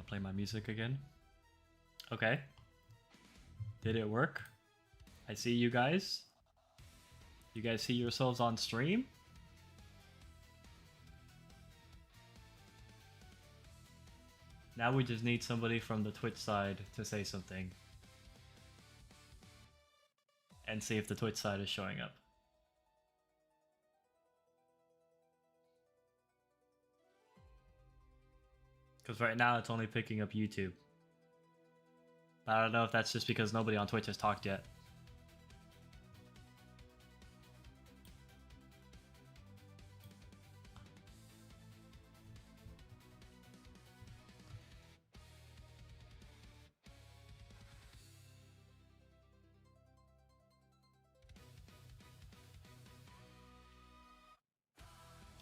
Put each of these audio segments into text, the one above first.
play my music again. Okay. Did it work? I see you guys. You guys see yourselves on stream? Now we just need somebody from the Twitch side to say something. And see if the Twitch side is showing up. Because right now it's only picking up YouTube. But I don't know if that's just because nobody on Twitch has talked yet.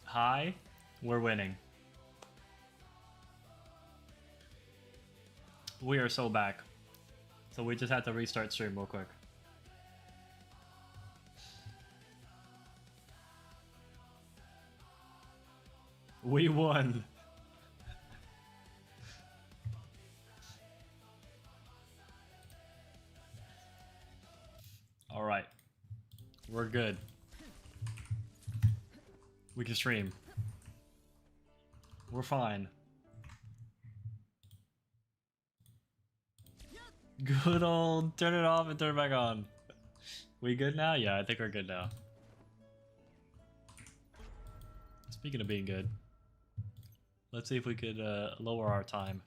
Hi, we're winning. We are so back. So we just had to restart stream real quick. We won. All right. We're good. We can stream. We're fine. Good old turn it off and turn it back on. We good now? Yeah, I think we're good now. Speaking of being good, let's see if we could lower our time.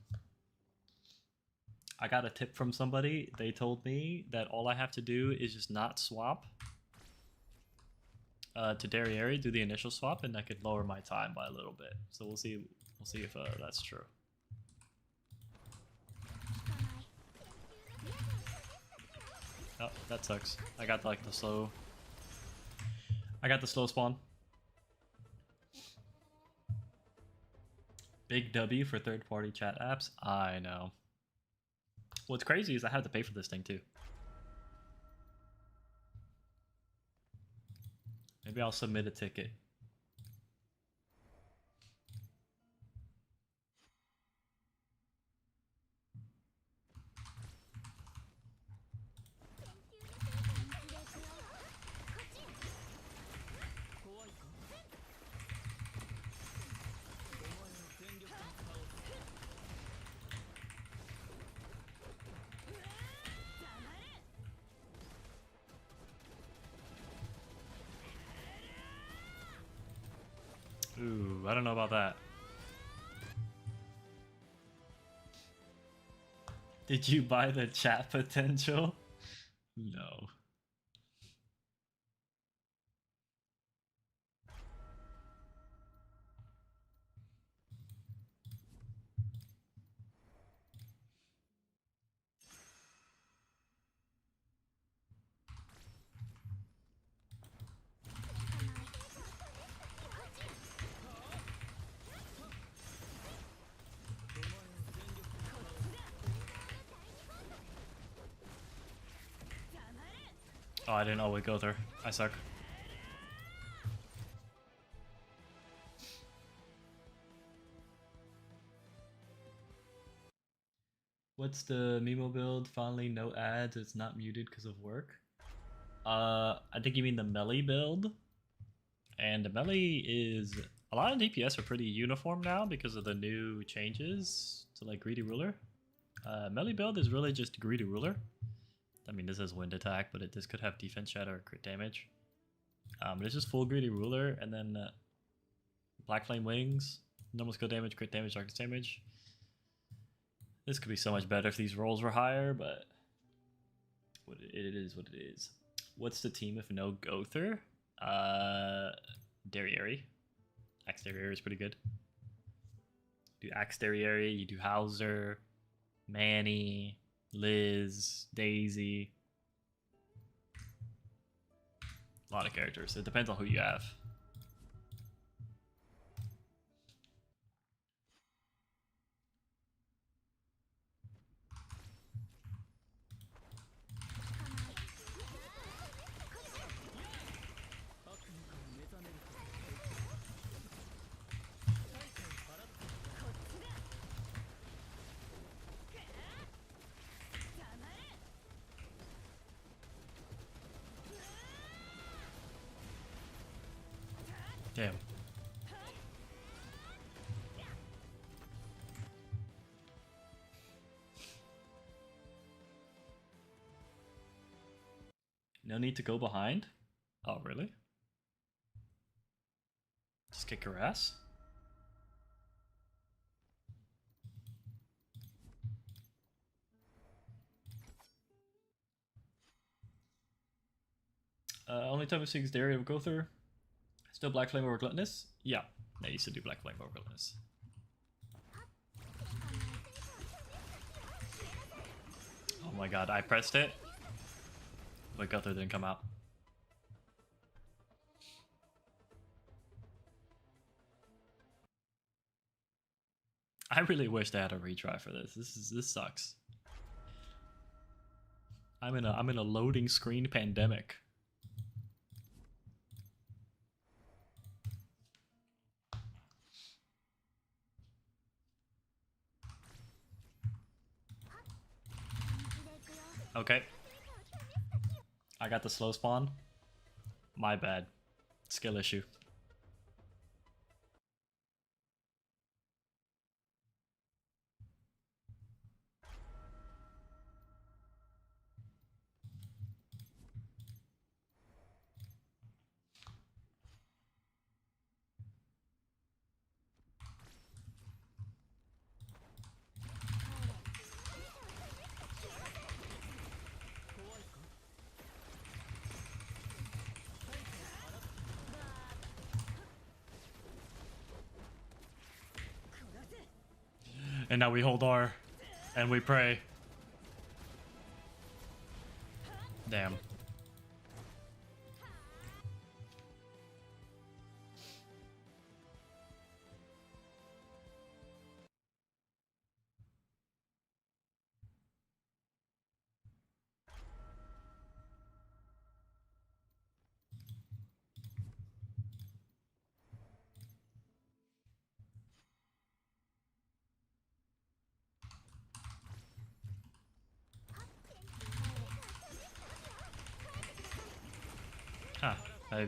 I got a tip from somebody. They told me that all I have to do is just not swap to Derriere, do the initial swap, and that could lower my time by a little bit. So we'll see if that's true. Oh, that sucks. I got like the slow. I got the slow spawn. Big W for third-party chat apps. I know. What's crazy is I have to pay for this thing too. Maybe I'll submit a ticket. Ooh, I don't know about that. Did you buy the chat potential? No. Oh, I didn't always go there. I suck. What's the Mimo build? Finally, no ads. It's not muted because of work. I think you mean the melee build. And the melee is... A lot of DPS are pretty uniform now because of the new changes to like Greedy Ruler. Melee build is really just Greedy Ruler. I mean, this is wind attack, but this could have defense shadow or crit damage. But it's just full Greedy Ruler, and then Black Flame Wings, normal skill damage, crit damage, darkness damage. This could be so much better if these rolls were higher, but it is what it is. What's the team if no Gother? Derriere. Axe Derriere is pretty good. Do Axe Derriere, you do Hauser, Manny, Liz, Daisy. A lot of characters. It depends on who you have. Damn. No need to go behind? Oh, really? Just kick her ass? Only time of seeks the area of go through. Still Black Flame over Gluttonous? Yeah. I used to do Black Flame over Gluttonous. Oh my god, I pressed it, but Gunther didn't come out. I really wish they had a retry for this. This sucks. I'm in a loading screen pandemic. Okay. I got the slow spawn. My bad. Skill issue. And now we hold R and we pray. Damn. Huh.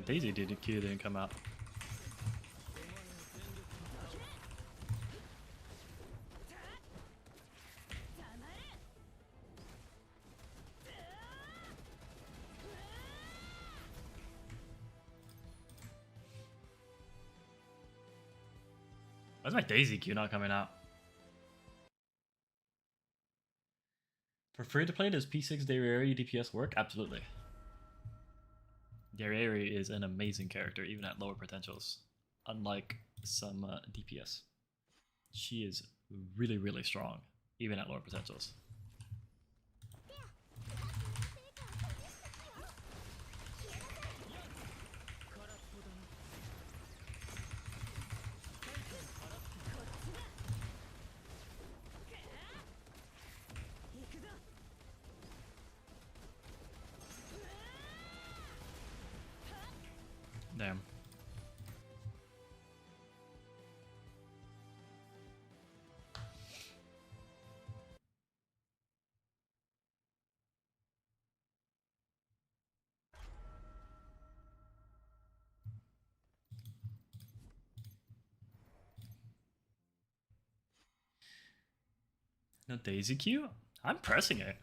Daisy Q didn't come out. Why's my Daisy Q not coming out? For free to play, does P6 Darieri DPS work? Absolutely. Darieri is an amazing character, even at lower potentials. Unlike some DPS. She is really, really strong, even at lower potentials. Damn. No Daisy Q? I'm pressing it.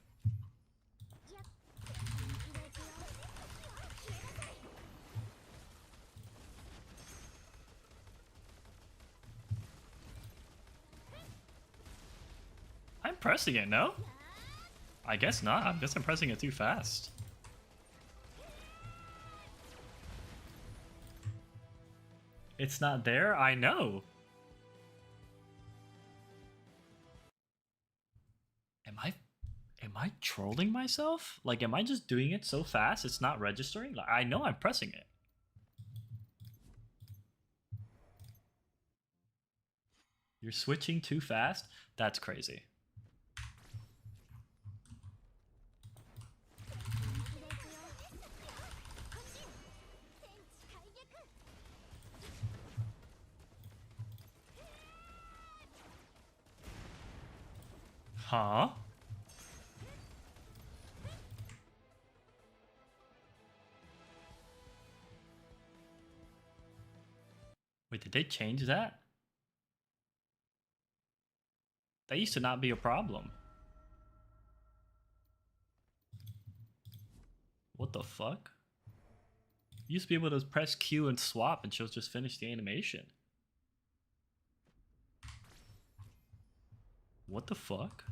I'm pressing it, no? I guess not. I guess I'm pressing it too fast. It's not there? I know. Am I trolling myself? Like, am I just doing it so fast it's not registering? Like, I know I'm pressing it. You're switching too fast? That's crazy. Huh? Wait, did they change that? That used to not be a problem. What the fuck? You used to be able to press Q and swap and she'll just finish the animation. What the fuck?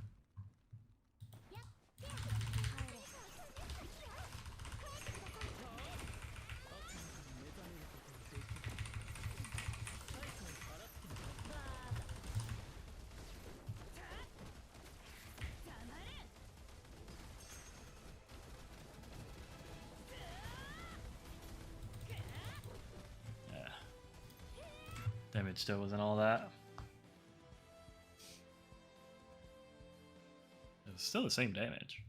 Yeah. Damage still wasn't all that. It's still the same damage.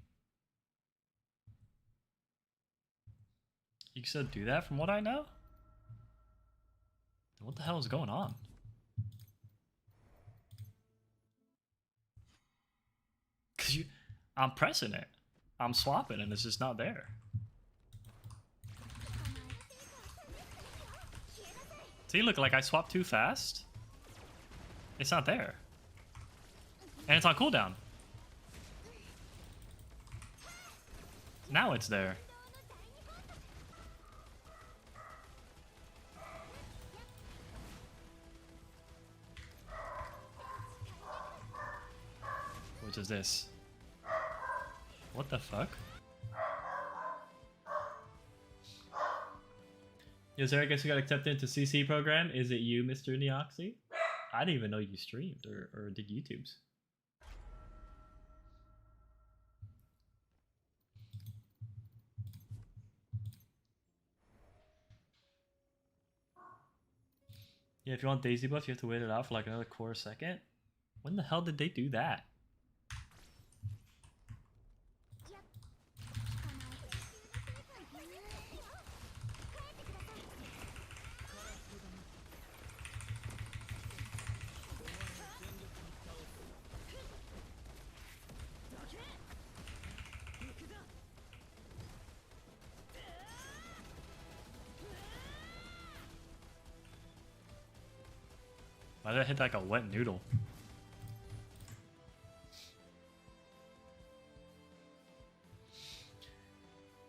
You can still do that from what I know? What the hell is going on? Cause I'm pressing it. I'm swapping and it's just not there. See, look, like I swapped too fast. It's not there. And it's on cooldown. Now it's there. Which is this? What the fuck? Yo, sir, I guess you got accepted into CC program. Is it you, Mr. Neoxy? I didn't even know you streamed or did YouTubes. Yeah, if you want Daisy buff, you have to wait it out for like another quarter second. When the hell did they do that? Why did I hit like a wet noodle?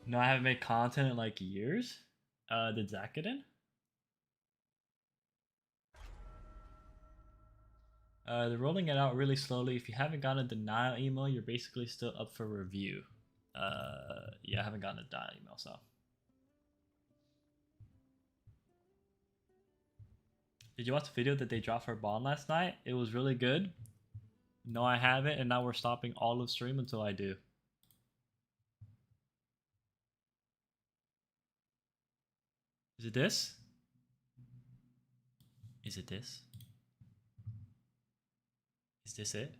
No, I haven't made content in like years. Did Zach get in? They're rolling it out really slowly. If you haven't gotten a denial email, you're basically still up for review. Yeah, I haven't gotten a denial email, so. Did you watch the video that they dropped for Bond last night? It was really good. No, I haven't, and now we're stopping all of stream until I do. Is it this? Is it this? Is this it?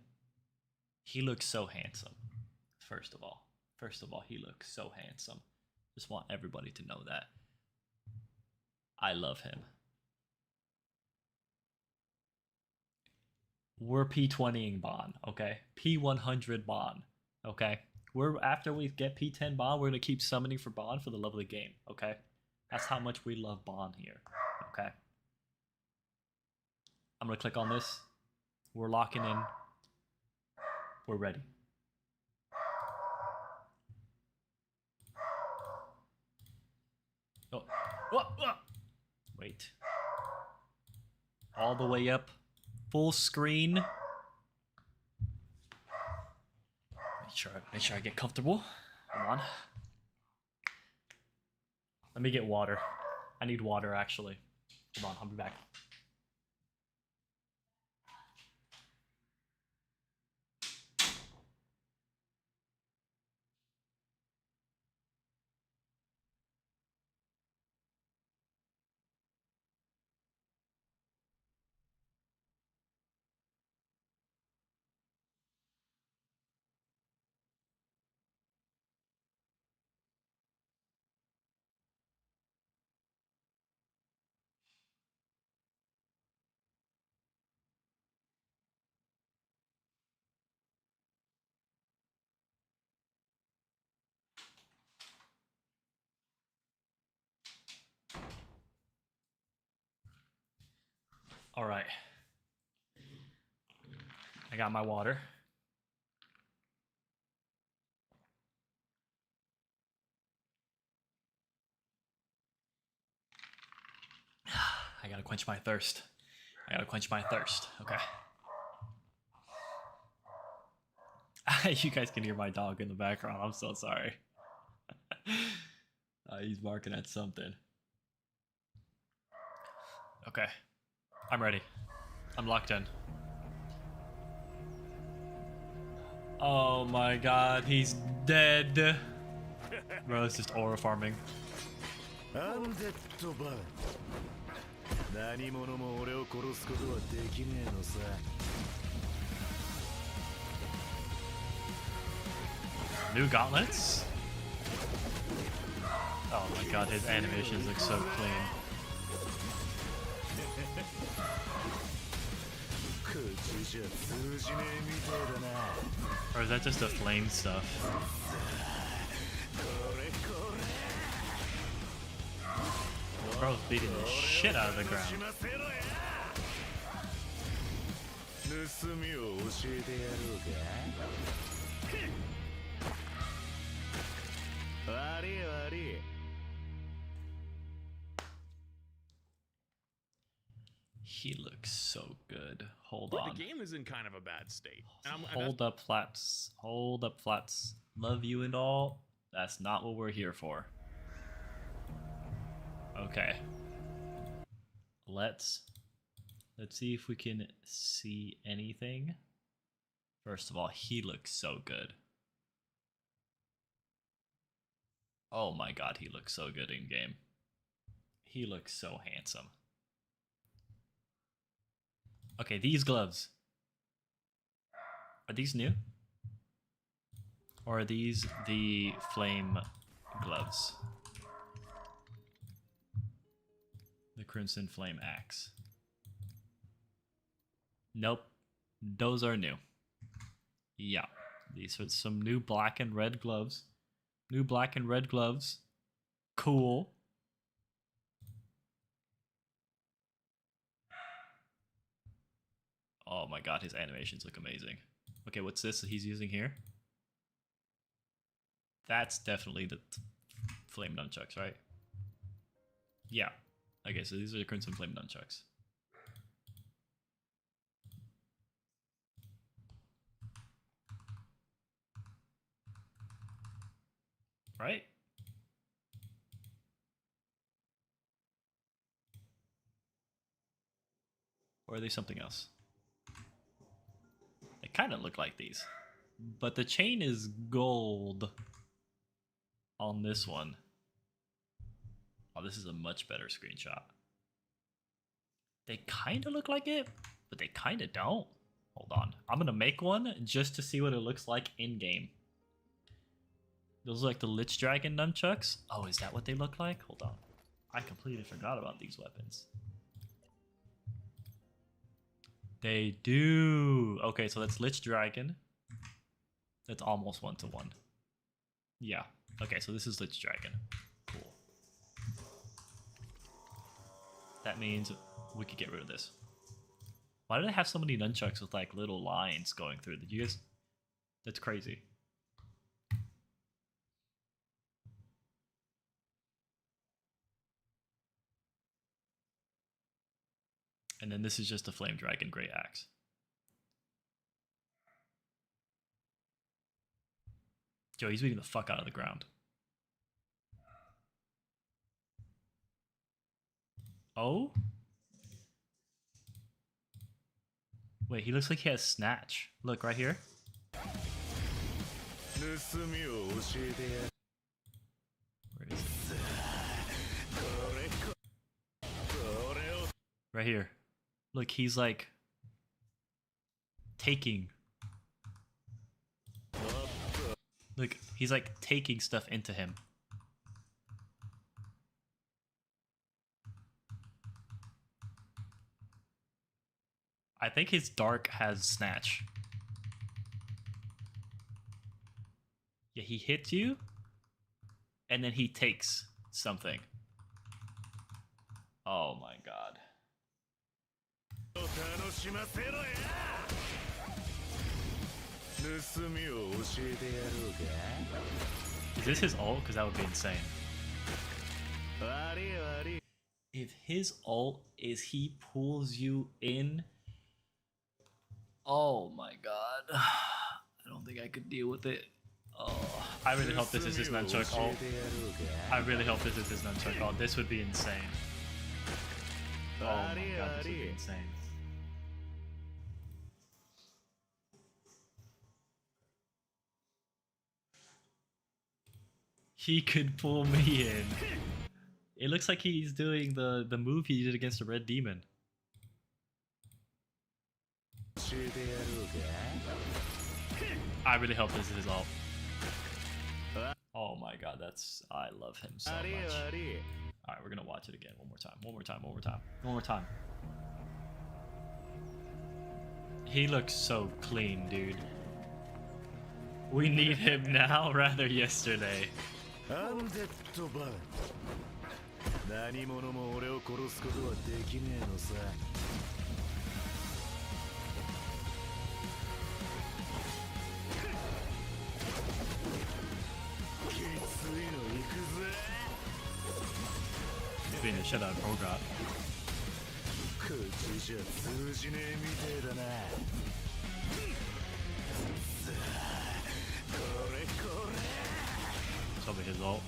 He looks so handsome. First of all, he looks so handsome. Just want everybody to know that. I love him. We're P20ing Bond, okay? P100 Bond, okay? After we get P10 Bond, we're gonna keep summoning for Bond for the love of the game, okay? That's how much we love Bond here, okay? I'm gonna click on this. We're locking in. We're ready. Oh. Wait. All the way up. Full screen. Make sure I get comfortable. Come on. Let me get water. I need water actually. Come on, I'll be back. All right. I got my water. I gotta quench my thirst. Okay. You guys can hear my dog in the background. I'm so sorry. He's barking at something. Okay. I'm ready. I'm locked in. Oh my god, he's dead. Bro, it's just aura farming. New gauntlets? Oh my god, his animations look so clean. Or is that just the flame stuff? Bro's beating the shit out of the ground. He looks so good. Hold on. The game is in kind of a bad state. Hold up, Flats. Hold up, Flats. Love you and all. That's not what we're here for. Okay. Let's see if we can see anything. First of all, he looks so good. Oh my god, he looks so good in game. He looks so handsome. Okay, these gloves. Are these new? Or are these the flame gloves? The Crimson Flame Axe. Nope. Those are new. Yeah. These are some new black and red gloves. New black and red gloves. Cool. Oh my god, his animations look amazing. Okay, what's this that he's using here? That's definitely the flame nunchucks, right? Yeah. Okay, so these are the Crimson Flame nunchucks. Right? Or are they something else? They kind of look like these. But the chain is gold on this one. Oh, this is a much better screenshot. They kind of look like it, but they kind of don't. Hold on. I'm going to make one just to see what it looks like in-game. Those are like the Lich Dragon nunchucks. Oh, is that what they look like? Hold on. I completely forgot about these weapons. They do. Okay, so that's Lich Dragon. That's almost one-to-one. Yeah. Okay, so this is Lich Dragon. Cool. That means we could get rid of this. Why do they have so many nunchucks with like little lines going through? Did you guys? That's crazy. And then this is just a Flame Dragon Great Axe. Yo, he's beating the fuck out of the ground. Oh? Wait, he looks like he has Snatch. Look, right here. Where is it? Right here. Look, he's like taking. Look, he's like taking stuff into him. I think his Dark has Snatch. Yeah, he hits you, and then he takes something. Oh my god. Is this his ult? Because that would be insane. If his ult is he pulls you in. Oh my god. I don't think I could deal with it. Oh, I really hope this is his nunchuck ult. I really hope this is his nunchuck ult. This would be insane. Oh my god, this would be insane. He could pull me in. It looks like he's doing the move he did against the red demon. I really hope this is his ult. Oh my god, I love him so much. Alright, we're gonna watch it again one more time. One more time, one more time, one more time. He looks so clean, dude. We need him now, rather yesterday. Being a shutout Ogre. It's over his ult.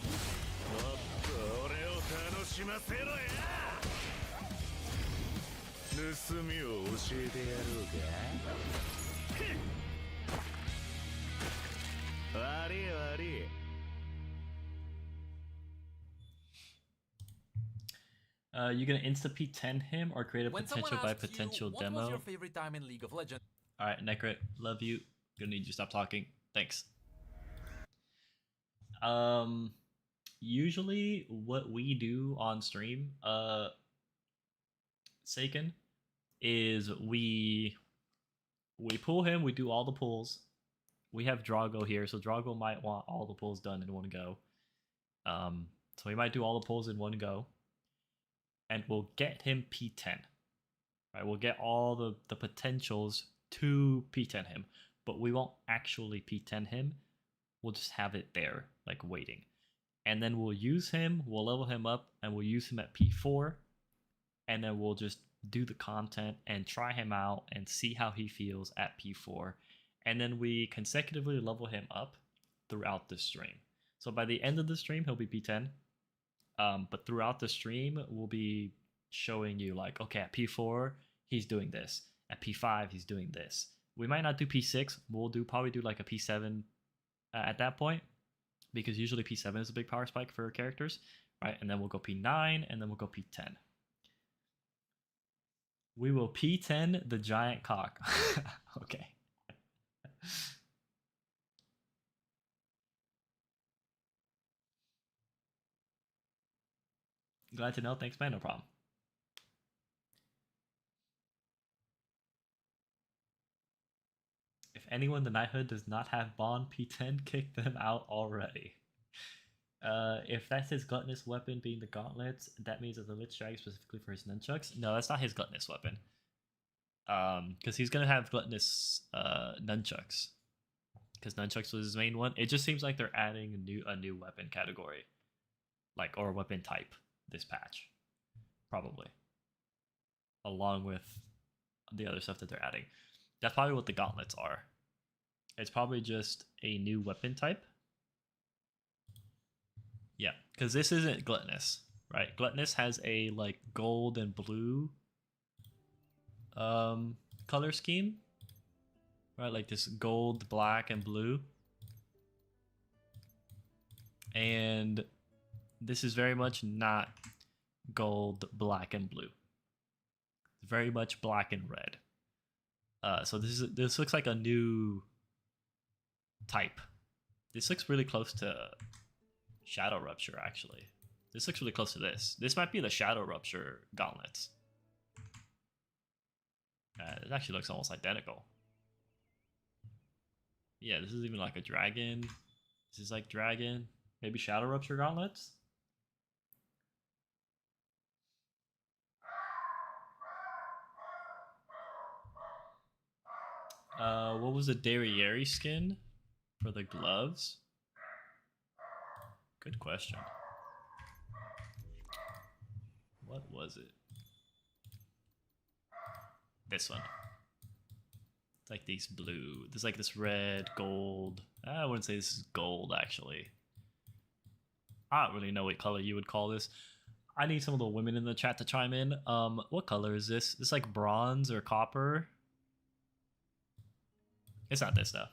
You gonna insta P10 him or create a potential by potential demo? What was your favorite time in League of Legends? Alright, Necrit, love you. Gonna need you to stop talking. Thanks. Usually what we do on stream, Seiken, is we pull him, we do all the pulls. We have Drago here, so Drago might want all the pulls done in one go. So we might do all the pulls in one go. And we'll get him P10. Right? We'll get all the potentials to P10 him, but we won't actually P10 him. We'll just have it there, like waiting. And then we'll use him, we'll level him up, and we'll use him at P4. And then we'll just do the content and try him out and see how he feels at P4. And then we consecutively level him up throughout the stream. So by the end of the stream, he'll be P10. But throughout the stream, we'll be showing you like, okay, at P4, he's doing this. At P5, he's doing this. We might not do P6. We'll probably do like a P7 at that point, because usually P7 is a big power spike for characters, right? And then we'll go P9, and then we'll go P10. We will P10 the giant cock. Okay. Glad to know. Thanks, man. No problem. If anyone, the Knighthood does not have Bond P10, kick them out already. If that's his gluttonous weapon being the gauntlets, that means that the Lich Drag specifically for his nunchucks. No, that's not his gluttonous weapon. Because he's gonna have gluttonous nunchucks. Because nunchucks was his main one. It just seems like they're adding a new weapon category, like, or weapon type this patch, probably, along with the other stuff that they're adding. That's probably what the gauntlets are. It's probably just a new weapon type. Yeah, because this isn't gluttonous, right? Gluttonous has a like gold and blue color scheme, right? Like this gold, black, and blue. And this is very much not gold, black, and blue. It's very much black and red. So this looks like a new type. This looks really close to Shadow Rupture, actually. This looks really close to this. This might be the Shadow Rupture gauntlets. It actually looks almost identical. Yeah, this is even like a dragon. This is like dragon. Maybe Shadow Rupture gauntlets? What was the Derriere skin for the gloves? Good question. What was it? This one. It's like these blue. There's like this red, gold. I wouldn't say this is gold, actually. I don't really know what color you would call this. I need some of the women in the chat to chime in. What color is this? It's like bronze or copper. It's not this though.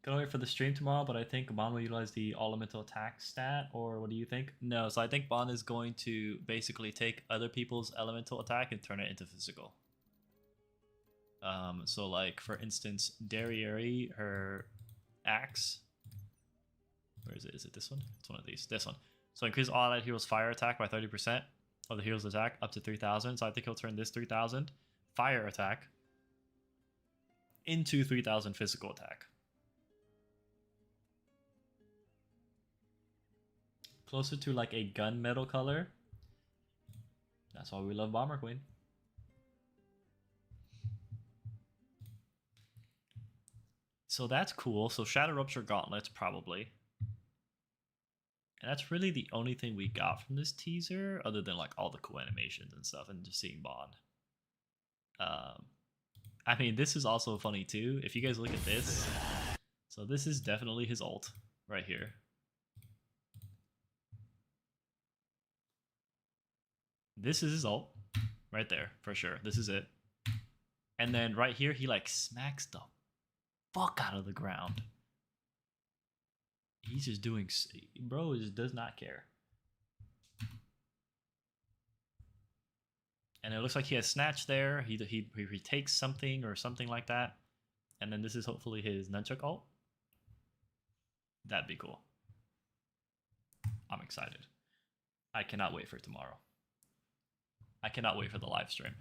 Gonna wait for the stream tomorrow, but I think Bond will utilize the elemental attack stat, or what do you think? No, so I think Bond is going to basically take other people's elemental attack and turn it into physical. So like for instance, Derriere, her axe. Where is it? Is it this one? It's one of these. This one. So increase all allied heroes' fire attack by 30% of the hero's attack up to 3,000. So I think he'll turn this 3,000 fire attack into 3,000 physical attack. Closer to like a gunmetal color. That's why we love Bomber Queen. So that's cool. So Shadow Rupture Gauntlets probably. And that's really the only thing we got from this teaser, other than like all the cool animations and stuff and just seeing Bond. I mean, this is also funny too. If you guys look at this, so this is definitely his ult right here. This is his ult right there for sure. This is it. And then right here, he like smacks the fuck out of the ground. He's just doing, bro just does not care. And it looks like he has Snatch there. He retakes something or something like that. And then this is hopefully his Nunchuck ult. That'd be cool. I'm excited. I cannot wait for tomorrow. I cannot wait for the live stream.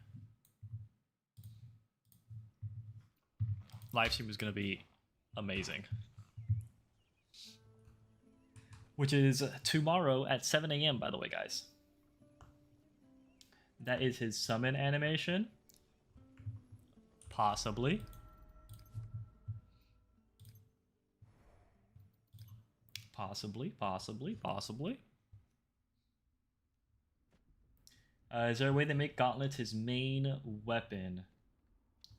Live stream is going to be amazing. Which is tomorrow at 7 a.m. by the way, guys. That is his summon animation. Possibly. Possibly. Is there a way they make gauntlets his main weapon?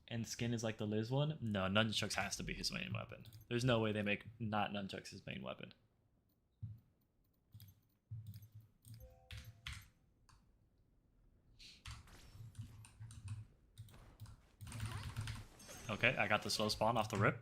And skin is like the Liz one? No, nunchucks has to be his main weapon. There's no way they make not nunchucks his main weapon. Okay, I got the slow spawn off the rip.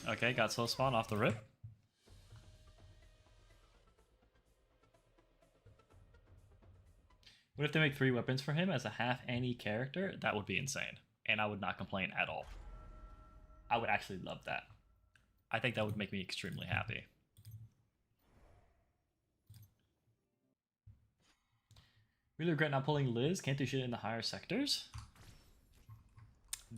Okay, got slow spawn off the rip. What if they make 3 weapons for him as a half Annie character? That would be insane. And I would not complain at all. I would actually love that. I think that would make me extremely happy. Really regret not pulling Liz. Can't do shit in the higher sectors.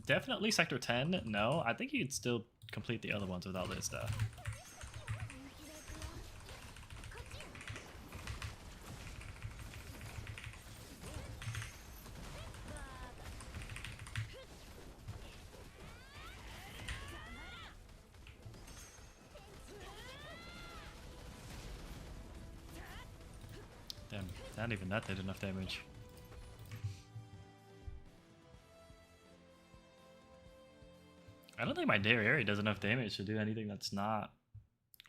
Definitely sector 10. No, I think you could still complete the other ones without Liz though. Damn, not even that did enough damage. I don't think my Derriere does enough damage to do anything that's not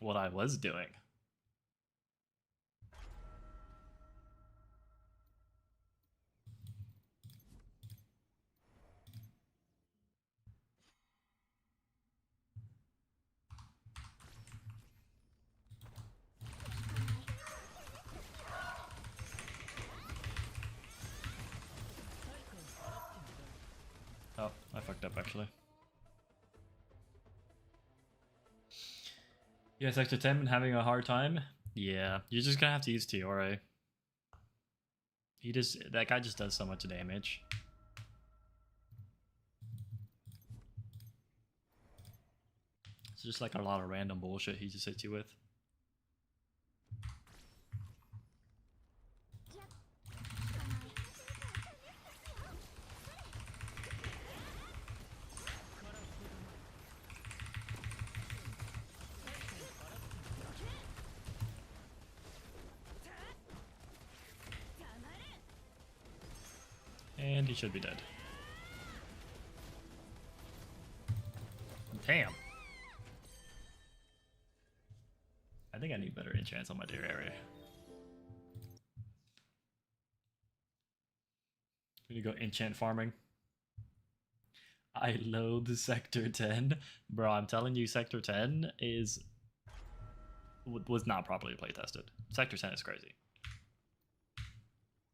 what I was doing. Oh, I fucked up actually. Yeah, Sector 10 been having a hard time? Yeah, you're just gonna have to use Tiore. That guy just does so much damage. It's just like a lot of random bullshit he just hits you with. And he should be dead. Damn. I think I need better enchants on my dear area. We need to go enchant farming. I loathe Sector 10. Bro, I'm telling you, Sector 10 was not properly playtested. Sector 10 is crazy.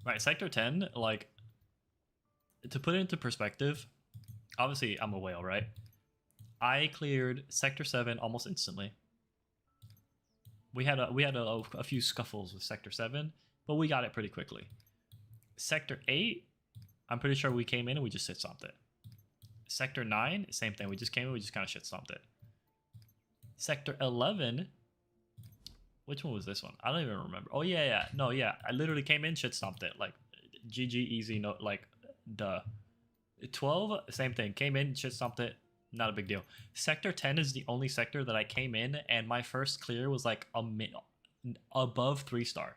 Right, Sector 10, like, to put it into perspective, obviously I'm a whale, right? I cleared Sector 7 almost instantly. We had a few scuffles with Sector 7, but we got it pretty quickly. Sector 8, I'm pretty sure we came in and we just shit stomped it. Sector 9, same thing. We just came in, we just kind of shit stomped it. Sector 11, which one was this one? I don't even remember. Oh yeah. No, yeah. I literally came in, shit stomped it. Like, GG, easy, no, like, duh. 12, same thing. Came in, shit stomped it. Not a big deal. Sector 10 is the only sector that I came in and my first clear was like above 3-star.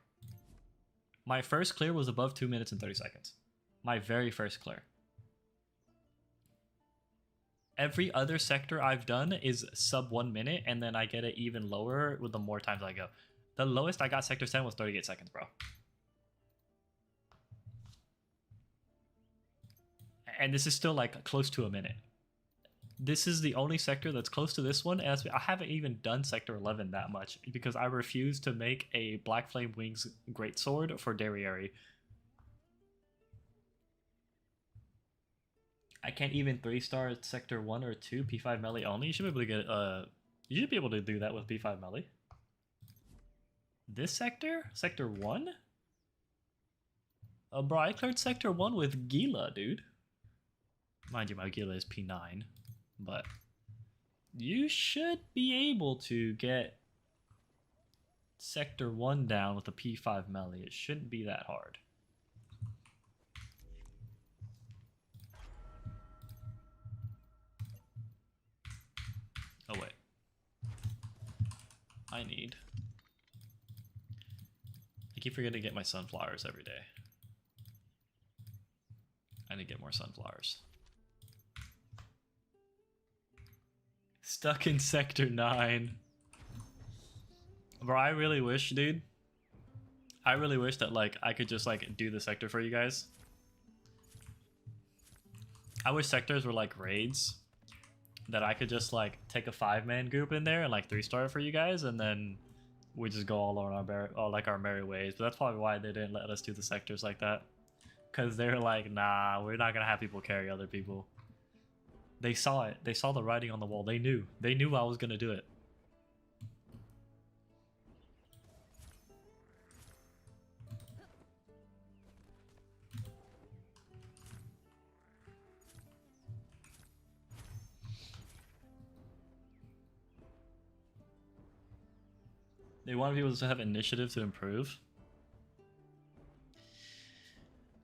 My first clear was above 2 minutes and 30 seconds. My very first clear. Every other sector I've done is sub 1 minute, and then I get it even lower with the more times I go. The lowest I got Sector 10 was 38 seconds, bro. And this is still like close to a minute. This is the only sector that's close to this one. And I haven't even done Sector 11 that much because I refuse to make a Black Flame Wings Greatsword for Derriere. I can't even 3-star Sector 1 or 2 P5 melee only. You should be able to get you should be able to do that with P5 melee. This sector? Sector 1? Bro, I cleared Sector 1 with Gila, dude. Mind you, my Gila is P9. But you should be able to get Sector 1 down with a P5 melee. It shouldn't be that hard. Oh wait. I keep forgetting to get my sunflowers every day. I need to get more sunflowers. Stuck in Sector 9. Bro, I really wish, dude. I really wish that, like, I could just, like, do the sector for you guys. I wish sectors were, like, raids. That I could just, like, take a 5-man group in there and, like, 3-star it for you guys. And then we just go all on our merry ways. But that's probably why they didn't let us do the sectors like that. Because they're like, nah, we're not going to have people carry other people. They saw it. They saw the writing on the wall. They knew. They knew I was going to do it. They wanted people to have initiative to improve.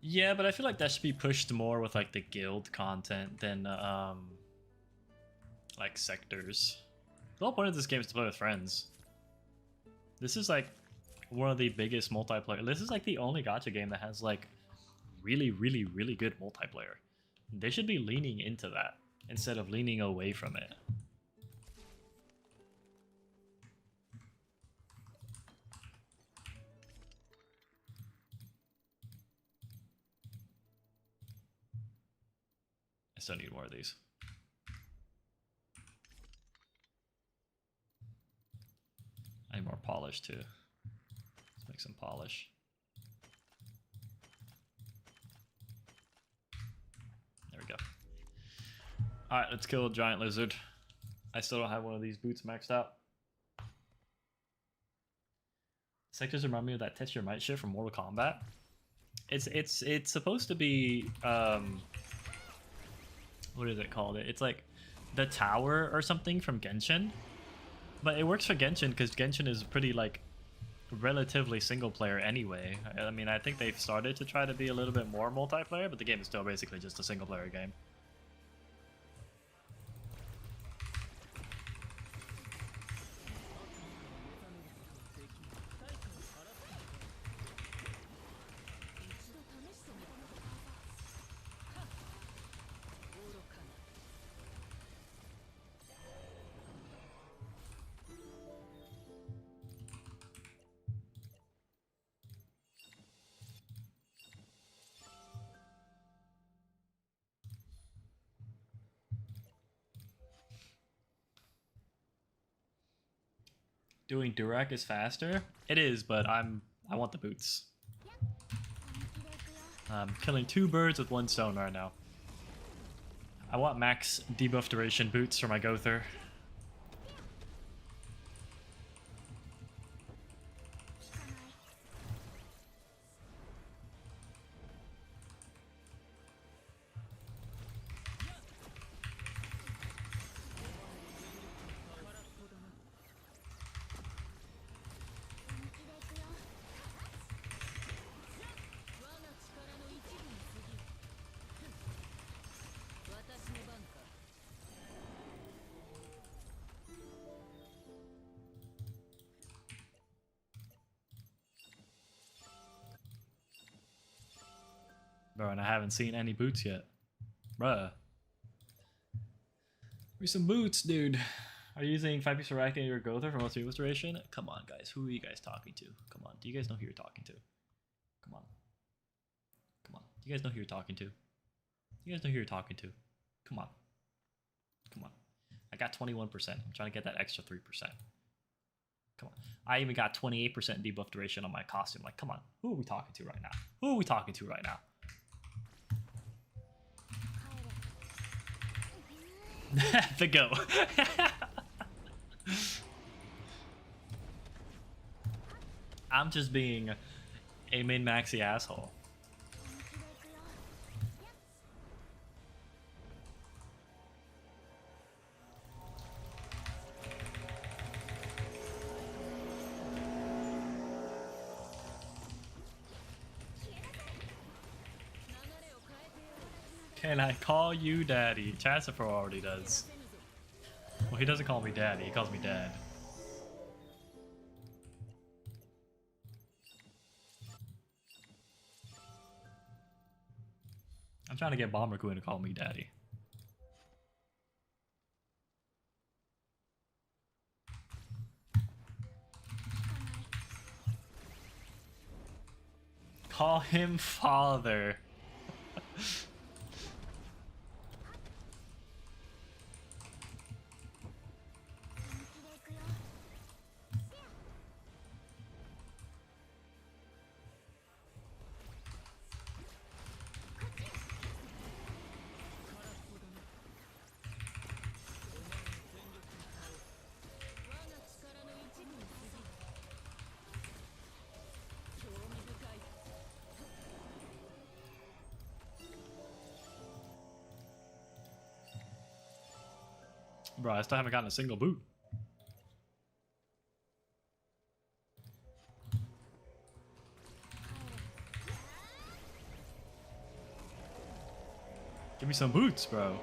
Yeah, but I feel like that should be pushed more with like the guild content than like sectors. The whole point of this game is to play with friends. This is like one of the biggest multiplayer. This is like the only gacha game that has like really, really, really good multiplayer. They should be leaning into that instead of leaning away from it. I still need more of these. I need more polish too. Let's make some polish. There we go. Alright, let's kill a giant lizard. I still don't have one of these boots maxed out. Sectors remind me of that test your might shit from Mortal Kombat. It's supposed to be what is it called? It's like the tower or something from Genshin. But it works for Genshin because Genshin is pretty like relatively single player anyway. I mean, I think they've started to try to be a little bit more multiplayer, but the game is still basically just a single player game. Doing Durak is faster? It is, but I want the boots. I'm killing 2 birds with 1 stone right now. I want max debuff duration boots for my Gother. Bro, and I haven't seen any boots yet. Bruh. Give me some boots, dude. Are you using 5 piece Arachne or Gother for most debuff duration? Come on, guys. Who are you guys talking to? Come on. Do you guys know who you're talking to? Come on. Come on. Do you guys know who you're talking to? You guys know who you're talking to? Come on. Come on. I got 21%. I'm trying to get that extra 3%. Come on. I even got 28% debuff duration on my costume. Like, come on. Who are we talking to right now? Who are we talking to right now? The go. I'm just being a min-maxi asshole. Can I call you daddy? Chassifer already does. Well, he doesn't call me daddy, he calls me dad. I'm trying to get Bomber Queen to call me daddy. Call him father. Bro, I still haven't gotten a single boot. Give me some boots, bro.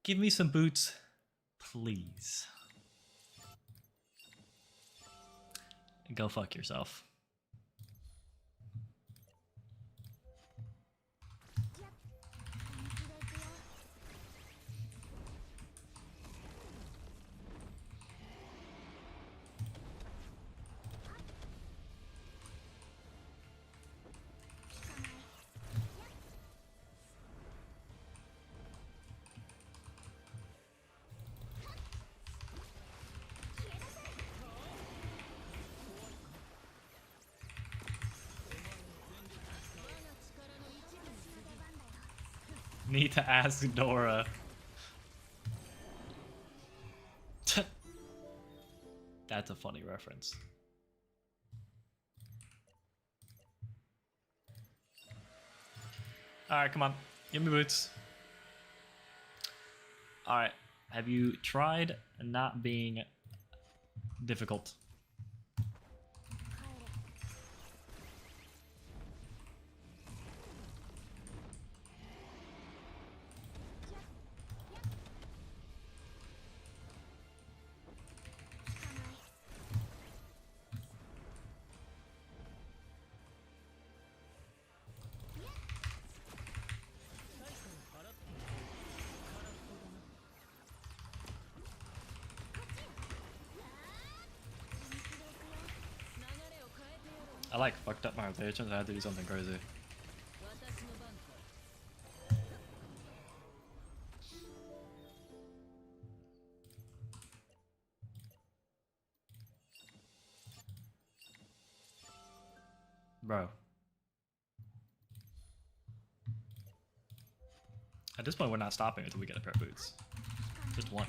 Give me some boots, please. Go fuck yourself. Need to ask Dora. That's a funny reference. Alright, come on. Give me boots. Alright. Have you tried not being difficult? I like fucked up my rotations. I had to do something crazy. Bro. At this point, we're not stopping until we get a pair of boots. Just one.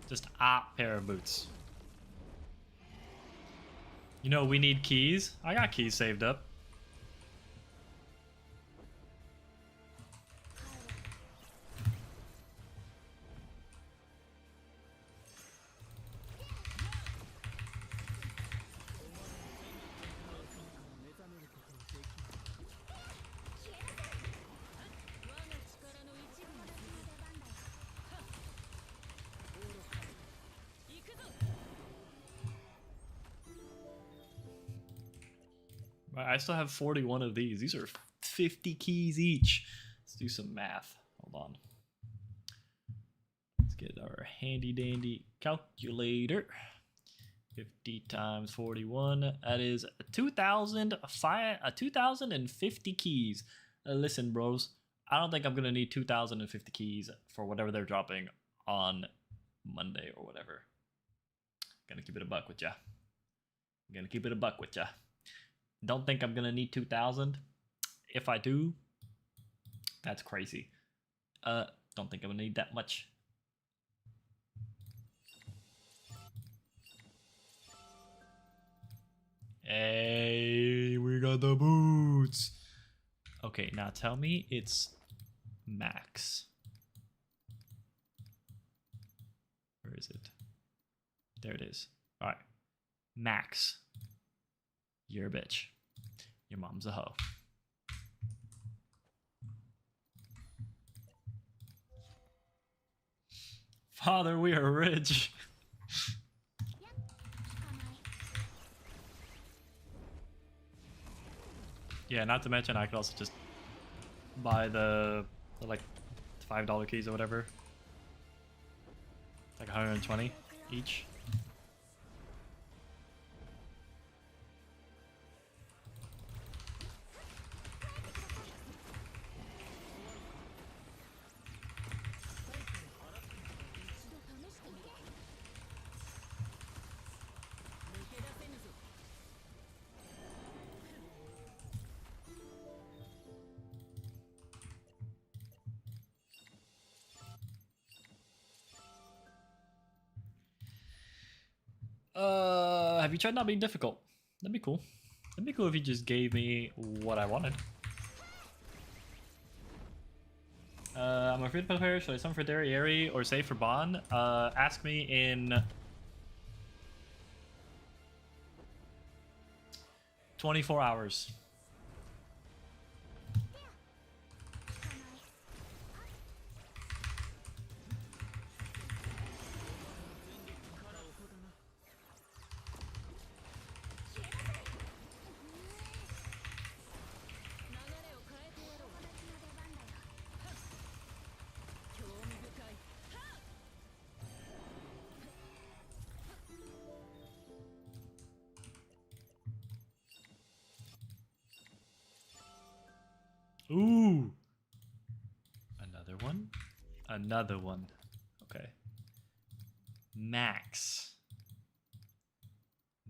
Just a pair of boots. You know, we need keys. I got keys saved up. I still have 41 of these. These are 50 keys each. Let's do some math. Hold on. Let's get our handy dandy calculator. 50 times 41. That is 2,050 keys. Listen, bros. I don't think I'm going to need 2,050 keys for whatever they're dropping on Monday or whatever. Gonna keep it a buck with ya. Gonna keep it a buck with ya. Don't think I'm gonna need 2,000. If I do, that's crazy. Don't think I'm gonna need that much. Hey, we got the boots. Okay, now tell me it's max. Where is it? There it is. All right, max. You're a bitch. Your mom's a hoe. Father, we are rich. Yeah, not to mention I could also just buy the like $5 keys or whatever. Like 120 each. Have you tried not being difficult? That'd be cool. That'd be cool if you just gave me what I wanted. I'm a free-to-play player. Should I summon for Derriere or save for Bond? Ask me in 24 hours. Ooh. Another one. Another one. Okay. Max.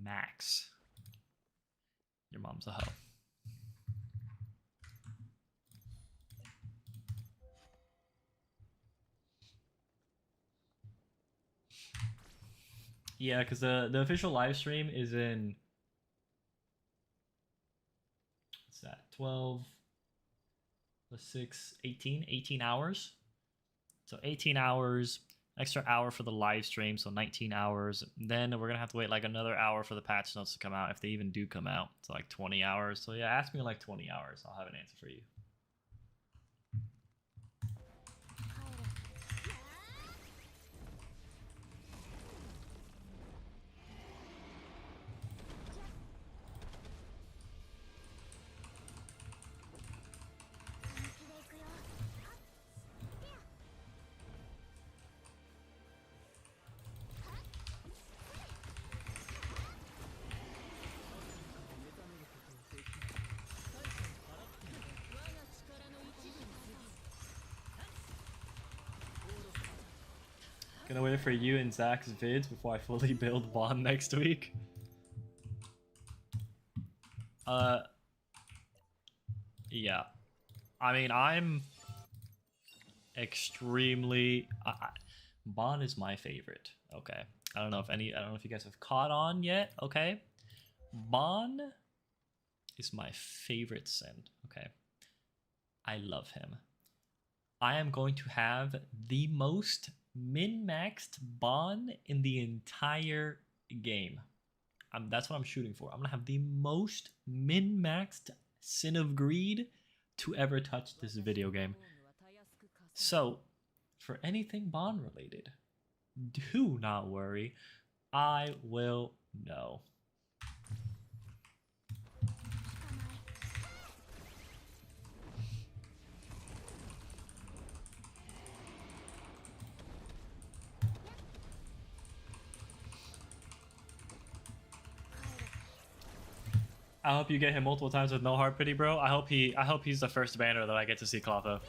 Max. Your mom's a hoe. Yeah, because the official live stream is in, what's that, 12 plus 6, 18 hours. So 18 hours, extra hour for the live stream, so 19 hours. Then we're gonna have to wait like another hour for the patch notes to come out, if they even do come out. So like 20 hours. So yeah, ask me in like 20 hours. I'll have an answer for you. Gonna wait for you and Zach's vids before I fully build Bond next week. Yeah. I mean, I'm extremely. Bond is my favorite. Okay. I don't know if you guys have caught on yet. Okay. Bond is my favorite Sin. Okay. I love him. I am going to have the most min-maxed Bond in the entire game. That's what I'm shooting for. I'm gonna have the most min-maxed Sin of Greed to ever touch this video game. So, for anything Bond related, do not worry. I will know. I hope you get him multiple times with no heart pity, bro. I hope he's the first banner that I get to see Clotho.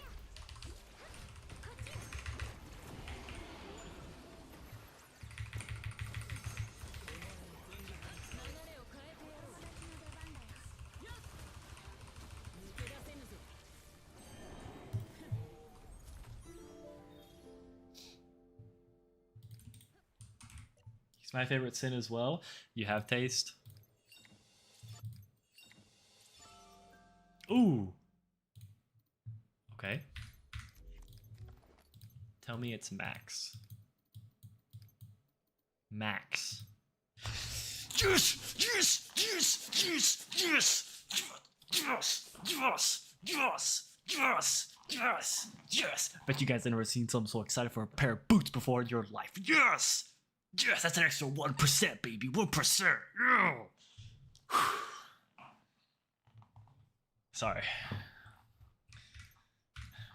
He's my favorite Sin as well. You have taste. Ooh. Okay. Tell me it's Max. Max. Yes! Yes! Yes! Yes! Yes! Yes! Yes! Yes! Yes! Yes! Yes! Bet you guys have never seen someone so excited for a pair of boots before in your life. Yes! Yes! That's an extra 1%, baby. 1%. Yeah! Sorry.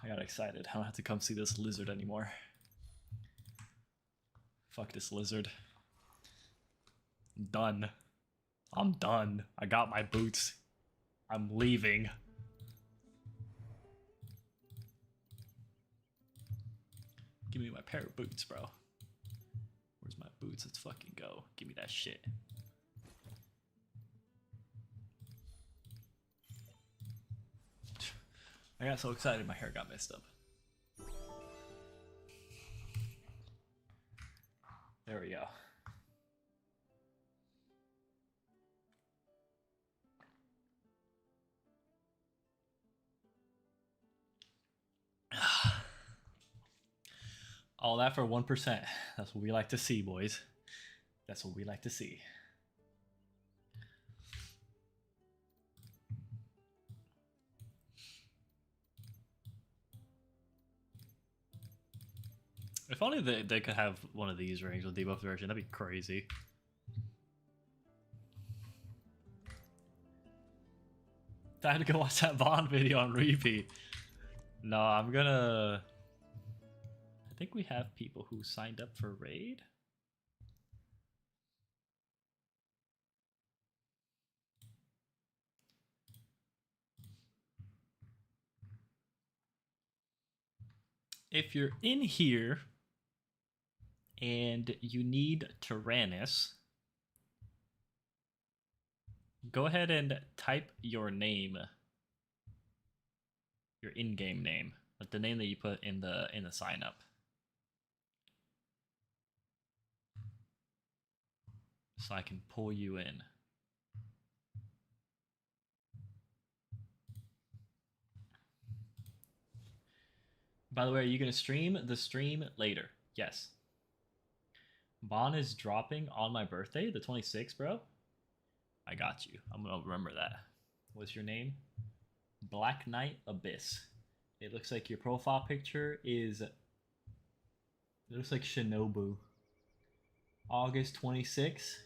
I got excited. I don't have to come see this lizard anymore. Fuck this lizard. I'm done. I'm done. I got my boots. I'm leaving. Give me my pair of boots, bro. Where's my boots? Let's fucking go. Give me that shit. I got so excited my hair got messed up. There we go. All that for 1%. That's what we like to see, boys. That's what we like to see. If only they could have one of these rings with debuff version, that'd be crazy. I had to go watch that Bond video on repeat. No, I'm gonna... I think we have people who signed up for raid. If you're in here and you need Tyrannus, go ahead and type your name, your in-game name, like the name that you put in the sign up. so I can pull you in. By the way, are you gonna stream the stream later? Yes. Bond is dropping on my birthday, the 26th, bro. I got you. I'm gonna remember that. What's your name? Black Knight Abyss. It looks like your profile picture is. It looks like Shinobu. August 26th.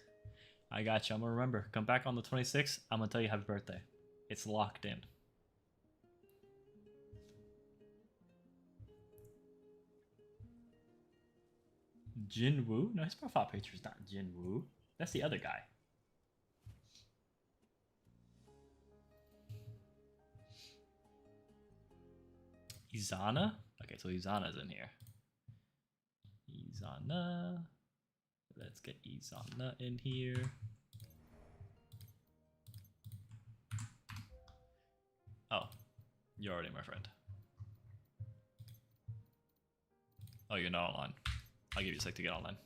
I got you. I'm gonna remember. Come back on the 26th. I'm gonna tell you happy birthday. It's locked in. Jinwoo? No, his profile picture is not Jinwoo. That's the other guy. Izana? Okay, so Izana's in here. Izana. Let's get Izana in here. Oh, you're already my friend. Oh, you're not online. I'll give you a sec to get online.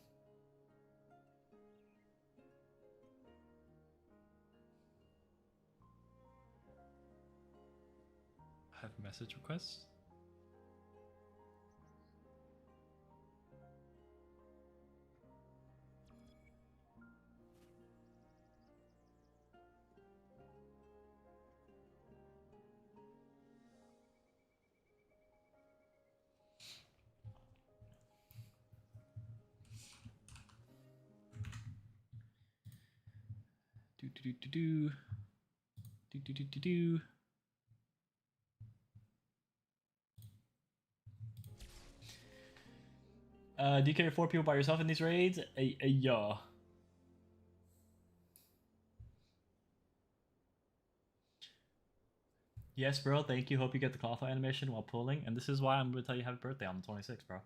Have message requests? Do. Do you carry 4 people by yourself in these raids? Yeah. Yes, bro. Thank you. Hope you get the cauliflower animation while pulling. And this is why I'm going to tell you happy birthday on the 26th, bro.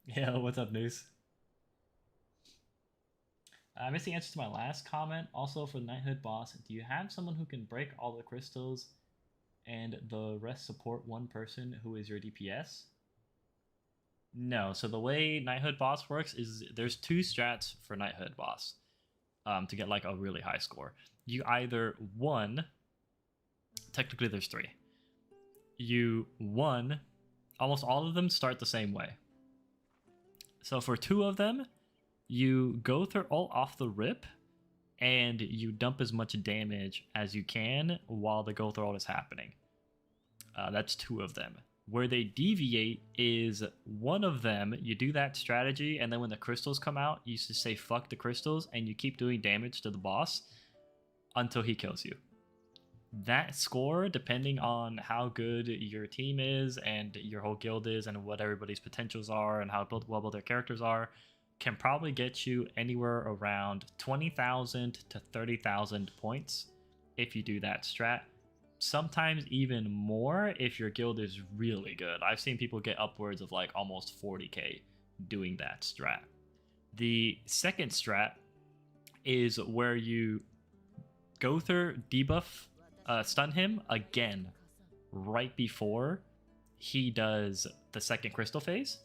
Yeah, what's up, News? I missed the answer to my last comment. Also, for the Knighthood boss, do you have someone who can break all the crystals and the rest support one person who is your DPS? No. So the way Knighthood boss works is there's 2 strats for Knighthood boss to get like a really high score. You either technically there's 3. Almost all of them start the same way. So for 2 of them, you go through all off the rip and you dump as much damage as you can while the go through all is happening. That's 2 of them. Where they deviate is one of them, you do that strategy, and then when the crystals come out, you just say fuck the crystals, and you keep doing damage to the boss until he kills you. That score, depending on how good your team is and your whole guild is and what everybody's potentials are and how well built their characters are, can probably get you anywhere around 20,000 to 30,000 points if you do that strat. Sometimes even more if your guild is really good. I've seen people get upwards of like almost 40k doing that strat. The second strat is where you go through, debuff, stun him again right before he does the second crystal phase.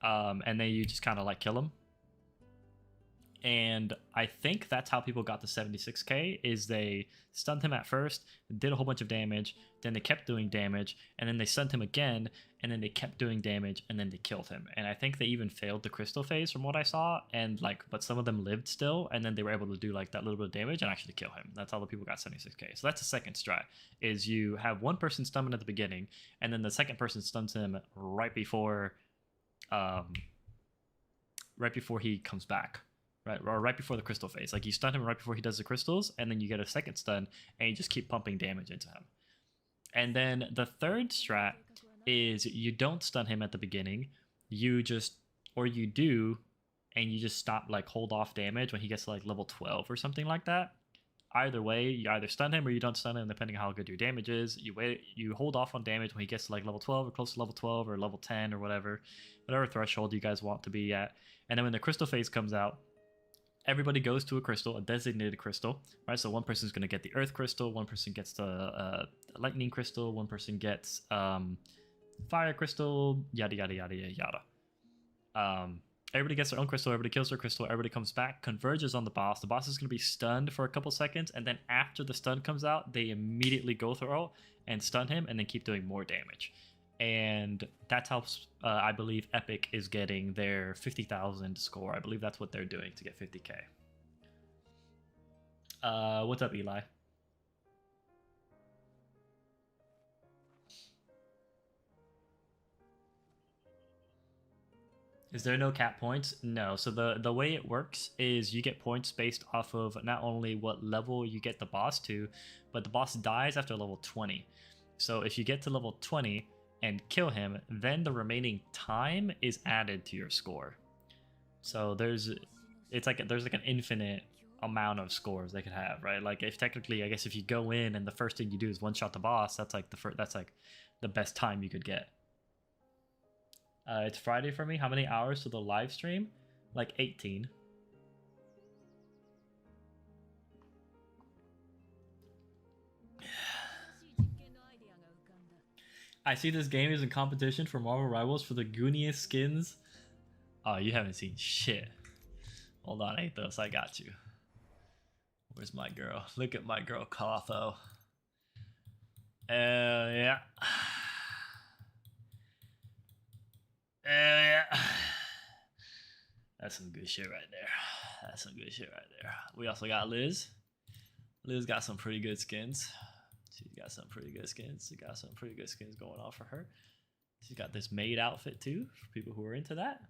And then you just kind of like kill him. And I think that's how people got the 76k, is they stunned him at first, did a whole bunch of damage, then they kept doing damage, and then they stunned him again, and then they kept doing damage, and then they killed him. And I think they even failed the crystal phase from what I saw, and but some of them lived still, and then they were able to do like that little bit of damage and actually kill him. That's how the people got 76k. So that's the second strat, is you have one person stun him at the beginning, and then the second person stuns him right before he comes back. Right, or right before the crystal phase. Like you stun him right before he does the crystals, and then you get a second stun, and you just keep pumping damage into him. And then the third strat is you don't stun him at the beginning. You just, or you do, and you just stop, like hold off damage when he gets to like level 12 or something like that. Either way, you either stun him or you don't stun him, depending on how good your damage is. You hold off on damage when he gets to like level 12 or close to level 12 or level 10 or whatever threshold you guys want to be at. And then when the crystal phase comes out, everybody goes to a crystal, a designated crystal, right? So one person's going to get the earth crystal, one person gets the lightning crystal, one person gets fire crystal, yada, yada, yada, yada. Everybody gets their own crystal, everybody kills their crystal, everybody comes back, converges on the boss. The boss is going to be stunned for a couple seconds, and then after the stun comes out, they immediately go through ult and stun him, and then keep doing more damage. And that's how I believe Epic is getting their 50,000 score. I believe that's what they're doing to get 50k. What's up, Eli? Is there no cap points? No. So the way it works is you get points based off of not only what level you get the boss to, but the boss dies after level 20. So if you get to level 20 and kill him, then the remaining time is added to your score. So there's like an infinite amount of scores they could have, right? Like if technically, I guess if you go in and the first thing you do is one shot the boss, that's like the best time you could get. It's Friday for me. How many hours to the live stream? Like 18. I see this game is in competition for Marvel Rivals for the gooniest skins. Oh, you haven't seen shit. Hold on, Athos, I got you. Where's my girl? Look at my girl, Clotho. Yeah. Yeah. That's some good shit right there. That's some good shit right there. We also got Liz. Liz got some pretty good skins. She's got some pretty good skins. She got some pretty good skins going on for her. She's got this maid outfit too, for people who are into that.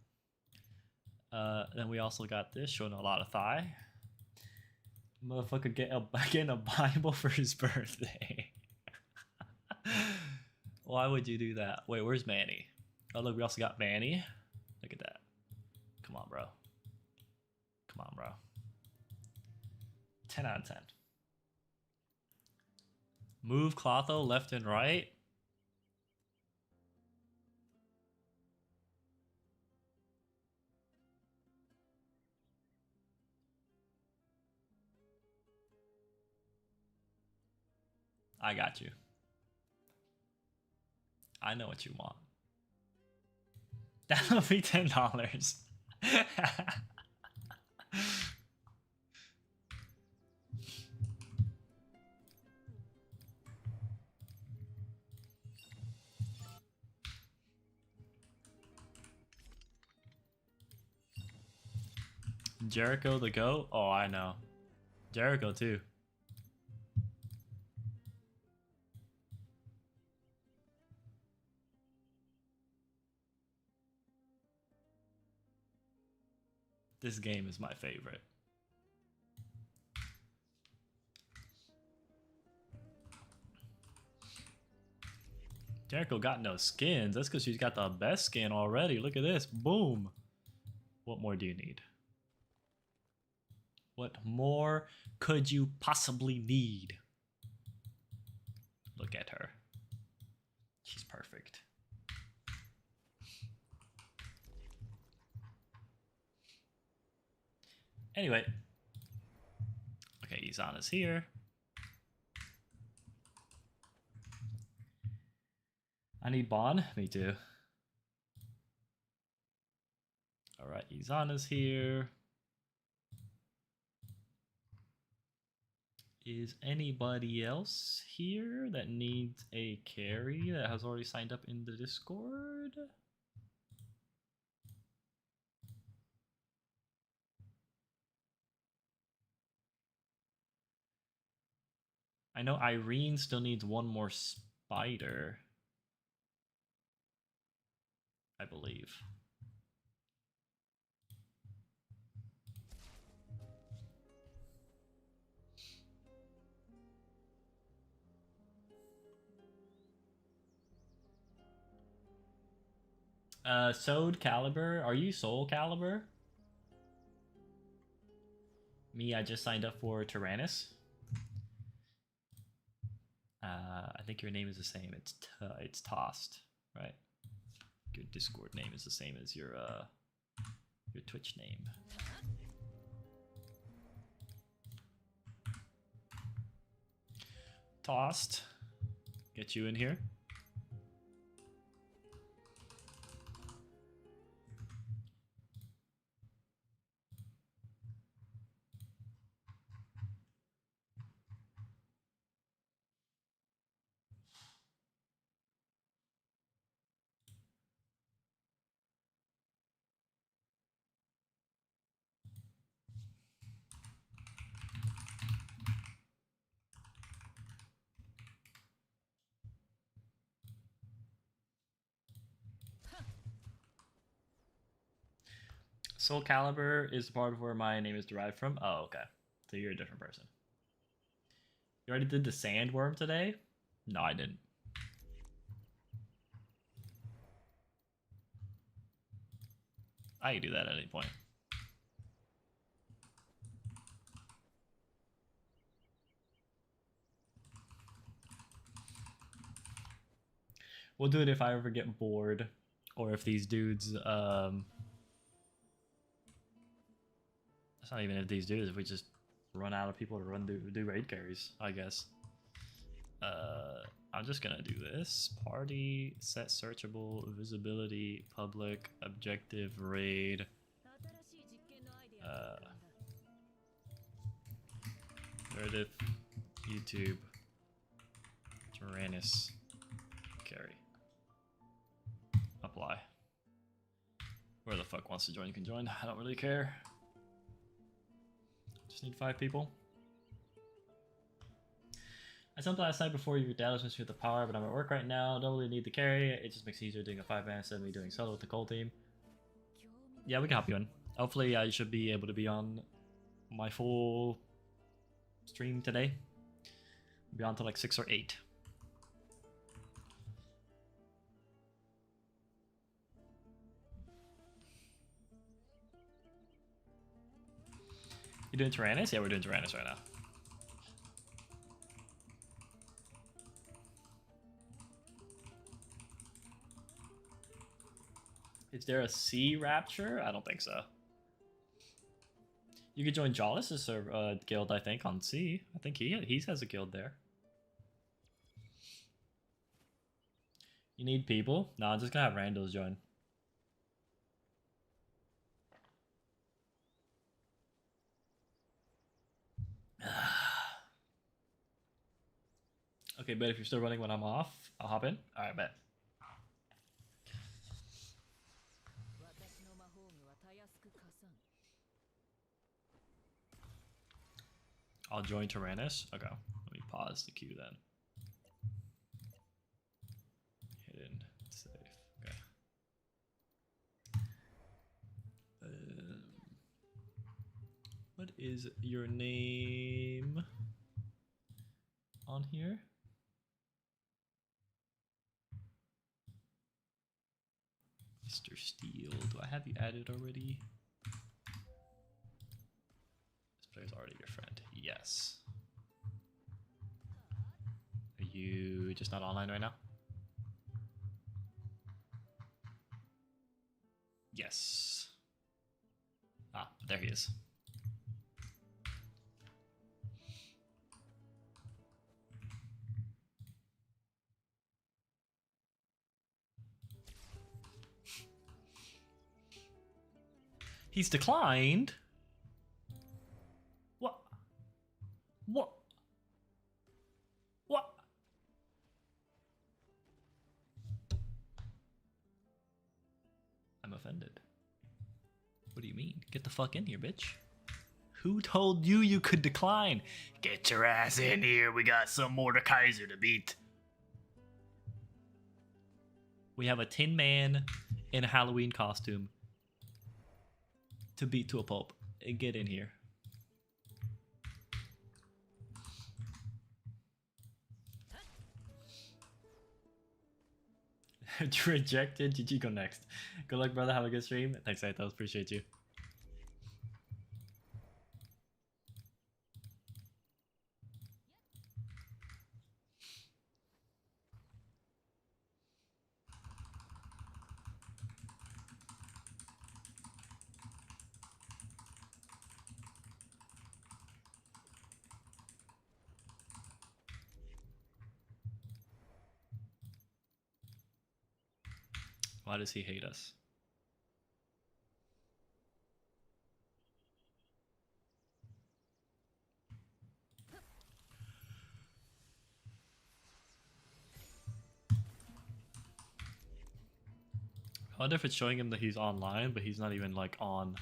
Then we also got this, showing a lot of thigh. Motherfucker getting a Bible for his birthday. Why would you do that? Wait, where's Manny? Oh, look, we also got Manny. Look at that. Come on, bro. Come on, bro. 10 out of 10. Move Clotho left and right. I got you. I know what you want. That'll be $10. Jericho the GOAT? Oh, I know. Jericho too. This game is my favorite. Jericho got no skins. That's because she's got the best skin already. Look at this. Boom. What more do you need? What more could you possibly need? Look at her. She's perfect. Anyway. Okay, Izana's here. I need Bond. Me too. Alright, Izana's here. Is anybody else here that needs a carry that has already signed up in the Discord? I know Irene still needs one more spider, I believe. Soul Caliber, are you Soul Caliber? Me, I just signed up for Tyrannus. I think your name is the same. It's Tossed, right? Your Discord name is the same as your Twitch name. Tossed. Get you in here. Soul Calibur is the part of where my name is derived from. Oh, okay. So you're a different person. You already did the sandworm today? No, I didn't. I can do that at any point. We'll do it if I ever get bored, or if these dudes, it's not even if these dudes, if we just run out of people to do raid carries, I guess. I'm just gonna do this. Party, set searchable, visibility, public, objective, raid. Meredith, YouTube, Tyrannus, carry. Apply. Where the fuck wants to join, you can join. I don't really care. Just need 5 people. I jumped last night before your dad was missing with the power, but I'm at work right now. Don't really need the carry. It just makes it easier doing a 5-man instead of me doing solo with the Cold team. Yeah, we can hop you in. Hopefully I should be able to be on my full stream today. I'll be on to like 6 or 8. You doing Tyrannus? Yeah, we're doing Tyrannus right now. Is there a Sea Rapture? I don't think so. You could join Jawless's guild, I think, on Sea. I think he has a guild there. You need people? No, I'm just gonna have randos join. Okay, but if you're still running when I'm off, I'll hop in. Alright, bet. I'll join Tyrannus. Okay, let me pause the queue then. Hidden, safe. Okay. What is your name on here? Mr. Steele. Do I have you added already? This player's already your friend. Yes. Are you just not online right now? Yes. Ah, there he is. He's declined? What? What? What? I'm offended. What do you mean? Get the fuck in here, bitch. Who told you you could decline? Get your ass in here. We got some Mordekaiser to beat. We have a Tin Man in a Halloween costume to beat to a pulp. Get in here. Rejected. GG, go next. Good luck, brother. Have a good stream. Thanks, Aethos. Appreciate you. Why does he hate us? I wonder if it's showing him that he's online, but he's not even like on.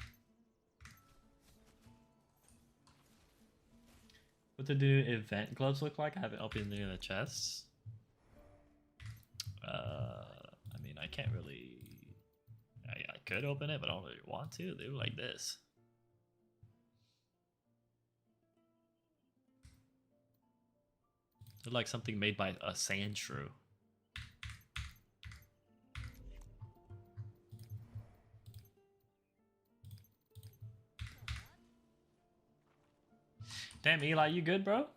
What do the event gloves look like? I haven't opened any of the chests. I mean, I can't really. Yeah, I could open it, but I don't really want to. They look like this. They're like something made by a sand shrew. Damn, Eli, you good, bro?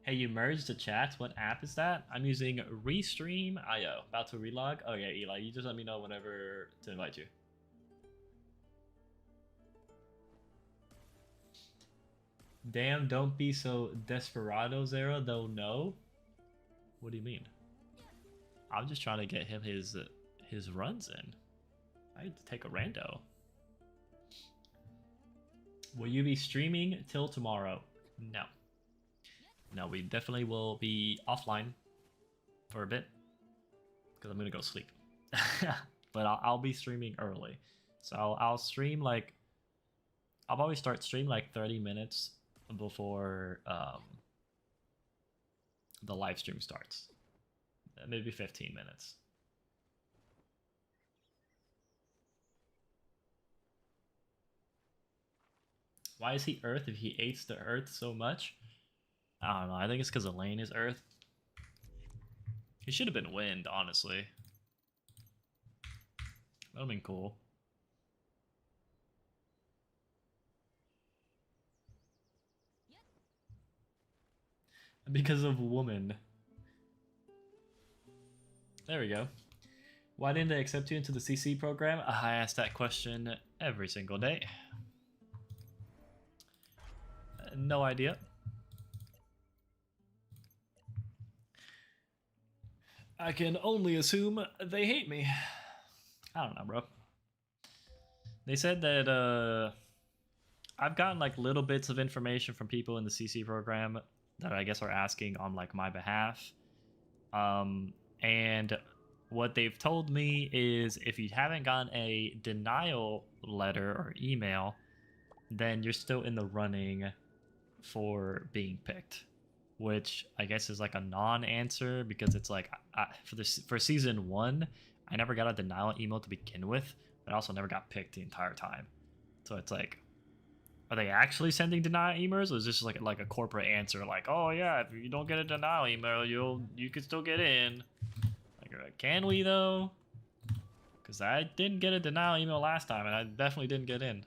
Hey, you merged the chats. What app is that? I'm using Restream.io. About to relog. Oh yeah, Eli, you just let me know whenever to invite you. Damn, don't be so desperado, Zero. Though no. What do you mean? I'm just trying to get him his runs in. I need to take a rando. Will you be streaming till tomorrow? No. No, we definitely will be offline for a bit because I'm gonna go sleep. But I'll be streaming early, so I'll stream like I'll probably start stream like 30 minutes before the live stream starts. Maybe 15 minutes. Why is he Earth if he hates the Earth so much? I don't know. I think it's because Elaine is Earth. He should have been Wind, honestly. That would have been cool. Because of woman. There we go. Why didn't they accept you into the CC program? I ask that question every single day. No idea. I can only assume they hate me. I don't know, bro. They said that I've gotten like little bits of information from people in the CC program that I guess are asking on like my behalf. And what they've told me is if you haven't gotten a denial letter or email, then you're still in the running for being picked, which I guess is like a non-answer because it's like for season 1, I never got a denial email to begin with, but I also never got picked the entire time. So it's like, are they actually sending denial emails, or is this just like a corporate answer, like, oh yeah, if you don't get a denial email, you can still get in? Like, can we though? Because I didn't get a denial email last time, and I definitely didn't get in.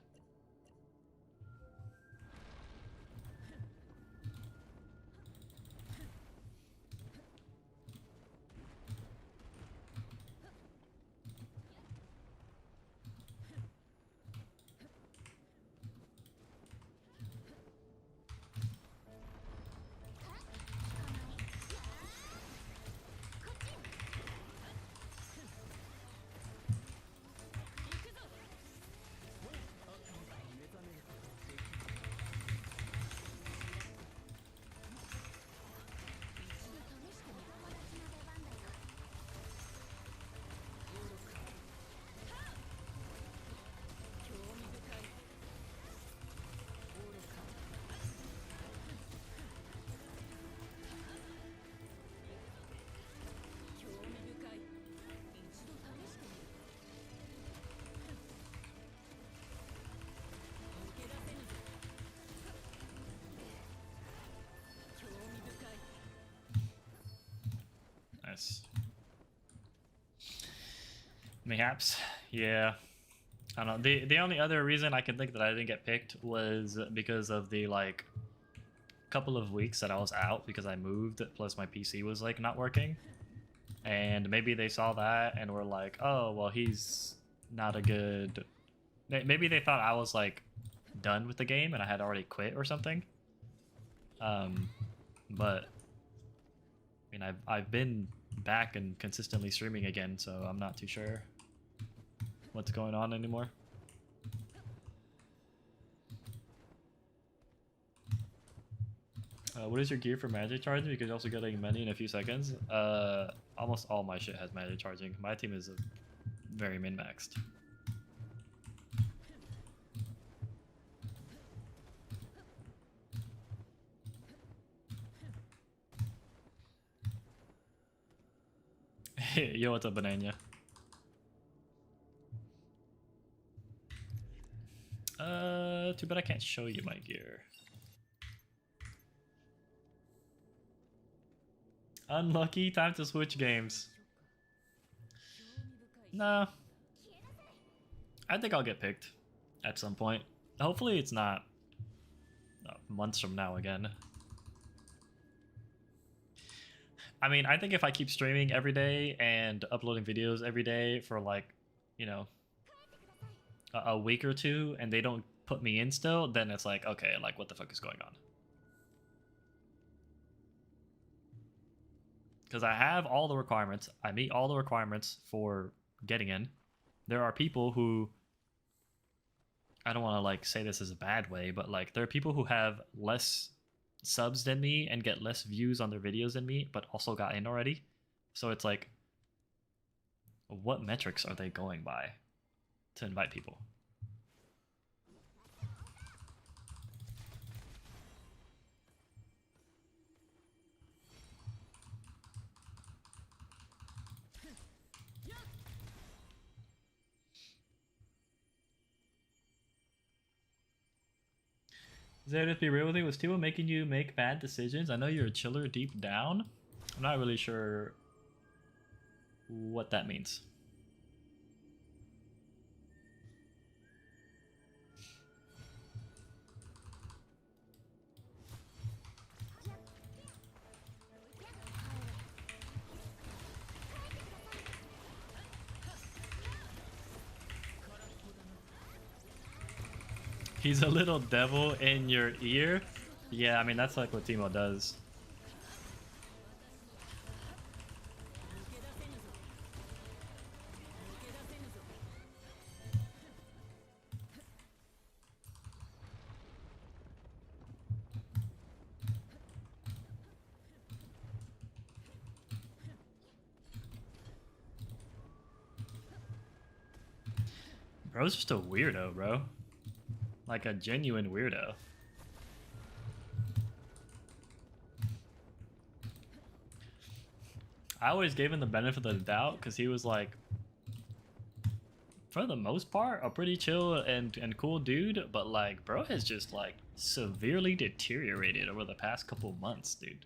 Nice. Mayhaps. Yeah. I don't know. The only other reason I can think that I didn't get picked was because of the like couple of weeks that I was out because I moved, plus my PC was like not working. And maybe they saw that and were like, oh, well, he's not a good... Maybe they thought I was like done with the game and I had already quit or something. But I mean, I've been back and consistently streaming again, so I'm not too sure what's going on anymore. What is your gear for magic charging? Because you're also getting money in a few seconds. Almost all my shit has magic charging. My team is very min-maxed. Yo, what's up, Banana? Too bad I can't show you my gear. Unlucky, time to switch games. No. I think I'll get picked at some point. Hopefully it's not months from now again. I mean, I think if I keep streaming every day and uploading videos every day for like, you know, a week or two and they don't put me in still, then it's like, okay, like what the fuck is going on? Because I have all the requirements. I meet all the requirements for getting in. There are people who, I don't want to like say this as a bad way, but like there are people who have less subs than me and get less views on their videos than me, but also got in already. So it's like, what metrics are they going by to invite people? Zay, just be real with you. Was Timo making you make bad decisions? I know you're a chiller deep down. I'm not really sure what that means. He's a little devil in your ear. Yeah, I mean, that's like what Timo does. Bro's just a weirdo, bro. Like a genuine weirdo. I always gave him the benefit of the doubt because he was like, for the most part, a pretty chill and cool dude, but like, bro has just like severely deteriorated over the past couple months, dude.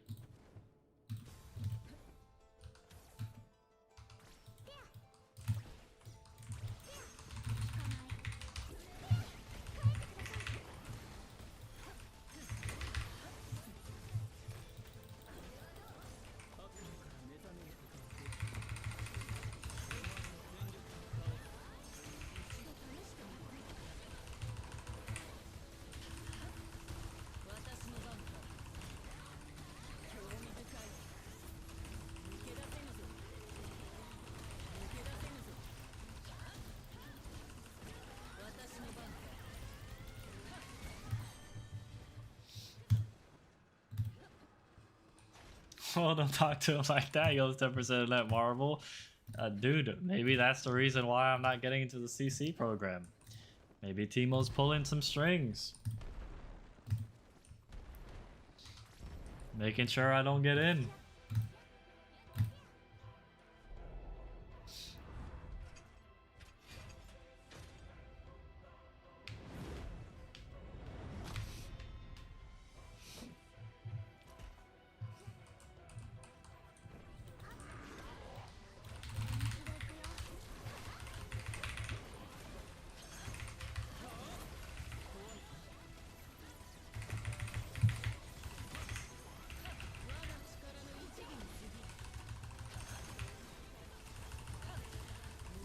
Oh, don't talk to him like that. He owes 10% of that Marvel. Dude, maybe that's the reason why I'm not getting into the CC program. Maybe Timo's pulling some strings. Making sure I don't get in.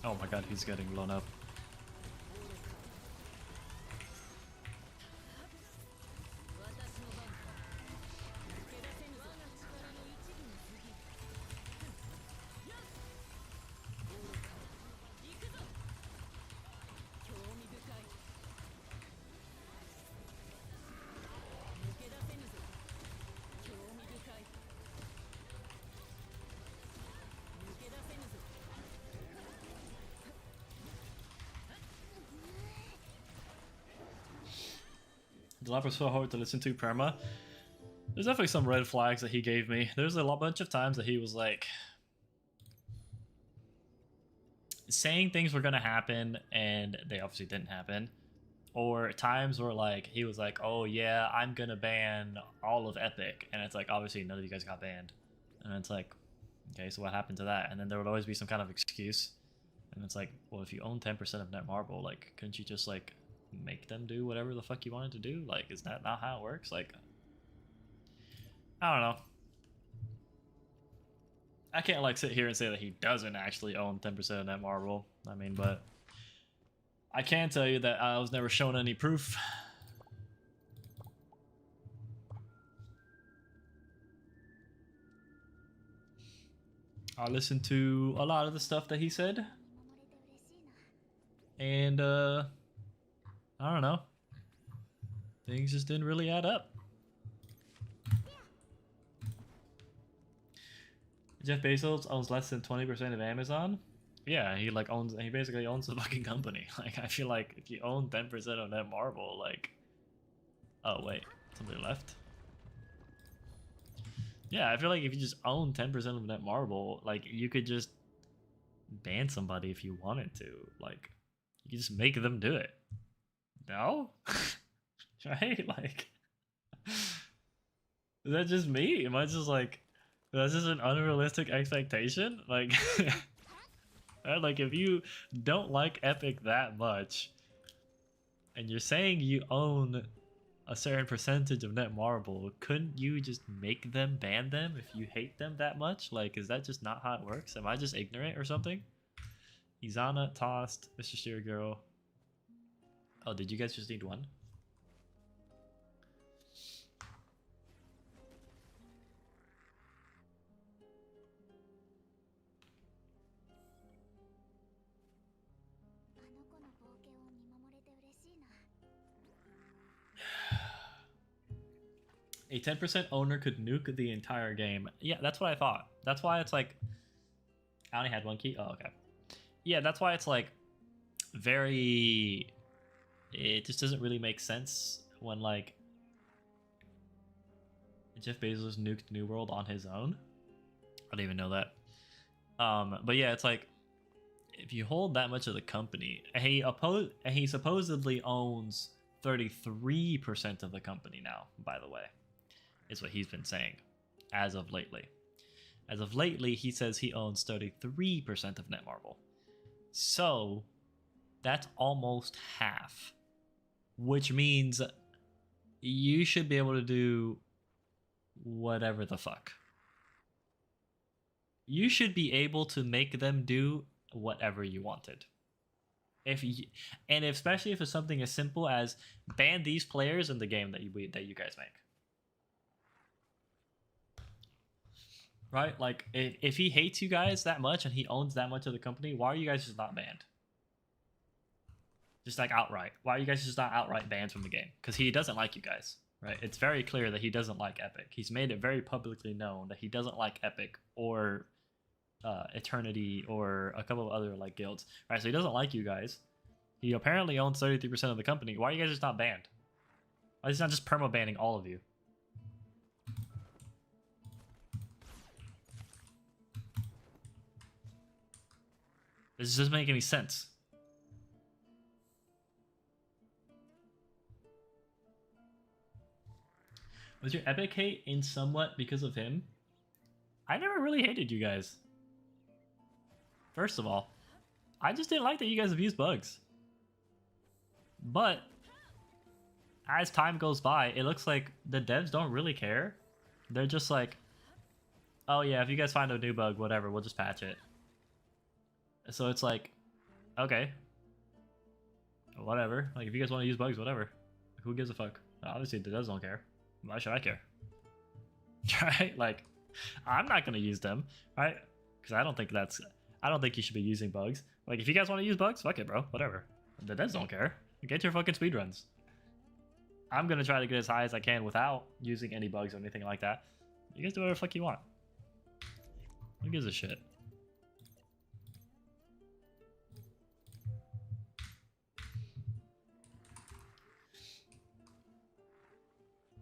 Oh my god, he's getting blown up. The lap was so hard to listen to, Perma. There's definitely some red flags that he gave me. There's a bunch of times that he was like, saying things were gonna happen and they obviously didn't happen, or times where like he was like, oh yeah, I'm gonna ban all of Epic, and it's like obviously none of you guys got banned, and it's like, okay, so what happened to that? And then there would always be some kind of excuse, and it's like, well, if you own 10% of Netmarble, like couldn't you just like make them do whatever the fuck you wanted to do? Like, is that not how it works? Like, I don't know. I can't like sit here and say that he doesn't actually own 10% of Netmarble. I mean, but I can tell you that I was never shown any proof. I listened to a lot of the stuff that he said, and I don't know. Things just didn't really add up. Jeff Bezos owns less than 20% of Amazon. Yeah, he basically owns the fucking company. Like, I feel like if you own 10% of Netmarble, like, oh wait, somebody left. Yeah, I feel like if you just own 10% of Netmarble, like, you could just ban somebody if you wanted to. Like, you could just make them do it. No? Right? Like, is that just me? Am I just like, that's just an unrealistic expectation? Like, like if you don't like Epic that much, and you're saying you own a certain percentage of Netmarble, couldn't you just make them ban them if you hate them that much? Like, is that just not how it works? Am I just ignorant or something? Izana tossed Mr. Steer Girl. Oh, did you guys just need one? A 10% owner could nuke the entire game. Yeah, that's what I thought. That's why it's like, I only had one key. Oh, okay. Yeah, that's why it's like very, it just doesn't really make sense when like Jeff Bezos nuked New World on his own. I didn't even know that. But yeah, it's like, if you hold that much of the company, he supposedly owns 33% of the company now, by the way, is what he's been saying as of lately. As of lately, he says he owns 33% of Netmarble. So that's almost half, which means you should be able to do whatever the fuck. You should be able to make them do whatever you wanted. Especially if it's something as simple as ban these players in the game that you guys make. Right? Like, if he hates you guys that much and he owns that much of the company, why are you guys just not banned? Just like outright. Why are you guys just not outright banned from the game? Because he doesn't like you guys, right? It's very clear that he doesn't like Epic. He's made it very publicly known that he doesn't like Epic or Eternity or a couple of other like guilds, right? So he doesn't like you guys. He apparently owns 33% of the company. Why are you guys just not banned? Why is he not just perma banning all of you? This doesn't make any sense. Was your Epic hate in somewhat because of him? I never really hated you guys. First of all, I just didn't like that you guys abuse bugs. But as time goes by, it looks like the devs don't really care. They're just like, oh yeah, if you guys find a new bug, whatever, we'll just patch it. So it's like, okay, whatever. Like, if you guys want to use bugs, whatever. Who gives a fuck? Obviously, the devs don't care. Why should I care? Right? Like, I'm not gonna use them, right? Because I don't think you should be using bugs. Like, if you guys want to use bugs, fuck it, bro. Whatever. The devs don't care. Get your fucking speedruns. I'm gonna try to get as high as I can without using any bugs or anything like that. You guys do whatever the fuck you want. Who gives a shit?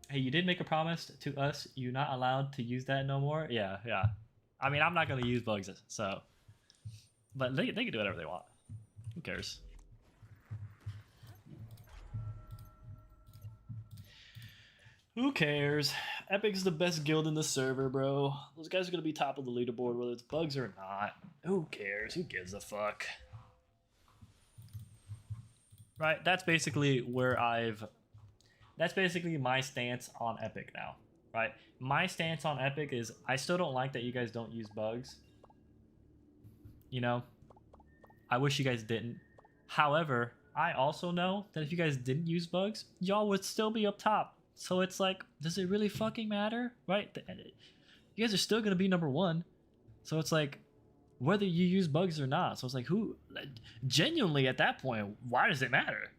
Hey, you did make a promise to us. You're not allowed to use that no more. Yeah. I mean, I'm not gonna use bugs, so But they can do whatever they want. Who cares? Who cares? Epic's the best guild in the server, bro. Those guys are gonna be top of the leaderboard whether it's bugs or not. Who cares? Who gives a fuck? Right? That's basically my stance on Epic now. Right? My stance on Epic is I still don't like that you guys don't use bugs. You know? I wish you guys didn't. However, I also know that if you guys didn't use bugs, y'all would still be up top. So it's like, does it really fucking matter? Right? You guys are still going to be number one. So it's like, whether you use bugs or not. So it's like, who? Genuinely, at that point, why does it matter?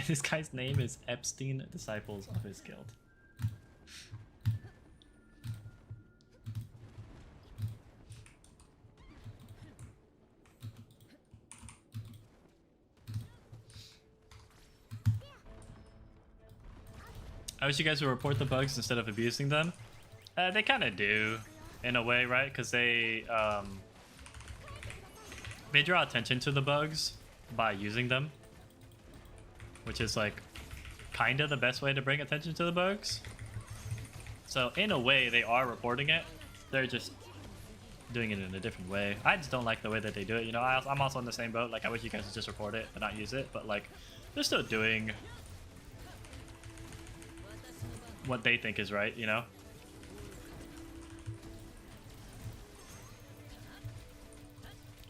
This guy's name is Epstein, Disciples of his Guild. I wish you guys would report the bugs instead of abusing them. They kind of do, in a way, right? Because they draw attention to the bugs by using them, which is like kind of the best way to bring attention to the bugs. So in a way, they are reporting it. They're just doing it in a different way. I just don't like the way that they do it. You know, I'm also in the same boat. Like, I wish you guys would just report it and not use it. But like, they're still doing what they think is right, you know?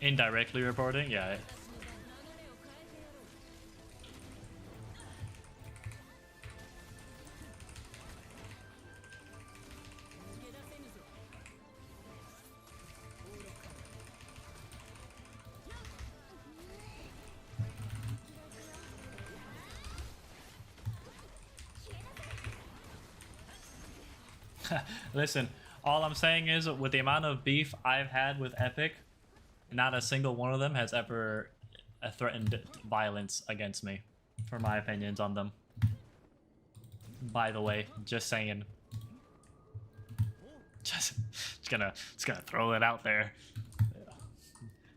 Indirectly reporting, yeah. Listen, all I'm saying is with the amount of beef I've had with Epic, not a single one of them has ever threatened violence against me for my opinions on them. By the way, just saying. Just gonna throw it out there.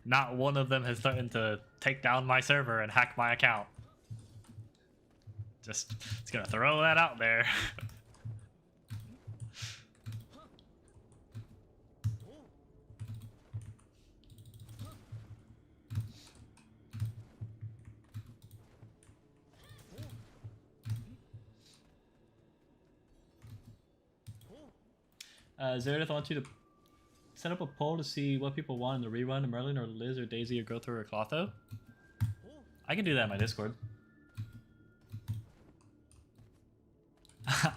Not one of them has threatened to take down my server and hack my account. Just gonna throw that out there. Zerodith wants you to set up a poll to see what people want in the rerun of Merlin or Liz or Daisy or Growth or Clotho. I can do that in my Discord.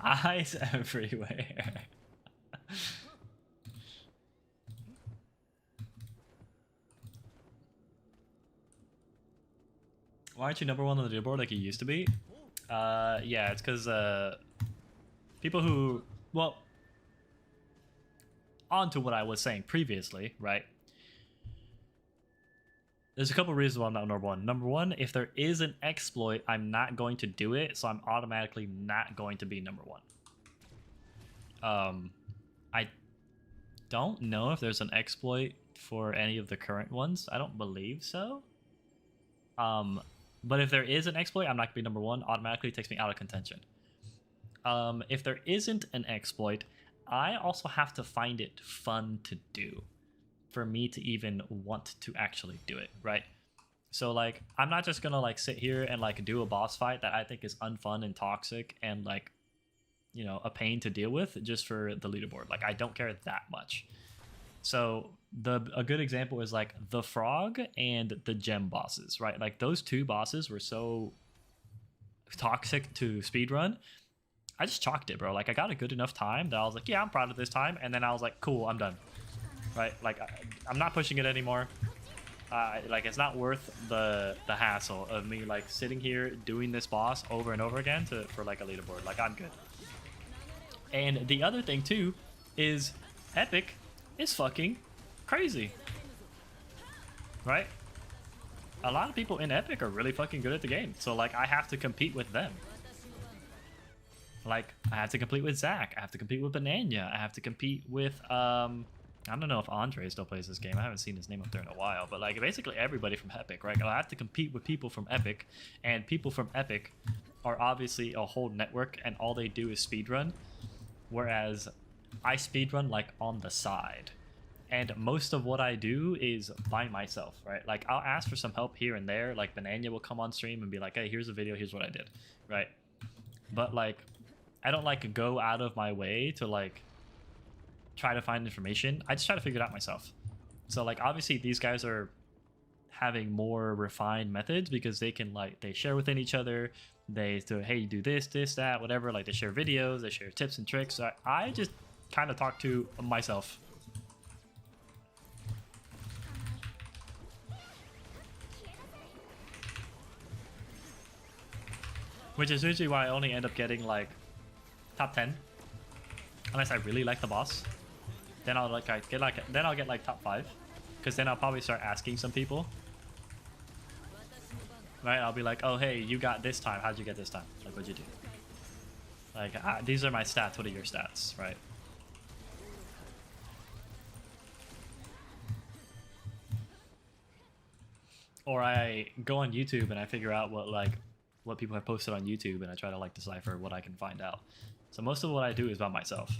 Eyes everywhere. Why aren't you number one on the leaderboard like you used to be? Yeah, it's because people who, well, on to what I was saying previously, right? There's a couple reasons why I'm not number one. Number one, if there is an exploit, I'm not going to do it, so I'm automatically not going to be number one. I don't know if there's an exploit for any of the current ones. I don't believe so. But if there is an exploit, I'm not going to be number one. Automatically takes me out of contention. If there isn't an exploit, I also have to find it fun to do for me to even want to actually do it, right? So like, I'm not just gonna like sit here and like do a boss fight that I think is unfun and toxic and like, you know, a pain to deal with just for the leaderboard. Like, I don't care that much. So a good example is like the frog and the gem bosses, right? Like those two bosses were so toxic to speedrun. I just chalked it, bro. Like, I got a good enough time that I was like, yeah, I'm proud of this time. And then I was like, cool, I'm done. Right? Like, I'm not pushing it anymore. Like, it's not worth the hassle of me, like, sitting here doing this boss over and over again for, like, a leaderboard. Like, I'm good. And the other thing, too, is Epic is fucking crazy. Right? a lot of people in Epic are really fucking good at the game. So like I have to compete with them. Like I have to compete with Zach. I have to compete with Banana. I have to compete with I don't know if Andre still plays this game. I haven't seen his name up there in a while. But like basically everybody from Epic, right? I have to compete with people from Epic, and people from Epic are obviously a whole network, and all they do is speedrun. Whereas I speedrun like on the side. And most of what I do is by myself, right? Like I'll ask for some help here and there. Like Banana will come on stream and be like, hey, here's a video, here's what I did, right? But like I don't like go out of my way to like try to find information. I just try to figure it out myself. So like obviously these guys are having more refined methods because they can like they share within each other. They do, hey, do this, that, whatever. Like they share videos, they share tips and tricks. So I just kind of talk to myself. Which is usually why I only end up getting like top 10, unless I really like the boss. Then I'll like then I'll get like top 5, because then I'll probably start asking some people. Right? I'll be like, oh hey, you got this time. How'd you get this time? Like what'd you do? Like these are my stats. What are your stats? Right? Or I go on YouTube and I figure out what people have posted on YouTube, and I try to like decipher what I can find out. So most of what I do is about myself.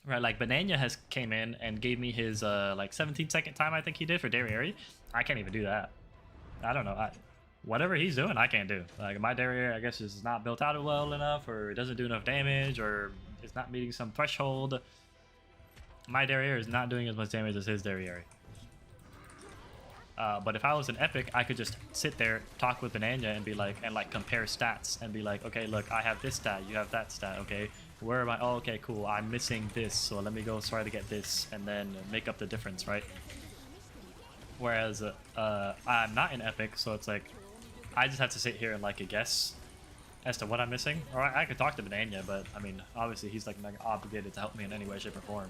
Right, like Banana has came in and gave me his like 17-second time, I think he did, for Derriere. I can't even do that. I don't know. Whatever he's doing, I can't do. Like my Derriere, I guess, is not built out well enough, or it doesn't do enough damage, or it's not meeting some threshold. My Derriere is not doing as much damage as his Derriere. But if I was an Epic, I could just sit there, talk with Banana, and be like, and like compare stats, and be like, okay, look, I have this stat, you have that stat, okay, where am I? Oh, okay, cool, I'm missing this, so let me go try to get this, and then make up the difference, right? Whereas I'm not in Epic, so it's like, I just have to sit here and like guess as to what I'm missing. Or I could talk to Banana, but I mean, obviously he's like obligated to help me in any way, shape, or form.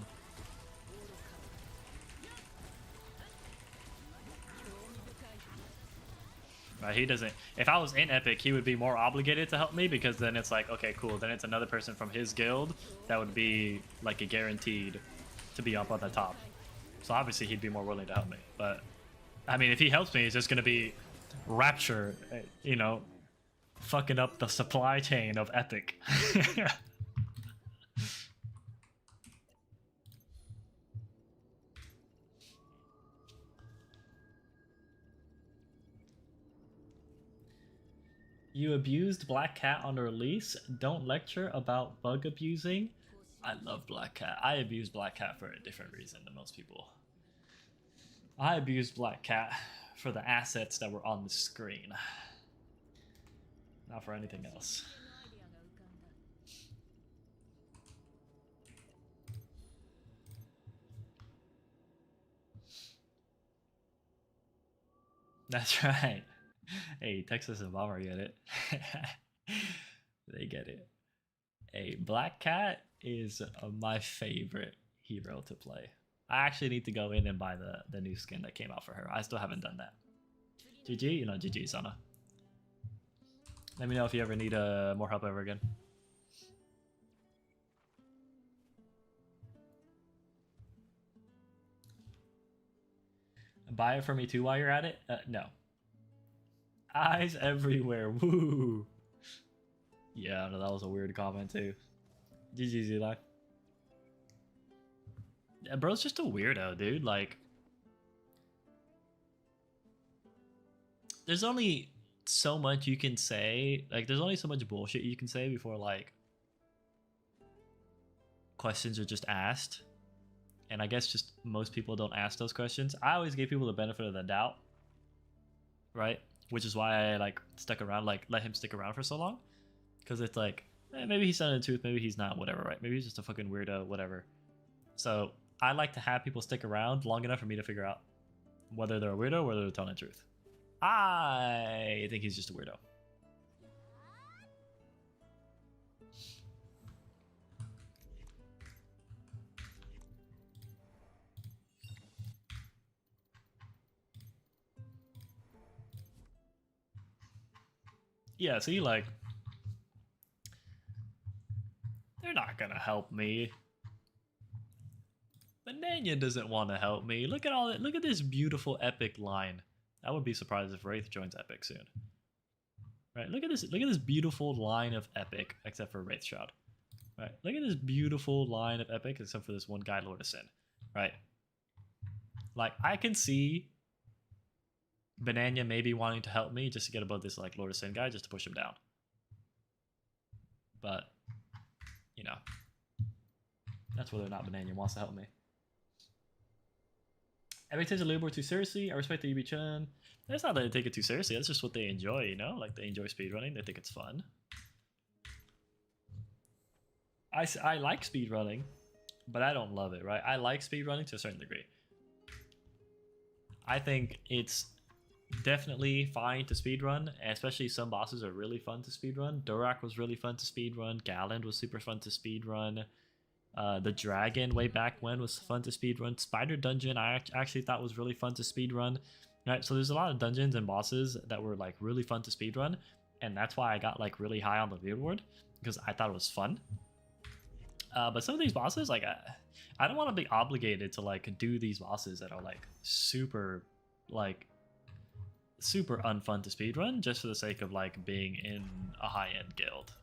Right, he doesn't. If I was in Epic, he would be more obligated to help me, because then it's like, okay, cool. Then it's another person from his guild that would be like a guaranteed to be up on the top. So obviously he'd be more willing to help me. But I mean, if he helps me, it's just gonna be Rapture, you know, fucking up the supply chain of Epic. You abused Black Cat on release. Don't lecture about bug abusing. I love Black Cat. I abuse Black Cat for a different reason than most people. I abused Black Cat for the assets that were on the screen, not for anything else. That's right. Hey, Texas and Bomber get it. They get it. Hey, Black Cat is my favorite hero to play. I actually need to go in and buy the new skin that came out for her. I still haven't done that. GG, you know, GG, Sana. Let me know if you ever need more help ever again. Buy it for me too while you're at it? No. Eyes everywhere. Woo. Yeah, no, that was a weird comment too. GG, Z-Life. Yeah, bro's just a weirdo, dude. Like, there's only so much you can say. Like, there's only so much bullshit you can say before, like, questions are just asked. And I guess just most people don't ask those questions. I always give people the benefit of the doubt, right? Which is why I like stuck around, like let him stick around for so long, because it's like, maybe he's telling the truth, maybe he's not, whatever, right? Maybe he's just a fucking weirdo, whatever. So I like to have people stick around long enough for me to figure out whether they're a weirdo or whether they're telling the truth. I think he's just a weirdo. Yeah, see, like, they're not gonna help me. Banania doesn't want to help me. Look at all that. Look at this beautiful epic line. I would be surprised if Wraith joins epic soon. Right, look at this. Look at this beautiful line of epic, except for Wraith Shroud. Right, look at this beautiful line of epic, except for this one guy, Lord of Sin. Right, like I can see Banania maybe wanting to help me just to get above this like Lord of Sin guy, just to push him down. But you know, that's whether or not Banania wants to help me. Epic takes a leaderboard too seriously. I respect that you be chilling. It's not that they take it too seriously. That's just what they enjoy, you know? Like, they enjoy speedrunning. They think it's fun. I like speedrunning, but I don't love it, right? I like speedrunning to a certain degree. I think it's definitely fine to speedrun, especially some bosses are really fun to speedrun. Durak was really fun to speedrun. Galland was super fun to speedrun. The Dragon way back when was fun to speedrun. Spider Dungeon I actually thought was really fun to speedrun. Right, so there's a lot of dungeons and bosses that were like really fun to speedrun, and that's why I got like really high on the leaderboard, because I thought it was fun. But some of these bosses, like I don't want to be obligated to like do these bosses that are like super unfun to speedrun just for the sake of like being in a high-end guild.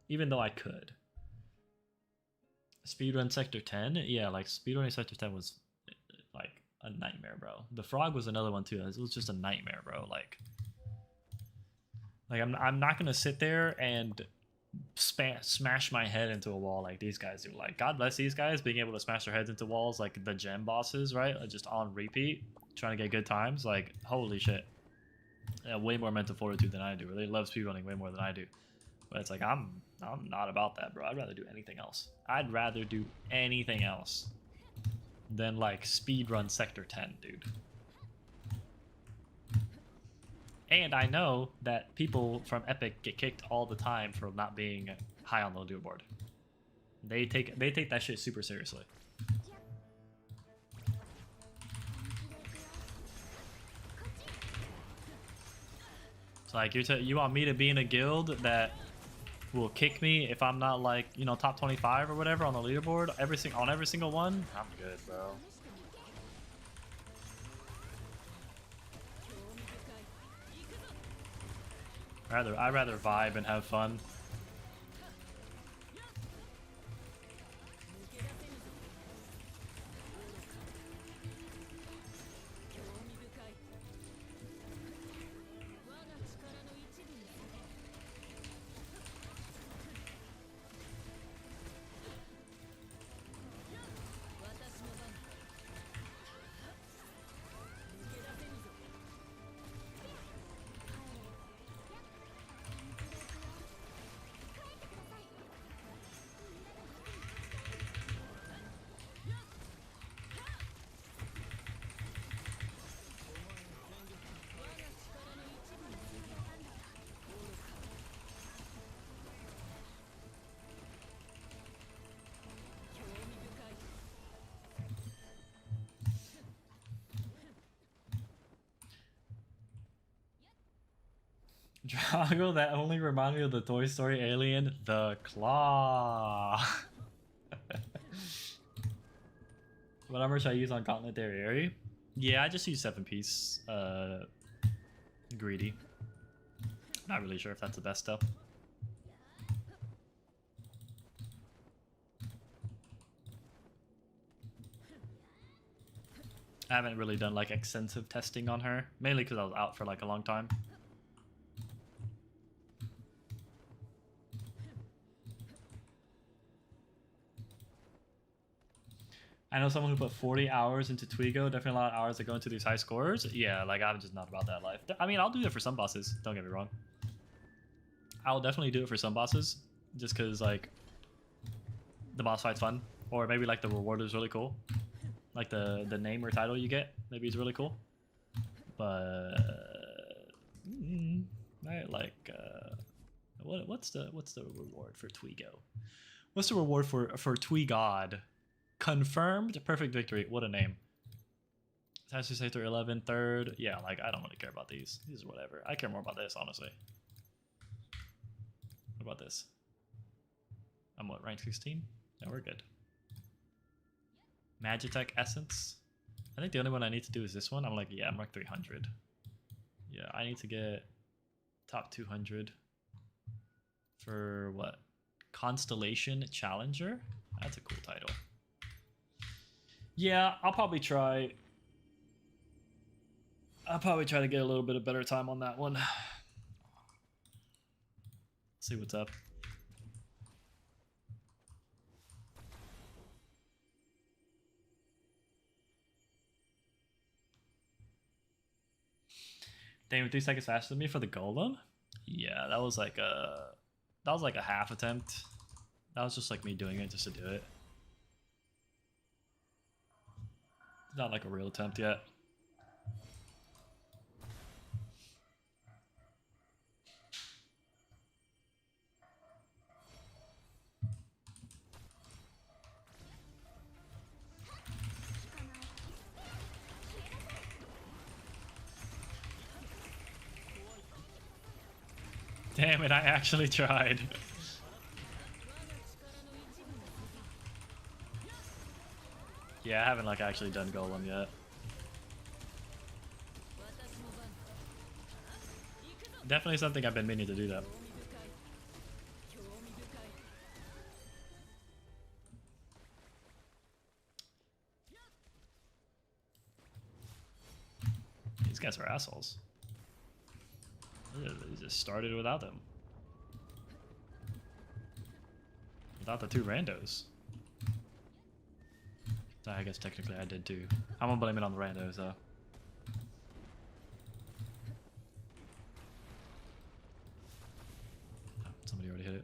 Even though I could. Speedrun Sector 10? Yeah, like speedrunning Sector 10 was like a nightmare, bro. The frog was another one too. It was just a nightmare, bro. Like I'm not gonna sit there and smash my head into a wall like these guys do. Like, God bless these guys being able to smash their heads into walls like the gem bosses, right? Just on repeat, trying to get good times. Like, holy shit. Yeah, way more mental fortitude than I do. They love speedrunning way more than I do. But it's like, I'm not about that, bro. I'd rather do anything else. I'd rather do anything else than like speedrun Sector 10, dude. And I know that people from Epic get kicked all the time for not being high on the leaderboard. They take that shit super seriously. It's like you want me to be in a guild that will kick me if I'm not like, you know, top 25 or whatever on the leaderboard on every single one? I'm good, bro. I'd rather vibe and have fun. Drago that only reminded me of the Toy Story alien, the Claw. What armor should I use on Gauntlet Derriere? Yeah, I just use 7-piece greedy. Not really sure if that's the best stuff. I haven't really done like extensive testing on her, mainly because I was out for like a long time. I know someone who put 40 hours into Twigo, definitely a lot of hours that go into these high scores. Yeah, like I'm just not about that life. I mean, I'll do it for some bosses, don't get me wrong. I'll definitely do it for some bosses, just because like the boss fight's fun, or maybe like the reward is really cool. Like the name or title you get, maybe is really cool. But right, like what's the reward for Twigo? What's the reward for Twigod? Confirmed perfect victory. What a name. Task Sector 11, third. Yeah, like, I don't really care about these. These are whatever. I care more about this, honestly. What about this? I'm what, rank 16? Yeah, we're good. Magitech Essence. I think the only one I need to do is this one. I'm like, yeah, I'm like 300. Yeah, I need to get top 200 for what? Constellation Challenger? That's a cool title. Yeah, I'll probably try to get a little bit of better time on that one. See what's up. Damn, 3 seconds faster than me for the golem? Yeah, that was like a half attempt. That was just like me doing it just to do it. Not like a real attempt yet. Damn it, I actually tried. Yeah, I haven't like actually done golem yet. Definitely something I've been meaning to do though. These guys are assholes. They just started without them. Without the two randos. I guess technically I did too. I'm gonna blame it on the randos though. Oh, somebody already hit it.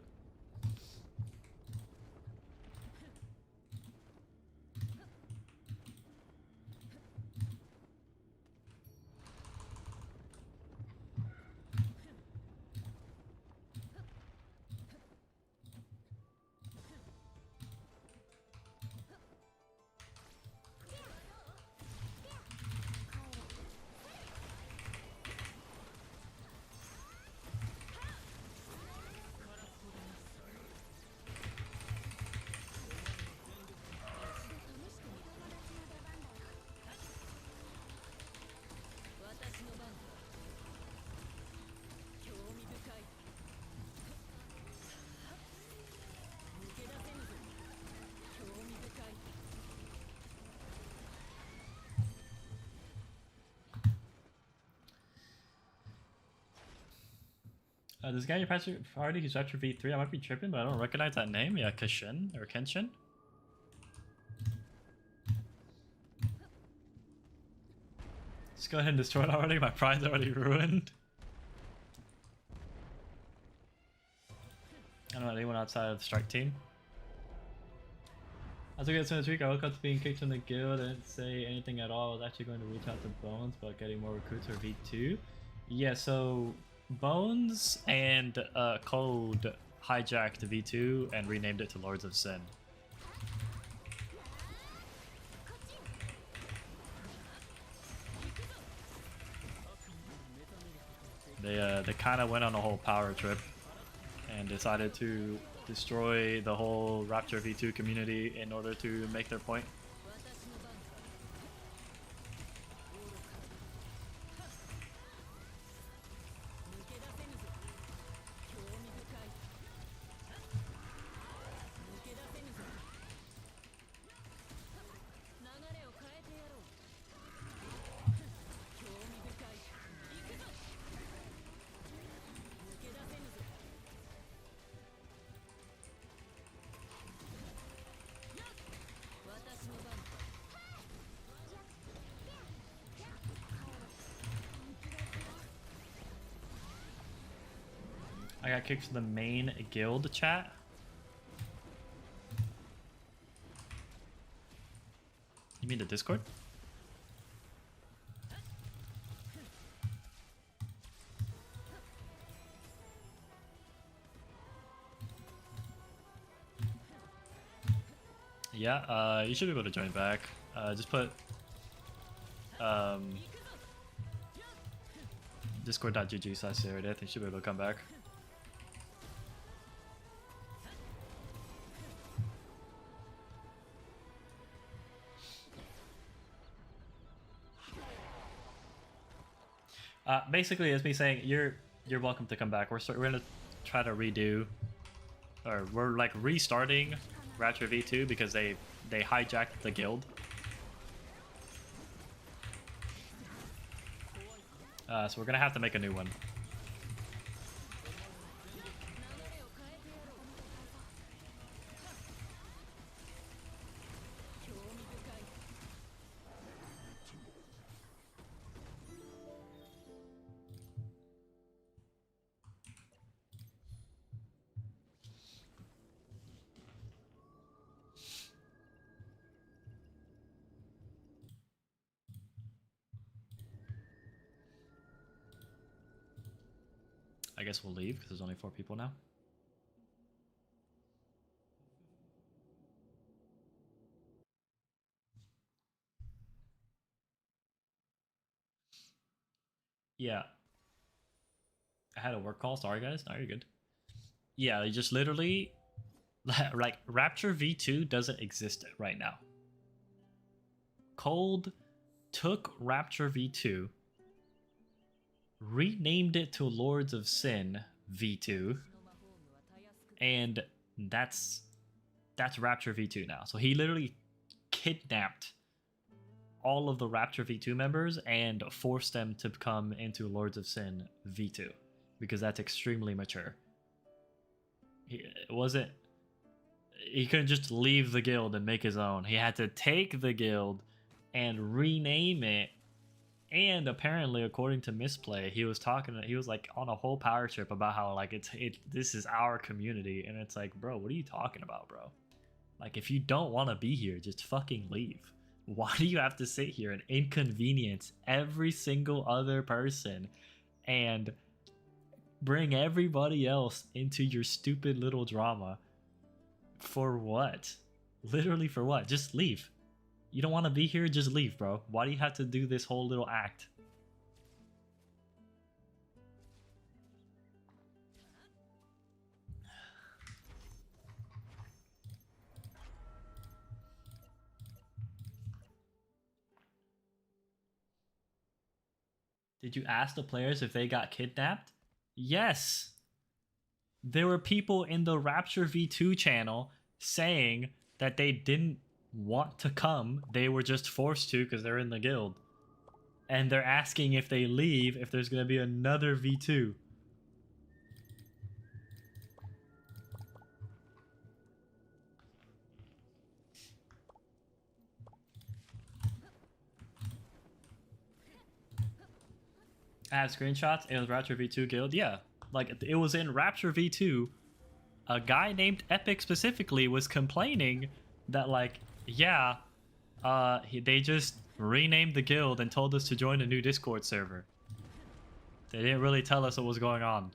This guy in your party who's after V3, I might be tripping, but I don't recognize that name. Yeah, Kenshin or Kenshin. Just go ahead and destroy it already. My pride's already ruined. I don't know anyone outside of the strike team. As I get this week, I woke up to being kicked from the guild. I didn't say anything at all. I was actually going to reach out to Bones about getting more recruits for V2. Yeah, so Bones and Code hijacked V2 and renamed it to Lords of Sin. They kind of went on a whole power trip and decided to destroy the whole Rapture V2 community in order to make their point. I got kicked from the main guild chat. You mean the Discord? Yeah, you should be able to join back. Just put Discord.gg/Sarah, I think she'll be able to come back. Basically, it's me saying you're welcome to come back. We're gonna try to redo, or we're like restarting Rapture V2 because they hijacked the guild. So we're gonna have to make a new one. I guess we'll leave because there's only 4 people now. Yeah. I had a work call. Sorry, guys. No, you're good. Yeah, just literally, like, Rapture V2 doesn't exist right now. Cold took Rapture V2, renamed it to Lords of Sin V2, and that's Rapture V2 now. So he literally kidnapped all of the Rapture V2 members and forced them to come into Lords of Sin V2 because that's extremely mature. He couldn't just leave the guild and make his own. He had to take the guild and rename it. And apparently, according to Misplay, he was like on a whole power trip about how like this is our community, and it's like, bro, what are you talking about, bro? Like, if you don't want to be here, just fucking leave. Why do you have to sit here and inconvenience every single other person and bring everybody else into your stupid little drama? For what? Literally for what? Just leave. You don't want to be here? Just leave, bro. Why do you have to do this whole little act? Did you ask the players if they got kidnapped? Yes. There were people in the Rapture V2 channel saying that they didn't want to come. They were just forced to because they're in the guild. And they're asking if they leave if there's going to be another V2. I have screenshots. It was Rapture V2 guild. Yeah, like it was in Rapture V2. A guy named Epic specifically was complaining that like, yeah, they just renamed the guild and told us to join a new Discord server. They didn't really tell us what was going on.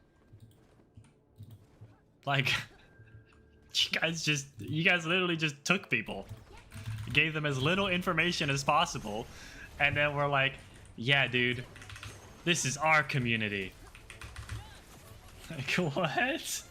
Like, you guys literally just took people, gave them as little information as possible, and then we're like, yeah, dude, this is our community. Like, what?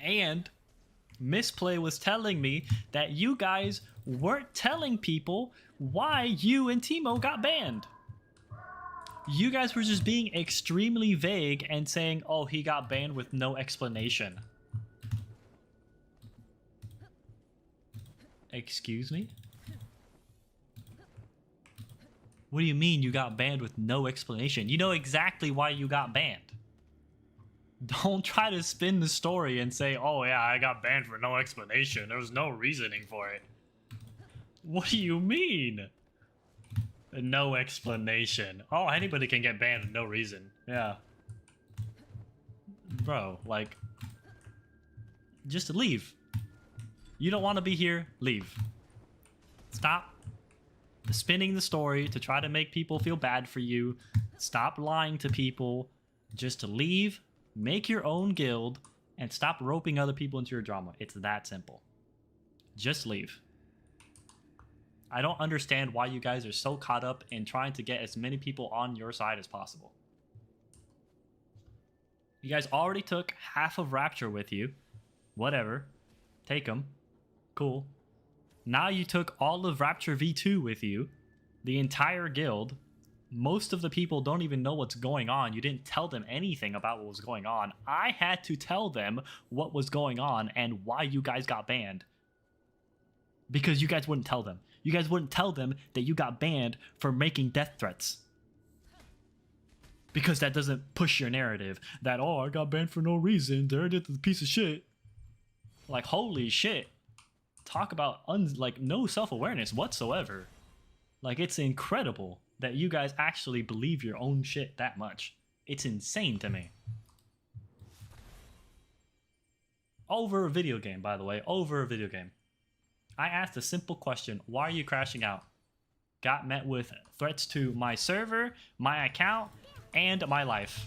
And Misplay was telling me that you guys weren't telling people why you and Timo got banned. You guys were just being extremely vague and saying, oh, he got banned with no explanation. Excuse me? What do you mean you got banned with no explanation? You know exactly why you got banned. Don't try to spin the story and say, oh yeah, I got banned for no explanation. There was no reasoning for it. What do you mean? No explanation. Oh, anybody can get banned with no reason. Yeah. Bro, like, just leave. You don't want to be here, leave. Stop spinning the story to try to make people feel bad for you. Stop lying to people. Just leave, make your own guild, and stop roping other people into your drama. It's that simple. Just leave. I don't understand why you guys are so caught up in trying to get as many people on your side as possible. You guys already took half of Rapture with you. Whatever. Take them. Cool. Now you took all of Rapture V2 with you. The entire guild. Most of the people don't even know what's going on. You didn't tell them anything about what was going on. I had to tell them what was going on and why you guys got banned. Because you guys wouldn't tell them. You guys wouldn't tell them that you got banned for making death threats. Because that doesn't push your narrative. That, oh, I got banned for no reason. They're just a piece of shit. Like, holy shit. Talk about, no self-awareness whatsoever. Like, it's incredible that you guys actually believe your own shit that much. It's insane to me. Over a video game, by the way. Over a video game. I asked a simple question. Why are you crashing out? Got met with threats to my server, my account, and my life.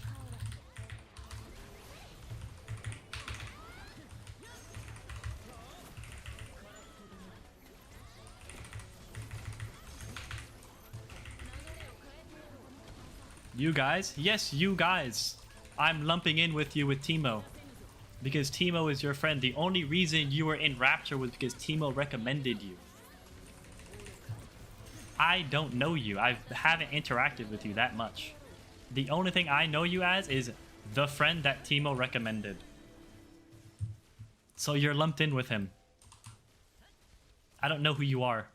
You guys? Yes, you guys. I'm lumping in with you with Teemo. Because Teemo is your friend. The only reason you were in Rapture was because Teemo recommended you. I don't know you. I haven't interacted with you that much. The only thing I know you as is the friend that Teemo recommended. So you're lumped in with him. I don't know who you are.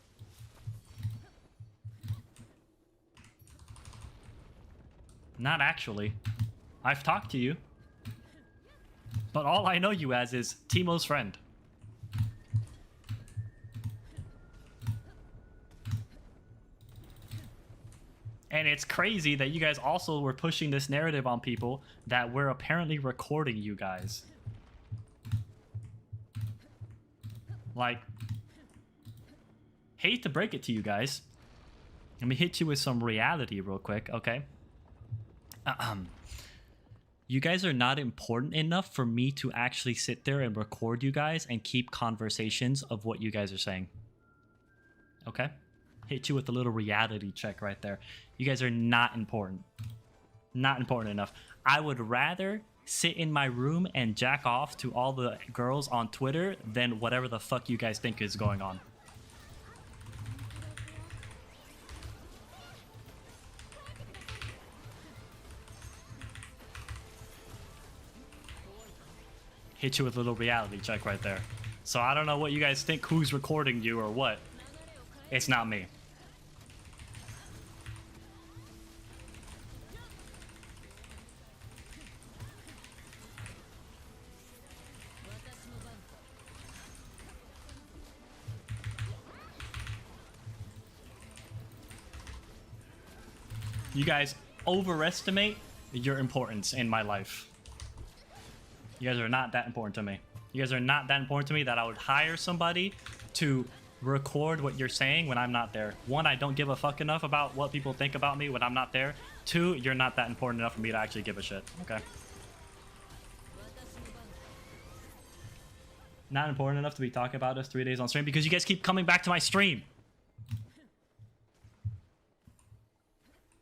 Not actually. I've talked to you. But all I know you as is Teemo's friend. And it's crazy that you guys also were pushing this narrative on people that we're apparently recording you guys. Like, hate to break it to you guys. Let me hit you with some reality real quick, okay? You guys are not important enough for me to actually sit there and record you guys and keep conversations of what you guys are saying. Okay? Hit you with a little reality check right there. You guys are not important. Not important enough. I would rather sit in my room and jack off to all the girls on Twitter than whatever the fuck you guys think is going on. Hit you with a little reality check right there. So I don't know what you guys think, who's recording you or what. It's not me. You guys overestimate your importance in my life. You guys are not that important to me. You guys are not that important to me that I would hire somebody to record what you're saying when I'm not there. One, I don't give a fuck enough about what people think about me when I'm not there. Two, you're not that important enough for me to actually give a shit. Okay. Not important enough to be talking about us 3 days on stream because you guys keep coming back to my stream.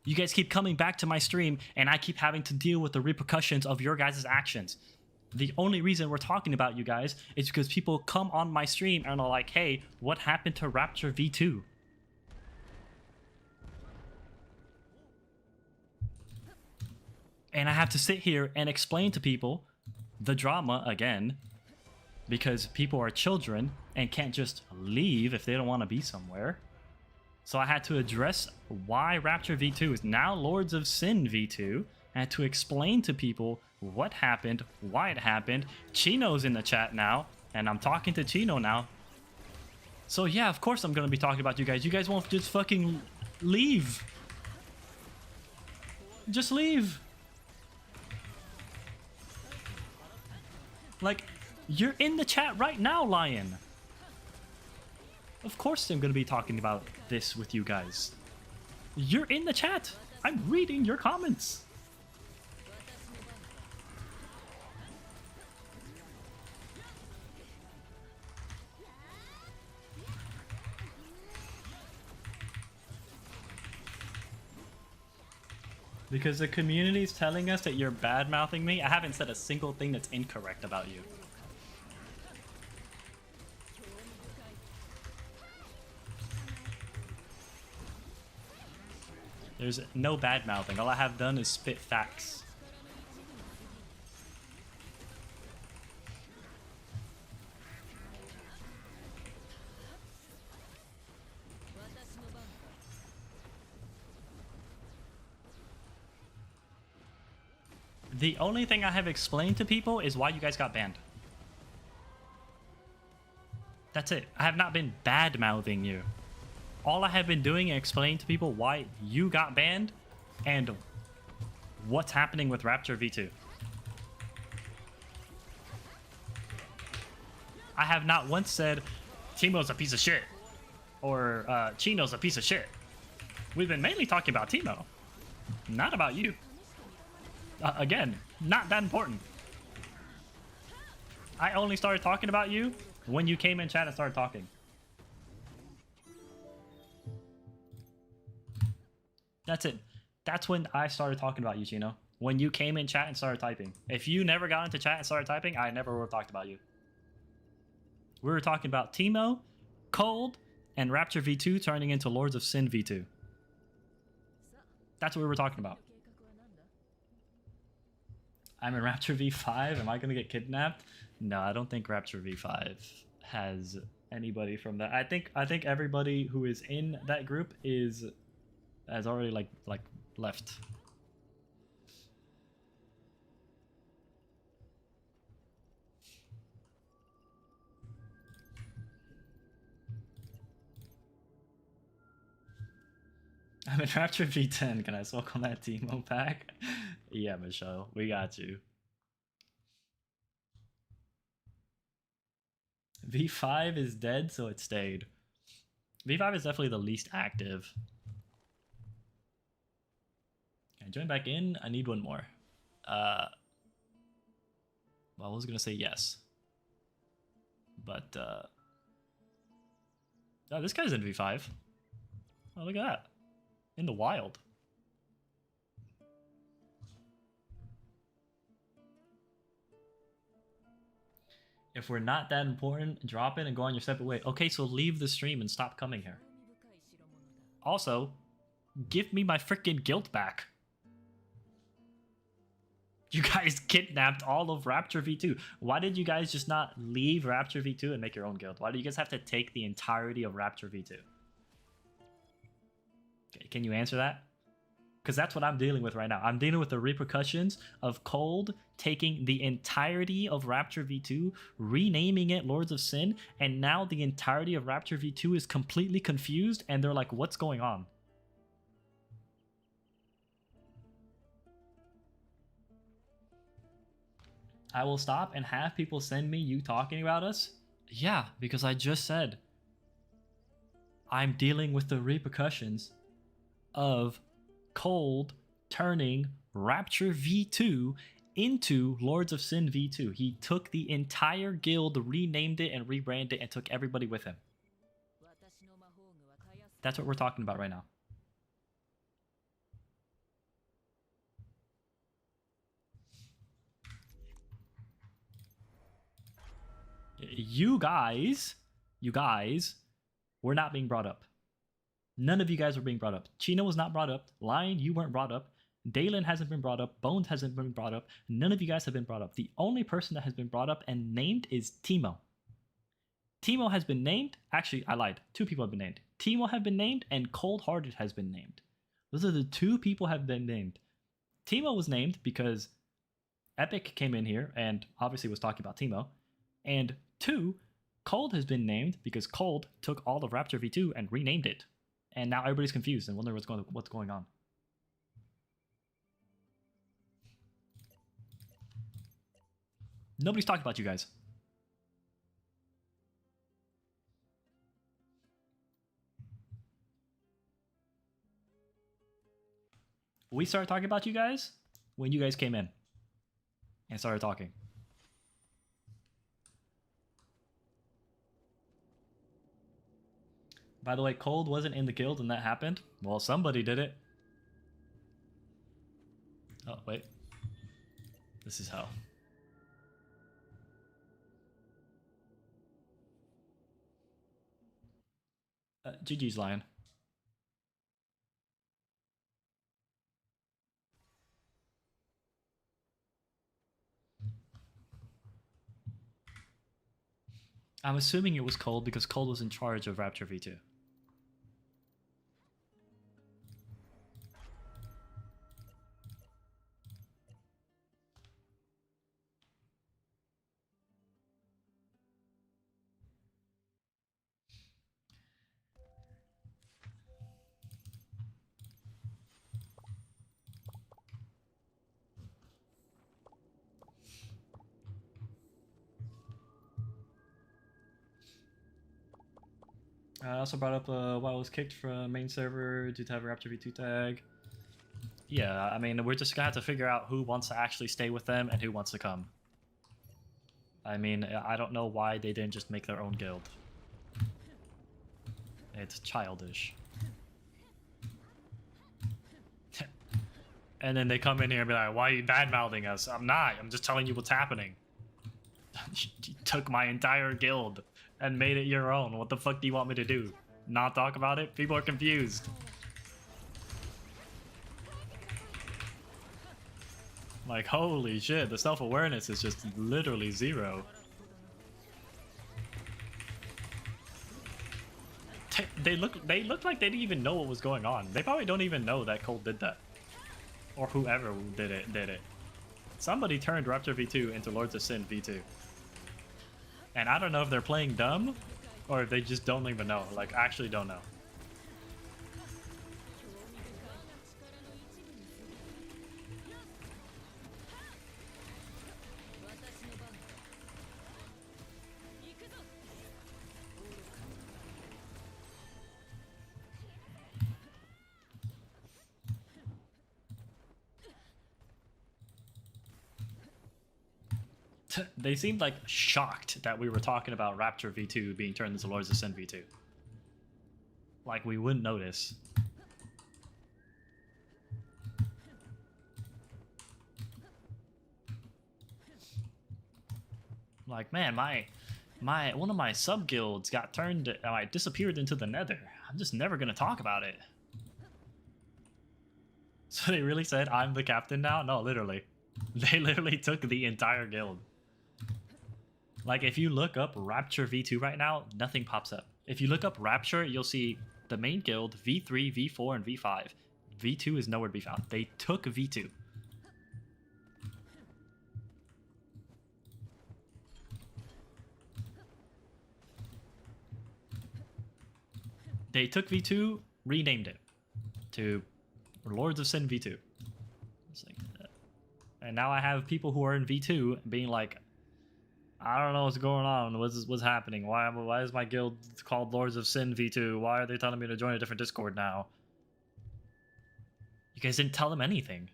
You guys keep coming back to my stream and I keep having to deal with the repercussions of your guys' actions. The only reason we're talking about you guys is because people come on my stream and are like, hey, what happened to Rapture V2? And I have to sit here and explain to people the drama again because people are children and can't just leave if they don't want to be somewhere. So I had to address why Rapture V2 is now Lords of Sin V2 and to explain to people what happened, why it happened. Chino's in the chat now, and I'm talking to Chino now. So yeah, of course I'm gonna be talking about you guys. You guys won't just fucking leave. Just leave. Like, you're in the chat right now, Lion. Of course I'm gonna be talking about this with you guys. You're in the chat. I'm reading your comments. Because the community's telling us that you're bad-mouthing me. I haven't said a single thing that's incorrect about you. There's no bad-mouthing. All I have done is spit facts. The only thing I have explained to people is why you guys got banned. That's it. I have not been bad-mouthing you. All I have been doing is explaining to people why you got banned and what's happening with Rapture V2. I have not once said Teemo's a piece of shit or Chino's a piece of shit. We've been mainly talking about Teemo, not about you. Again, not that important. I only started talking about you when you came in chat and started talking. That's it. That's when I started talking about you, Chino. When you came in chat and started typing. If you never got into chat and started typing, I never would have talked about you. We were talking about Teemo, Cold, and Rapture V2 turning into Lords of Sin V2. That's what we were talking about. I'm in Rapture V5. Am I going to get kidnapped? No, I don't think Rapture V5 has anybody from that. I think everybody who is in that group has already like left. I'm in Rapture V10. Can I smoke on that Teemo pack? Yeah, Michelle, we got you. V5 is dead, so it stayed. V5 is definitely the least active. Can I join back in? I need one more. Well, I was gonna say yes. But, oh, this guy's in V5. Oh, look at that. In the wild. If we're not that important, drop in and go on your separate way. Okay, so leave the stream and stop coming here. Also, give me my freaking guild back. You guys kidnapped all of Rapture V2. Why did you guys just not leave Rapture V2 and make your own guild? Why do you guys have to take the entirety of Rapture V2? Okay, can you answer that? Because that's what I'm dealing with right now. I'm dealing with the repercussions of Cold taking the entirety of Rapture V2, renaming it Lords of Sin, and now the entirety of Rapture V2 is completely confused, and they're like, what's going on? I will stop and have people send me you talking about us? Yeah, because I just said I'm dealing with the repercussions of Cold turning Rapture V2 into Lords of Sin V2. He took the entire guild, renamed it, and rebranded it, and took everybody with him. That's what we're talking about right now. You guys were not being brought up. None of you guys were being brought up. Chino was not brought up. Lion, you weren't brought up. Dalen hasn't been brought up. Bones hasn't been brought up. None of you guys have been brought up. The only person that has been brought up and named is Teemo. Teemo has been named. Actually, I lied. 2 people have been named. Teemo have been named and Cold Hearted has been named. Those are the 2 people have been named. Teemo was named because Epic came in here and obviously was talking about Teemo. And 2, Cold has been named because Cold took all of Rapture V2 and renamed it. And now everybody's confused and wondering what's going on. Nobody's talking about you guys. We started talking about you guys when you guys came in and started talking. By the way, Cold wasn't in the guild when that happened. Well, somebody did it. Oh, wait. This is hell. GG's Lion. I'm assuming it was Cold because Cold was in charge of Rapture V2. I also brought up why I was kicked from main server due to have a Rapture V2 tag. Yeah, I mean, we're just gonna have to figure out who wants to actually stay with them and who wants to come. I mean, I don't know why they didn't just make their own guild. It's childish. And then they come in here and be like, why are you bad-mouthing us? I'm not. I'm just telling you what's happening. You took my entire guild and made it your own. What the fuck do you want me to do? Not talk about it? People are confused. Like, holy shit, the self-awareness is just literally zero. They look like they didn't even know what was going on. They probably don't even know that Cold did that. Or whoever did it. Somebody turned Rapture V2 into Lords of Sin V2. And I don't know if they're playing dumb or if they just don't even know. Like, actually don't know. They seemed like shocked that we were talking about Rapture V2 being turned into Lords of Sin V2. Like we wouldn't notice. Like, man, one of my sub guilds got turned, disappeared into the Nether. I'm just never gonna talk about it. So they really said I'm the captain now? No, literally. They literally took the entire guild. Like, if you look up Rapture V2 right now, nothing pops up. If you look up Rapture, you'll see the main guild, V3, V4, and V5. V2 is nowhere to be found. They took V2. They took V2, renamed it to Lords of Sin V2. It's like that. And now I have people who are in V2 being like, I don't know what's going on. What's happening? Why is my guild called Lords of Sin V2? Why are they telling me to join a different Discord now? You guys didn't tell them anything.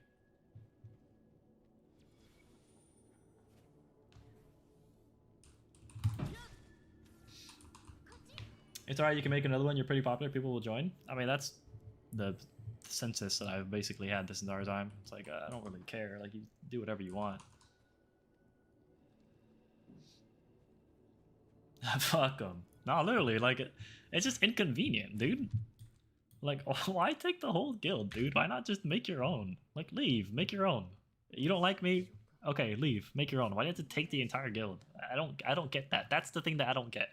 It's alright, you can make another one. You're pretty popular. People will join. I mean, that's the census that I've basically had this entire time. It's like, I don't really care. Like, you do whatever you want. Fuck them. No, literally, like, it's just inconvenient, dude. Like, why take the whole guild, dude? Why not just make your own? Like, leave, make your own. You don't like me? Okay, leave, make your own. Why do you have to take the entire guild? I don't get that. That's the thing that I don't get.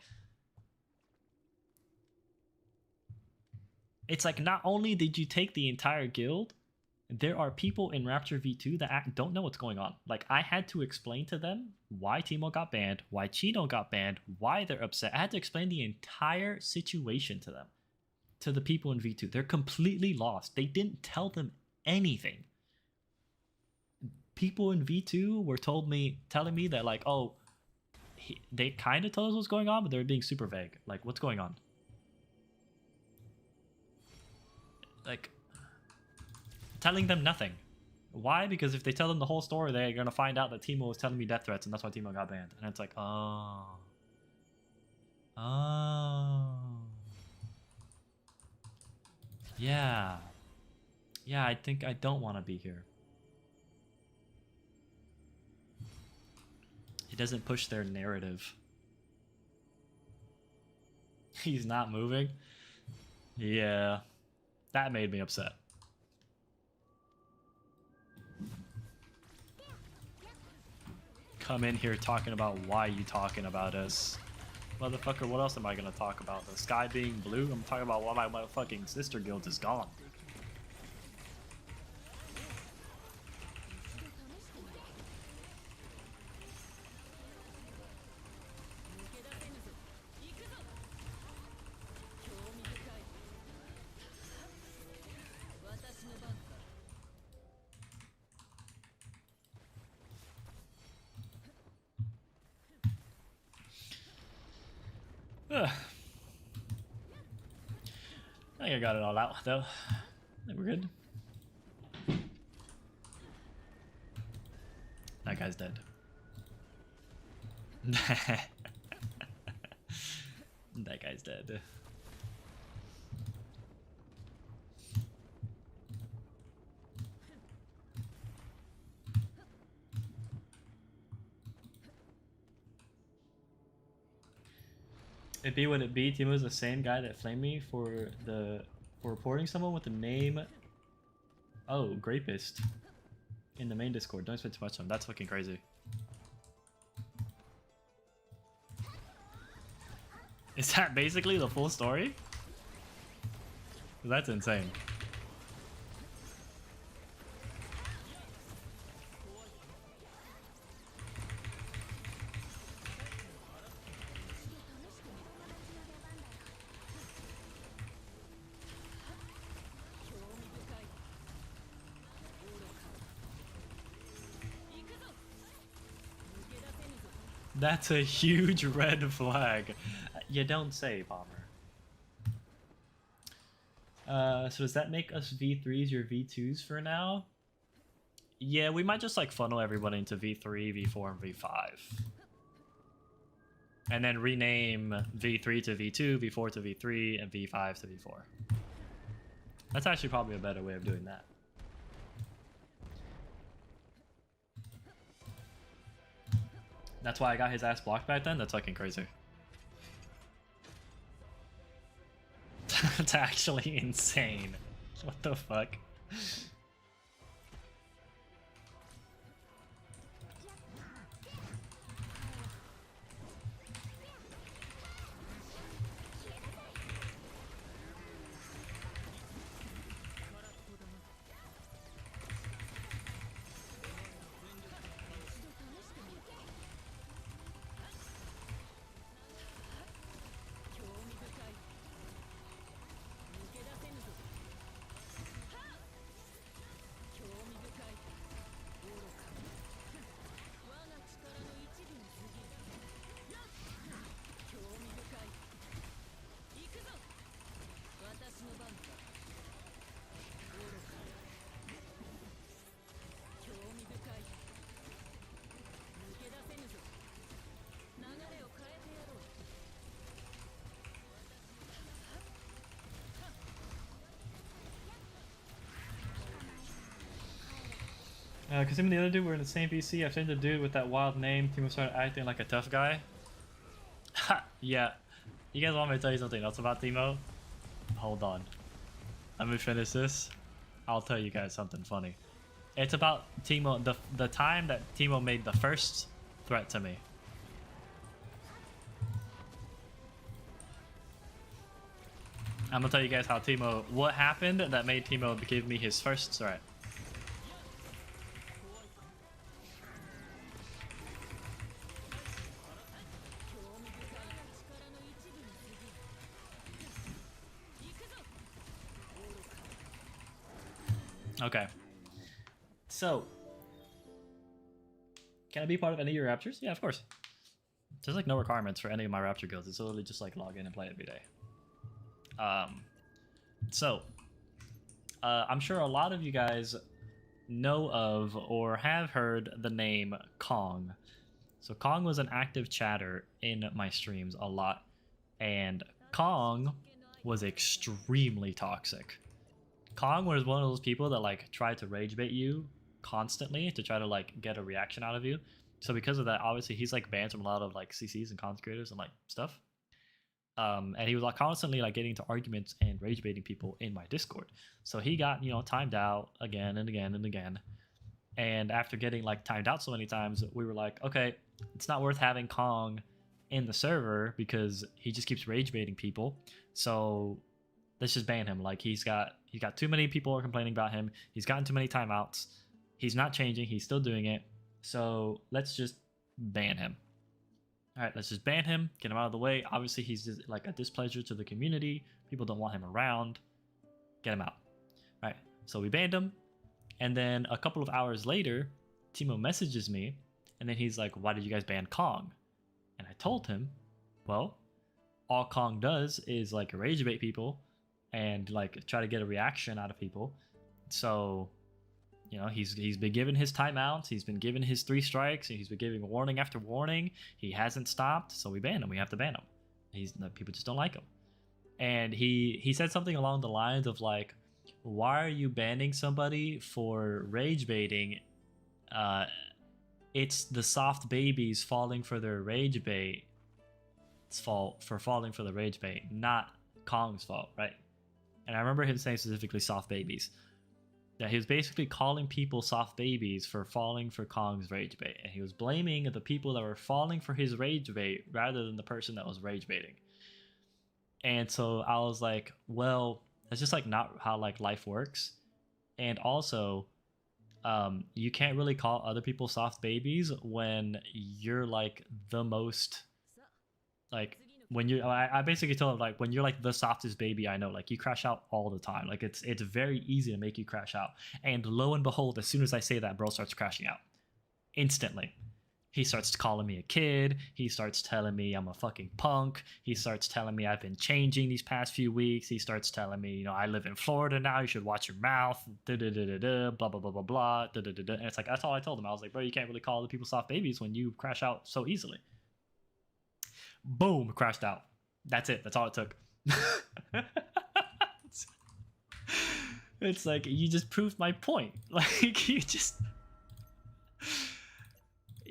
It's like, not only did you take the entire guild, There are people in Rapture V2 that don't know what's going on. Like, I had to explain to them why Teemo got banned, why Chino got banned, why they're upset. I had to explain the entire situation to them, to the people in V2. They're completely lost. They didn't tell them anything. People in V2 were telling me that, like, oh, they kind of told us what's going on, but they're being super vague. Like, what's going on? Like, telling them nothing. Why? Because if they tell them the whole story, they're gonna find out that Teemo was telling me death threats, and that's why Teemo got banned. And it's like, oh, yeah, I think I don't want to be here. It doesn't push their narrative. He's not moving. Yeah, that made me upset. Come in here talking about why you talking about us. Motherfucker, what else am I gonna talk about? The sky being blue? I'm talking about why my motherfucking sister guild is gone. I think I got it all out, though. I think we're good. That guy's dead. That guy's dead. It be what it be. Teemo's the same guy that flamed me for reporting someone with the name. Oh, Grapist. In the main Discord. Don't spend too much on him. That's fucking crazy. Is that basically the full story? That's insane. That's a huge red flag. You don't say, Bomber. So does that make us V3s your V2s for now? Yeah, we might just like funnel everybody into V3, V4, and V5. And then rename V3 to V2, V4 to V3, and V5 to V4. That's actually probably a better way of doing that. That's why I got his ass blocked back then? That's fucking crazy. That's actually insane. What the fuck? Because him and the other dude were in the same VC. I've seen the dude with that wild name. Teemo started acting like a tough guy. Ha! Yeah. You guys want me to tell you something else about Teemo? Hold on. Let me finish this. I'll tell you guys something funny. It's about Teemo, the time that Teemo made the first threat to me. I'm gonna tell you guys how what happened that made Teemo give me his first threat. Okay. So, can I be part of any of your Raptors? Yeah, of course. There's like no requirements for any of my Raptor guilds. It's literally just like log in and play every day. So, I'm sure a lot of you guys know of or have heard the name Kong. So Kong was an active chatter in my streams a lot, and Kong was extremely toxic. Kong was one of those people that like tried to rage bait you constantly to try to like get a reaction out of you. So because of that, obviously he's like banned from a lot of like CCs and content creators and like stuff. And he was like constantly like getting into arguments and rage baiting people in my Discord. So he got, you know, timed out again and again and again. And after getting like timed out so many times, we were like, okay, it's not worth having Kong in the server because he just keeps rage baiting people. So let's just ban him. Like he's got too many people are complaining about him. He's gotten too many timeouts. He's not changing. He's still doing it. So let's just ban him. All right, let's just ban him, get him out of the way. Obviously, he's just like a displeasure to the community. People don't want him around. Get him out. All right, so we banned him. And then a couple of hours later, Timo messages me, and then he's like, why did you guys ban Kong? And I told him, well, all Kong does is like rage bait people and like try to get a reaction out of people. So, you know, he's been given his timeouts, he's been given his 3 strikes, and he's been giving warning after warning. He hasn't stopped, so we ban him. We have to ban him. People just don't like him. And he said something along the lines of like, why are you banning somebody for rage baiting? It's the soft babies falling for their rage bait. It's fault for falling for the rage bait, not Kong's fault, right? And I remember him saying specifically soft babies. That he was basically calling people soft babies for falling for Kong's rage bait. And he was blaming the people that were falling for his rage bait rather than the person that was rage baiting. And so I was like, well, that's just like not how like life works. And also, you can't really call other people soft babies when you're like the most like when you I basically told him like when you're like the softest baby I know, like you crash out all the time. Like it's very easy to make you crash out. And lo and behold, as soon as I say that, bro starts crashing out instantly. He starts calling me a kid. He starts telling me I'm a fucking punk. He starts telling me I've been changing these past few weeks. He starts telling me, you know, I live in Florida now. You should watch your mouth. Da da da da da. Blah blah blah blah blah. Da da da da. And it's like that's all I told him. I was like, bro, you can't really call the people soft babies when you crash out so easily. Boom, crashed out. That's it. That's all it took. It's like you just proved my point. Like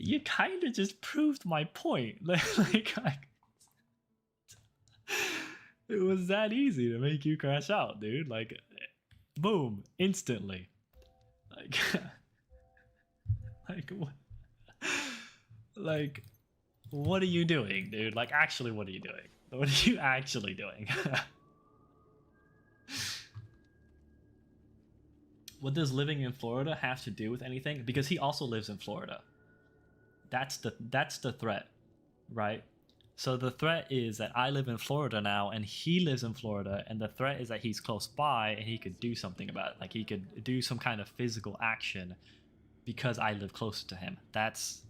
you kind of just proved my point. It was that easy to make you crash out, dude. Like, boom, instantly. Like, what? Like, what are you doing, dude? Like, actually, what are you doing? What are you actually doing? What does living in Florida have to do with anything? Because he also lives in Florida. That's the threat, right? So the threat is that I live in Florida now and he lives in Florida, and the threat is that he's close by and he could do something about it. Like he could do some kind of physical action because I live closer to him. That's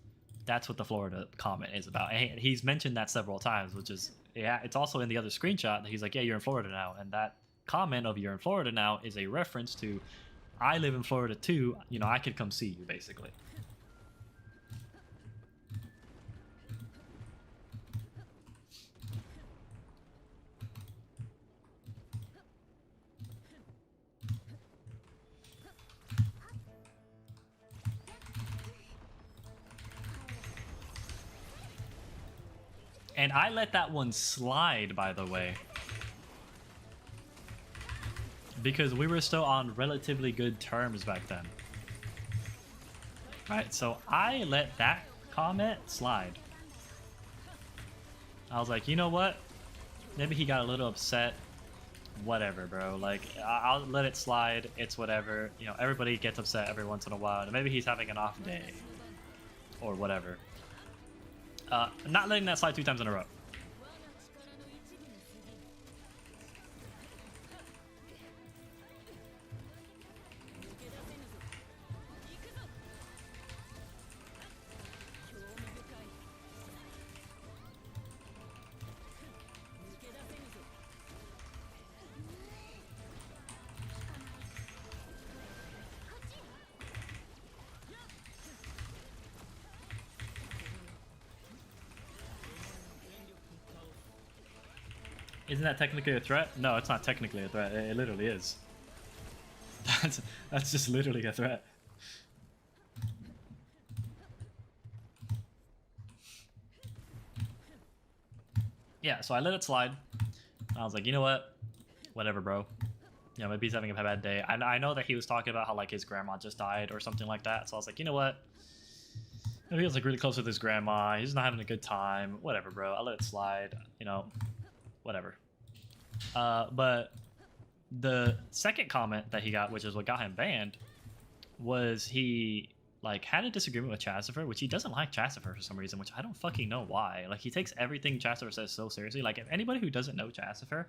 what the Florida comment is about. And he's mentioned that several times, which is, yeah, it's also in the other screenshot that he's like, yeah, you're in Florida now. And that comment of you're in Florida now is a reference to I live in Florida too. You know, I could come see you basically. And I let that one slide, by the way. Because we were still on relatively good terms back then. Right, so I let that comment slide. I was like, you know what? Maybe he got a little upset. Whatever, bro. Like, I'll let it slide. It's whatever. You know, everybody gets upset every once in a while. And maybe he's having an off day. Or whatever. Not letting that slide 2 times in a row. Isn't that technically a threat? No, it's not technically a threat. It literally is. That's just literally a threat. Yeah, so I let it slide. I was like, you know what? Whatever, bro. You know, maybe he's having a bad day. I know that he was talking about how like his grandma just died or something like that. So I was like, you know what? Maybe he was like really close with his grandma. He's not having a good time. Whatever, bro. I'll let it slide. You know, whatever. But the second comment that he got, which is what got him banned, was he like had a disagreement with Chastifer, which he doesn't like Chastifer for some reason, which I don't fucking know why. Like he takes everything Chastifer says so seriously. Like if anybody who doesn't know Chastifer,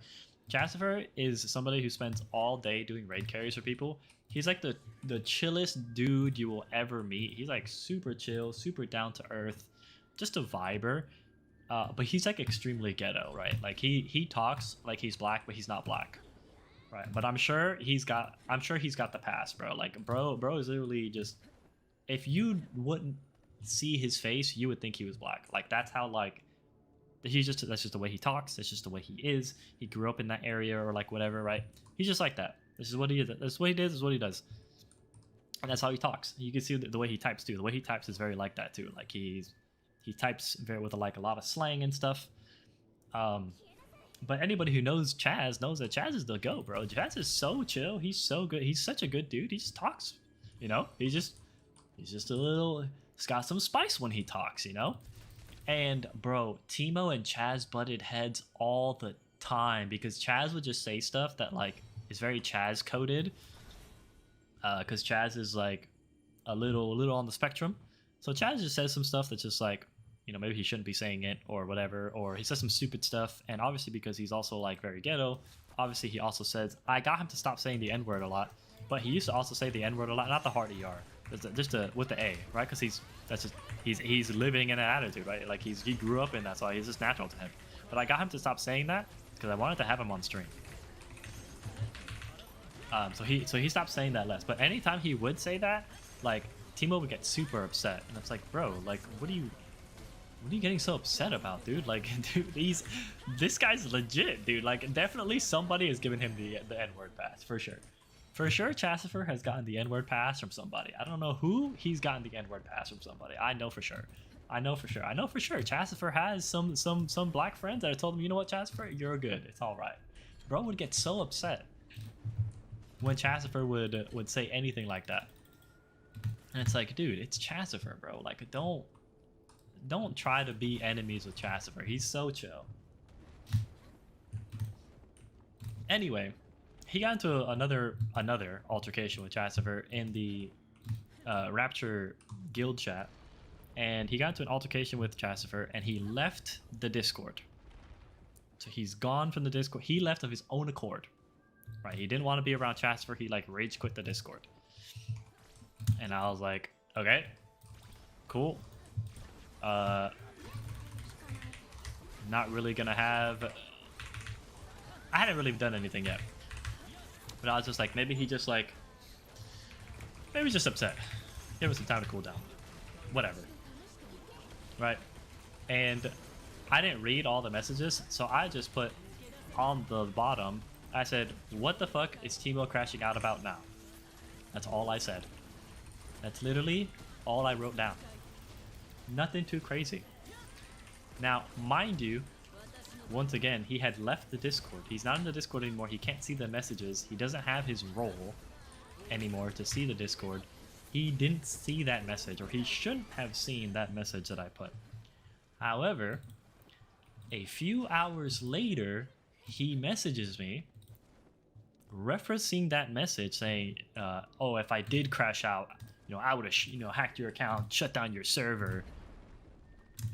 Chastifer is somebody who spends all day doing raid carries for people. He's like the chillest dude you will ever meet. He's like super chill, super down to earth, just a viber. But he's like extremely ghetto, right? Like he talks like he's black, but he's not black, right? But I'm sure he's got the pass, bro. Like bro is literally just, if you wouldn't see his face, you would think he was black. Like that's how like that's just the way he talks. That's just the way he is. He grew up in that area or like whatever, right? He's just like that. This is what he is. This is what he does. This is what he does. And that's how he talks. You can see the way he types too. The way he types is very like that too. Like he types with like a lot of slang and stuff. But anybody who knows Chaz knows that Chaz is the GOAT, bro. Chaz is so chill. He's so good. He's such a good dude. He just talks, you know. He's just a little. He's got some spice when he talks, you know. And bro, Teemo and Chaz butted heads all the time because Chaz would just say stuff that like is very Chaz coded. Because Chaz is like a little on the spectrum. So Chaz just says some stuff that's just like, you know, maybe he shouldn't be saying it or whatever, or he says some stupid stuff. And obviously because he's also like very ghetto, obviously he also says, I got him to stop saying the N-word a lot, but he used to also say the N-word a lot, not the hard ER, just with the A, right? Because he's living in an attitude, right? Like he grew up in that, so it's just natural to him. But I got him to stop saying that because I wanted to have him on stream. So he stopped saying that less. But anytime he would say that, like Teemo would get super upset, and it's like, bro, like what are you getting so upset about, dude? Like, dude, this guy's legit, dude. Like, definitely somebody has given him the N-word pass for sure. For sure, Chastifer has gotten the N-word pass from somebody. I don't know who he's gotten the N-word pass from somebody. I know for sure. Chastifer has some black friends that have told him, you know what, Chastifer, you're good. It's all right. Bro would get so upset when Chastifer would say anything like that. And it's like, dude, it's Chastifer, bro. Like, don't try to be enemies with Chastifer. He's so chill. Anyway, he got into another altercation with Chastifer in the Rapture guild chat, and he got into an altercation with Chastifer, and he left the Discord. So he's gone from the Discord. He left of his own accord, right? He didn't want to be around Chastifer. He like rage quit the Discord, and I was like, okay, cool. Not really gonna have. I hadn't really done anything yet. But I was just like, maybe he's just upset. Give him some time to cool down. Whatever. Right? And I didn't read all the messages, so I just put on the bottom, I said, what the fuck is Teemo crashing out about now? That's all I said. That's literally all I wrote down. Nothing too crazy. Now, mind you, once again, he had left the Discord. He's not in the Discord anymore. He can't see the messages. He doesn't have his role anymore to see the Discord. He didn't see that message, or he shouldn't have seen that message that I put. However, a few hours later, he messages me referencing that message saying, oh, if I did crash out, you know, I would have, hacked your account, shut down your server,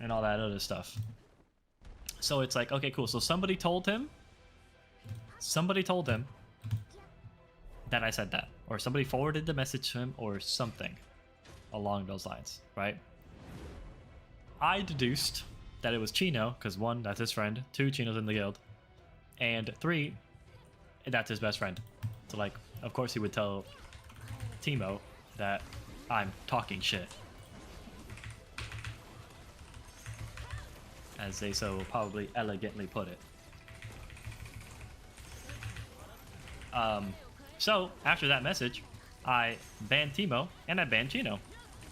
and all that other stuff. So it's like, okay, cool. So somebody told him that I said that, or somebody forwarded the message to him, or something along those lines, right? I deduced that it was Chino, because 1, that's his friend, 2, Chino's in the guild, and 3, that's his best friend. So like, of course he would tell Teemo that I'm talking shit, as they so probably elegantly put it. So after that message, I banned Timo and I banned Chino.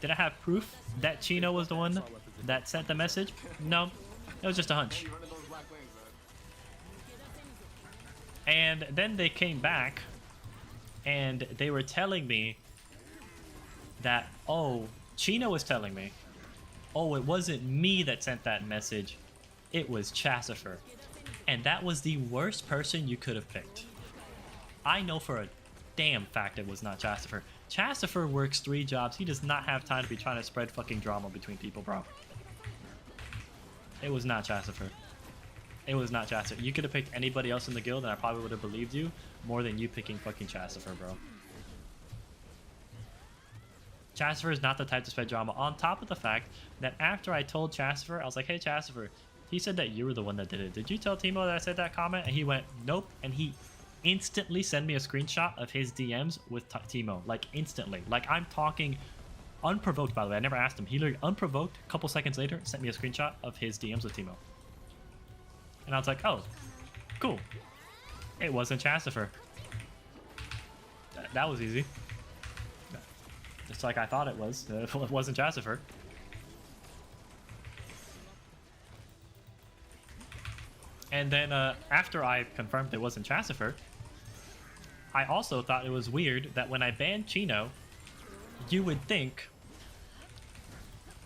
Did I have proof that Chino was the one that sent the message? No, it was just a hunch. And then they came back and they were telling me that, oh, Chino was telling me, oh, it wasn't me that sent that message, it was Chassifer. And that was the worst person you could have picked. I know for a damn fact it was not Chassifer. Chassifer works 3 jobs. He does not have time to be trying to spread fucking drama between people, bro. It was not Chassifer. It was not Chassifer. You could have picked anybody else in the guild and I probably would have believed you more than you picking fucking Chassifer, bro. Chassifer is not the type to spread drama. On top of the fact that after I told Chassifer, I was like, hey Chassifer, he said that you were the one that did it. Did you tell Timo that I said that comment? And he went, nope. And he instantly sent me a screenshot of his DMs with Timo. Like instantly. Like I'm talking unprovoked, by the way. I never asked him. He literally unprovoked, a couple seconds later, sent me a screenshot of his DMs with Timo. And I was like, oh, cool. It wasn't Chassifer. That was easy. Just like I thought it was. It wasn't Chassifer. And then after I confirmed it wasn't Chassifer, I also thought it was weird that when I banned Chino, you would think...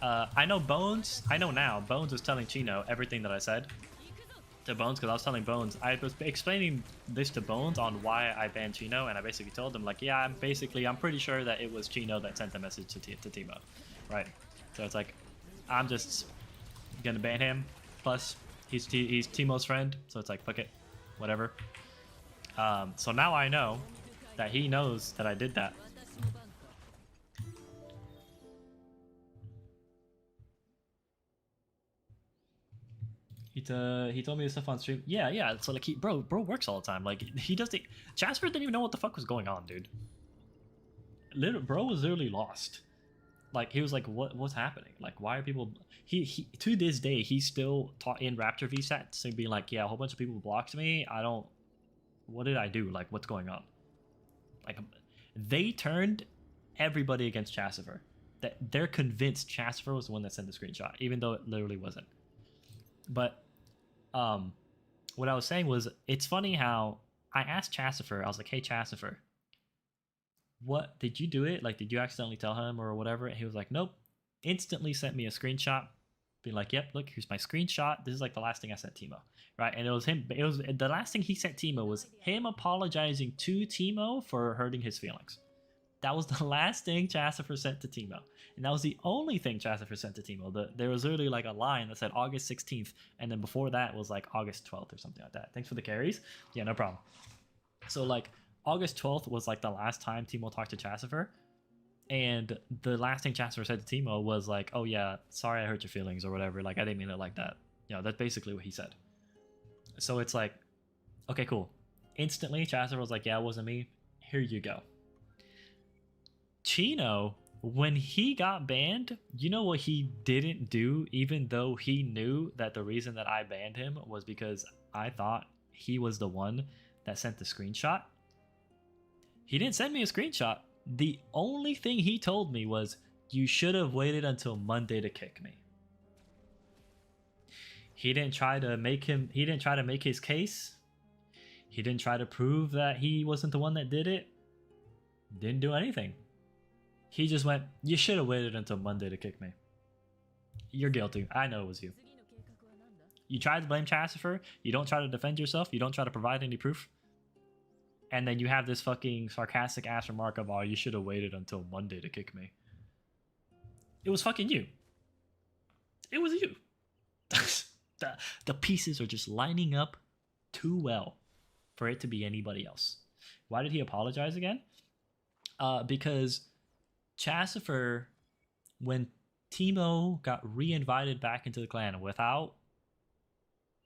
I know Bones, I know now, Bones was telling Chino everything that I said to Bones, because I was telling Bones, I was explaining this to Bones on why I banned Chino, and I basically told him, like, yeah, I'm pretty sure that it was Chino that sent the message to Timo, right? So it's like, I'm just gonna ban him, plus he's Timo's friend, so it's like, fuck it, whatever. So now I know that he knows that I did that. He told me this stuff on stream. Yeah. So like bro works all the time. Like he does the Jasper didn't even know what the fuck was going on, dude. Bro was literally lost. Like he was like, what's happening? Like why are people? He to this day he's still taught in Raptor VSATs and being like, yeah, a whole bunch of people blocked me. What did I do? Like what's going on? Like they turned everybody against Chassifer. That they're convinced Chassifer was the one that sent the screenshot, even though it literally wasn't. But what I was saying was, it's funny how I asked Chassifer, I was like, hey Chassifer, what did you do it? Like, did you accidentally tell him or whatever? And he was like, nope. Instantly sent me a screenshot, being like, yep, look, here's my screenshot. This is like the last thing I sent Timo, right? And it was him. It was the last thing he sent Timo was him apologizing to Timo for hurting his feelings. That was the last thing Chassifer sent to Timo. And that was the only thing Chassifer sent to Timo. There was literally like a line that said August 16th. And then before that was like August 12th or something like that. Thanks for the carries. Yeah, no problem. So like August 12th was like the last time Timo talked to Chassifer. And the last thing Chassifer said to Timo was like, oh yeah, sorry I hurt your feelings or whatever. Like I didn't mean it like that. You know, that's basically what he said. So it's like, okay, cool. Instantly Chassifer was like, yeah, it wasn't me. Here you go. Chino, when he got banned, you know what he didn't do, even though he knew that the reason that I banned him was because I thought he was the one that sent the screenshot? He didn't send me a screenshot. The only thing he told me was, you should have waited until Monday to kick me. He didn't try to make his case. He didn't try to prove that he wasn't the one that did it. Didn't do anything. He just went, you should have waited until Monday to kick me. You're guilty. I know it was you. You tried to blame Chassifer. You don't try to defend yourself. You don't try to provide any proof. And then you have this fucking sarcastic ass remark of, oh, you should have waited until Monday to kick me. It was fucking you. It was you. The pieces are just lining up too well for it to be anybody else. Why did he apologize again? Because Chassifer, when Timo got re-invited back into the clan without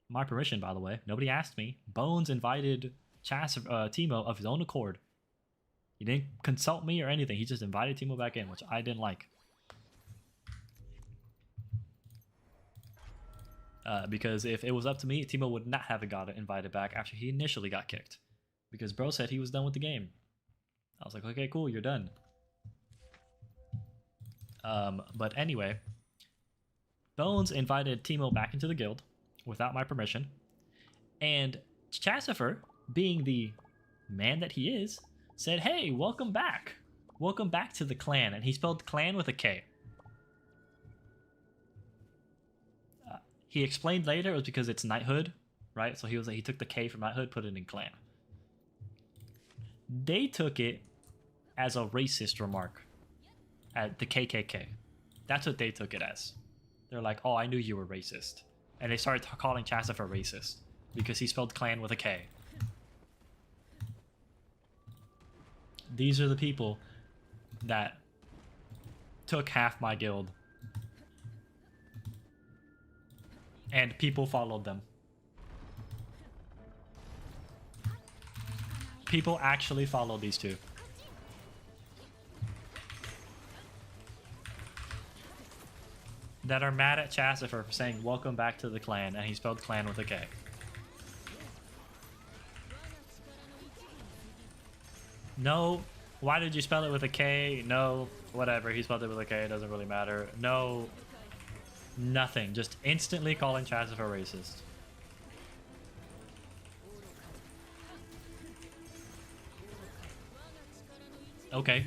my permission, by the way, nobody asked me. Bones invited Timo of his own accord. He didn't consult me or anything. He just invited Timo back in, which I didn't like. Because if it was up to me, Timo would not have got invited back after he initially got kicked. because bro said he was done with the game. I was like, okay, cool, you're done. But anyway, Bones invited Timo back into the guild without my permission, and Chassifer, being the man that he is, said, hey, welcome back. Welcome back to the clan. And he spelled clan with a K. He explained later it was because it's knighthood, right? So he took the K from knighthood, put it in clan. They took it as a racist remark at the KKK. That's what they took it as. They're like, oh, I knew you were racist. And they started calling Chassifer racist because he spelled clan with a K. These are the people that took half my guild. And people followed them. People actually followed these two. That are mad at Chassifer for saying welcome back to the clan, and he spelled clan with a K. No, why did you spell it with a K? No, whatever, he spelled it with a K, it doesn't really matter. No, nothing, just instantly calling Chassifer racist. Okay.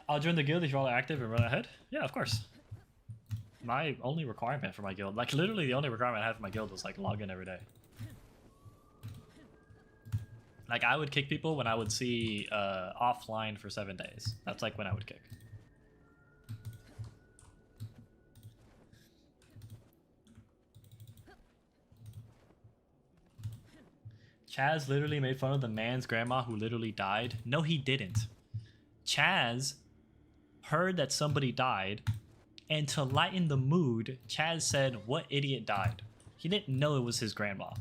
I'll join the guild if you're all active and run ahead. Yeah, of course. My only requirement for my guild, like literally the only requirement I had for my guild was like log in every day. Like I would kick people when I would see offline for 7 days. That's like when I would kick. Chaz literally made fun of the man's grandma who literally died. No, he didn't. Chaz heard that somebody died, and to lighten the mood, Chaz said, what idiot died? He didn't know it was his grandma.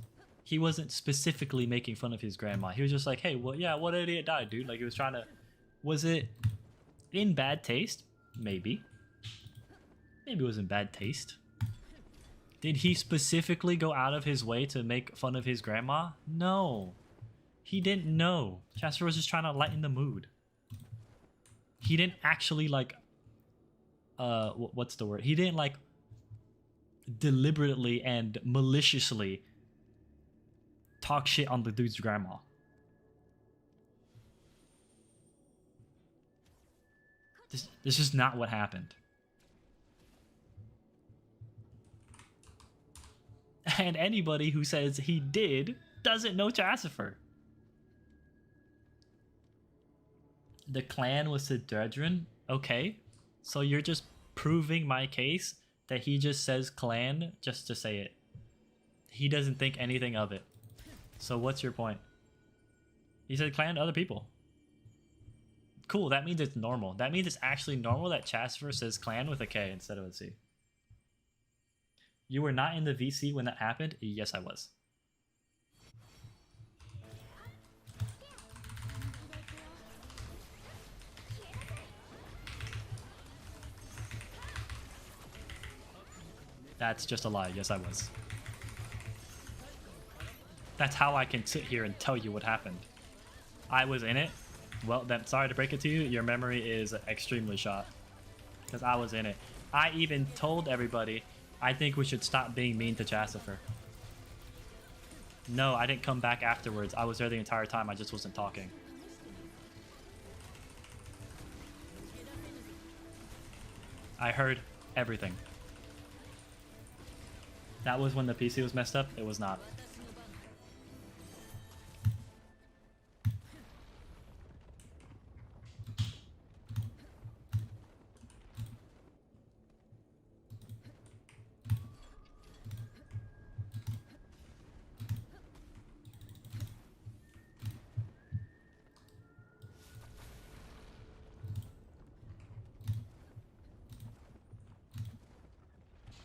He wasn't specifically making fun of his grandma. He was just like, hey, well, yeah, what idiot died, dude? Like, he was trying to... Was it in bad taste? Maybe. Maybe it was in bad taste. Did he specifically go out of his way to make fun of his grandma? No. He didn't know. Chaz was just trying to lighten the mood. He didn't actually, like... what's the word? He didn't, like, deliberately and maliciously talk shit on the dude's grandma. This is not what happened. And anybody who says he did doesn't know Chassifer. The clan was Sidredrin? Okay. So you're just proving my case that he just says clan just to say it. He doesn't think anything of it. So what's your point? He said clan to other people. Cool, that means it's normal. That means it's actually normal that Chassifer says clan with a K instead of a C. You were not in the VC when that happened? Yes, I was. That's just a lie. Yes, I was. That's how I can sit here and tell you what happened. I was in it. Well, then, sorry to break it to you. Your memory is extremely shot. Because I was in it. I even told everybody, I think we should stop being mean to Chassifer. No, I didn't come back afterwards. I was there the entire time. I just wasn't talking. I heard everything. That was when the PC was messed up? It was not.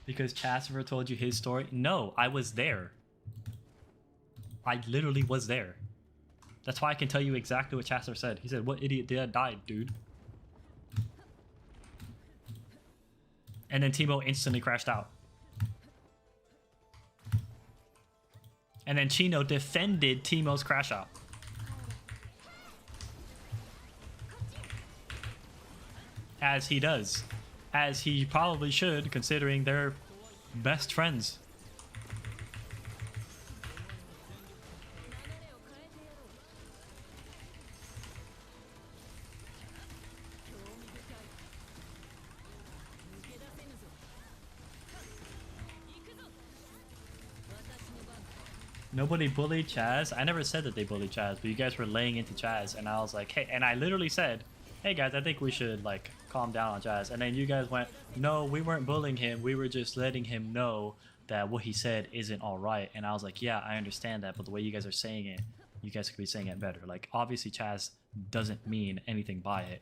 Because Chassifer told you his story? No, I was there. I literally was there. That's why I can tell you exactly what Chassifer said. He said, what idiot dad died, dude? And then Teemo instantly crashed out. And then Chino defended Teemo's crash out. As he does. As he probably should, considering they're best friends. Nobody bullied Chaz. I never said that they bullied Chaz, but you guys were laying into Chaz, and I was like, hey, and I literally said, hey guys, I think we should like calm down on Chaz. And then you guys went, no, we weren't bullying him. We were just letting him know that what he said isn't all right. And I was like, yeah, I understand that, but the way you guys are saying it, you guys could be saying it better. Like, obviously Chaz doesn't mean anything by it.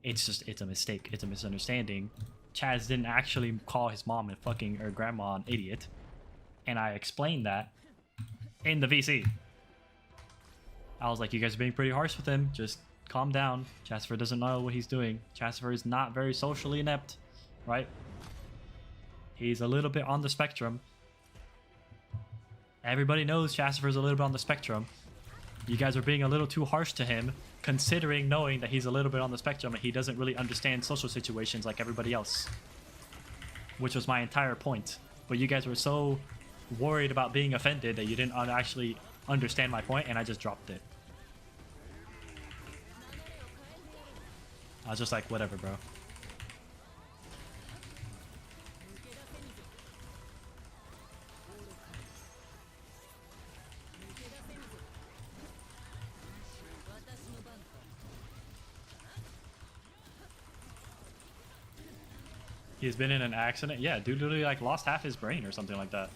It's just, it's a mistake. It's a misunderstanding. Chaz didn't actually call his mom and fucking or grandma an idiot. And I explained that in the VC. I was like, you guys are being pretty harsh with him. Just calm down. Chasifer doesn't know what he's doing. Chasifer is not very socially inept, right? He's a little bit on the spectrum. Everybody knows Chasifer's a little bit on the spectrum. You guys are being a little too harsh to him, considering knowing that he's a little bit on the spectrum and he doesn't really understand social situations like everybody else. Which was my entire point. But you guys were so worried about being offended that you didn't actually understand my point, and I just dropped it. I was just like, whatever, bro. He's been in an accident? Yeah, dude literally like lost half his brain or something like that.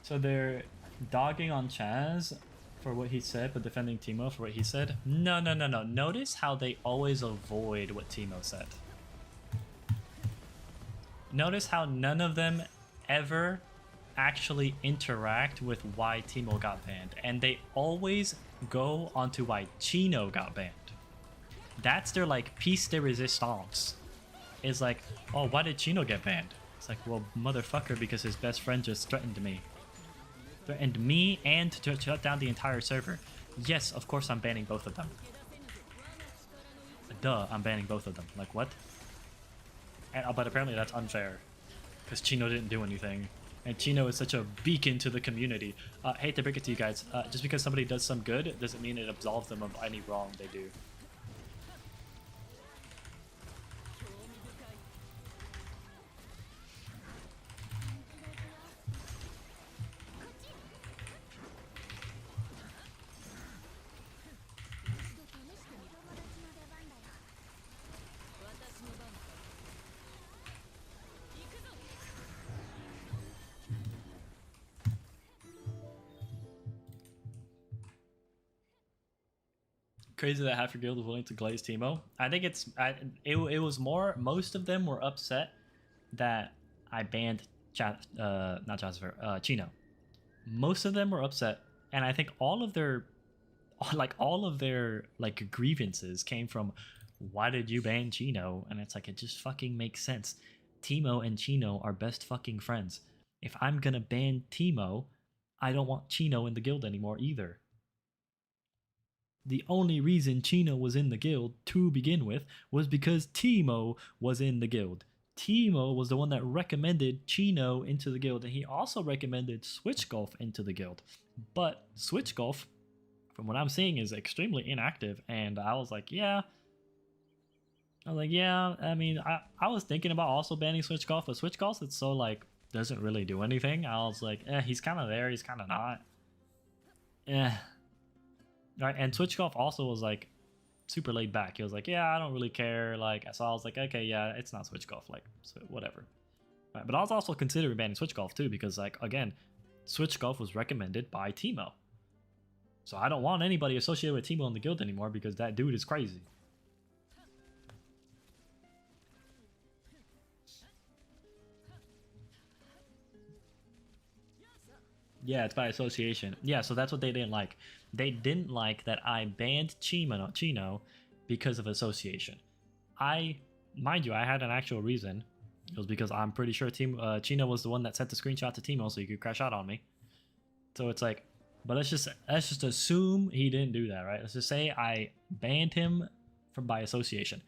So they're dogging on Chaz for what he said, but defending Teemo for what he said? No. Notice how they always avoid what Teemo said. Notice how none of them ever actually interact with why Teemo got banned. And they always go onto why Chino got banned. That's their like piece de resistance. Is like, oh, why did Chino get banned? It's like, well, motherfucker, because his best friend just threatened me. Threatened me and to shut down the entire server. Yes, of course I'm banning both of them. Duh, I'm banning both of them. Like, what? And, but apparently that's unfair. Because Chino didn't do anything. And Chino is such a beacon to the community. Hate to break it to you guys. Just because somebody does some good doesn't mean it absolves them of any wrong they do. Crazy that half your guild was willing to glaze Teemo. I think it was more, most of them were upset that I banned not Chasifer, Chino. Most of them were upset, and I think all of their grievances came from, why did you ban Chino? And it's like, it just fucking makes sense. Teemo and Chino are best fucking friends. If I'm gonna ban Teemo, I don't want Chino in the guild anymore either. The only reason Chino was in the guild to begin with was because Teemo was in the guild. Teemo was the one that recommended Chino into the guild, and he also recommended Switch Golf into the guild. But Switch Golf, from what I'm seeing, is extremely inactive, and I was like, yeah. I mean, I was thinking about also banning Switch Golf, but Switch Golf, it's so like, doesn't really do anything. I was like, he's kind of there, he's kind of not. Right, and Switch Golf also was like super laid back. He was like, yeah, I don't really care. Like, so I was like, okay, yeah, it's not Switch Golf, like, so whatever. Right, but I was also considering banning Switch Golf too, because like, again, Switch Golf was recommended by Teemo. So I don't want anybody associated with Teemo in the guild anymore because that dude is crazy. Yeah, it's by association. Yeah, so that's what they didn't like. They didn't like that I banned Chino because of association. Mind you, I had an actual reason. It was because I'm pretty sure Chino was the one that sent the screenshot to Teemo so he could crash out on me. So it's like, but let's just assume he didn't do that, right? Let's just say I banned him by association.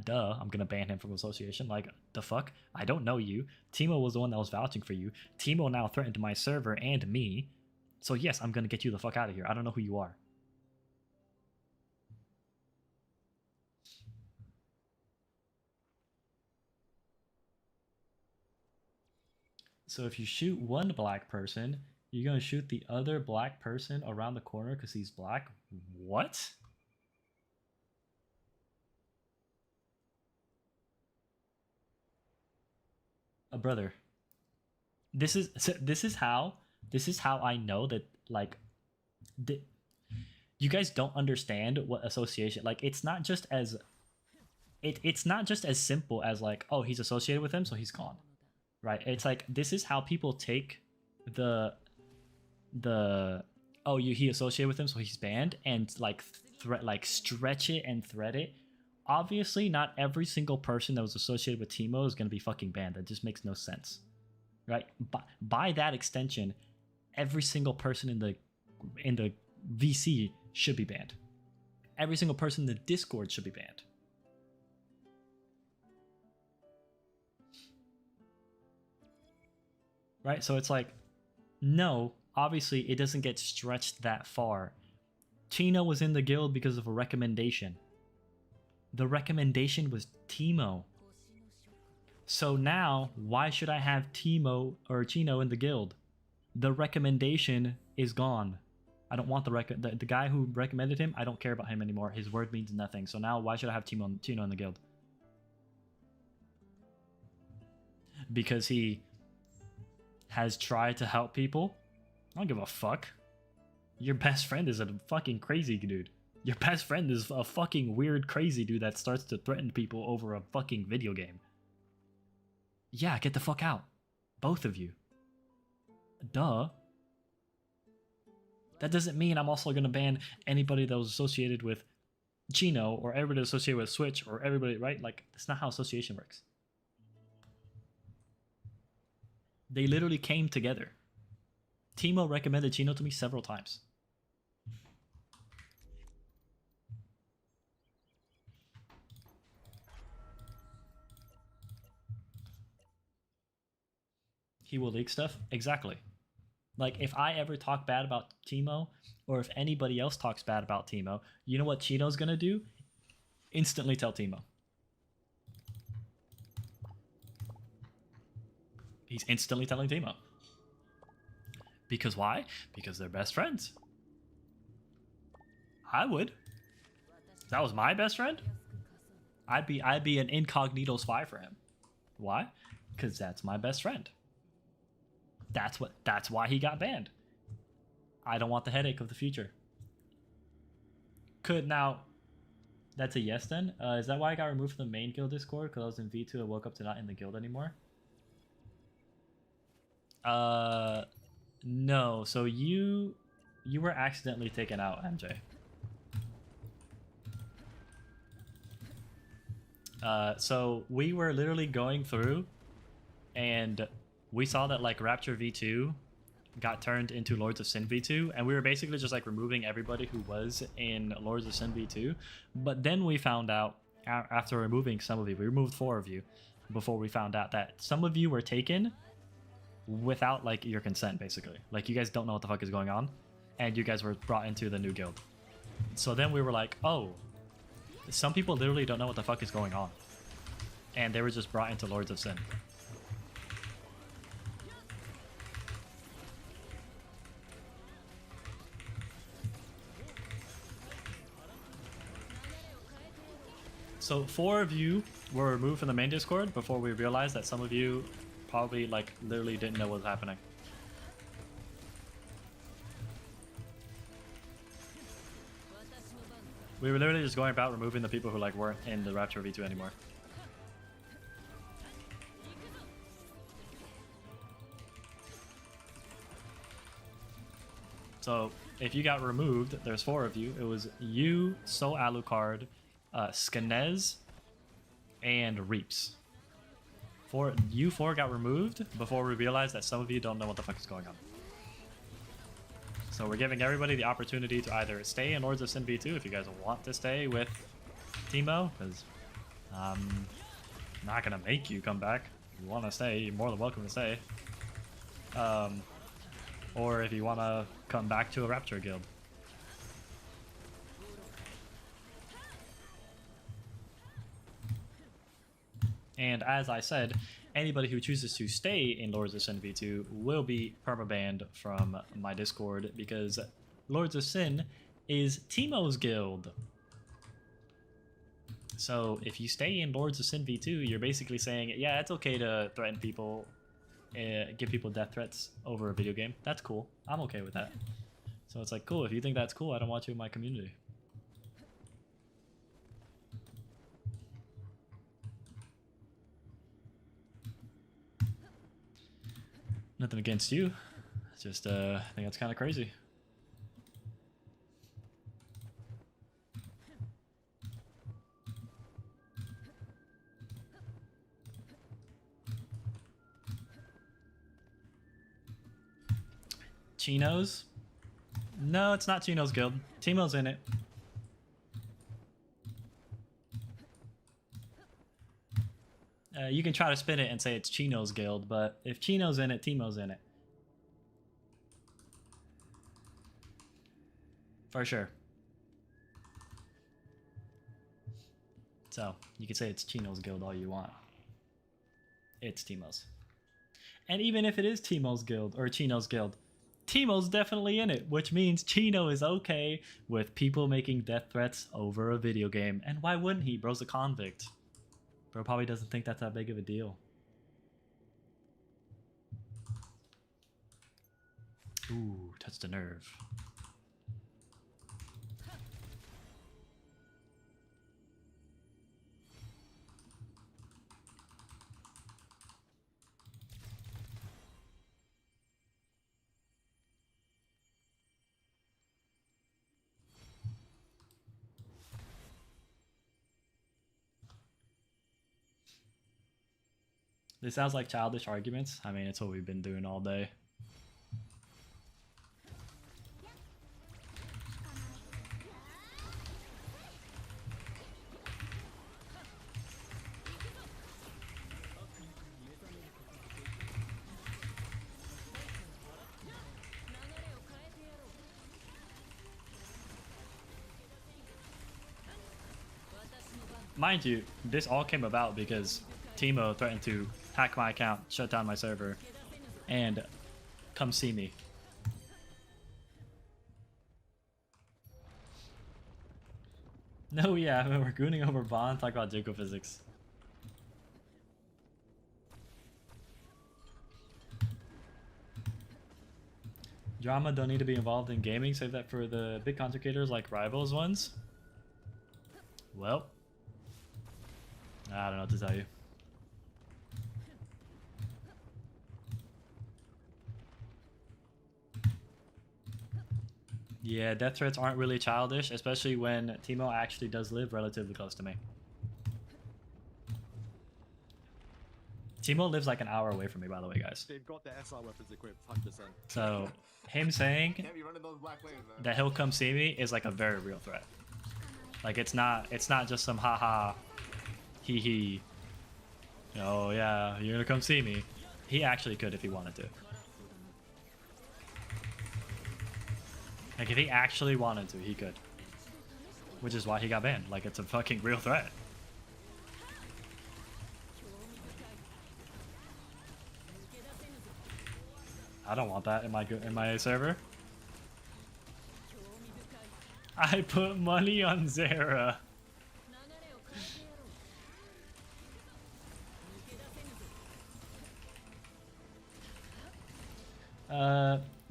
Duh, I'm gonna ban him from association. Like, the fuck? I don't know you. Teemo was the one that was vouching for you. Teemo now threatened my server and me. So yes, I'm gonna get you the fuck out of here. I don't know who you are. So if you shoot one black person, you're gonna shoot the other black person around the corner because he's black? What? Brother, this is how I know that, like, you guys don't understand what association, like, it's not just as it's not just as simple as like, oh, he's associated with him so he's gone, right? It's like, this is how people take the oh, he associated with him so he's banned, and like stretch it and thread it. Obviously, not every single person that was associated with Teemo is going to be fucking banned. That just makes no sense, right? By that extension, every single person in the VC should be banned. Every single person in the Discord should be banned. Right? So it's like, no, obviously it doesn't get stretched that far. Chino was in the guild because of a recommendation. The recommendation was Teemo. So now, why should I have Teemo or Chino in the guild? The recommendation is gone. I don't want the guy who recommended him. I don't care about him anymore. His word means nothing. So now, why should I have Chino in the guild? Because he has tried to help people? I don't give a fuck. Your best friend is a fucking crazy dude. Your best friend is a fucking weird, crazy dude that starts to threaten people over a fucking video game. Yeah, get the fuck out. Both of you. Duh. That doesn't mean I'm also gonna ban anybody that was associated with Chino or everybody associated with Switch or everybody, right? Like, that's not how association works. They literally came together. Teemo recommended Chino to me several times. He will leak stuff? Exactly. Like, if I ever talk bad about Teemo, or if anybody else talks bad about Teemo, you know what Chino's gonna do? Instantly tell Teemo. He's instantly telling Teemo. Because why? Because they're best friends. I would. If that was my best friend, I'd be an incognito spy for him. Why? Because that's my best friend. That's why he got banned. I don't want the headache of the future. Now, that's a yes then? Is that why I got removed from the main guild Discord? Because I was in V2 and woke up to not in the guild anymore? No. So you were accidentally taken out, MJ. So we were literally going through, and we saw that like Rapture V2 got turned into Lords of Sin V2, and we were basically just like removing everybody who was in Lords of Sin V2. But then we found out, after removing some of you, we removed 4 of you before we found out that some of you were taken without like your consent, basically. Like, you guys don't know what the fuck is going on, and you guys were brought into the new guild. So then we were like, oh, some people literally don't know what the fuck is going on, and they were just brought into Lords of Sin. So 4 of you were removed from the main Discord before we realized that some of you probably like literally didn't know what was happening. We were literally just going about removing the people who like weren't in the Rapture V2 anymore. So if you got removed, there's 4 of you. It was you, So Alucard, Skanez, and Reaps. You 4 got removed before we realized that some of you don't know what the fuck is going on. So we're giving everybody the opportunity to either stay in Lords of Sin V2 if you guys want to stay with Teemo, because I'm not gonna make you come back. If you want to stay, you're more than welcome to stay. Or if you want to come back to a Rapture guild. And as I said, anybody who chooses to stay in Lords of Sin V2 will be permabanned from my Discord because Lords of Sin is Teemo's guild. So if you stay in Lords of Sin V2, you're basically saying, yeah, it's okay to threaten people, give people death threats over a video game. That's cool. I'm okay with that. So it's like, cool, if you think that's cool, I don't want you in my community. Nothing against you. Just I think that's kind of crazy. Chino's? No, it's not Chino's guild. Teemo's in it. You can try to spin it and say it's Chino's guild, but if Chino's in it, Teemo's in it. For sure. So, you can say it's Chino's guild all you want. It's Teemo's. And even if it is Teemo's guild, or Chino's guild, Teemo's definitely in it, which means Chino is okay with people making death threats over a video game. And why wouldn't he? Bro's a convict. Bro probably doesn't think that's that big of a deal. Ooh, touched a nerve. This sounds like childish arguments. I mean, it's what we've been doing all day. Mind you, this all came about because Teemo threatened to hack my account, shut down my server, and come see me. No, yeah, we're gooning over Bond, talk about geophysics. Drama don't need to be involved in gaming, save that for the big content creators like Rivals ones. Well, I don't know what to tell you. Yeah, death threats aren't really childish, especially when Teemo actually does live relatively close to me. Teemo lives like an hour away from me, by the way, guys. They've got their SR weapons equipped, 100%. So, him saying that he'll come see me is like a very real threat. Like it's not just some haha, hee hee. Oh yeah, you're gonna come see me. He actually could if he wanted to. Like if he actually wanted to, he could. Which is why he got banned. Like it's a fucking real threat. I don't want that in my server. I put money on Zera.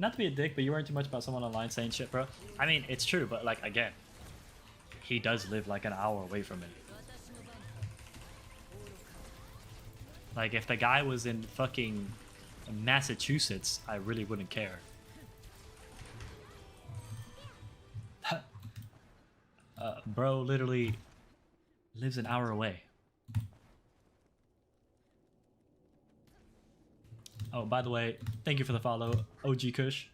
Not to be a dick, but you weren't too much about someone online saying shit, bro. I mean, it's true, but like again, he does live like an hour away from it. Like, if the guy was in fucking Massachusetts, I really wouldn't care. Bro literally lives an hour away. Oh, by the way, thank you for the follow, OG Kush.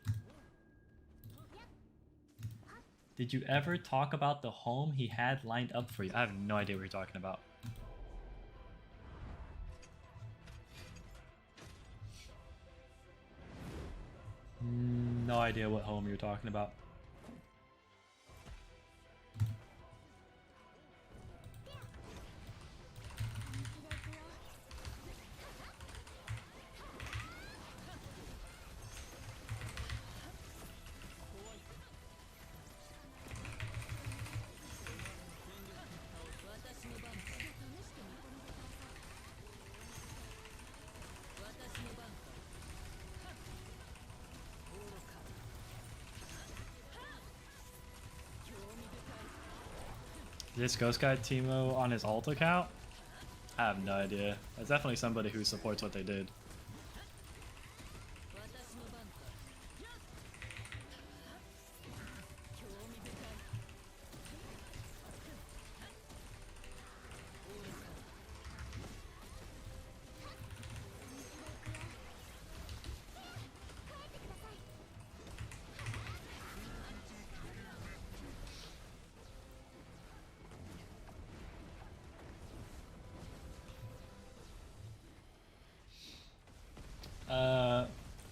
Did you ever talk about the home he had lined up for you? I have no idea what you're talking about. No idea what home you're talking about. This Ghost Guy Teemo on his alt account? I have no idea. That's definitely somebody who supports what they did.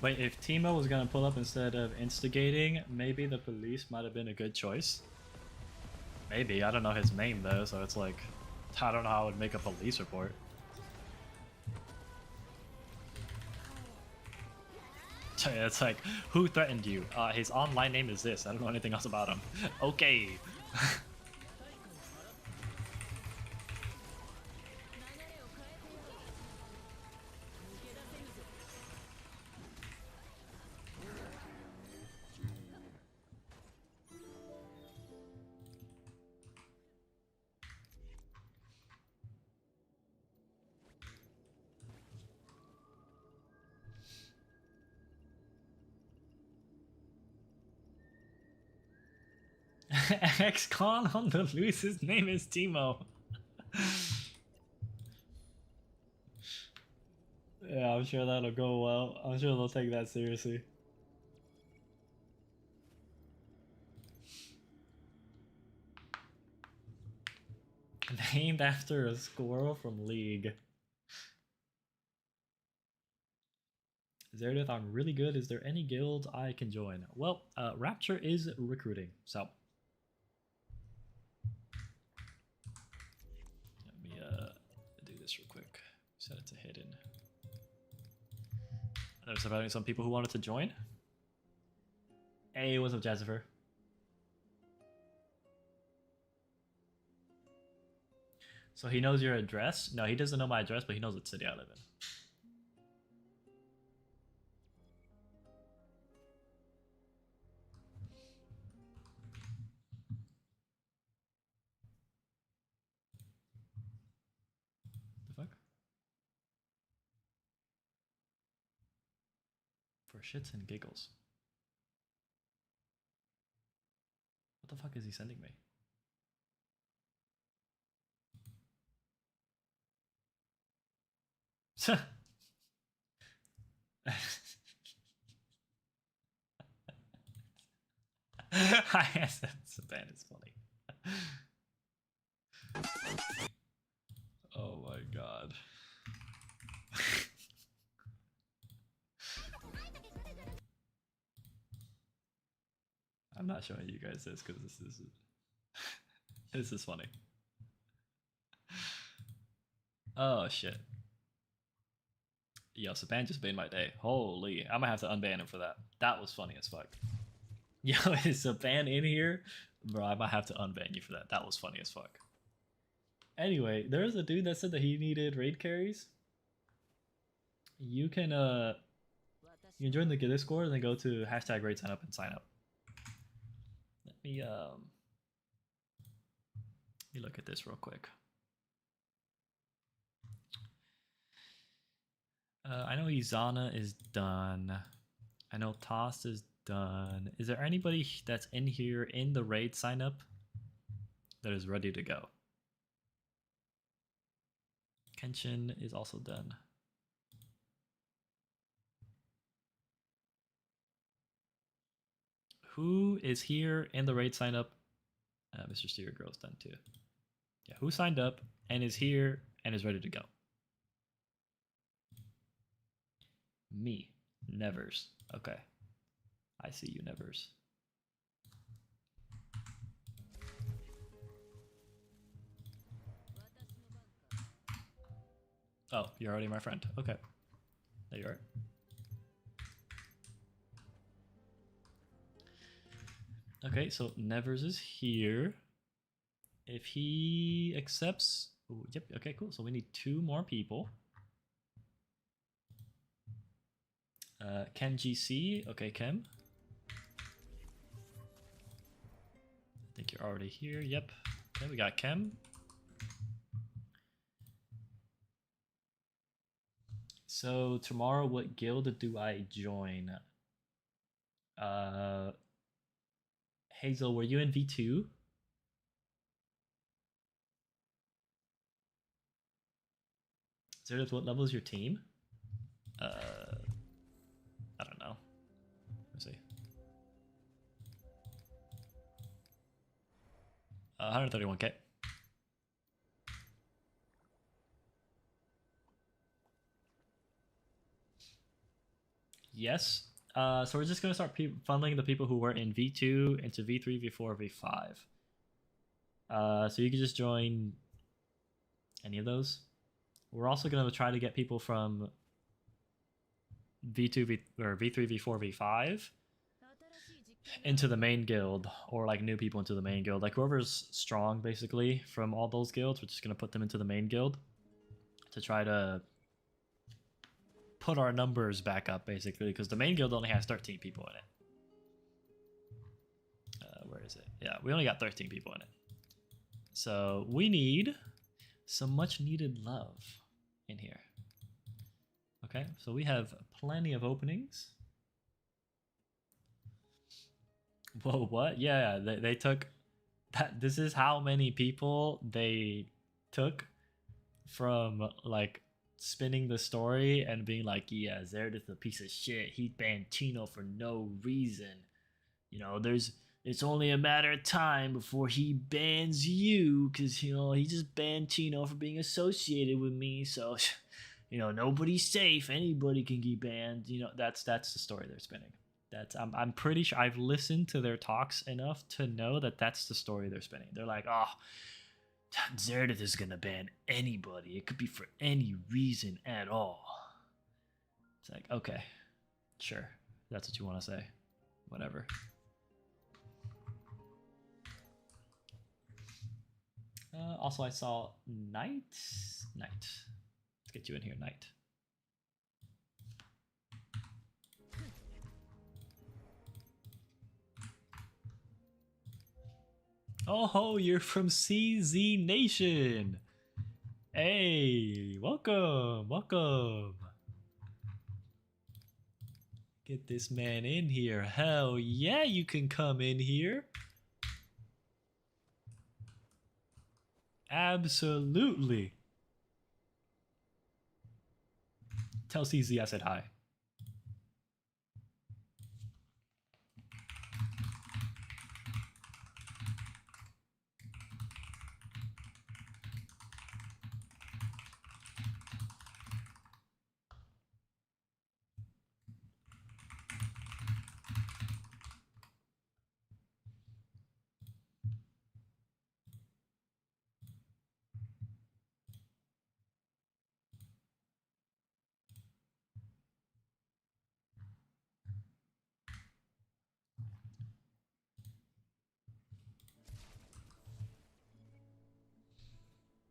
Wait, if Teemo was gonna pull up instead of instigating, maybe the police might have been a good choice. Maybe, I don't know his name though, so it's like, I don't know how I would make a police report. It's like, who threatened you? His online name is this, I don't know anything else about him. Okay. Ex-con on the loose, his name is Teemo. Yeah, I'm sure that'll go well. I'm sure they'll take that seriously. Named after a squirrel from League. Zeridith, I'm really good. Is there any guild I can join? Well, Rapture is recruiting, so let me do this real quick. Set it to hidden. I noticed about some people who wanted to join. Hey, what's up, Jazzifer? So he knows your address? No, he doesn't know my address, but he knows what city I live in. The fuck? For shits and giggles. What the fuck is he sending me? Yes, that is funny. Oh my god. I'm not showing you guys this because this is this is funny. Oh shit. Yo, Saban just made my day. Holy, I'm gonna have to unban him for that. That was funny as fuck. Yo, is Saban in here? Bro, I might have to unban you for that. That was funny as fuck. Anyway, there was a dude that said that he needed raid carries. You can join the Discord and then go to hashtag raid sign up and sign up. Let me Let me look at this real quick. I know Izana is done. I know Toss is done. Is there anybody that's in here in the raid sign up that is ready to go? Kenshin is also done. Who is here in the raid sign up? Mr. Steer Girl's done too. Yeah, who signed up and is here and is ready to go? Me. Nevers. Okay. I see you, Nevers. Oh, you're already my friend. Okay. There you are. Okay, so Nevers is here. If he accepts... Ooh, yep, okay, cool. So we need 2 more people. Ken GC. Okay, Ken. I think you're already here. Yep. Okay, we got Kem. So tomorrow, what guild do I join? Hazel, were you in V2? Zerdith, what level is your team? I don't know. Let's see. 131k. Yes. So we're just gonna start funneling the people who were in V2 into V3, V4, V5. So you can just join any of those. We're also gonna try to get people from V2, or V3, V4, V5 into the main guild, or like new people into the main guild. Like whoever's strong, basically, from all those guilds, we're just gonna put them into the main guild to try to put our numbers back up, basically, because the main guild only has 13 people in it. Where is it? Yeah, we only got 13 people in it. So we need some much needed love in here. Okay, so we have plenty of openings. Whoa, what? Yeah, they took that. This is how many people they took from like spinning the story and being like, yeah, Zerdith a piece of shit. He banned Tino for no reason. You know, it's only a matter of time before he bans you, because, you know, he just banned Tino for being associated with me. So, you know, nobody's safe. Anybody can get banned. You know, that's the story they're spinning. I'm pretty sure I've listened to their talks enough to know that that's the story they're spinning. They're like, oh, Zerdith is gonna ban anybody. It could be for any reason at all. It's like, okay, sure, that's what you want to say. Whatever. Also, I saw Knight. Let's get you in here, Knight. Oh, you're from CZ Nation. Hey, welcome. Get this man in here. Hell yeah, you can come in here. Absolutely. Tell CZ I said hi.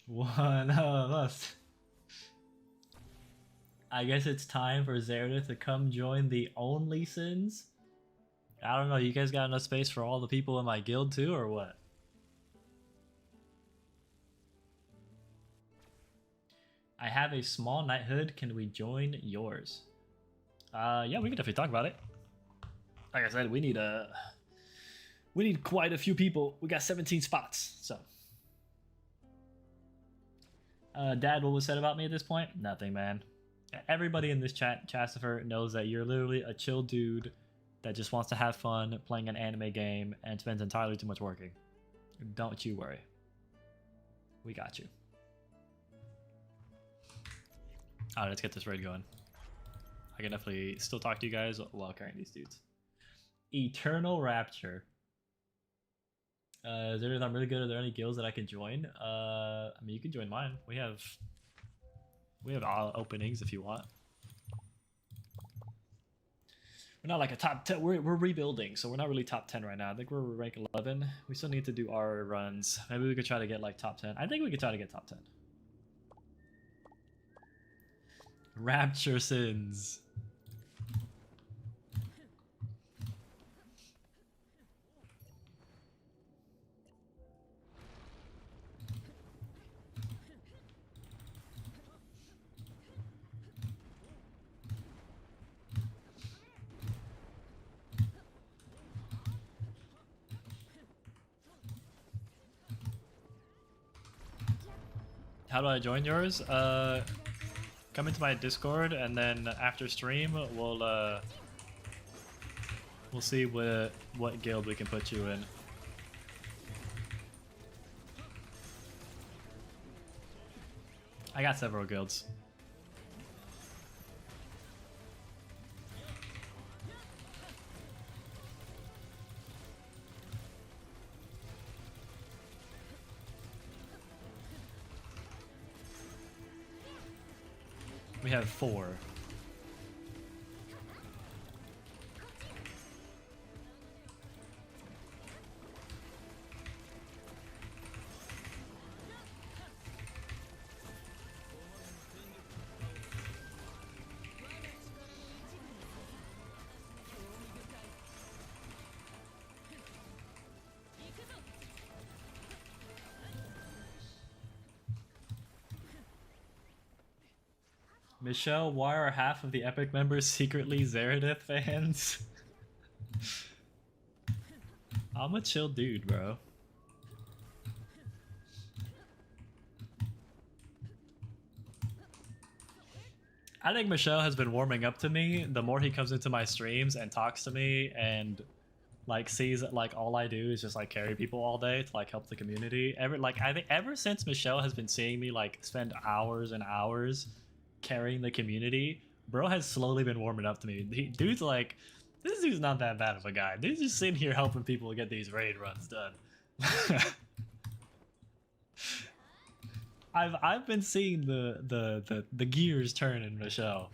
One of us. I guess it's time for Zerdith to come join the Only Sins. I don't know, you guys got enough space for all the people in my guild too, or what? I have a small knighthood. Can we join yours? Yeah, we can definitely talk about it. Like I said, we need quite a few people. We got 17 spots, so. Dad, what was said about me at this point? Nothing, man. Everybody in this chat, Chastifer, knows that you're literally a chill dude that just wants to have fun playing an anime game and spends entirely too much working. Don't you worry. We got you. Alright, let's get this raid going. I can definitely still talk to you guys while carrying these dudes. Eternal Rapture. Is there anything I'm really good? Are there any guilds that I can join? I mean, you can join mine. We have all openings if you want. We're not like a top 10. We're rebuilding, so we're not really top 10 right now. I think we're rank 11. We still need to do our runs. Maybe we could try to get like top 10. I think we could try to get top 10. Rapture Sins. How do I join yours? Come into my Discord, and then after stream, we'll see what guild we can put you in. I got several guilds. We have 4. Michelle, why are half of the Epic members secretly Zeradith fans? I'm a chill dude, bro. I think Michelle has been warming up to me the more he comes into my streams and talks to me and like sees that like all I do is just like carry people all day to like help the community. I think ever since Michelle has been seeing me like spend hours and hours carrying the community, bro has slowly been warming up to me. Dude's like, this dude's not that bad of a guy. Dude's just sitting here helping people get these raid runs done. I've been seeing the gears turn in Michelle.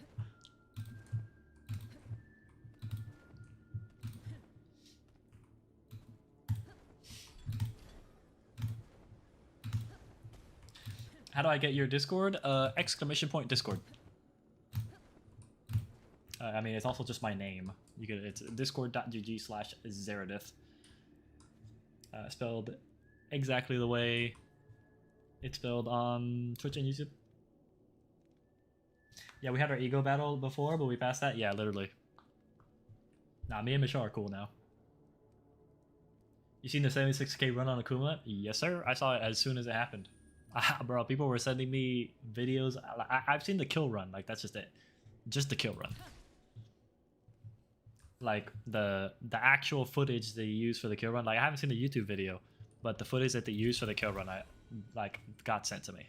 How do I get your Discord? Exclamation point Discord. I mean, it's also just my name. It's discord.gg/Zeradith. Spelled exactly the way it's spelled on Twitch and YouTube. Yeah, we had our ego battle before, but we passed that. Yeah, literally. Nah, me and Michelle are cool now. You seen the 76k run on Akuma? Yes, sir. I saw it as soon as it happened. Bro, people were sending me videos. I've seen the kill run. Like, that's just it. Just the kill run. Like, the actual footage they use for the kill run. Like, I haven't seen the YouTube video, but the footage that they use for the kill run, got sent to me.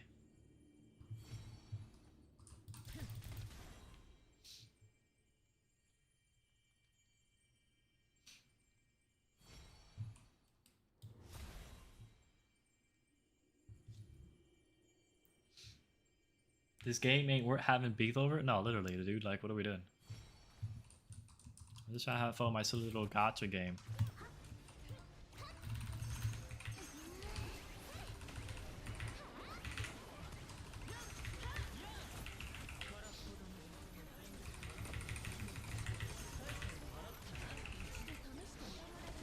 This game ain't worth having beef over? No, literally, dude. Like, what are we doing? I'm just trying to have fun with my silly little gacha game.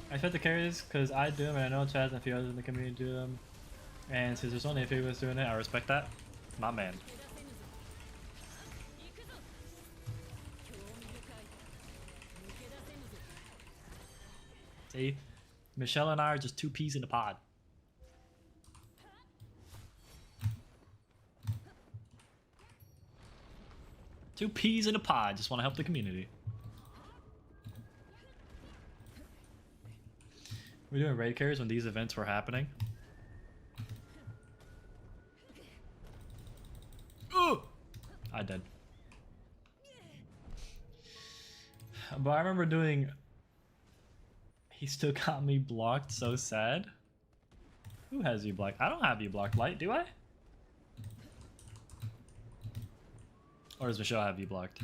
I expect to carry this because I do them and I know Chaz and a few others in the community do them. And since there's only a few of us doing it, I respect that. My man. See? Michelle and I are just two peas in a pod. Two peas in a pod. Just want to help the community. We're doing raid carries when these events were happening. Ooh! I did. But I remember doing... He still got me blocked, so sad. Who has you blocked? I don't have you blocked, Light, do I? Or does Michelle have you blocked?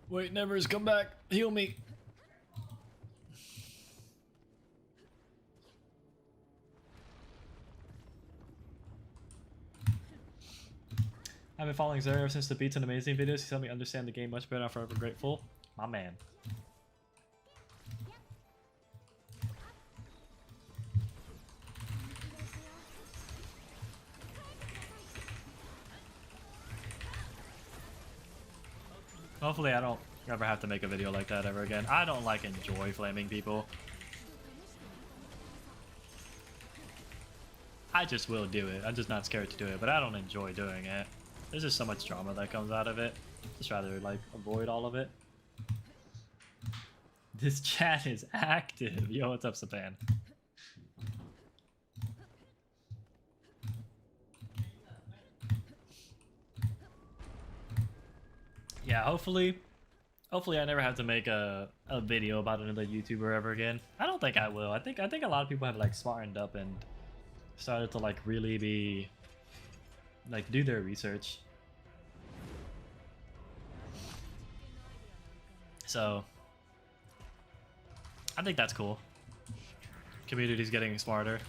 Wait, Nevers, come back. Heal me. I've been following Zero ever since the Beats and Amazing videos. He's helped me understand the game much better. I'm forever grateful. My man. Hopefully I don't ever have to make a video like that ever again. I don't like enjoy flaming people. I just will do it. I'm just not scared to do it, but I don't enjoy doing it. There's just so much drama that comes out of it. Just rather like avoid all of it. This chat is active. Yo, what's up, Sapan? Yeah, hopefully I never have to make a video about another YouTuber ever again. I don't think I will. I think a lot of people have like smartened up and started to like really be like do their research. So I think that's cool. Community's getting smarter.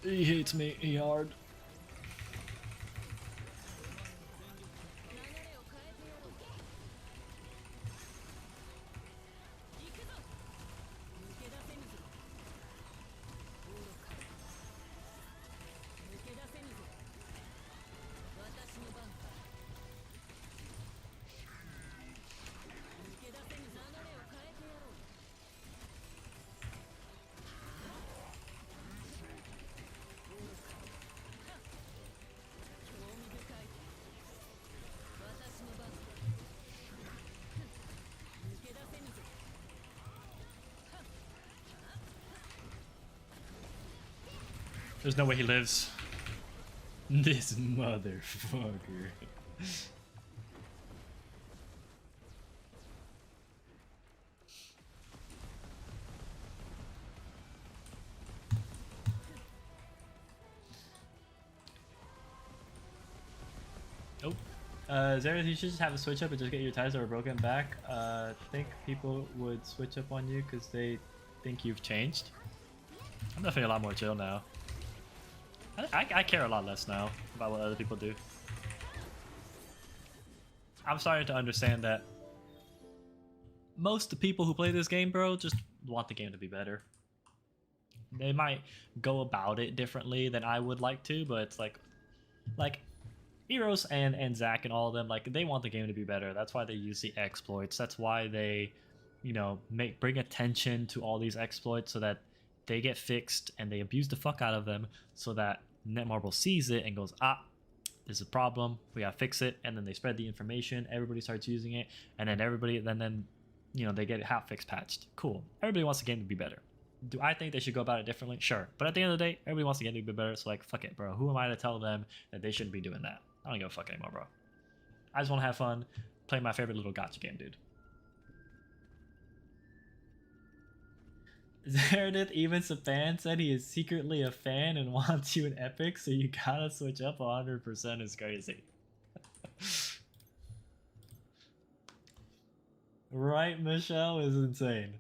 He hates me, he hard. There's no way he lives. This motherfucker. Oh. Zara, you should just have a switch up and just get your ties that were broken back. I think people would switch up on you because they think you've changed. I'm definitely a lot more chill now. I care a lot less now about what other people do. I'm starting to understand that most people who play this game, bro, just want the game to be better. They might go about it differently than I would like to, but it's like Eros and Zach and all of them, like they want the game to be better. That's why they use the exploits. That's why they, you know, bring attention to all these exploits so that they get fixed and they abuse the fuck out of them so that Netmarble sees it and goes, ah, there's a problem, we gotta fix it, and then they spread the information, everybody starts using it, and then everybody, then you know, they get it half-fixed patched. Cool. Everybody wants the game to be better. Do I think they should go about it differently? Sure. But at the end of the day, everybody wants the game to be better, so like, fuck it, bro. Who am I to tell them that they shouldn't be doing that? I don't give a fuck anymore, bro. I just want to have fun, play my favorite little gacha game, dude. Zeradith, even Sapan said he is secretly a fan and wants you in Epic, so you gotta switch up 100% is crazy. Right, Michelle is insane.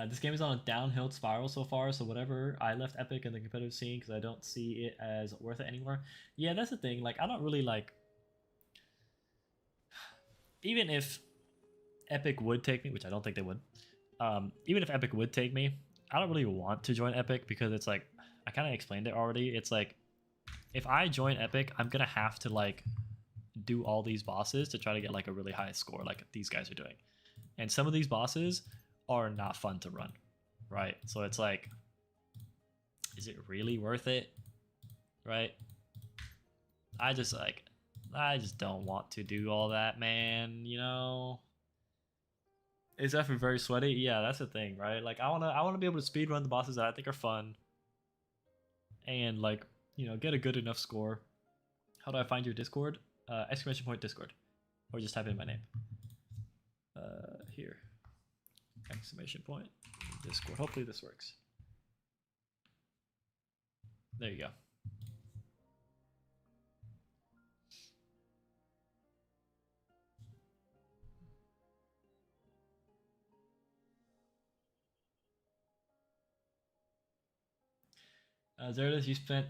This game is on a downhill spiral so far, so whatever, I left Epic in the competitive scene because I don't see it as worth it anymore. Yeah, that's the thing. Like, I don't really like. Even if Epic would take me, which I don't think they would, even if Epic would take me, I don't really want to join Epic because it's like, I kind of explained it already. It's like, if I join Epic, I'm gonna have to like do all these bosses to try to get like a really high score, like these guys are doing. And some of these bosses are not fun to run, right? So it's like, is it really worth it, right? I just don't want to do all that, man. You know, it's definitely very sweaty. Yeah, that's the thing, right? Like, I wanna be able to speed run the bosses that I think are fun, and like, you know, get a good enough score. How do I find your Discord? Exclamation point Discord, or just type in my name. Here, exclamation point Discord. Hopefully this works. There you go. Zerdus, you spent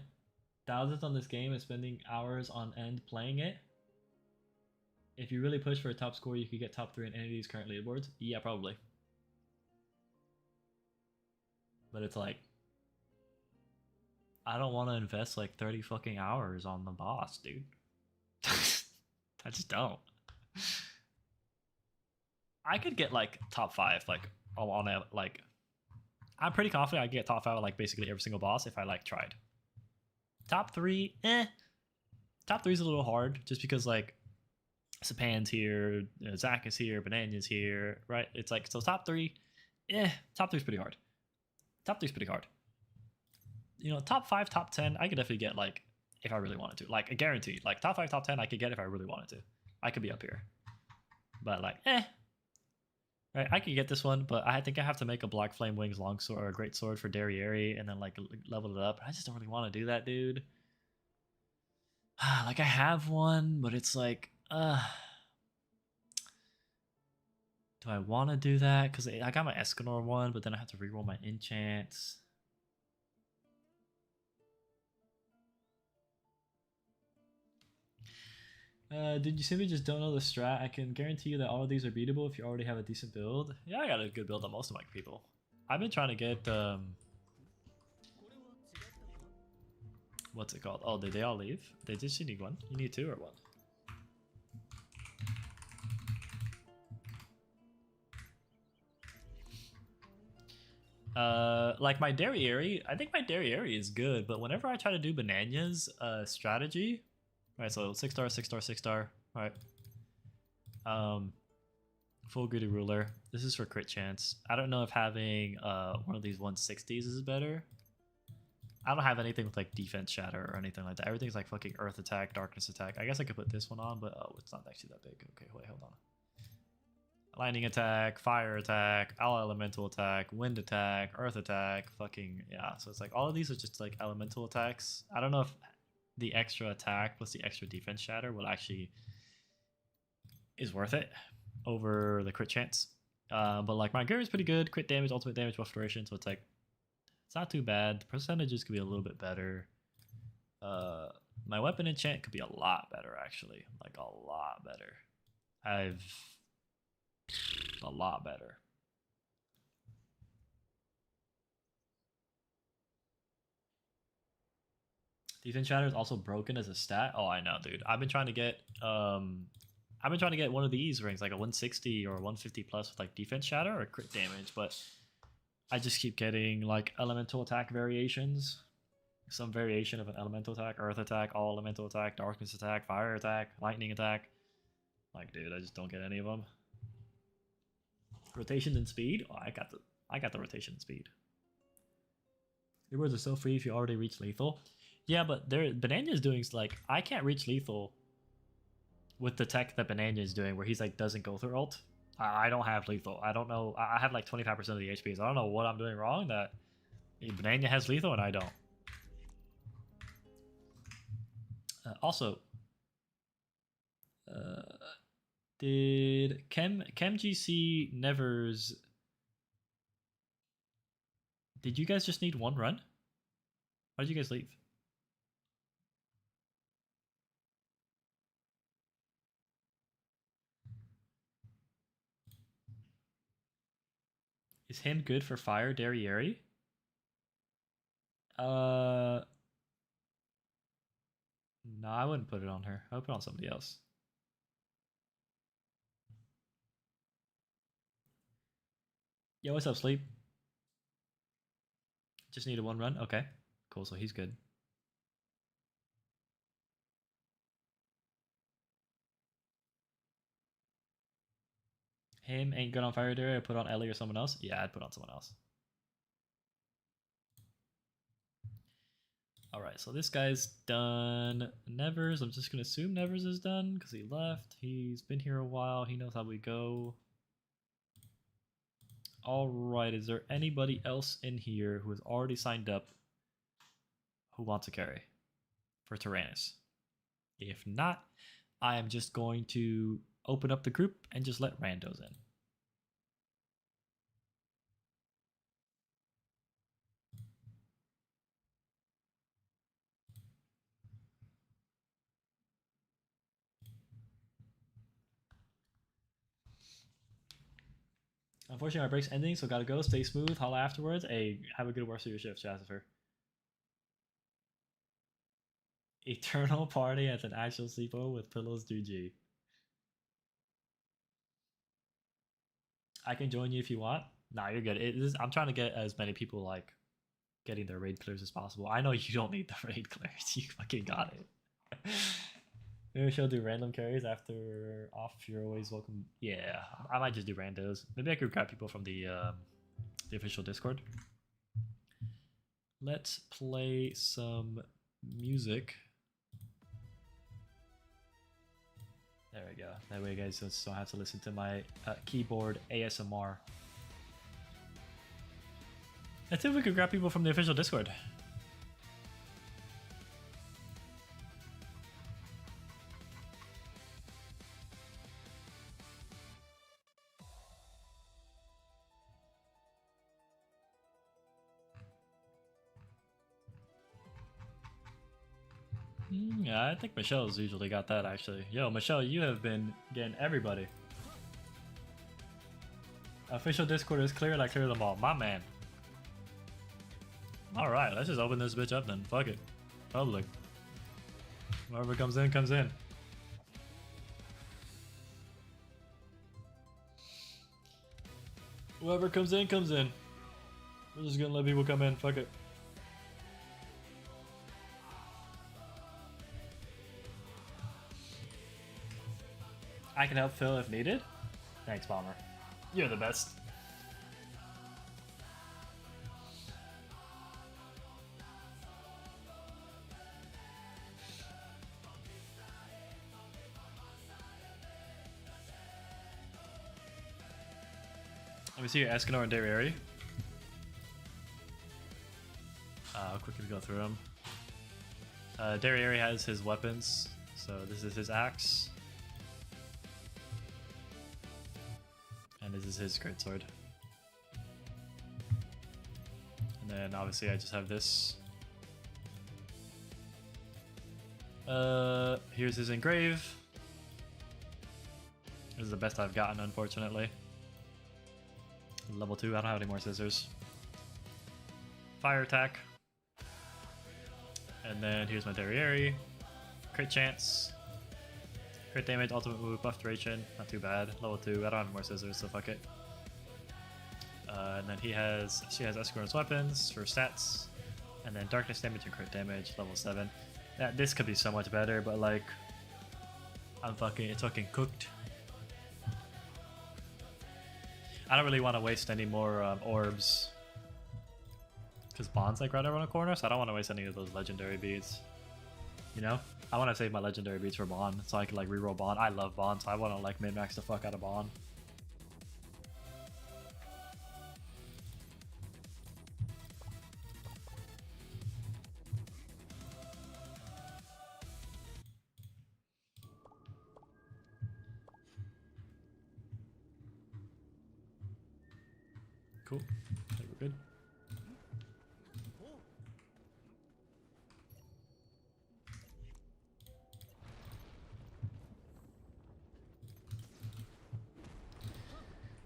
thousands on this game and spending hours on end playing it. If you really push for a top score, you could get top 3 in any of these current leaderboards. Yeah, probably. But it's like, I don't want to invest like 30 fucking hours on the boss, dude. I just don't. I could get like top 5, like on a like. I'm pretty confident I could get top 5 like basically every single boss if I like tried. Top 3, Top 3 is a little hard just because like Sapan's here, Zach is here, Banana's here, right? It's like, so top 3, top 3 is pretty hard. Top 3 is pretty hard. You know, top 5, top 10, I could definitely get like if I really wanted to. Like, I guarantee, like top 5, top 10, I could get if I really wanted to. I could be up here, but like, right? I could get this one, but I think I have to make a Black Flame Wings longsword or a great sword for Derriere and then like level it up. I just don't really want to do that, dude. Like, I have one, but it's like, do I want to do that? Because I got my Escanor one, but then I have to reroll my enchants. Did you simply just don't know the strat? I can guarantee you that all of these are beatable if you already have a decent build. Yeah, I got a good build on most of my people. I've been trying to get, what's it called? Oh, did they all leave? They just need one. You need 2 or 1? Like my Derriere, I think my Derriere is good, but whenever I try to do Banana's strategy, right? So 6-star, 6-star, 6-star, right? Full greedy ruler. This is for crit chance. I don't know if having one of these 160s is better. I don't have anything with like defense shatter or anything like that. Everything's like fucking earth attack, darkness attack. I guess I could put this one on, but oh, it's not actually that big. Okay, wait, hold on. Lightning attack, fire attack, all elemental attack, wind attack, earth attack, fucking, yeah. So it's like all of these are just like elemental attacks. I don't know if the extra attack plus the extra defense shatter will actually is worth it over the crit chance. But like my gear is pretty good. Crit damage, ultimate damage, buff duration. So it's like, it's not too bad. The percentages could be a little bit better. My weapon enchant could be a lot better, actually. Like a lot better. A lot better. Defense shatter is also broken as a stat. Oh, I know, dude. I've been trying to get one of these rings, like a 160 or 150 plus with like defense shatter or crit damage, but I just keep getting like elemental attack variations. Some variation of an elemental attack, earth attack, all elemental attack, darkness attack, fire attack, lightning attack. Like, dude, I just don't get any of them. Rotation and speed? Oh, I got the rotation and speed. Rewards are so free if you already reach lethal. Yeah, but Banana is doing like, I can't reach lethal with the tech that Banana is doing, where he's like doesn't go through ult. I don't have lethal. I don't know. I have like 25% of the HPs. I don't know what I'm doing wrong that Banana has lethal and I don't. Also, did ChemGC Nevers Did you guys just need one run? Why did you guys leave? Is hand good for fire, Derriere? No, I wouldn't put it on her. I would put it on somebody else. Yo, what's up, Sleep? Just needed one run? Okay. Cool, so he's good. Him ain't good on fire, Derriere. I put on Ellie or someone else? Yeah, I'd put on someone else. Alright, so this guy's done. Nevers, I'm just going to assume Nevers is done because he left. He's been here a while. He knows how we go. Alright, is there anybody else in here who has already signed up who wants a carry for Tyrannus? If not, I am just going to open up the group and just let randos in. Unfortunately, my break's ending, so gotta go. Stay smooth. Holla afterwards. Hey, have a good rest of your shift, Jasper. Eternal party at an actual sleepover with pillows GG. I can join you if you want. Nah, you're good. I'm trying to get as many people like getting their raid clears as possible. I know you don't need the raid clears. You fucking got it. Maybe she'll do random carries after off. You're always welcome. Yeah, I might just do randos. Maybe I could grab people from the official Discord. Let's play some music. There we go. That way you guys just don't have to listen to my keyboard ASMR. Let's see if we could grab people from the official Discord. Yeah, I think Michelle's usually got that actually. Yo, Michelle, you have been getting everybody. Official Discord is cleared, I clear them all. My man. Alright, let's just open this bitch up then. Fuck it. Public. Whoever comes in, comes in. Whoever comes in, comes in. We're just gonna let people come in. Fuck it. I can help Phil if needed. Thanks, Bomber. You're the best. Let me see your Escanor and Derriere. I'll quickly go through them. Derriere has his weapons, so this is his axe. And this is his greatsword. And then obviously I just have this. Here's his engrave. This is the best I've gotten, unfortunately. Level 2, I don't have any more scissors. Fire attack. And then here's my Derriere. Crit chance. Crit damage, ultimate move, buff duration. Not too bad. Level 2, I don't have any more scissors, so fuck it. And then she has Escorn's weapons for stats. And then darkness damage and crit damage, level 7. This could be so much better, but like, it's fucking cooked. I don't really want to waste any more orbs. Because Bond's like right around the corner, so I don't want to waste any of those legendary beads. You know? I want to save my legendary beads for Bond, so I can like reroll Bond. I love Bond, so I want to like min-max the fuck out of Bond. Cool. I think we're good.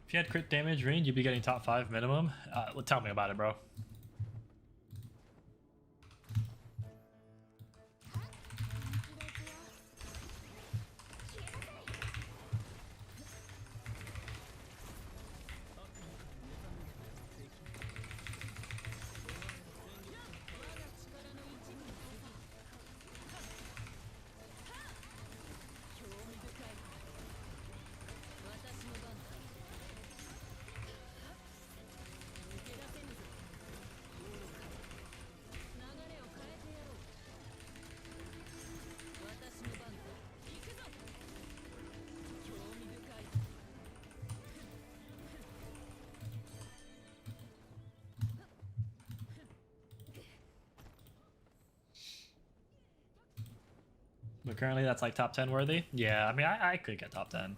If you had crit damage range, you'd be getting top 5 minimum. Well, tell me about it, bro. But currently that's like top 10 worthy. Yeah, I mean, I could get top 10.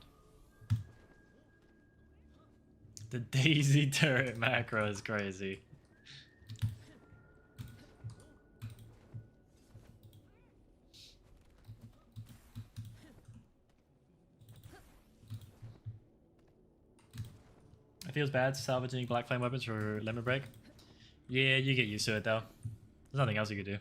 The Daisy turret macro is crazy. It feels bad salvaging black flame weapons for limit break. Yeah, you get used to it though. There's nothing else you could do.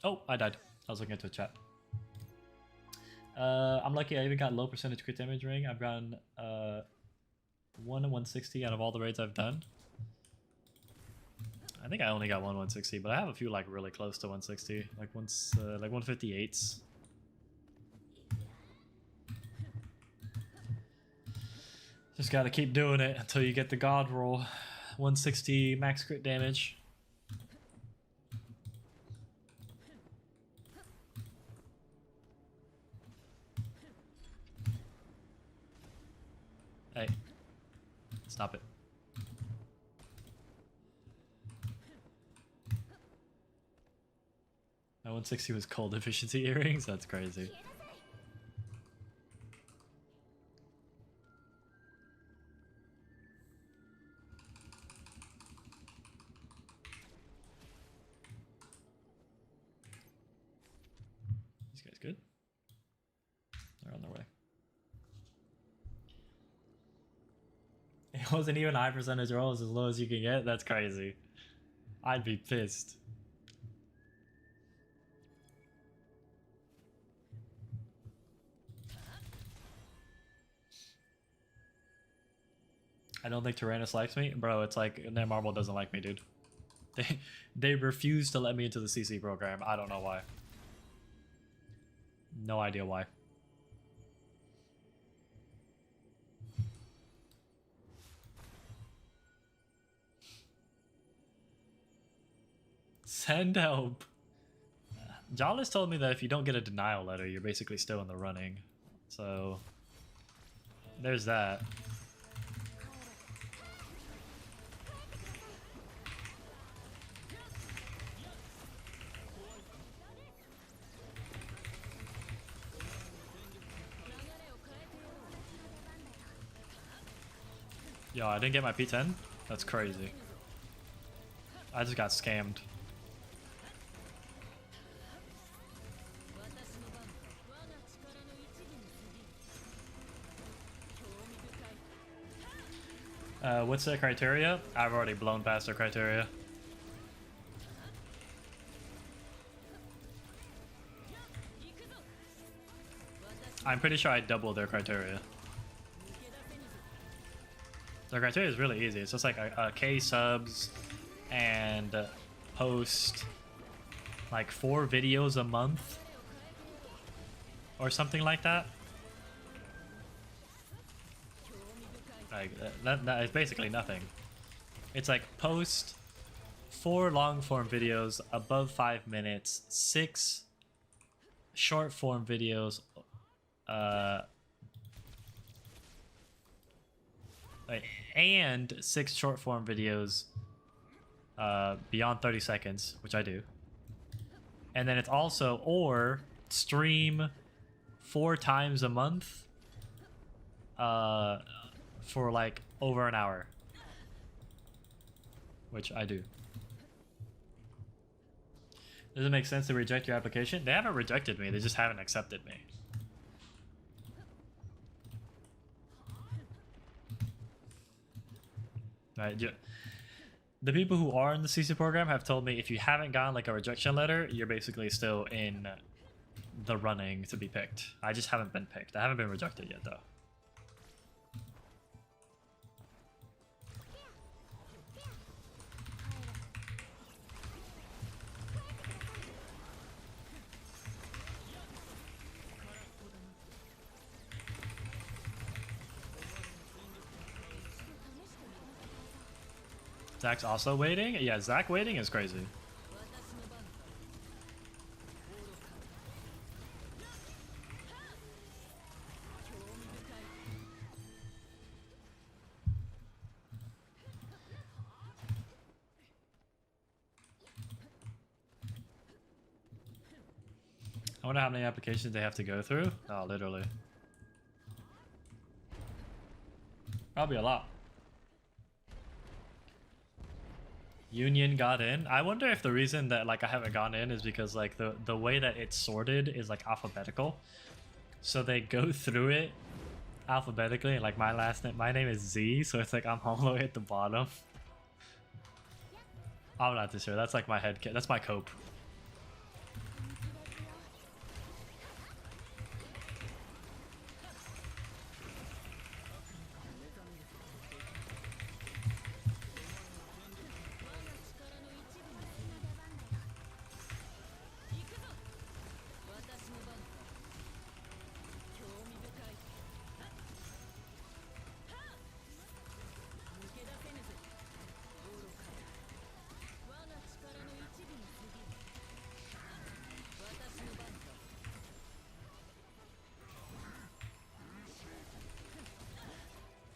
Oh, I died. I was looking at the chat. I'm lucky I even got low percentage crit damage ring. I've gotten 1 in 160 out of all the raids I've done. I think I only got 160, but I have a few like really close to 160, like once like 158s. Just gotta keep doing it until you get the god roll. 160 max crit damage. Hey, stop it. My 160 was cold efficiency earrings? That's crazy. These guys good? They're on their way. It wasn't even high percentage rolls, as low as you can get? That's crazy. I'd be pissed. I don't think Tyrannus likes me. Bro, it's like Netmarble doesn't like me, dude. They refuse to let me into the CC program. I don't know why. No idea why. Send help. Jollis told me that if you don't get a denial letter, you're basically still in the running. So, there's that. Yo, I didn't get my P10? That's crazy. I just got scammed. What's the criteria? I've already blown past the criteria. I'm pretty sure I doubled their criteria. Their criteria is really easy. It's just like a K subs and post like 4 videos a month or something like that. Like that is basically nothing. It's like post 4 long form videos above 5 minutes, 6 short form videos, and 6 short form videos beyond 30 seconds, which I do. And then it's also, or stream 4 times a month for like over an hour, which I do. Does it make sense to reject your application? They haven't rejected me, they just haven't accepted me. Right, the people who are in the CC program have told me if you haven't gotten like a rejection letter, you're basically still in the running to be picked. I just haven't been picked. I haven't been rejected yet though. Zach's also waiting? Yeah, Zach waiting is crazy. I wonder how many applications they have to go through. Oh, literally. Probably a lot. Union got in. I wonder if the reason that like I haven't gone in is because like the way that it's sorted is like alphabetical. So they go through it alphabetically. Like my name is Z, so it's like I'm all the way at the bottom. I'm not too sure. That's like my head. That's my cope.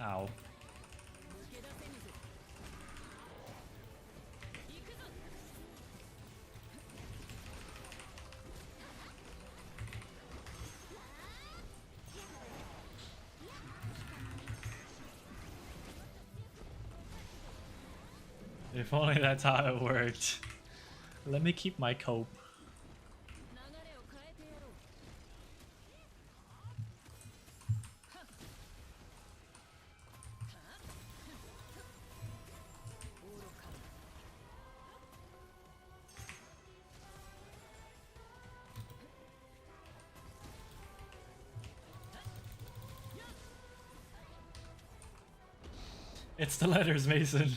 Ow. If only that's how it worked. Let me keep my cope. It's the letters, Mason.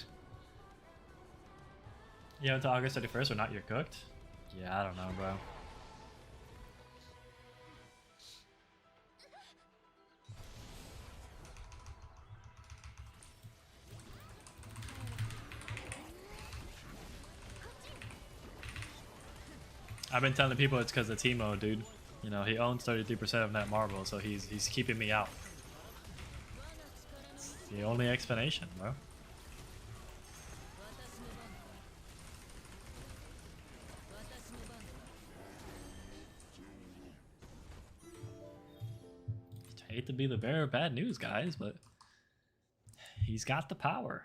Yeah, until August 31st or not, you're cooked? Yeah, I don't know, bro. I've been telling people it's because of Timo, dude. You know, he owns 33% of net marble, so he's keeping me out. It's the only explanation, bro. Hate to be the bearer of bad news, guys, but he's got the power.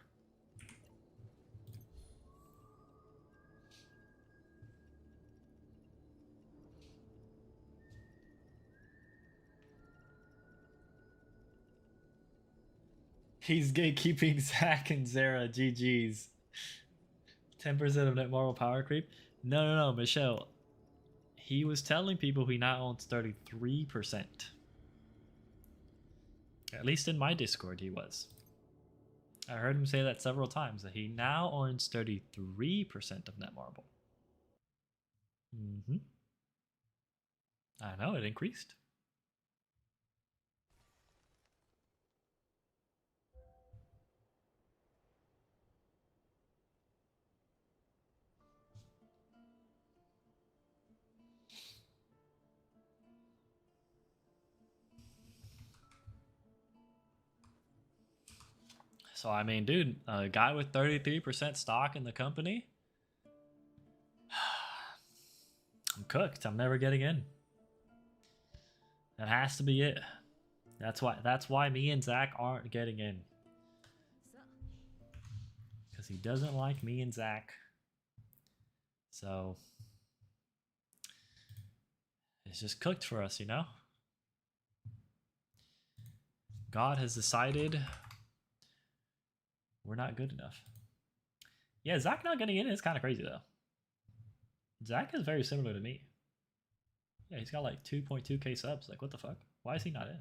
He's gatekeeping Zach and Zara. GG's. 10% of net moral power creep? No, Michelle. He was telling people he now owns 33%. At least in my Discord, he was. I heard him say that several times, that he now owns 33% of net marble. I know, it increased. So, I mean, dude, a guy with 33% stock in the company, I'm cooked. I'm never getting in. That has to be it. That's why me and Zach aren't getting in. Because he doesn't like me and Zach. So, It's just cooked for us, you know? God has decided we're not good enough. Yeah, Zach not getting in is kind of crazy, though. Zach is very similar to me. Yeah, he's got like 2.2k subs. Like, what the fuck? Why is he not in?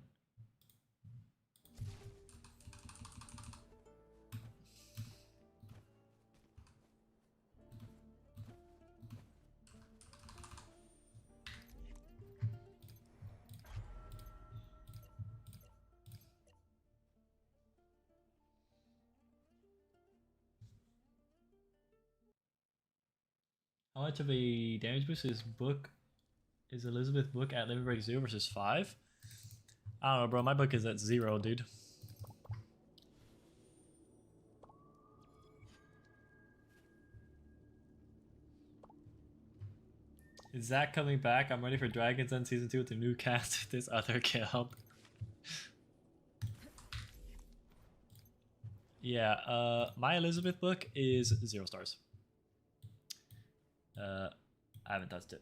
How much of a damage boost is Elizabeth book at Limit Break 0 versus 5? I don't know, bro. My book is at 0, dude. Is Zach coming back? I'm ready for Dragon's End Season 2 with the new cast. This other guild. Yeah, my Elizabeth book is 0 stars. I haven't touched it.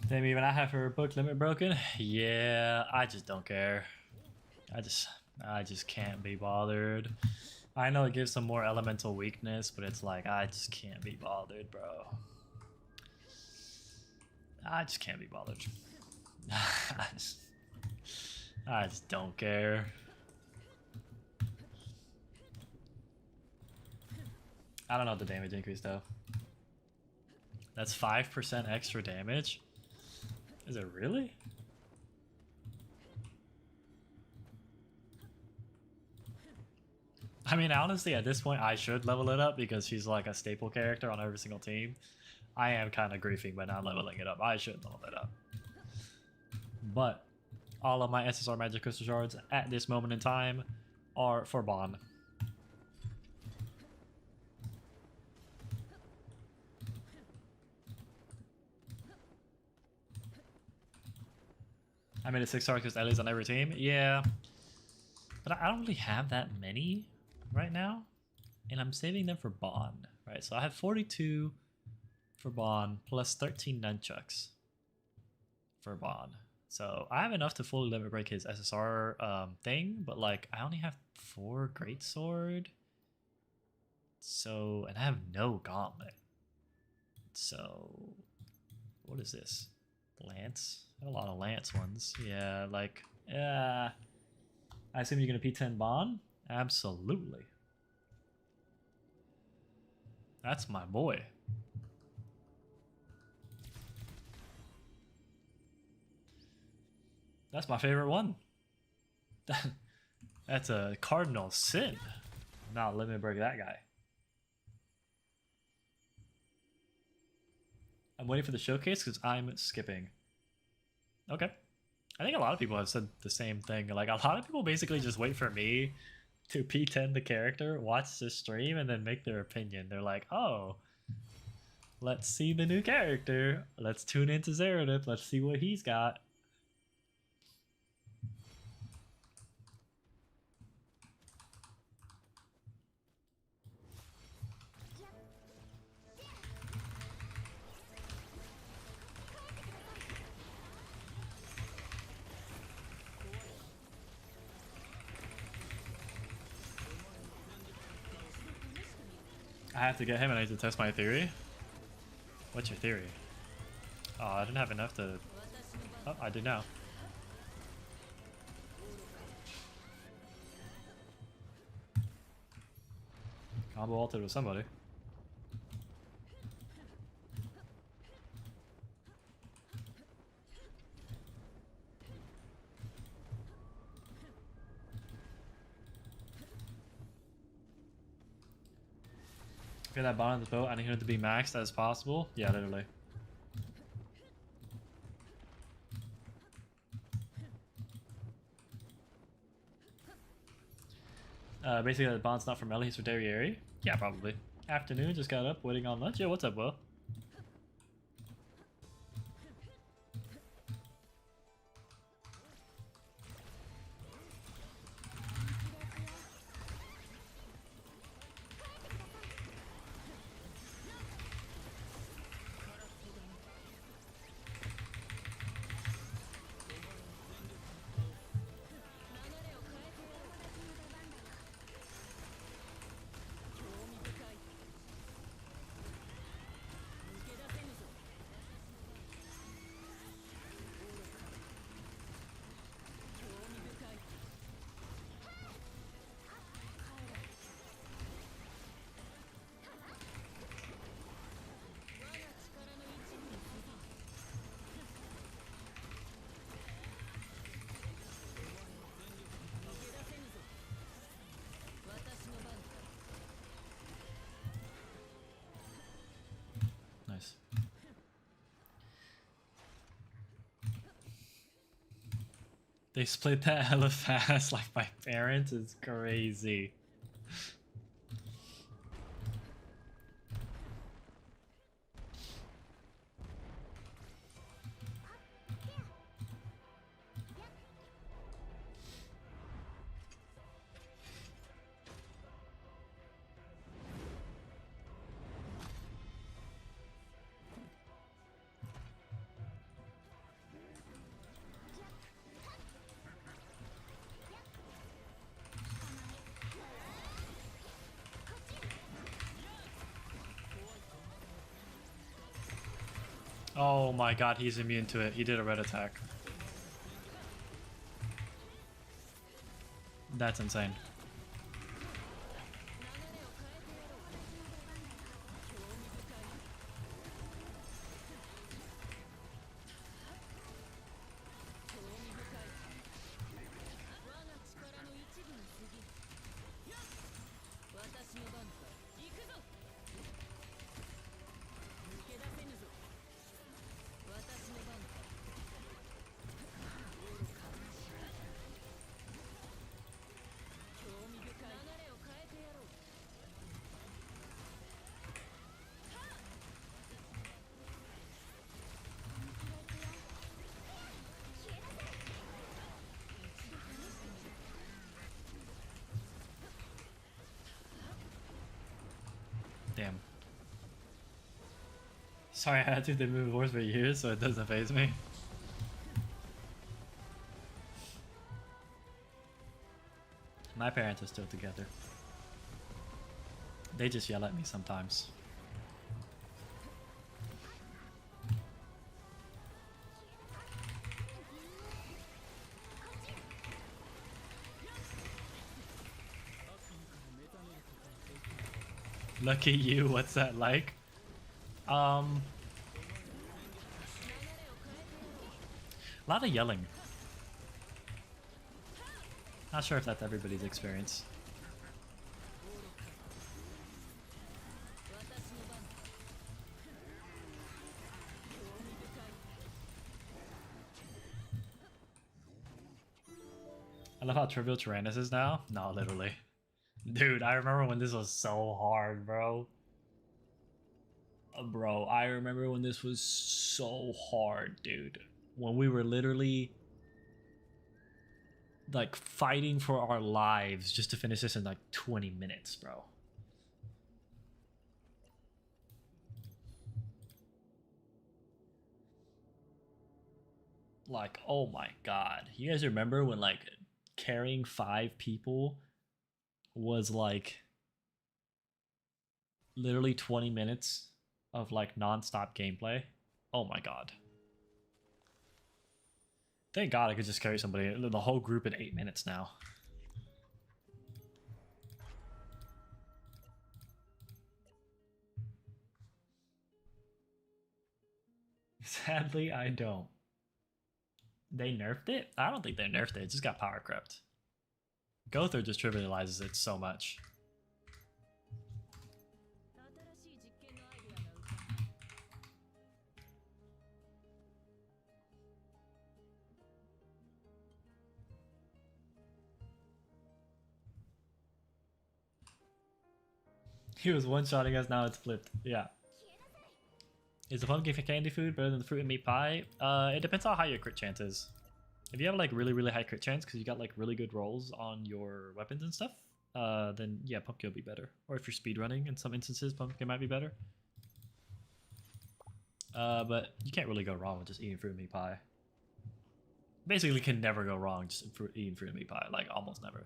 Damn, even I have her book limit broken. Yeah, I just don't care. I just can't be bothered. I know it gives some more elemental weakness, but it's like I just can't be bothered, bro. I just can't be bothered. I just don't care. I don't know the damage increase though. That's 5% extra damage. Is it really? I mean, honestly, at this point, I should level it up because she's like a staple character on every single team. I am kind of griefing by not leveling it up. I should level it up. But all of my SSR Magic Crystal Shards at this moment in time are for Bond. I made it 6 stars because Ellie's on every team. Yeah. But I don't really have that many right now. And I'm saving them for Bond. Right, so I have 42 for Bond plus 13 nunchucks for Bond. So I have enough to fully limit break his SSR thing. But like, I only have 4 Greatsword. So, and I have no Gauntlet. So, what is this? Lance? I have a lot of Lance ones. Yeah, like, I assume you're going to P10 Bond? Absolutely. That's my boy. That's my favorite one. That's a cardinal sin. Not limit break that guy. I'm waiting for the showcase because I'm skipping. Okay. I think a lot of people have said the same thing. Like, a lot of people basically just wait for me to P10 the character, watch the stream, and then make their opinion. They're like, oh, let's see the new character. Let's tune into Zerodip. Let's see what he's got. I have to get him and I need to test my theory. What's your theory? Oh, I didn't have enough to... Oh, I do now. Combo altered with somebody. Get that bottom of the boat. I need him to be maxed as possible. Yeah, literally. Basically, the bond's not from Ellie, he's for Derriere. Yeah, probably. Afternoon, just got up, waiting on lunch. Yo, what's up, Will? Nice. They split that hella fast like my parents. It's crazy. Oh my god, he's immune to it. He did a red attack. That's insane. Damn. Sorry, I had to do move wars for years, so it doesn't phase me. My parents are still together. They just yell at me sometimes. Lucky you, what's that like? A lot of yelling. Not sure if that's everybody's experience. I love how trivial Tyrannus is now. No, literally. Dude, I remember when this was so hard, bro. Bro, I remember when this was so hard, dude. When we were literally like fighting for our lives just to finish this in like 20 minutes, bro. Like, oh my god. You guys remember when like carrying 5 people was like literally 20 minutes of like non-stop gameplay. Oh my god. Thank god I could just carry somebody, the whole group in 8 minutes now. Sadly, I don't. They nerfed it? I don't think they nerfed it. It just got power crept. Gother just trivializes it so much. He was one-shotting us, now it's flipped. Yeah. Is the pumpkin candy food better than the fruit and meat pie? It depends on how your crit chance is. If you have like really high crit chance because you got like really good rolls on your weapons and stuff, then yeah, pumpkin will be better. Or if you're speedrunning, in some instances, pumpkin might be better. But you can't really go wrong with just eating fruit and meat pie. Basically, can never go wrong just eating fruit and meat pie. Like almost never.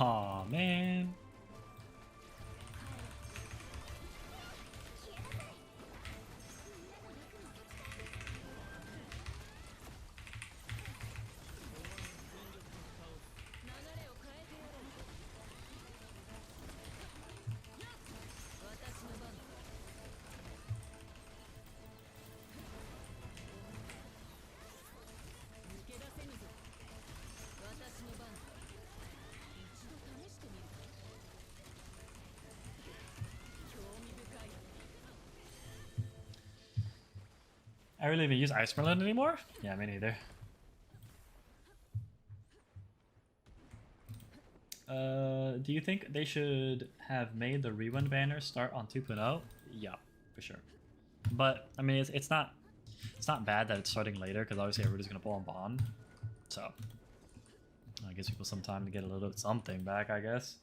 Aw, man. I really even use Ice Melon anymore? Yeah, me neither. Do you think they should have made the rerun banner start on 2.0? Yeah, for sure. But I mean, it's not bad that it's starting later because obviously everybody's gonna pull on Bond. So I gives people some time to get a little something back, I guess.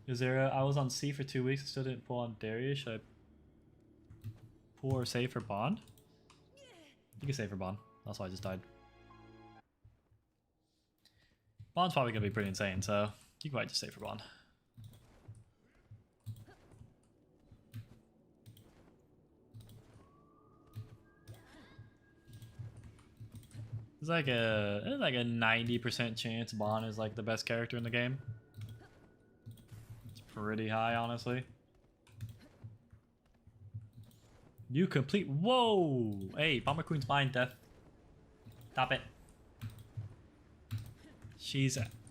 Is there I was on C for 2 weeks and still didn't pull on Darius. Should I pull or save for Bond? You can save for Bond. That's why I just died. Bond's probably gonna be pretty insane, so you can probably just save for Bond. It's like a 90% chance Bond is like the best character in the game. It's pretty high, honestly. You complete. Whoa! Hey, Bomber Queen's mine, Death. Stop it.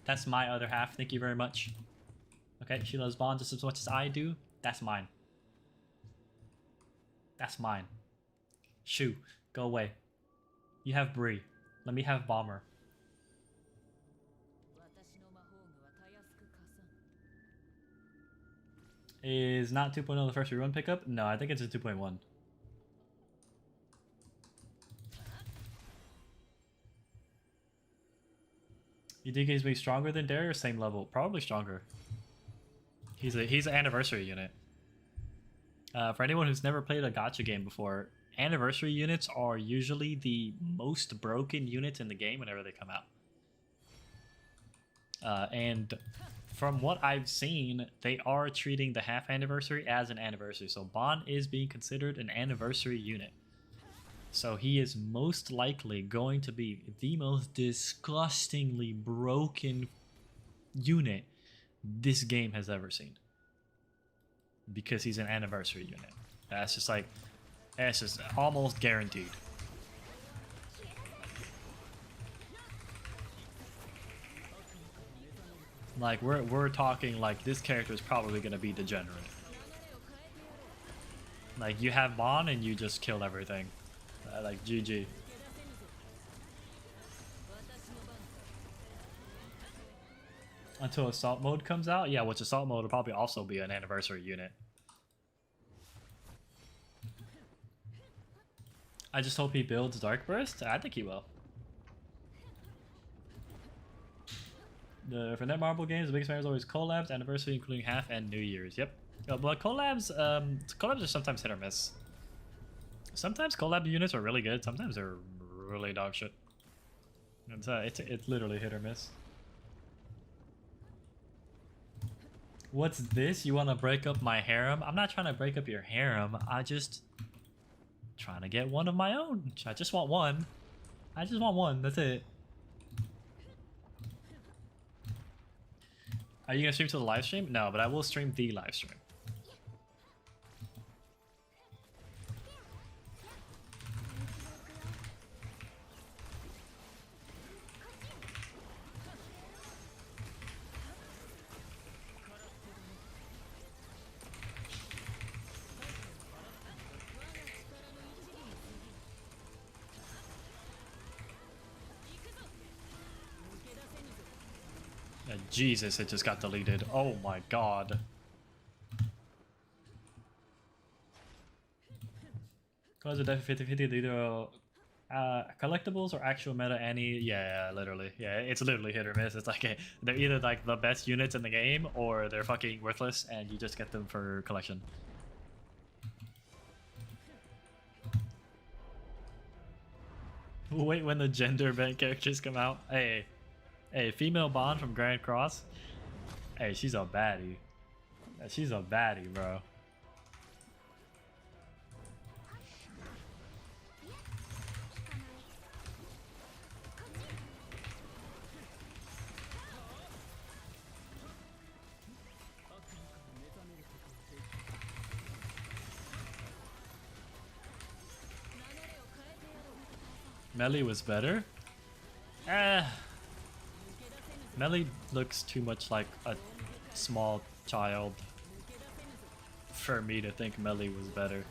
That's my other half. Thank you very much. Okay, she loves Bond just as much as I do. That's mine. That's mine. Shoo, go away. You have Bree. Let me have Bomber. Is not 2.0 the first rerun pickup? No, I think it's a 2.1. You think he's be stronger than Derry or same level? Probably stronger. He's an anniversary unit. For anyone who's never played a gacha game before, anniversary units are usually the most broken units in the game whenever they come out. And from what I've seen, they are treating the half anniversary as an anniversary. So Bon is being considered an anniversary unit. So he is most likely going to be the most disgustingly broken unit this game has ever seen. Because he's an anniversary unit. That's just like, that's just almost guaranteed. Like, we're talking like this character is probably going to be degenerate. Like, you have Bon and you just kill everything. Like, GG. Until Assault Mode comes out? Yeah, which Assault Mode will probably also be an anniversary unit. I just hope he builds Dark Burst. I think he will. For Netmarble games, the biggest fan is always collabs, anniversary, including half and New Year's. Yep. But collabs are sometimes hit or miss. Sometimes collab units are really good. Sometimes they're really dog shit. It's literally hit or miss. What's this? You want to break up my harem? I'm not trying to break up your harem. I just trying to get one of my own. I just want one. I just want one. That's it. Are you gonna stream to the live stream? No, but I will stream the live stream. Jesus, it just got deleted. Oh my god. Cause are definitely 50-50 either collectibles or actual meta any. Yeah, literally. Yeah, it's literally hit or miss. It's like they're either like the best units in the game or they're fucking worthless and you just get them for collection. Wait when the gender bent characters come out. Hey, female Bond from Grand Cross. Hey, she's a baddie. She's a baddie, bro. Melly was better? Melly looks too much like a small child for me to think Melly was better.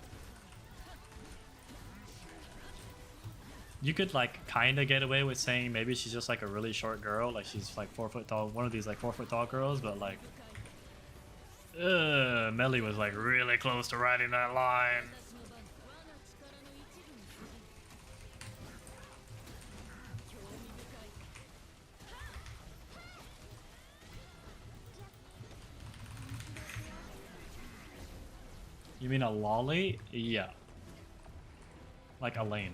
You could like kind of get away with saying maybe she's just like a really short girl, like she's like 4 foot tall, one of these like 4 foot tall girls, but like Melly was like really close to riding that line. You mean a lolly? Yeah. Like a lane.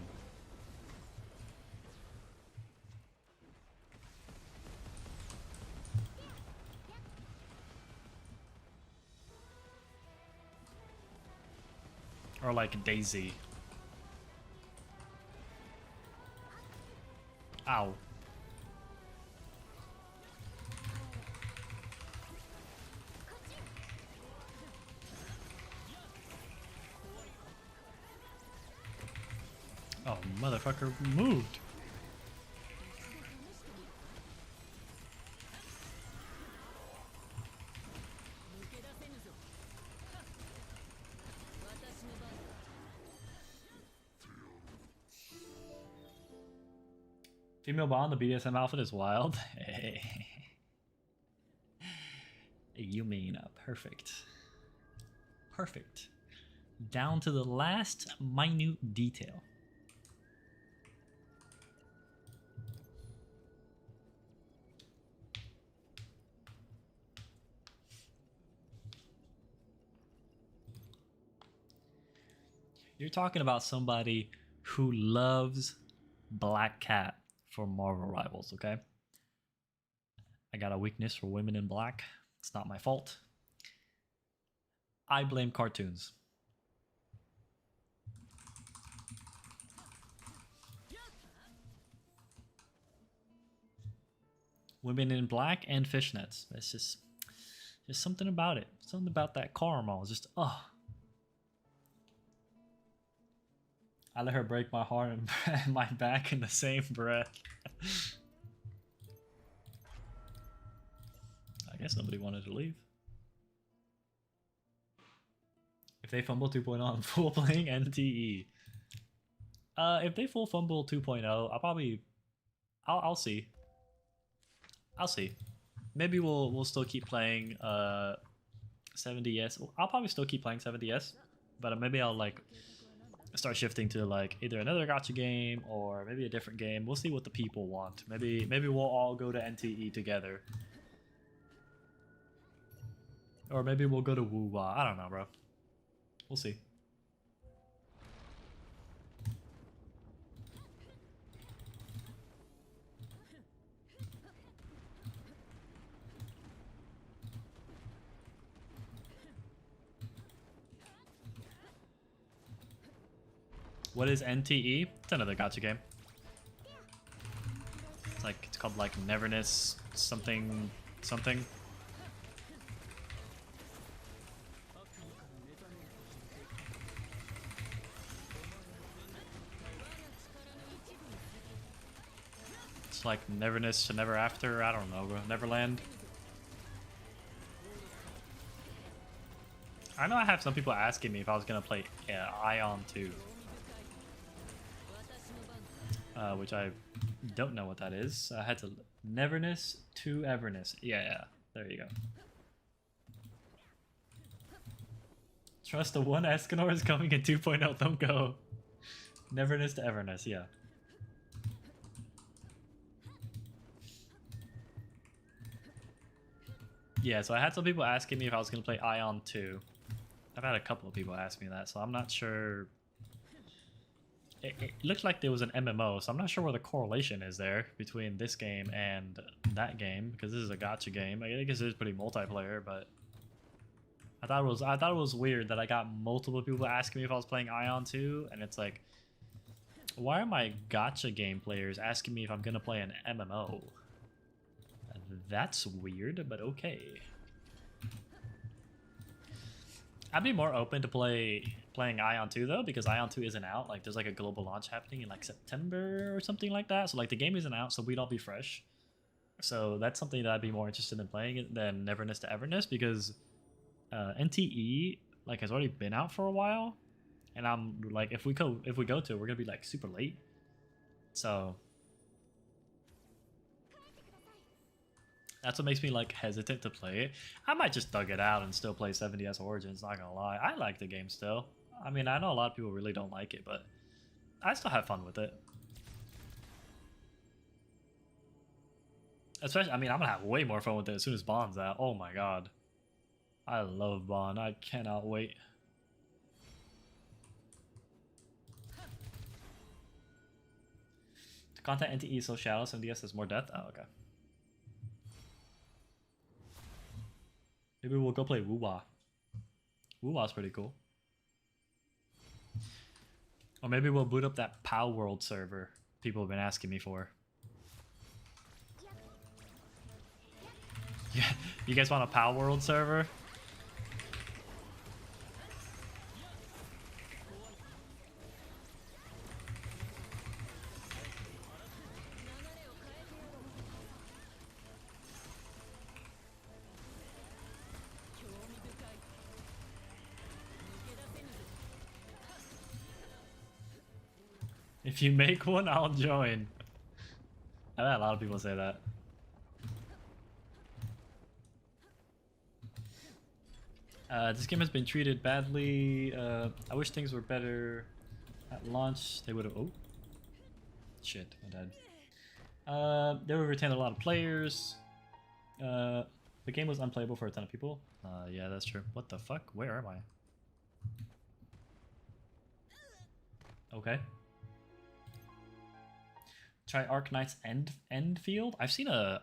Or like Daisy. Ow. Oh, motherfucker moved. Female Bond, the BDSM outfit is wild. You mean perfect. Perfect. Down to the last minute detail. You're talking about somebody who loves Black Cat for Marvel Rivals, okay? I got a weakness for women in black. It's not my fault. I blame cartoons. Women in black and fishnets. It's just something about it. Something about that caramel. Just, oh. I let her break my heart and my back in the same breath. I guess nobody wanted to leave. If they fumble 2.0, I'm full playing NTE. If they full fumble 2.0, I'll see. I'll see. Maybe we'll still keep playing 7DS. I'll probably still keep playing 7DS, but maybe I'll like start shifting to like either another gacha game or maybe a different game. We'll see what the people want. Maybe we'll all go to NTE together. Or maybe we'll go to Woo-Wah. I don't know, bro. We'll see. What is NTE? It's another gacha game. It's called like Neverness something something. It's like Neverness to Never After. I don't know, bro. Neverland. I know I have some people asking me if I was gonna play Ion 2. Which I don't know what that is. I had to Neverness to Everness. Yeah, there you go. Trust the one Escanor is coming in 2.0. Don't go. Neverness to Everness. Yeah. Yeah. So I had some people asking me if I was gonna play Ion 2. I've had a couple of people ask me that, so I'm not sure. It looked like there was an MMO, so I'm not sure where the correlation is there between this game and that game, because this is a gacha game. I guess it is pretty multiplayer, but I thought it was weird that I got multiple people asking me if I was playing Ion 2, and it's like, why are my gacha game players asking me if I'm gonna play an MMO? That's weird, but okay. I'd be more open to playing Ion 2 though, because Ion 2 isn't out. Like there's like a global launch happening in like September or something like that. So like the game isn't out, so we'd all be fresh. So that's something that I'd be more interested in playing than Neverness to Everness, because NTE like has already been out for a while, and I'm like, if we go to it, we're gonna be like super late. So that's what makes me like hesitant to play it. I might just thug it out and still play 7DS Origins, not gonna lie. I like the game still. I mean, I know a lot of people really don't like it, but I still have fun with it. Especially, I mean, I'm gonna have way more fun with it as soon as Bond's out. Oh my god. I love Bond. I cannot wait. The content NTE is so shallow, 7DS has more depth. Oh, okay. Maybe we'll go play Woo-Wah. Woo-Wah's pretty cool. Or maybe we'll boot up that POW World server people have been asking me for. Yeah, you guys want a POW World server? If you make one, I'll join. I've had a lot of people say that. This game has been treated badly. I wish things were better at launch. They would have. Oh, shit! My dad. They would have retained a lot of players. The game was unplayable for a ton of people. Yeah, that's true. What the fuck? Where am I? Okay. Try Arc Knight's end field. I've seen a.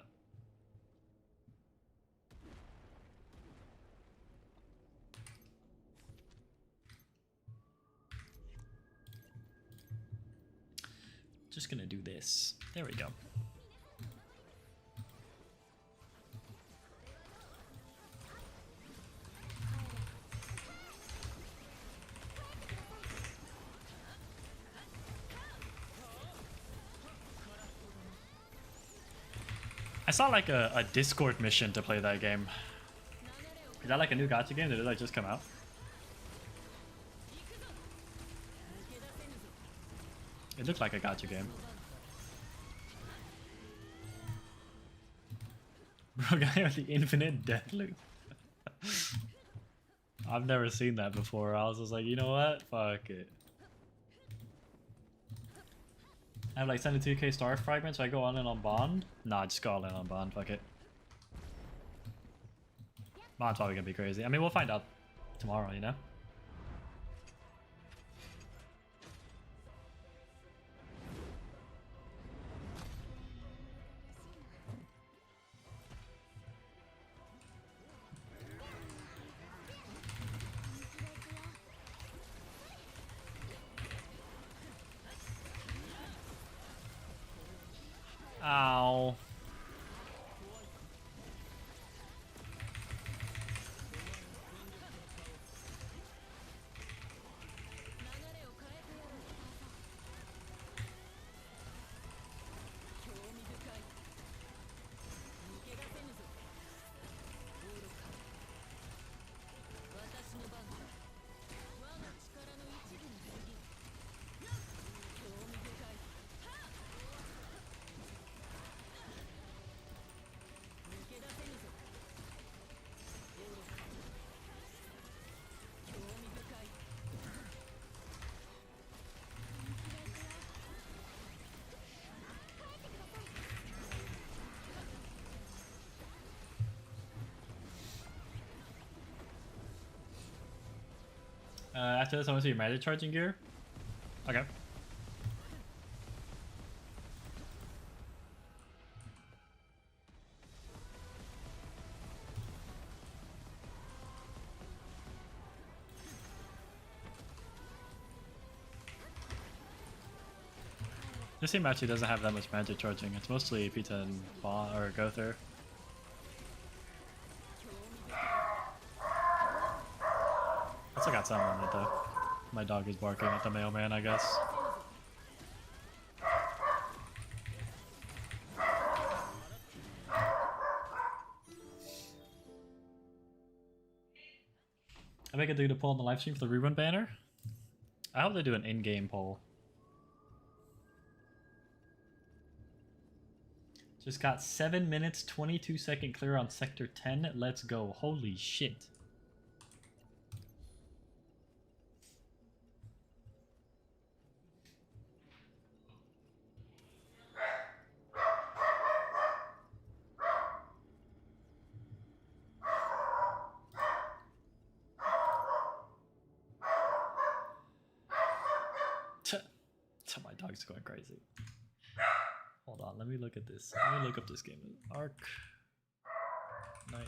Just gonna do this. There we go. I saw like a Discord mission to play that game. Is that like a new gacha game? Did it like just come out? It looked like a gacha game. Bro, guy with the infinite death loop. I've never seen that before. I was just like, you know what? Fuck it. I have like 72k star fragments, so I go all in on Bond? Nah, just go all in on Bond, fuck it. Bond's probably gonna be crazy. I mean, we'll find out tomorrow, you know? Ow. After this, I want to see your magic charging gear. Okay. This team actually doesn't have that much magic charging. It's mostly Pita and Bond or Gother. I still got some on it though. My dog is barking at the mailman, I guess. I make a dude a poll on the live stream for the rerun banner. I hope they do an in-game poll. Just got 7 minutes, 22-second clear on sector 10. Let's go. Holy shit. My dog's going crazy. Hold on, let me look at this. Let me look up this game. Arc Knight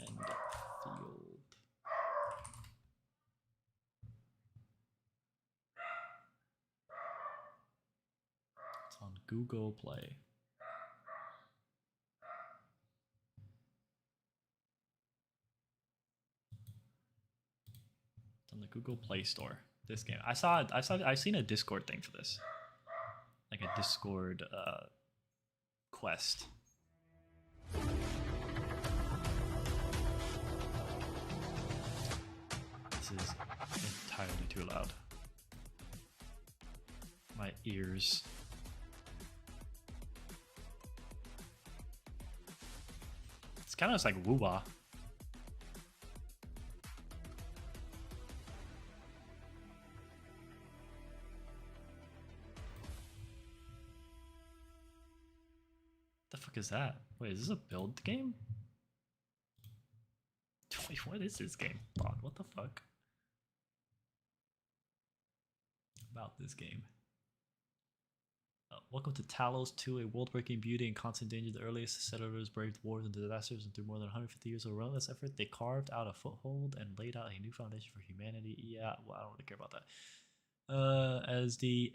and Field. It's on Google Play. It's on the Google Play Store. This game. I've seen a Discord thing for this. Like a Discord quest. This is entirely too loud. My ears. It's kind of just like woo-wah. The fuck is that? Wait, is this a build game? Wait, what is this game? What the fuck? about this game. Welcome to Talos 2, a world-breaking beauty and constant danger. The earliest settlers braved wars and disasters, and through more than 150 years of relentless effort, they carved out a foothold and laid out a new foundation for humanity. Yeah, well, I don't really care about that. As the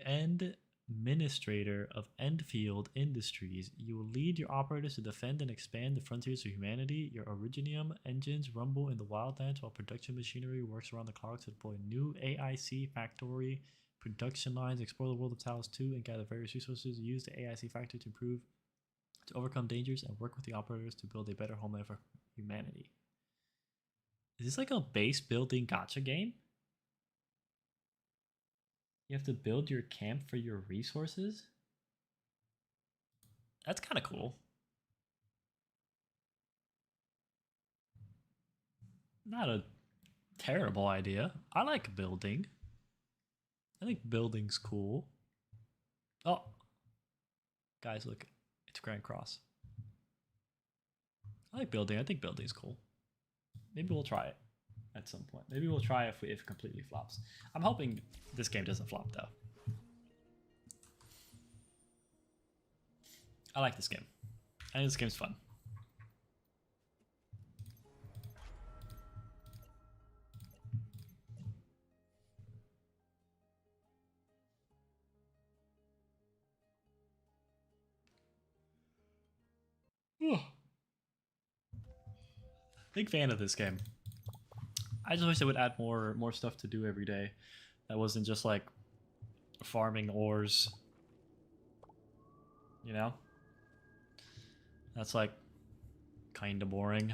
administrator of Endfield Industries, you will lead your operators to defend and expand the frontiers of humanity. Your Originium engines rumble in the wildlands while production machinery works around the clock to deploy new AIC factory production lines, explore the world of Talos 2, and gather various resources. Use the AIC factory to overcome dangers and work with the operators to build a better homeland for humanity. Is this like a base building gacha game? You have to build your camp for your resources? That's kind of cool. Not a terrible idea. I like building. I think building's cool. Oh, guys, look, it's Grand Cross. I like building. I think building's cool. Maybe we'll try it at some point. Maybe we'll try if it completely flops. I'm hoping this game doesn't flop though. I like this game. I think this game's fun. Big fan of this game. I just wish they would add more stuff to do every day. That wasn't just like farming ores. You know? That's like kind of boring.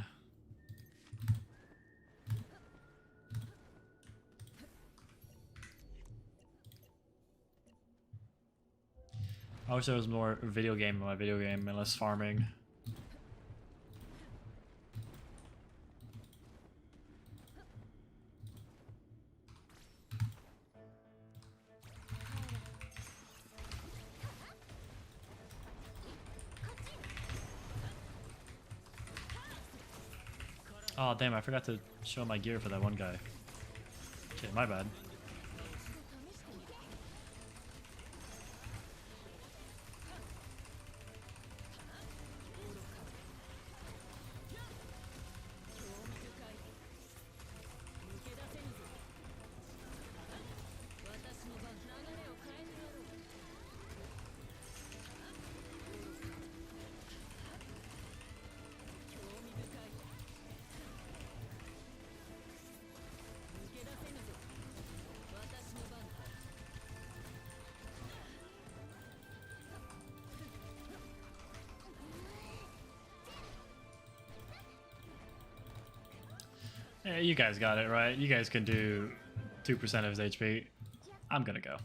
I wish there was more video game in my video game and less farming. Oh damn, I forgot to show my gear for that one guy. Okay, my bad. Yeah, you guys got it, right? You guys can do 2% of his HP. I'm gonna go.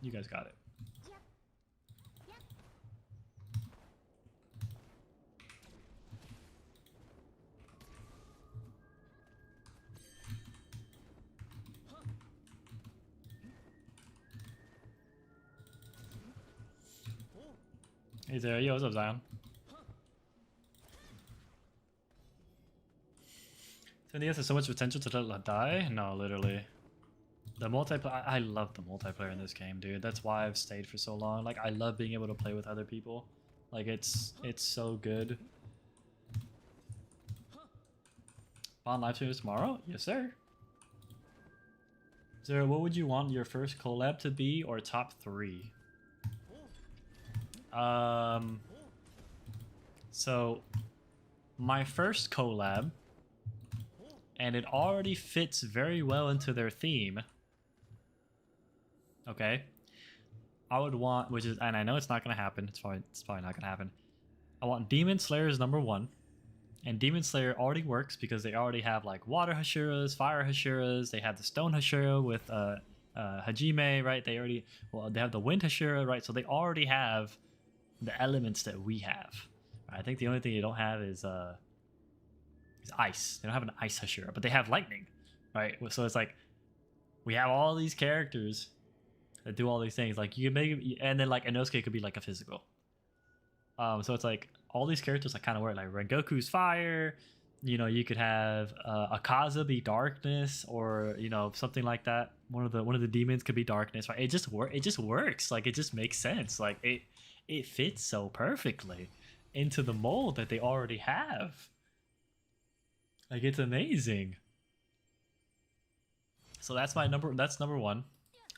You guys got it. Hey there, yo, what's up, Zion? NDS has so much potential to let it die? No, literally. The multiplayer, I love the multiplayer in this game, dude. That's why I've stayed for so long. Like, I love being able to play with other people. Like, it's so good. On live stream tomorrow? Yes, sir. Zero, what would you want your first collab to be, or top 3? So my first collab, and it already fits very well into their theme. Okay, I would want, which is, and I know it's not gonna happen. It's probably not gonna happen. I want Demon Slayer's #1, and Demon Slayer already works because they already have like water Hashuras, fire Hashuras. They have the stone Hashura with Hajime, right? They have the wind Hashura, right? So they already have the elements that we have. I think the only thing you don't have is ice. They don't have an ice Hashira, but they have lightning, right? So it's like we have all these characters that do all these things. Like you can make, and then like Inosuke could be like a physical. So it's like all these characters that kind of work. Like Rengoku's fire, you know, you could have Akaza be darkness, or you know, something like that. One of the demons could be darkness, right? It just works. Like, it just makes sense. Like, it fits so perfectly into the mold that they already have. Like, it's amazing. So that's number one.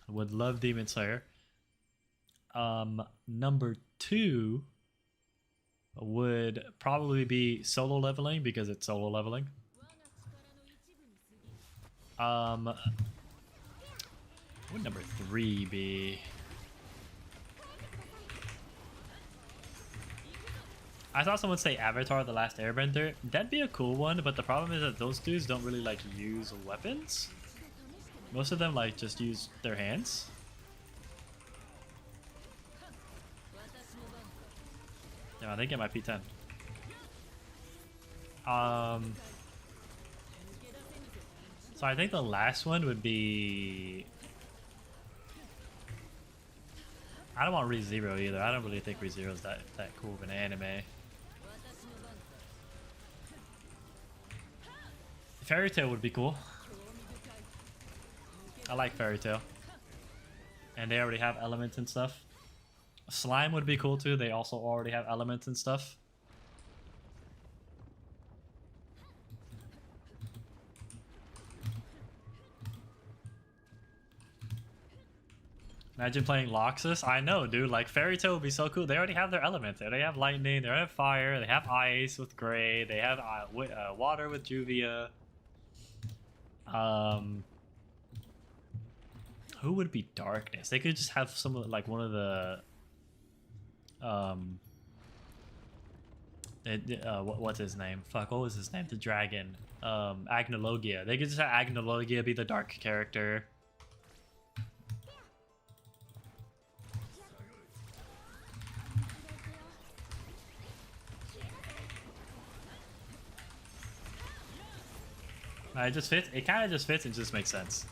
I would love Demon Slayer. Number two would probably be solo leveling, because it's solo leveling. What would number three be? I saw someone say Avatar: The Last Airbender. That'd be a cool one, but the problem is that those dudes don't really like use weapons. Most of them like just use their hands. Yeah, I think it might be 10. So I think the last one would be... I don't want ReZero either. I don't really think ReZero is that cool of an anime. Fairy Tail would be cool. I like Fairy Tail. And they already have elements and stuff. Slime would be cool too. They also already have elements and stuff. Imagine playing Loxus. I know, dude. Like, Fairy Tail would be so cool. They already have their elements. They already have lightning. They already have fire. They have ice with Gray. They have water with Juvia. Who would be Darkness? They could just have some, like, one of the what's his name? Fuck, what was his name? The dragon. Agnologia. They could just have Agnologia be the dark character. It just fits. It kind of just fits and just makes sense.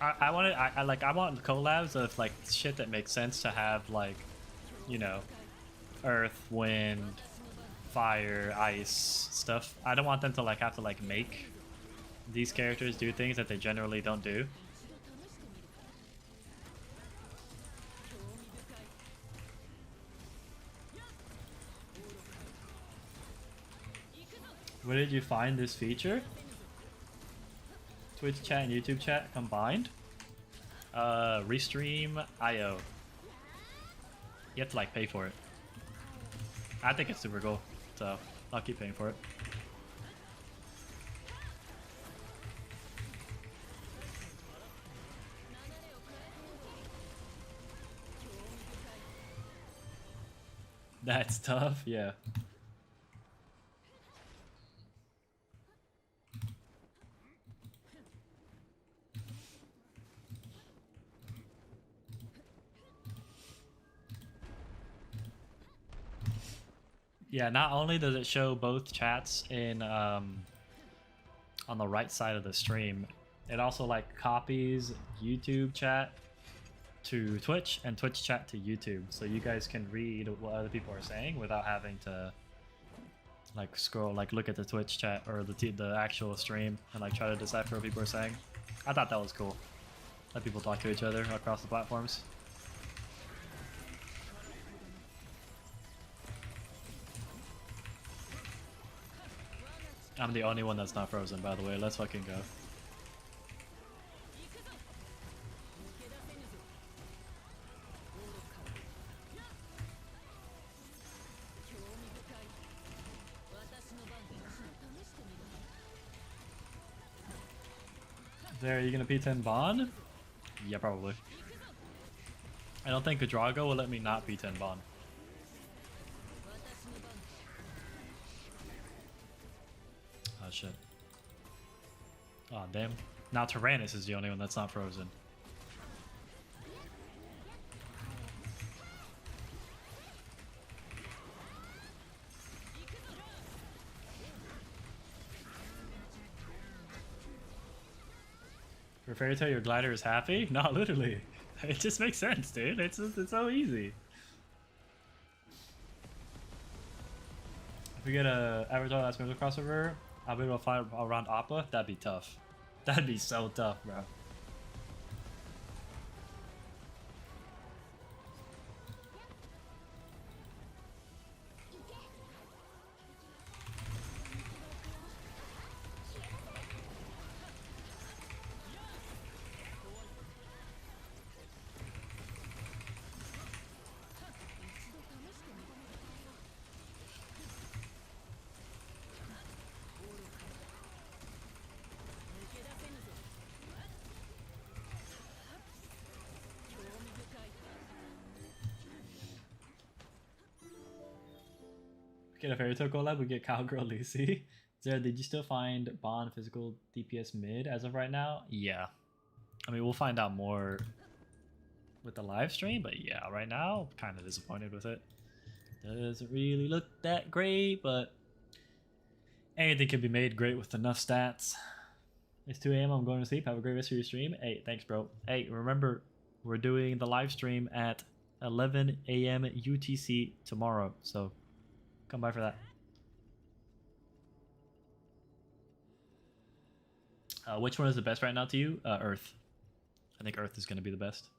I want collabs of like shit that makes sense to have, like, you know, earth, wind, fire, ice stuff. I don't want them to like have to like make these characters do things that they generally don't do. Where did you find this feature? Twitch chat and YouTube chat combined? Restream IO. You have to like pay for it. I think it's super cool, so I'll keep paying for it. That's tough, yeah. Yeah, not only does it show both chats in on the right side of the stream, it also like copies YouTube chat to Twitch and Twitch chat to YouTube, so you guys can read what other people are saying without having to like scroll, like look at the Twitch chat or the actual stream and like try to decipher what people are saying. I thought that was cool. Let people talk to each other across the platforms. I'm the only one that's not frozen, by the way. Let's fucking go. There, are you gonna P10 Bond? Yeah, probably. I don't think Drago will let me not P10 Bond. Oh shit. Oh damn. Now Tyrannus is the only one that's not frozen. For Fairy Tail, your glider is happy? No, literally. It just makes sense, dude. It's so easy. If we get a Avatar Last Mirror crossover, I'll be able to fight around Appa. That'd be tough. That'd be so tough, bro. Get a Fairy Tail collab, we get Cowgirl Lucy. Zara, did you still find Bond physical DPS mid as of right now? Yeah. I mean, we'll find out more with the live stream, but yeah, right now, kind of disappointed with it. Doesn't really look that great, but anything can be made great with enough stats. It's 2 a.m. I'm going to sleep. Have a great rest of your stream. Hey, thanks, bro. Hey, remember, we're doing the live stream at 11 a.m. UTC tomorrow, so come by for that. Which one is the best right now to you? Earth. I think Earth is going to be the best.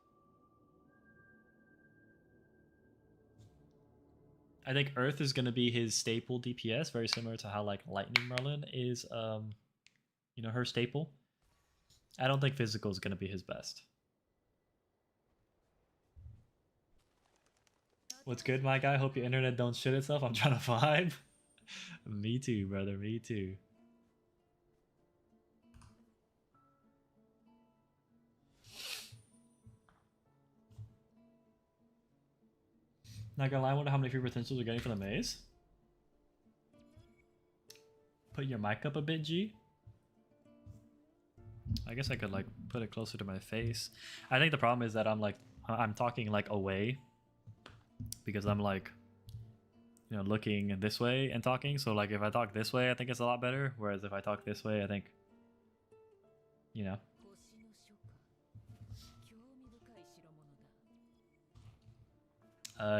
I think Earth is going to be his staple DPS, very similar to how like Lightning Merlin is, you know, her staple. I don't think physical is going to be his best. What's good, my guy? Hope your internet don't shit itself. I'm trying to vibe. Me too, brother. Me too. Not gonna lie, I wonder how many free potentials we're getting for the maze. Put your mic up a bit, G. I guess I could like put it closer to my face. I think the problem is that I'm talking like away because I'm like, you know, looking this way and talking. So like if I talk this way, I think it's a lot better. Whereas if I talk this way, I think, you know.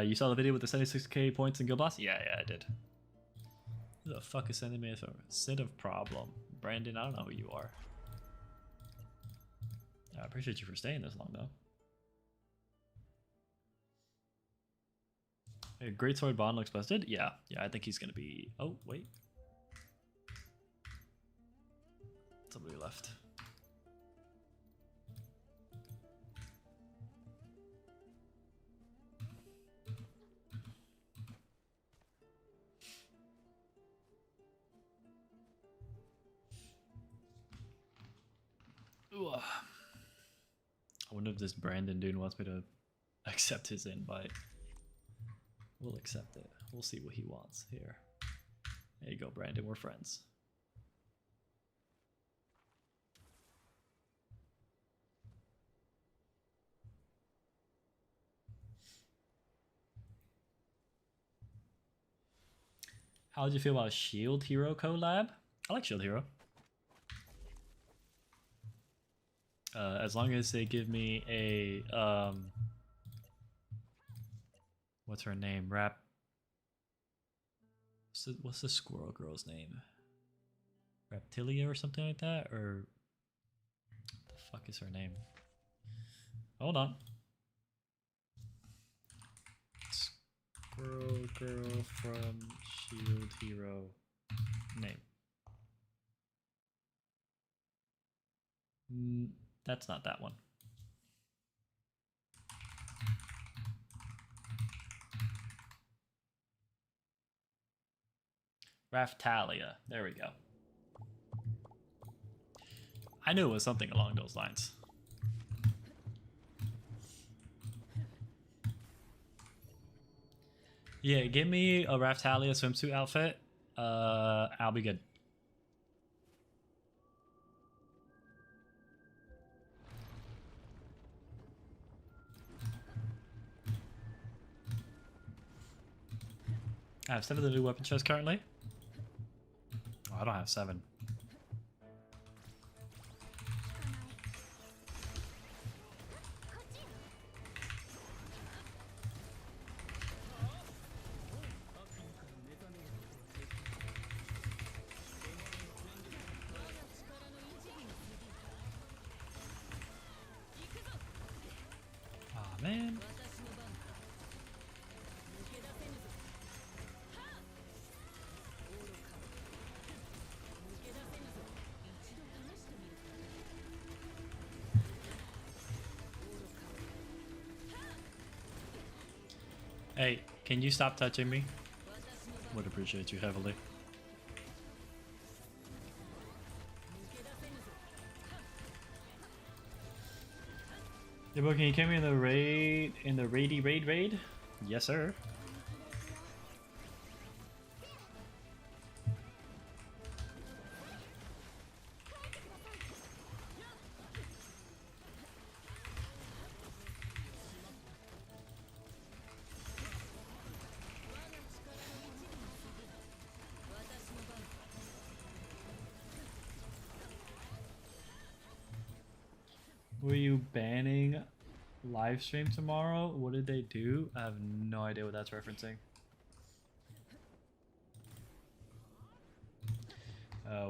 You saw the video with the 76k points in Guild Blast? Yeah, I did. Who the fuck is sending me a set of problem? Brandon, I don't know who you are. I appreciate you for staying this long, though. Hey, Greatsword Bond looks busted? Yeah, I think he's gonna be... Oh, wait. Somebody left. Ooh. I wonder if this Brandon dude wants me to accept his invite. We'll accept it. We'll see what he wants here. There you go, Brandon. We're friends. How did you feel about Shield Hero collab? I like Shield Hero. As long as they give me a what's her name? What's the squirrel girl's name? Reptilia or something like that? Or what the fuck is her name? Hold on. Squirrel girl from Shield Hero name. That's not that one. Raftalia. There we go. I knew it was something along those lines. Yeah, give me a Raftalia swimsuit outfit. I'll be good. I have 7 of the new weapon chests currently. Oh, I don't have 7. man. Hey, can you stop touching me? Would appreciate you heavily. Yeah, bro, can you carry me in the raid? Yes, sir. Were you banning live stream tomorrow? What did they do? I have no idea what that's referencing.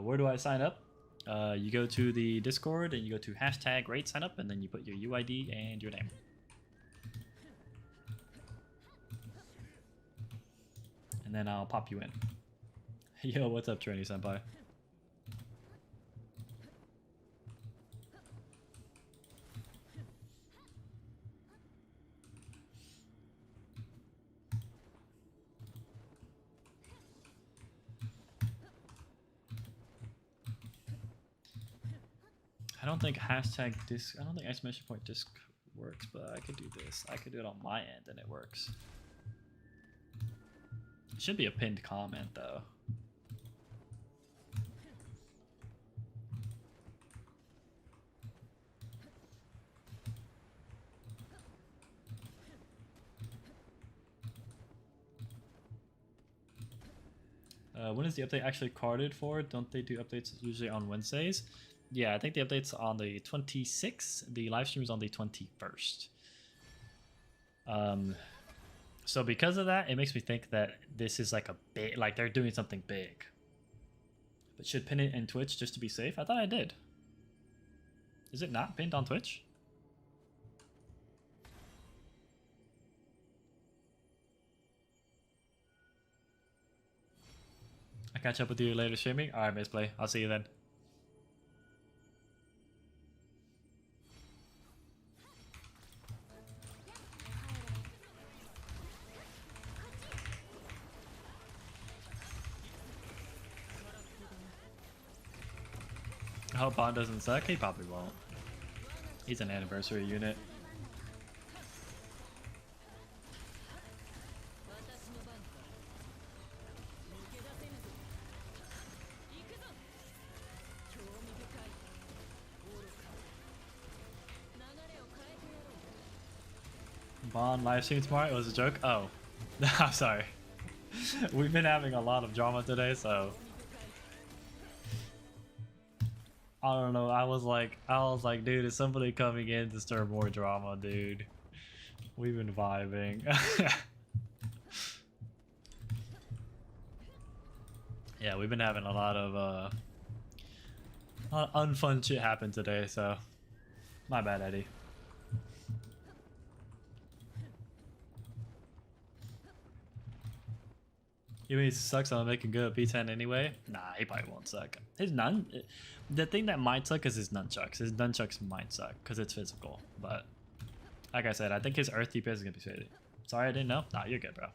Where do I sign up? You go to the Discord and you go to hashtag raid sign up and then you put your UID and your name. And then I'll pop you in. Yo, what's up, Trini Senpai? I don't think hashtag disc. I don't think exclamation point disc works, but I could do this. I could do it on my end and it works. It should be a pinned comment though. When is the update actually carded for? Don't they do updates usually on Wednesdays? Yeah, I think the update's on the 26th. The live stream is on the 21st. So because of that, it makes me think that this is like a big, like they're doing something big. But should pin it in Twitch just to be safe? I thought I did. Is it not pinned on Twitch? I'll catch up with you later streaming. Alright, Misplay. I'll see you then. I hope Bond doesn't suck. He probably won't. He's an anniversary unit. Bond live stream tomorrow? It was a joke? Oh. I'm sorry. We've been having a lot of drama today, so I don't know. I was like, dude, is somebody coming in to stir more drama, dude? We've been vibing. Yeah, we've been having a lot of unfun shit happen today, so my bad, Eddie. Even if he sucks on making good at P10 anyway? Nah, he probably won't suck. His the thing that might suck is his nunchucks. His nunchucks might suck because it's physical. But like I said, I think his earth DPS is gonna be shitty. Sorry, I didn't know. Nah, you're good, bro.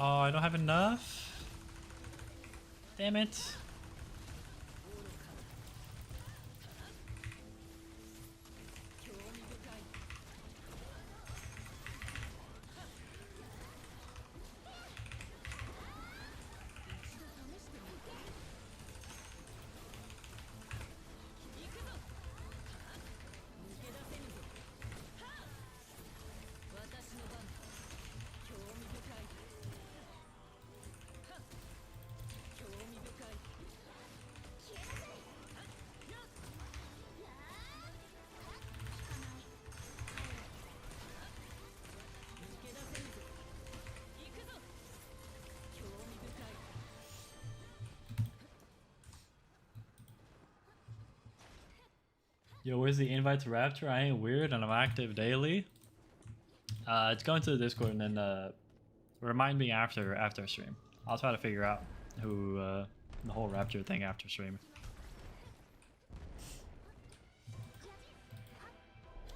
Oh, I don't have enough? Damn it. Yo, where's the invite to Rapture? I ain't weird and I'm active daily. It's going to the Discord and then remind me after stream. I'll try to figure out who the whole Rapture thing after stream.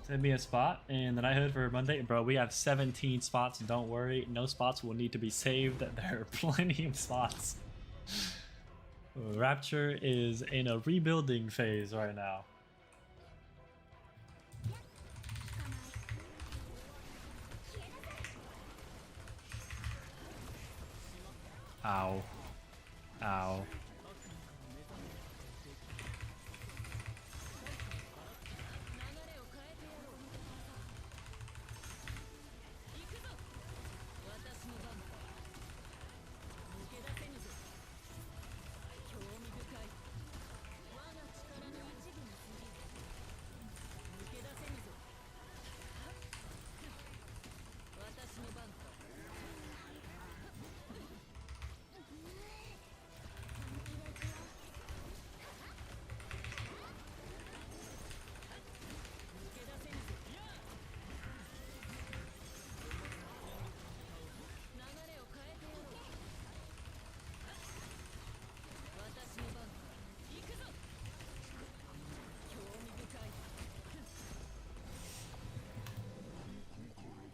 Send me a spot in the knighthood for Monday. Bro, we have 17 spots. Don't worry. No spots will need to be saved. There are plenty of spots. Rapture is in a rebuilding phase right now. Ow. Ow.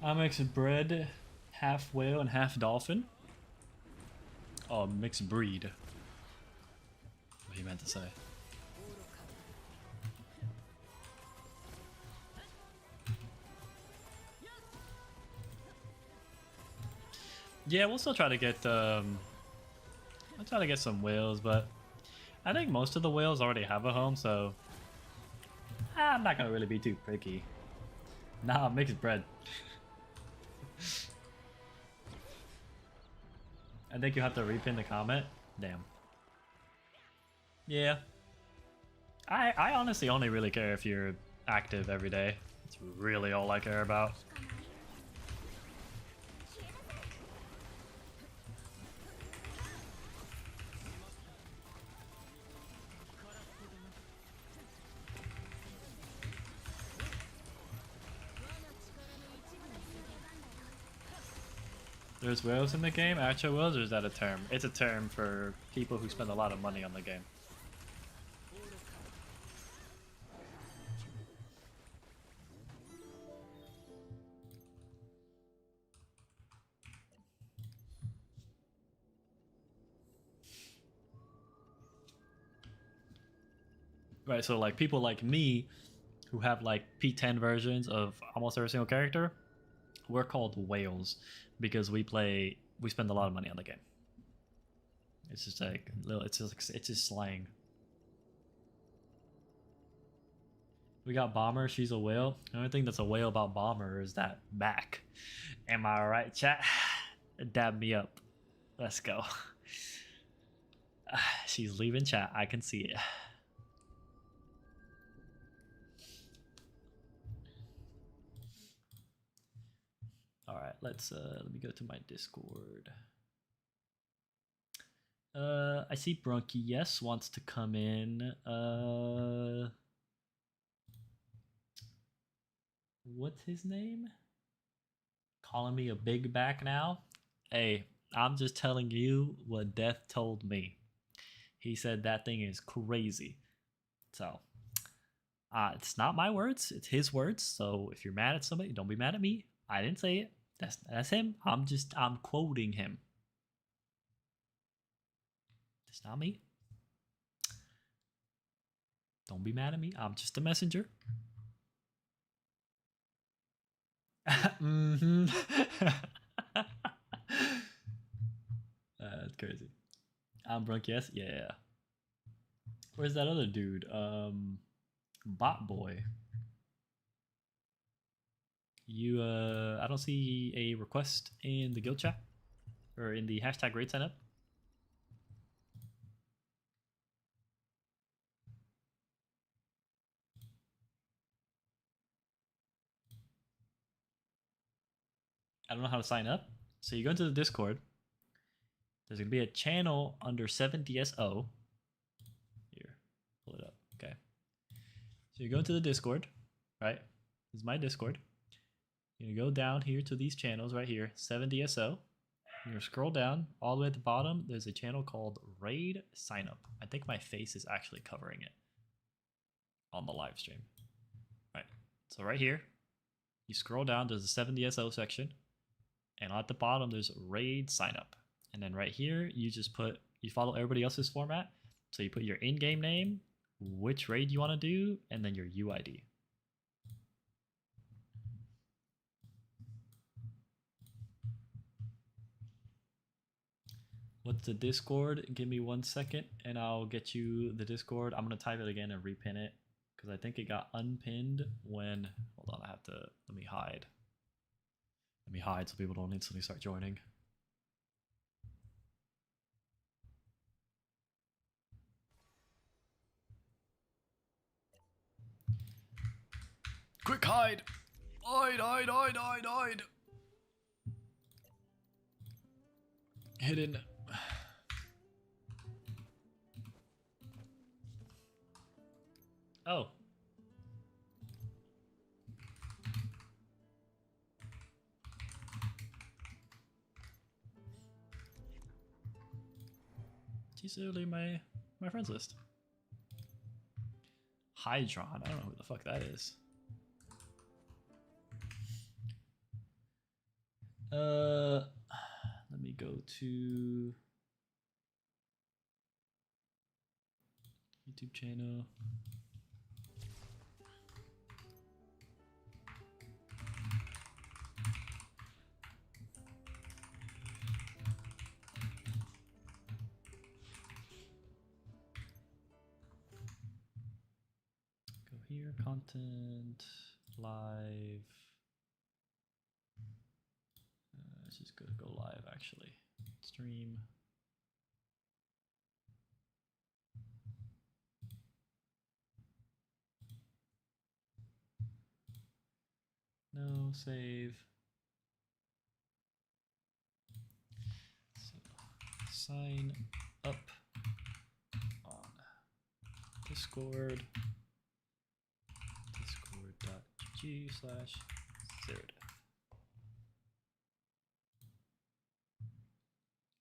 I mix bread, half whale and half dolphin. Oh, mixed breed. What he meant to say. Yeah, we'll still try to get I'll try to get some whales, but I think most of the whales already have a home, so I'm not gonna really be too picky. Nah, mixed bread. I think you have to repin the comment. Damn. Yeah. I honestly only really care if you're active every day. That's really all I care about. There's whales in the game? Actual whales, or is that a term? It's a term for people who spend a lot of money on the game. Right, so like people like me who have like P10 versions of almost every single character, we're called whales because we spend a lot of money on the game. It's just like it's just slang. We got Bomber, she's a whale. The only thing that's a whale about Bomber is that back. Am I right, chat? Dab me up. Let's go. She's leaving chat, I can see it. All right, let me go to my Discord. I see Brunky, yes, wants to come in. What's his name? Calling me a big back now? Hey, I'm just telling you what Death told me. He said that thing is crazy. So, it's not my words, it's his words. So if you're mad at somebody, don't be mad at me. I didn't say it. That's him. I'm quoting him. It's not me. Don't be mad at me. I'm just a messenger. Mm-hmm. That's crazy. I'm Brunk, yes? Yeah. Where's that other dude? Bot boy. You I don't see a request in the guild chat or in the hashtag raid sign up. I don't know how to sign up. So you go into the Discord. There's gonna be a channel under 7DSO. Here, pull it up. Okay. So you go into the Discord, right? This is my Discord. You go down here to these channels right here, 7DSO. You're gonna scroll down all the way at the bottom. There's a channel called Raid Sign Up. I think my face is actually covering it on the live stream. Right. So right here, you scroll down. There's a 7DSO section, and at the bottom there's Raid Sign Up. And then right here, you follow everybody else's format. So you put your in-game name, which raid you want to do, and then your UID. What's the Discord? Give me 1 second and I'll get you the Discord. I'm going to type it again and repin it because I think it got unpinned when... Hold on, let me hide. Let me hide so people don't instantly start joining. Quick hide! Hide! Hidden. Oh. She's literally my friends list. Hydron. I don't know who the fuck that is. Let me go to YouTube channel. Go here, content, live. Let's just go live actually. Stream. No, save. So, sign up on Discord. Discord.gg/Zerodeth.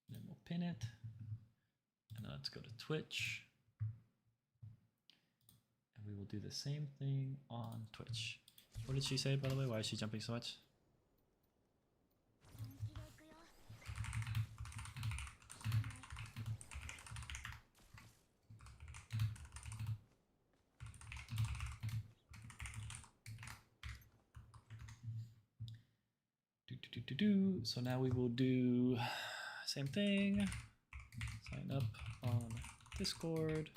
Then we'll pin it. And then let's go to Twitch. And we will do the same thing on Twitch. What did she say, by the way? Why is she jumping so much? So now we will do same thing. Sign up on Discord.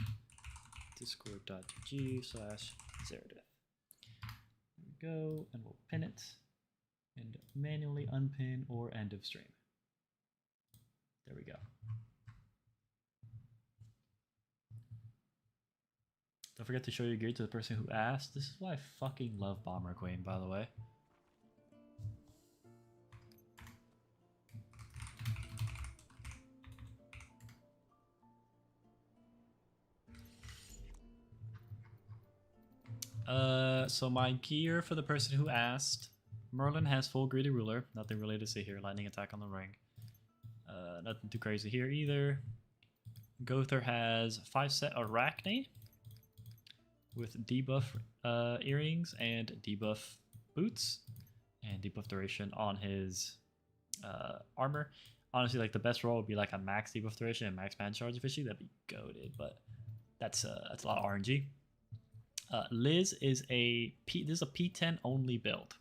Discord.gg/Zerodeth. There we go, and we'll pin it and manually unpin or end of stream. There we go. Don't forget to show your gear to the person who asked. This is why I fucking love Bomber Queen, by the way. So my gear for the person who asked, Merlin has full greedy ruler, nothing really to see here. Lightning attack on the ring, nothing too crazy here either. Gother has 5 set Arachne with debuff earrings and debuff boots and debuff duration on his armor. Honestly, like the best roll would be like a max debuff duration and max man charge efficiency. That'd be goated, but that's a lot of RNG. Liz is this is a P10 only build.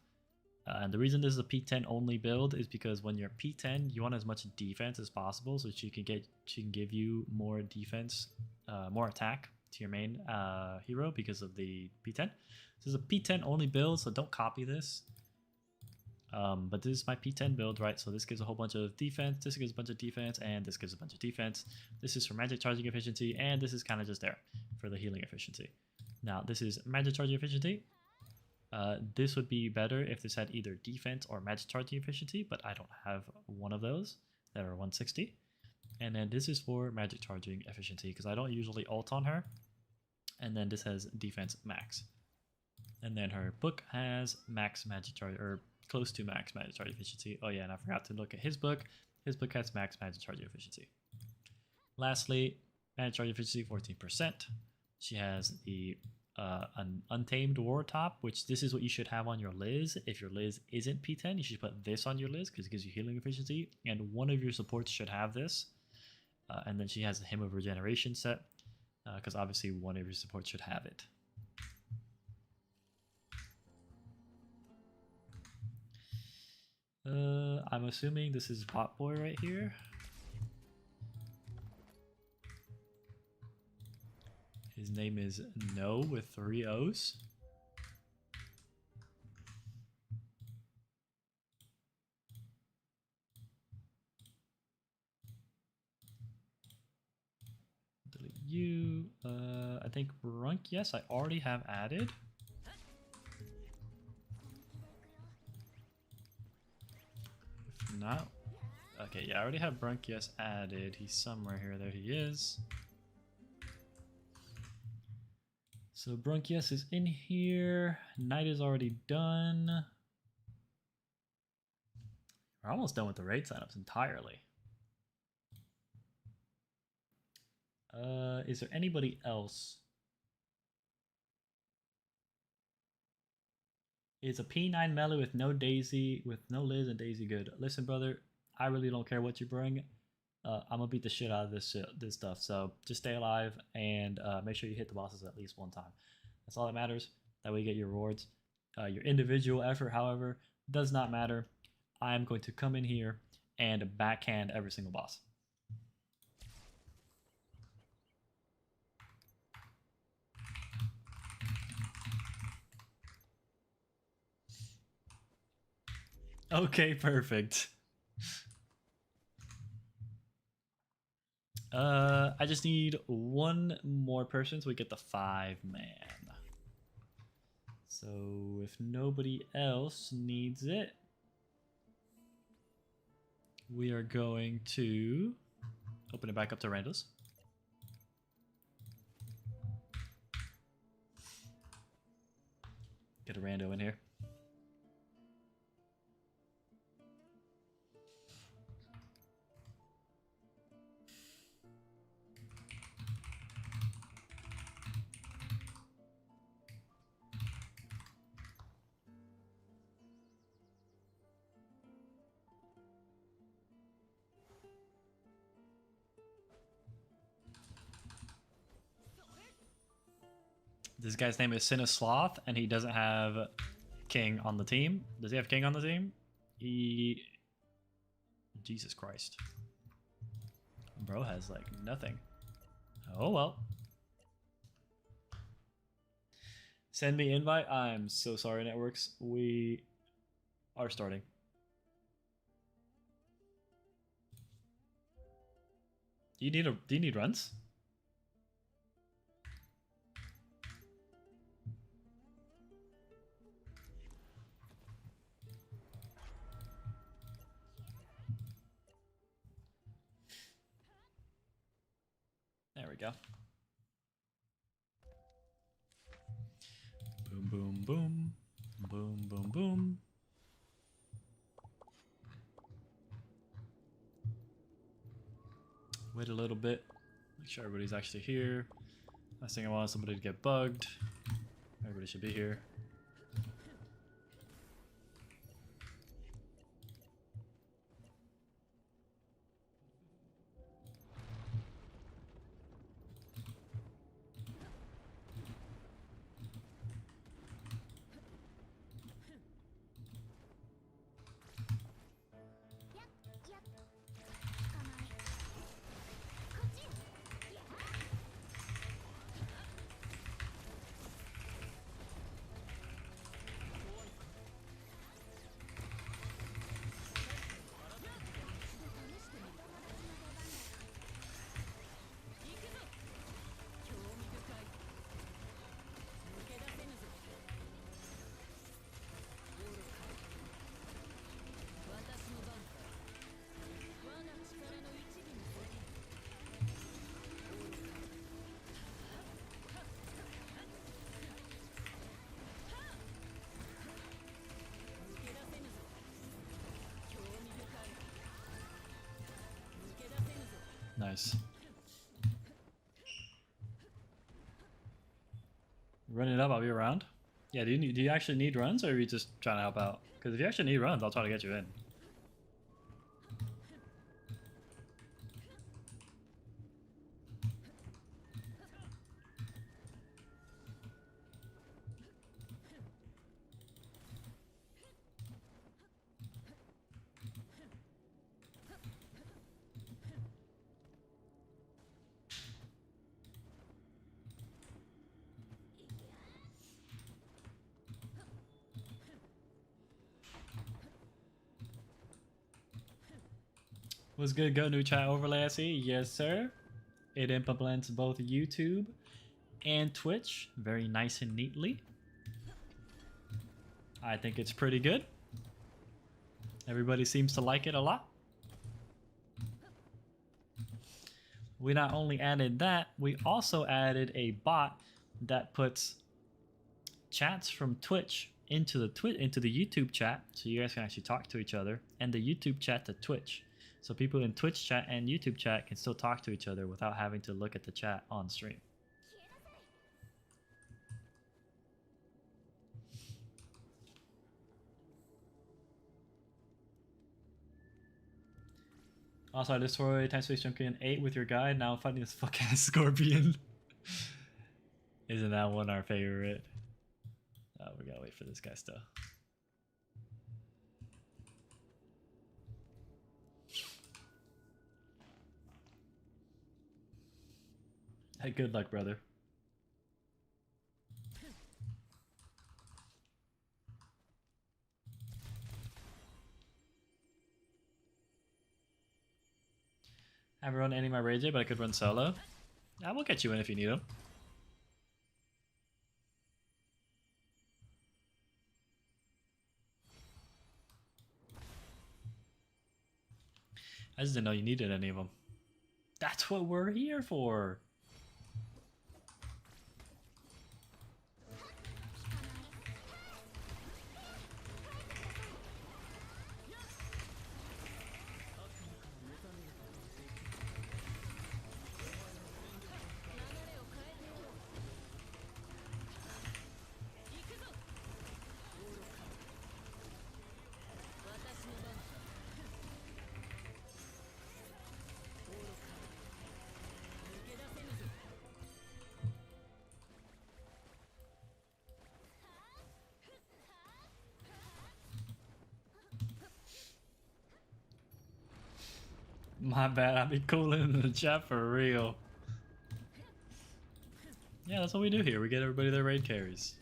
And the reason this is a P10 only build is because when you're P10, you want as much defense as possible so she can give you more defense, more attack to your main hero because of the P10. This is a P10 only build, so don't copy this. But this is my P10 build, right? So this gives a whole bunch of defense, this gives a bunch of defense, and this gives a bunch of defense. This is for magic charging efficiency, and this is kind of just there for the healing efficiency. Now, this is magic charging efficiency. This would be better if this had either defense or magic charging efficiency, but I don't have one of those that are 160. And then this is for magic charging efficiency because I don't usually ult on her. And then this has defense max. And then her book has max magic charge, or close to max magic charge efficiency. Oh yeah, and I forgot to look at his book. His book has max magic charge efficiency. Lastly, magic charge efficiency 14%. She has the an Untamed War Top, which this is what you should have on your Liz. If your Liz isn't P10, you should put this on your Liz because it gives you healing efficiency. And one of your supports should have this. And then she has the Hymn of Regeneration set because obviously one of your supports should have it. I'm assuming this is Bot Boy right here. His name is No with 3 O's. Delete you. I think Brunk, yes, I already have added. If not, okay, yeah, I already have Brunk, yes, added. He's somewhere here. There he is. So Brunkius is in here. Night is already done. We're almost done with the raid signups entirely. Is there anybody else? It's a P9 melee with no Daisy, with no Liz and Daisy good. Listen, brother, I really don't care what you bring. I'm gonna beat the shit out of this stuff. So just stay alive and make sure you hit the bosses at least one time. That's all that matters. That way you get your rewards. Your individual effort, however, does not matter. I'm going to come in here and backhand every single boss. Okay, perfect. I just need one more person so we get the 5-man. So if nobody else needs it, we are going to open it back up to randos. Get a rando in here. This guy's name is Sinisloth, and he doesn't have King on the team. Does he have King on the team? Jesus Christ. Bro has, like, nothing. Oh, well. Send me invite. I'm so sorry, networks. We are starting. Do you need runs? There we go. Boom, boom, boom. Boom, boom, boom. Wait a little bit. Make sure everybody's actually here. Last thing I want is somebody to get bugged. Everybody should be here. Nice. Run it up, I'll be around. Yeah, do you actually need runs, or are you just trying to help out? Because if you actually need runs, I'll try to get you in. What's good? Go new chat overlay, I see. Yes, sir. It implements both YouTube and Twitch very nice and neatly. I think it's pretty good. Everybody seems to like it a lot. We not only added that, we also added a bot that puts chats from Twitch into the YouTube chat, so you guys can actually talk to each other, and the YouTube chat to Twitch. So people in Twitch chat and YouTube chat can still talk to each other without having to look at the chat on stream. Also, I destroyed Time Space Junkie in 8 with your guide. Now I'm fighting this fucking scorpion. Isn't that one our favorite? Oh, we gotta wait for this guy still. Hey, good luck, brother. I haven't run any of my Rage yet, but I could run solo. I will get you in if you need them. I just didn't know you needed any of them. That's what we're here for. My bad, I'll be cooling in the chat for real. Yeah, that's what we do here. We get everybody their raid carries.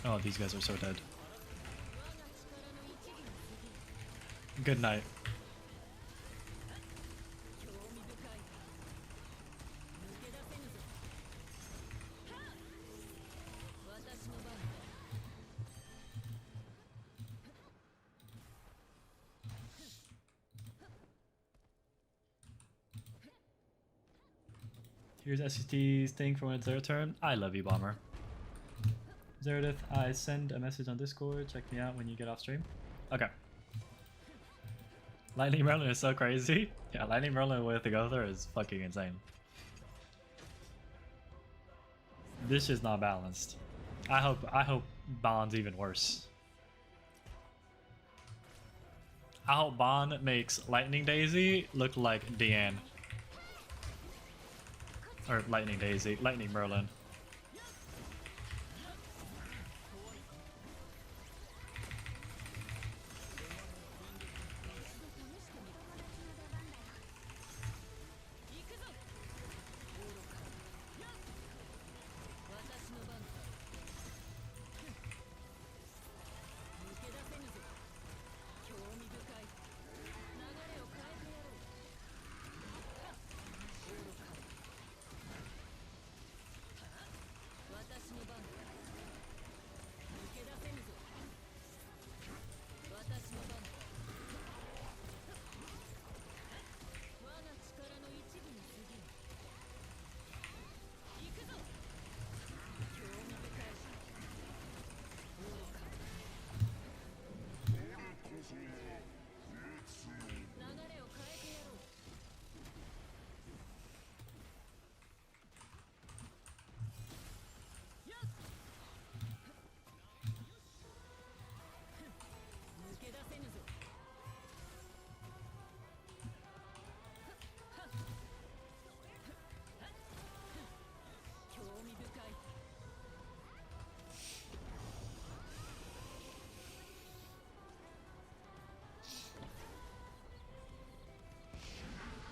Oh, these guys are so dead. Good night. Here's SCT's thing for when it's their turn. I love you, Bomber. Zerodith, I send a message on Discord. Check me out when you get off stream. Okay. Lightning Merlin is so crazy. Yeah, Lightning Merlin with the Gother is fucking insane. This is not balanced. I hope Bond's even worse. I hope Bond makes Lightning Daisy look like Deanne. Or Lightning Daisy, Lightning Merlin.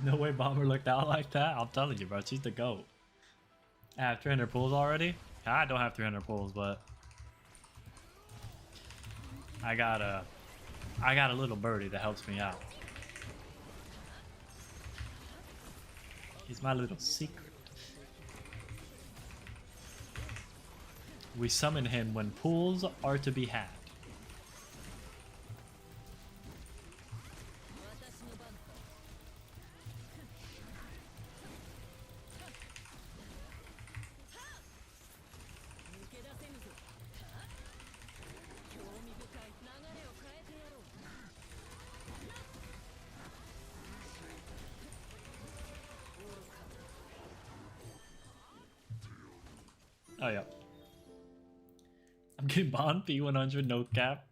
No way Bomber looked out like that. I'm telling you, bro. She's the GOAT. I have 300 pulls already. I don't have 300 pulls, but I got a little birdie that helps me out. He's my little secret. We summon him when pools are to be had. Oh yeah. I'm getting Bond P100 no cap.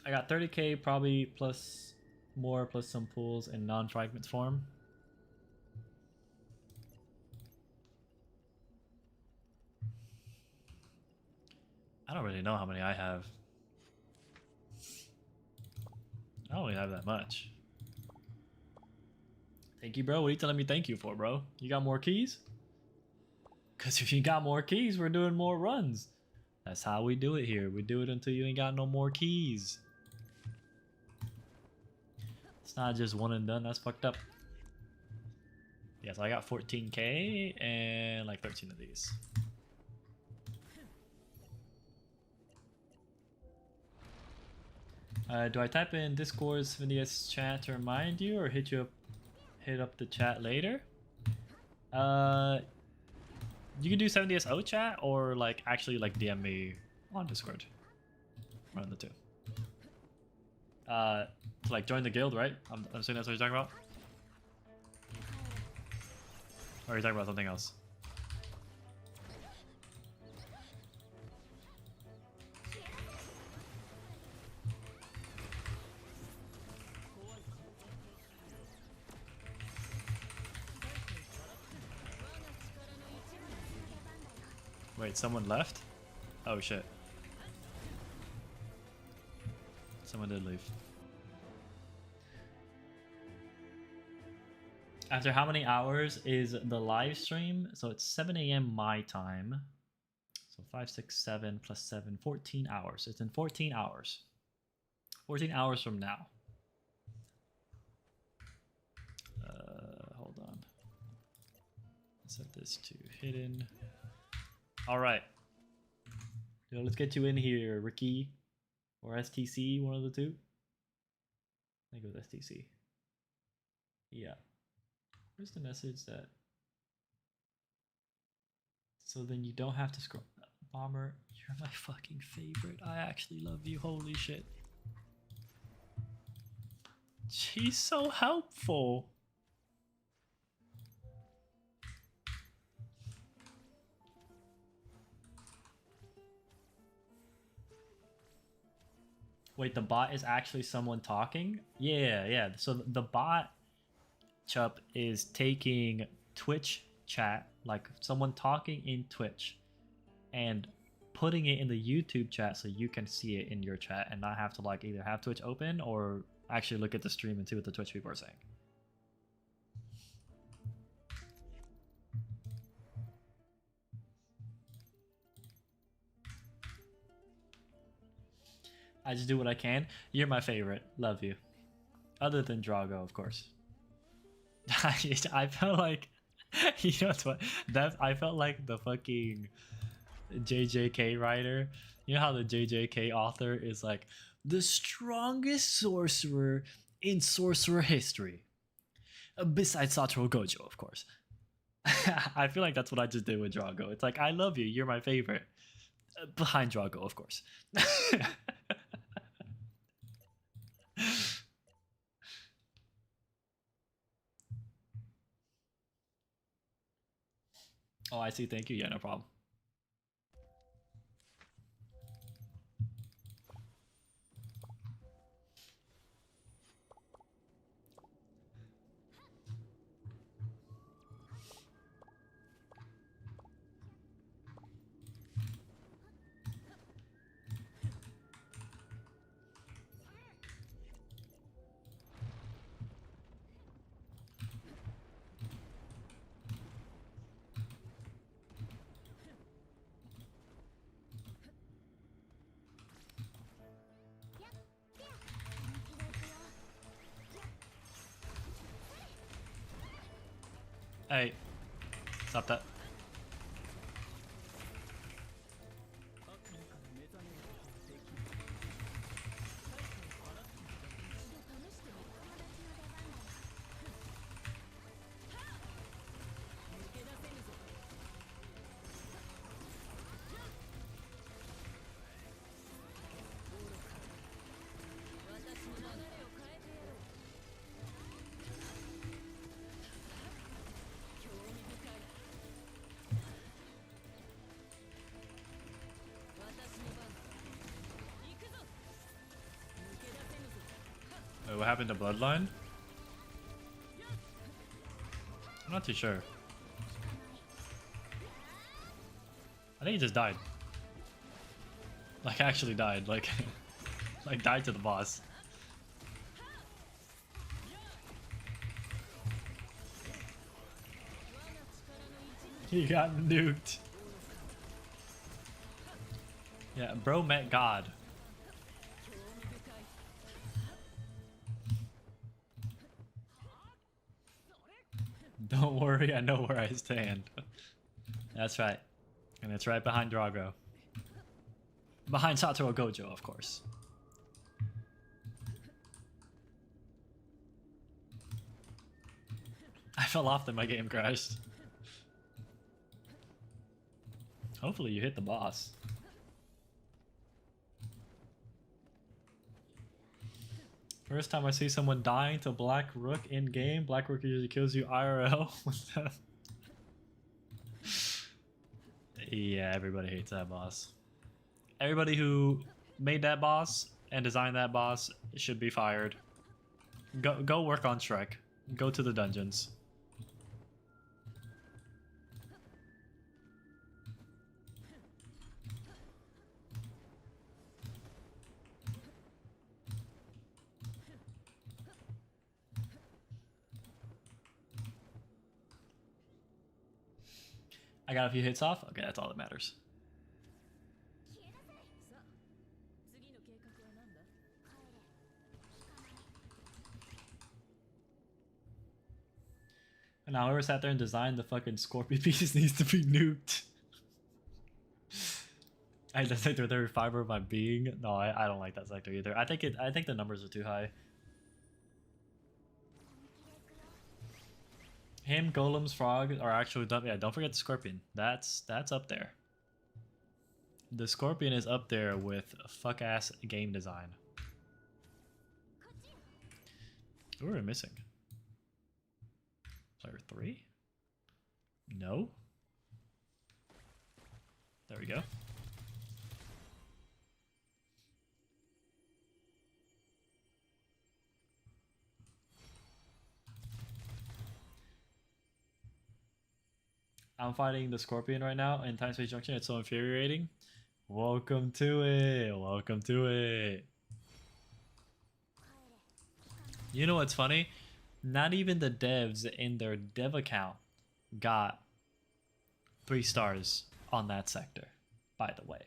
I got 30k probably plus more plus some pools in non-fragments form. I don't really know how many I have. I don't really have that much. Thank you, bro. What are you telling me thank you for, bro? You got more keys? Because if you got more keys, we're doing more runs. That's how we do it here. We do it until you ain't got no more keys. It's not just one and done. That's fucked up. Yeah, so I got 14k and like 13 of these. Do I type in Discord's Vindius chat to remind you, or hit up the chat later? You can do 70SO chat, or like actually like DM me on Discord. One of the two. To like join the guild, right? I'm assuming that's what you're talking about. Or are you talking about something else? Wait, someone left? Oh shit. Someone did leave. After how many hours is the live stream? So it's 7 a.m. my time. So 5, 6, 7 plus 7, 14 hours. It's in 14 hours. 14 hours from now. Hold on. Set this to hidden. All right. Yo, let's get you in here, Ricky. Or STC, one of the two. I think it was STC. Yeah. Where's the message that... So then you don't have to scroll. Bomber, you're my fucking favorite. I actually love you. Holy shit. She's so helpful. Wait, the bot is actually someone talking? Yeah. So the bot, Chup, is taking Twitch chat, like someone talking in Twitch, and putting it in the YouTube chat so you can see it in your chat and not have to like either have Twitch open or actually look at the stream and see what the Twitch people are saying. I just do what I can. You're my favorite. Love you. Other than Drago, of course. I felt like, you know what? I felt like the fucking JJK writer. You know how the JJK author is like the strongest sorcerer in sorcerer history, besides Satoru Gojo, of course. I feel like that's what I just did with Drago. It's like, I love you. You're my favorite. Behind Drago, of course. Oh, I see. Thank you. Yeah, no problem. Hey, stop that. Wait, what happened to Bloodline? I'm not too sure. I think he just died. Like, actually died. Like, like died to the boss. He got nuked. Yeah, bro met God. Don't worry, I know where I stand. That's right. And it's right behind Drago. Behind Satoru Gojo, of course. I fell off then my game crashed. Hopefully you hit the boss. First time I see someone dying to Black Rook in game. Black Rook usually kills you IRL. What's that? Yeah, everybody hates that boss. Everybody who made that boss and designed that boss should be fired. Go work on Shrek. Go to the dungeons. I got a few hits off? Okay, that's all that matters. And now whoever sat there and designed the fucking Scorpion piece needs to be nuked. I just sector with every fiber of my being. No, I don't like that sector either. I think the numbers are too high. Him, Golems, Frog are actually done. Yeah, don't forget the Scorpion. That's up there. The Scorpion is up there with fuck ass game design. Who are we missing? Player 3? No? There we go. I'm fighting the Scorpion right now in Time Space Junction. It's so infuriating. Welcome to it. Welcome to it. You know what's funny? Not even the devs in their dev account got 3 stars on that sector, by the way.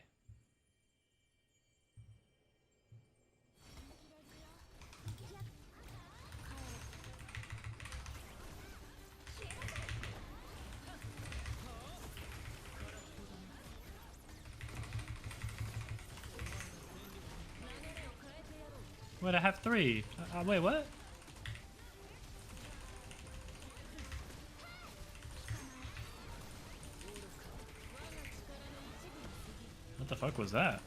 Wait, I have 3. Wait, what? What the fuck was that?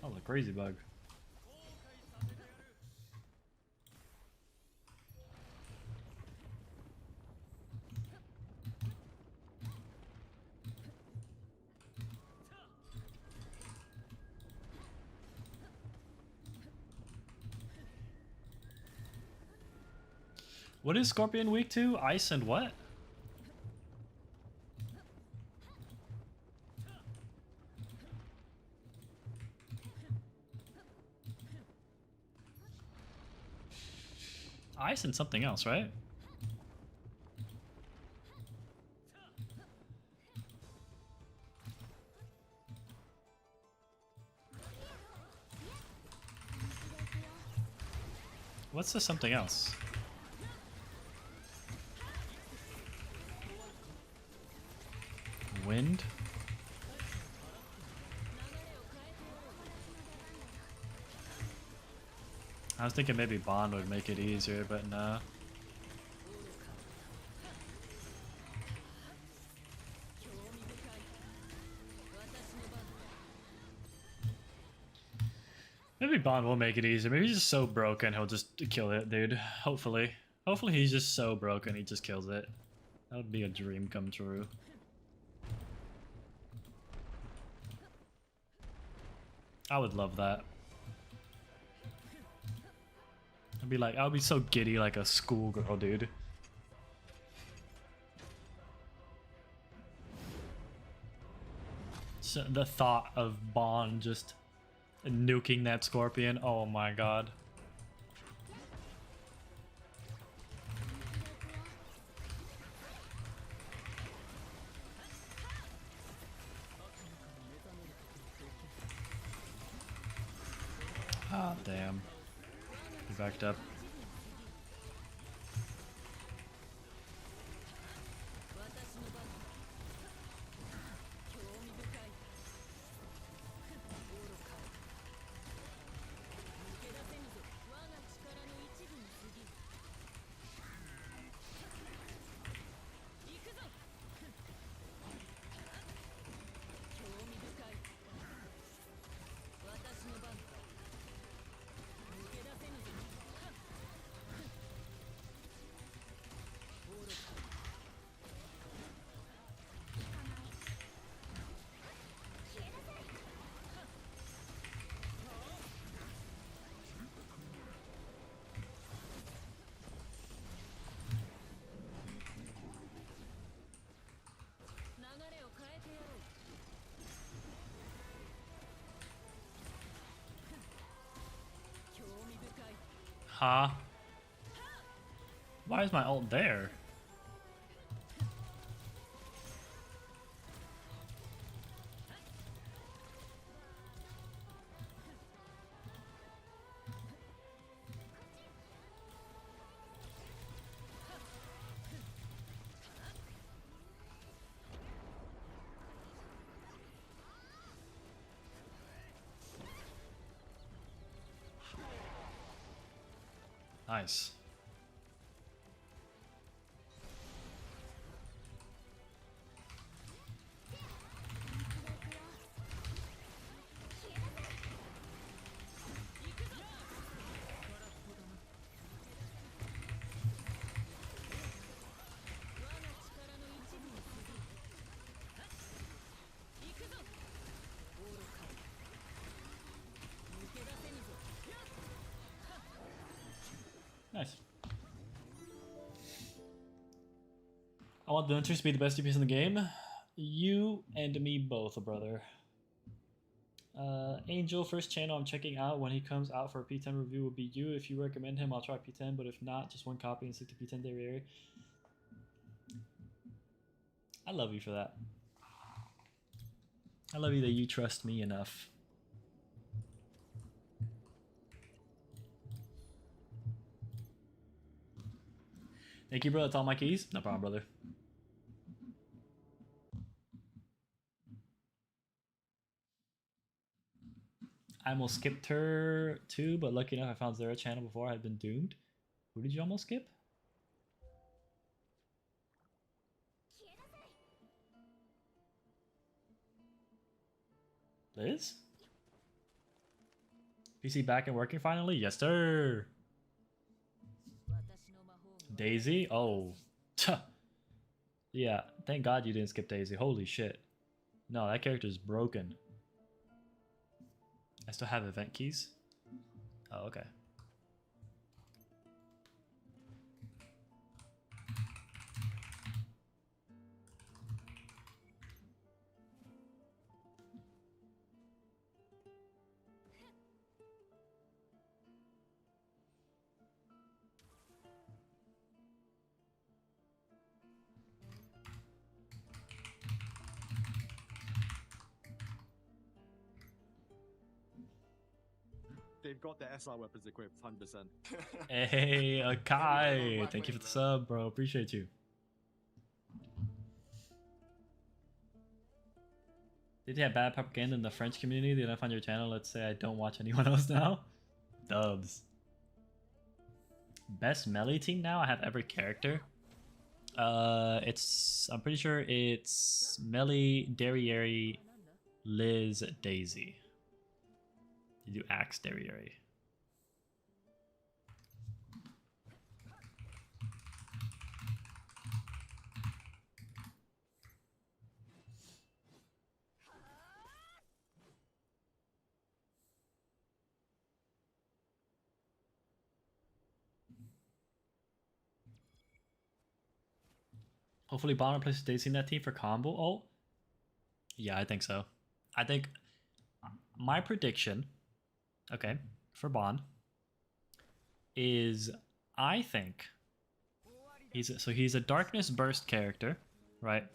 Oh, the crazy bug. What is Scorpion weak to? Ice and what? Ice and something else, right? What's the something else? Wind? I was thinking maybe Bond would make it easier, but no. Maybe Bond will make it easier. Maybe he's just so broken he'll just kill it, dude. Hopefully. Hopefully he's just so broken he just kills it. That would be a dream come true. I would love that. I would be so giddy like a schoolgirl, dude. So the thought of Bond just nuking that scorpion, oh my god. Ah, damn. He backed up. Huh? Why is my ult there? Nice. Nice. I want the Hunters to be the best DPS in the game. You and me both, brother. Angel, first channel I'm checking out when he comes out for a P10 review will be you. If you recommend him, I'll try P10, but if not, just one copy and stick to P10 Derriere. I love you for that. I love you that you trust me enough. Thank you, bro. That's all my keys. No problem, brother. I almost skipped her too, but lucky enough I found Zera channel before I had been doomed. Who did you almost skip? Liz? PC back and working finally? Yes, sir. Daisy? Oh. Yeah, thank God you didn't skip Daisy. Holy shit. No, that character's broken. I still have event keys? Oh, okay. they've got their SR weapons equipped, 100%. Hey, Akai, thank you for the sub, bro. Appreciate you. Did you have bad propaganda in the French community? Did I find your channel? Let's say I don't watch anyone else now. Dubs. Best melee team now? I have every character. I'm pretty sure it's Melee, Derriere, Liz, Daisy. You do Axe, Derriere. Hopefully Bonner places Daisy in that team for combo ult. Yeah, I think so. I think my prediction, okay, for Bond is I think he's a Darkness Burst character, right?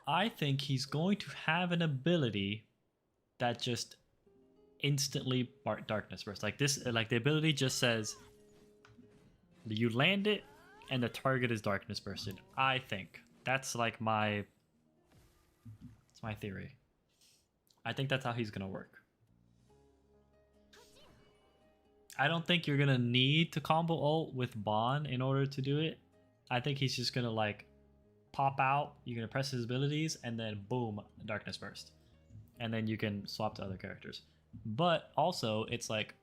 I think he's going to have an ability that just instantly Darkness Burst. Like this, like the ability just says you land it and the target is Darkness Bursted. I think that's like my theory. I think that's how he's gonna work. I don't think you're gonna need to combo ult with Bon in order to do it. I think he's just gonna like pop out, you're gonna press his abilities, and then boom, Darkness Burst. And then you can swap to other characters. But also, it's like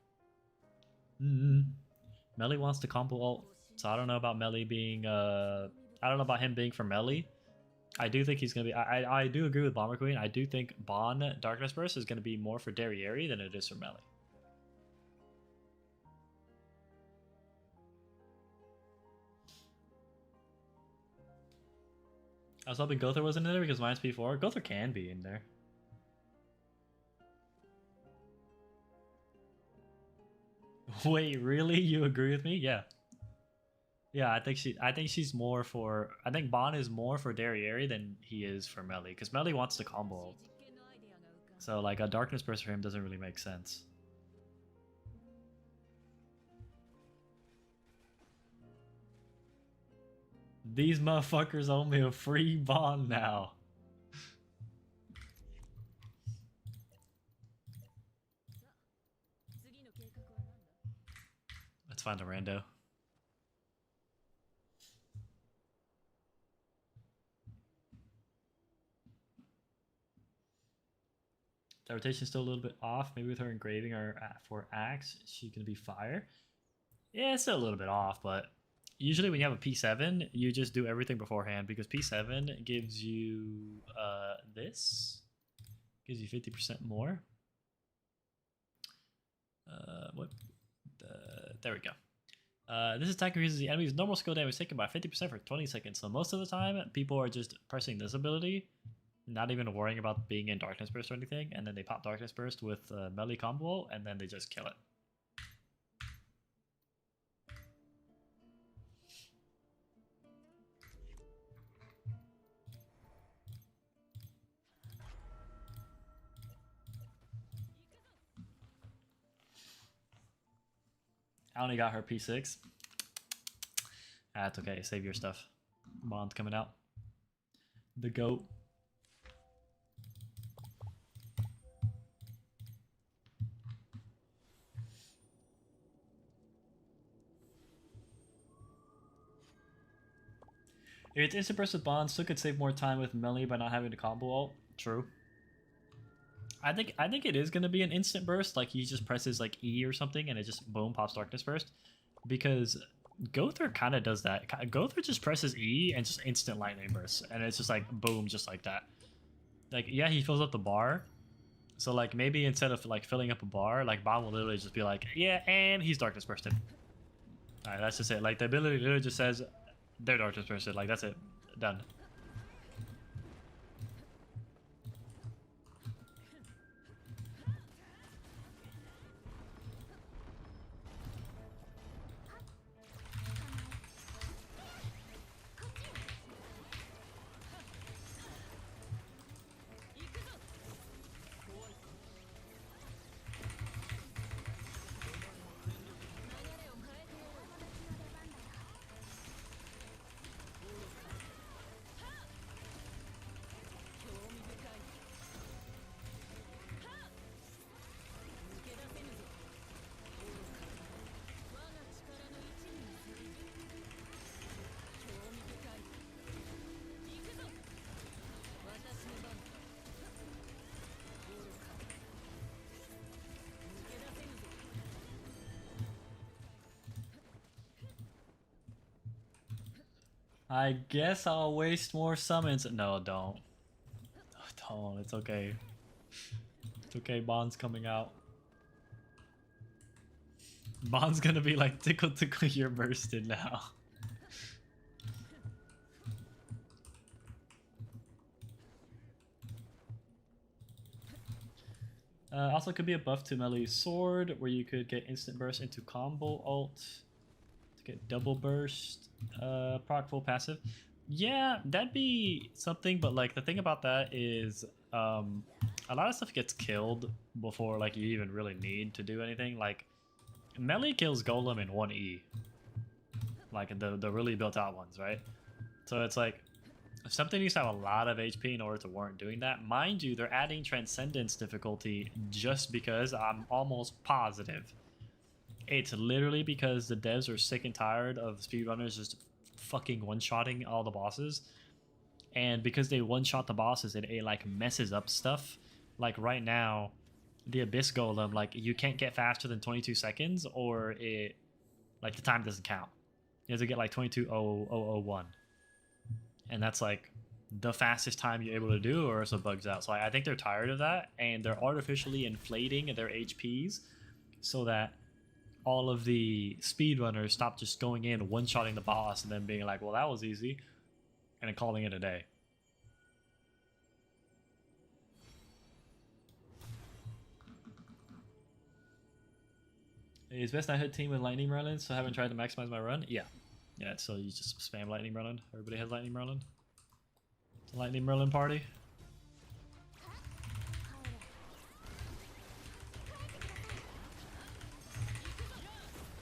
Melee wants to combo ult, so I don't know about Melee being I don't know about him being for Melee. I do think he's gonna be I do agree with Bomber Queen. I do think Bon Darkness Burst is gonna be more for Derriere than it is for Melee. I was hoping Gother wasn't in there because mine's P4. Gother can be in there. Wait, really? You agree with me? Yeah. Yeah, I think she's more for I think Bon is more for Derriere than he is for Melee, because Melee wants to combo. So like a Darkness Burst for him doesn't really make sense. These motherfuckers owe me a free Bon now. Let's find a rando. The rotation's still a little bit off. Maybe with her engraving or for Axe, she can be fire. Yeah, it's still a little bit off, but usually when you have a P7, you just do everything beforehand because P7 gives you this. Gives you 50% more. There we go. This attack increases the enemy's normal skill damage taken by 50% for 20 seconds. So most of the time, people are just pressing this ability, not even worrying about being in Darkness Burst or anything, and then they pop Darkness Burst with Melee combo, and then they just kill it. I only got her P6. That's okay. Save your stuff. Bond's coming out. The GOAT. If it's instant burst with Bond, still could save more time with Melee by not having to combo ult. True. I think it is gonna be an instant burst, like he just presses like E or something and it just boom pops Darkness Burst. Because Gother kind of does that. Gother just presses E and just instant lightning bursts, and it's just like boom, just like that. Like yeah, he fills up the bar. So like maybe instead of like filling up a bar, like Bob will literally just be like, yeah, and he's Darkness Bursted. Alright, that's just it. Like the ability literally just says they're Darkness Bursted. Like that's it. Done. I guess I'll waste more summons. No, don't. Don't. It's okay. It's okay. Bond's coming out. Bond's gonna be like, tickle, tickle, you're bursted now. Also could be a buff to Melee's sword, where you could get instant burst into combo ult to get double burst, proc full passive. Yeah, that'd be something, but like the thing about that is a lot of stuff gets killed before like you even really need to do anything. Like Melee kills Golem in 1E, like the really built out ones, right? So it's like something needs to have a lot of HP in order to warrant doing that. Mind you, they're adding Transcendence difficulty just because I'm almost positive it's literally because the devs are sick and tired of speedrunners just fucking one-shotting all the bosses. And because they one-shot the bosses, it like messes up stuff. Like right now, the Abyss Golem, like you can't get faster than 22 seconds or it, like the time doesn't count. You have to get like 22.0001. And that's like the fastest time you're able to do, or else it bugs out. So I think they're tired of that, and they're artificially inflating their HPs so that all of the speedrunners stop just going in, one-shotting the boss, and then being like, well, that was easy, and then calling it a day. Is best I hit team with Lightning Merlin, so I haven't tried to maximize my run? Yeah. Yeah, so you just spam Lightning Merlin. Everybody has Lightning Merlin. It's a Lightning Merlin party.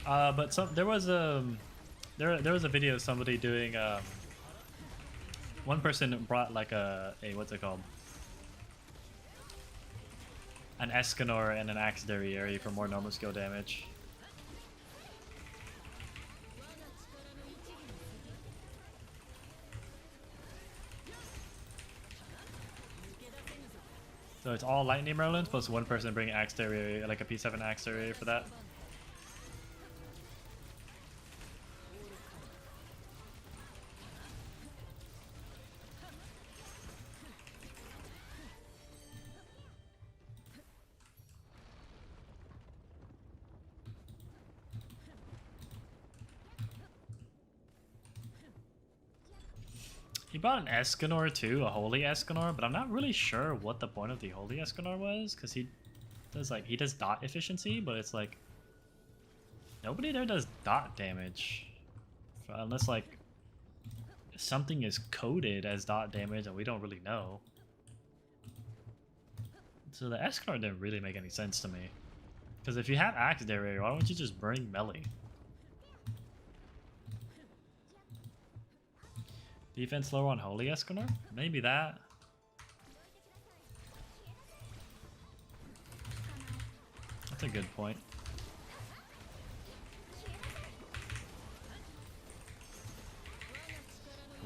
But there was a video of somebody doing one person brought like a what's it called? An Escanor and an Axe Derriere for more normal skill damage. So it's all Lightning Merlins plus one person bringing Axe Derriere, like a P7 Axe Derriere for that. He bought an Escanor too, a Holy Escanor, but I'm not really sure what the point of the Holy Escanor was, because he does dot efficiency, but it's like nobody there does dot damage, unless like something is coded as dot damage and we don't really know. So the Escanor didn't really make any sense to me, because if you have Axe Derriere, why don't you just bring Melee? Defense lower on Holy Escanor? Maybe that. That's a good point.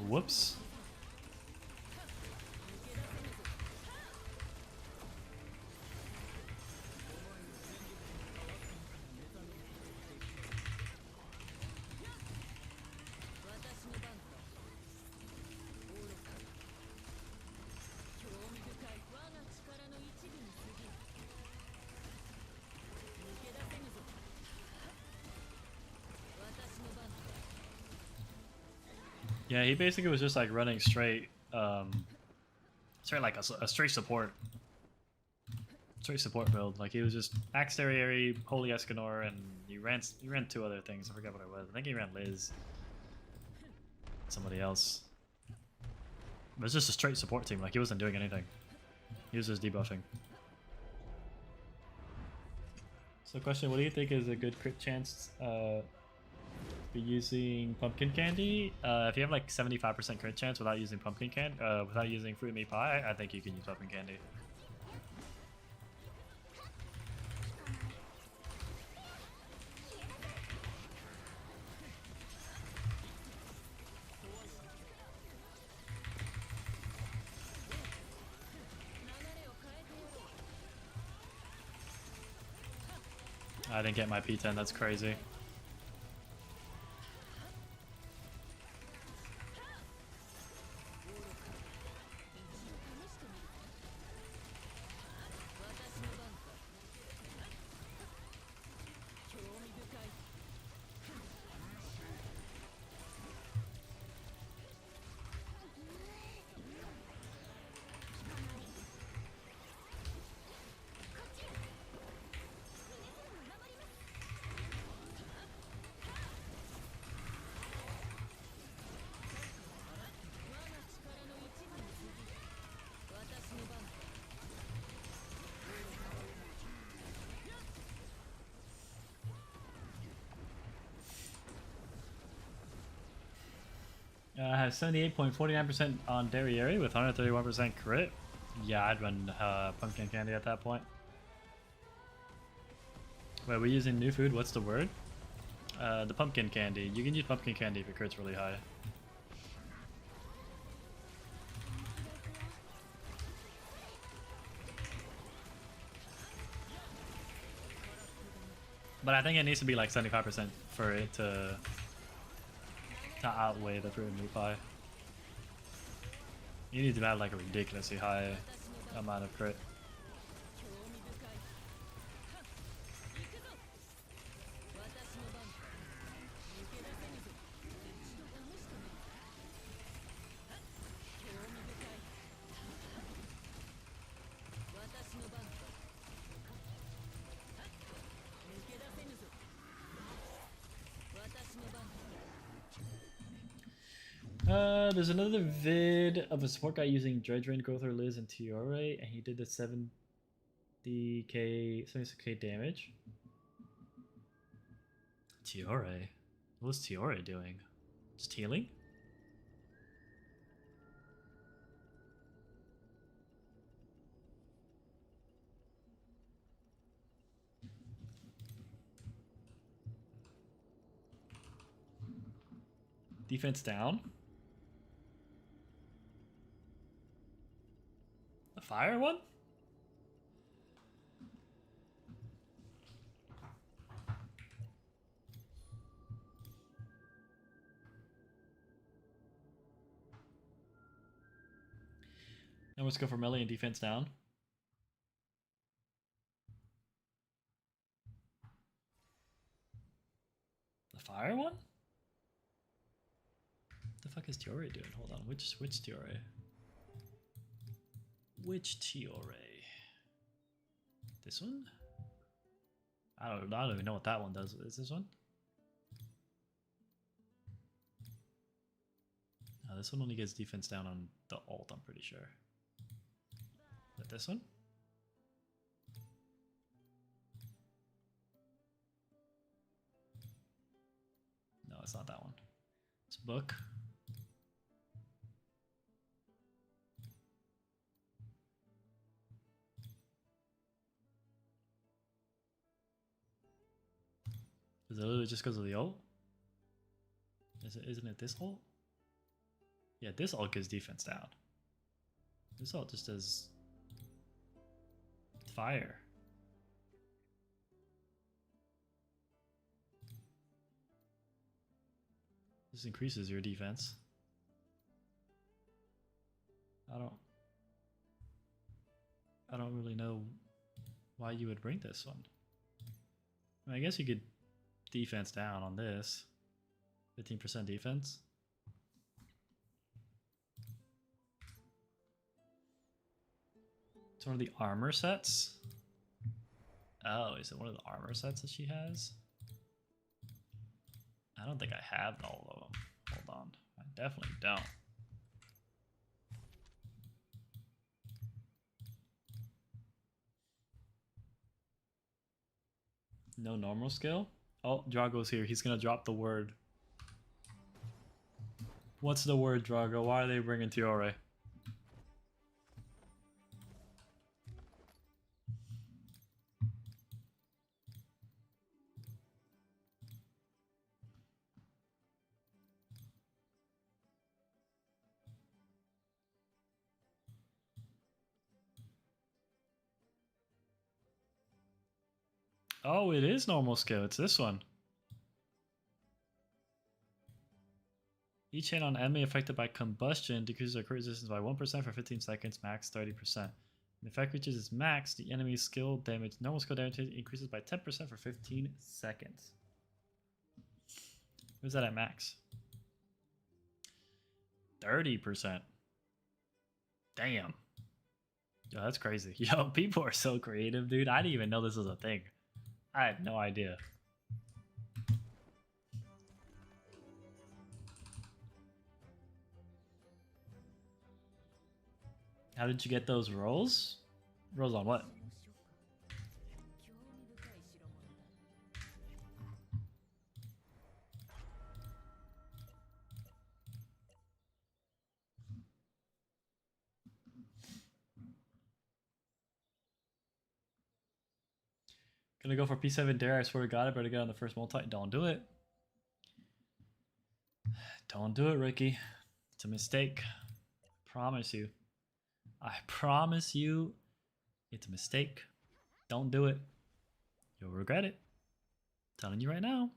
Whoops. Yeah, he basically was just like running straight, straight like a straight support build. Like he was just Axe Derriere, Holy Escanor, and he ran two other things. I forgot what it was. I think he ran Liz, somebody else. It was just a straight support team. Like he wasn't doing anything. He was just debuffing. So, question: what do you think is a good crit chance? Using pumpkin candy, if you have like 75% crit chance without using pumpkin candy, without using fruit meat pie, I think you can use pumpkin candy. I didn't get my P10. That's crazy. has 78.49% on Derriere with 131% crit. Yeah, I'd run pumpkin candy at that point. Wait, we're using new food. What's the word? The pumpkin candy. You can use pumpkin candy if your crit's really high. But I think it needs to be like 75% for it to outweigh the fruit and meat pie. You need to have like a ridiculously high amount of crit. There's another vid of a support guy using Dredge Rain, Growth or Liz and Tiore, and he did the 76k damage. Tiore? What was Tiore doing? Just healing? Defense down? The fire one? Now let's go for melee and defense down. The fire one? What the fuck is Tiore doing? Hold on, which Tiore? Which Tiore? This one? I don't even know what that one does. Is this one? No, this one only gets defense down on the ult, I'm pretty sure. Is that this one? No, it's not that one. It's book. Is it literally just because of the ult? Isn't it this ult? Yeah, this ult gives defense down. This ult just does fire. This increases your defense. I don't really know why you would bring this one. I mean, I guess you could defense down on this. 15% defense. It's one of the armor sets. Oh, is it one of the armor sets that she has? I don't think I have all of them. Hold on. I definitely don't. No normal skill? Oh, Drago's here. He's gonna drop the word. What's the word, Drago? Why are they bringing Tiore? Oh, it is normal skill. It's this one. Each hit on enemy affected by combustion decreases their crit resistance by 1% for 15 seconds, max 30%. When the effect reaches its max, the enemy's skill damage, normal skill damage increases by 10% for 15 seconds. Where's that at max? 30%. Damn. Yo, that's crazy. Yo, people are so creative, dude. I didn't even know this was a thing. I had no idea. How did you get those rolls? Rolls on what? Gonna go for P7 Dare. I swear to God, I better get on the first multi. Don't do it. Don't do it, Ricky. It's a mistake. Promise you. I promise you it's a mistake. Don't do it. You'll regret it. Telling you right now.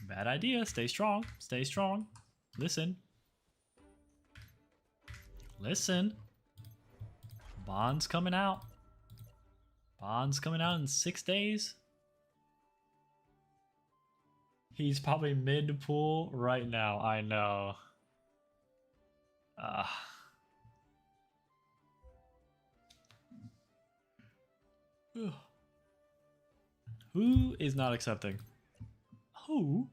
Bad idea. Stay strong. Stay strong. Listen. Listen. Bond's coming out. Bond's coming out in 6 days. He's probably mid-pool right now. I know. Who is not accepting? Who?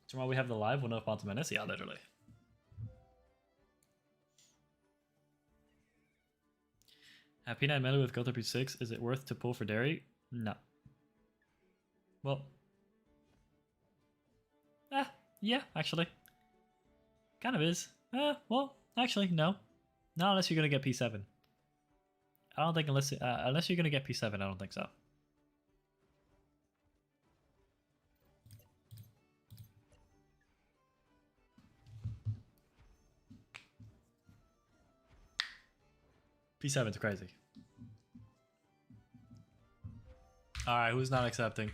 Tomorrow we have the live one of Montemenes. Yeah, literally. Happy Night Melee with Gotha P6. Is it worth to pull for Dairy? No. Well. Yeah, actually. Kind of is. Well, actually, no. Not unless you're going to get P7. I don't think unless you're going to get P7, I don't think so. P7's crazy. Alright, who's not accepting?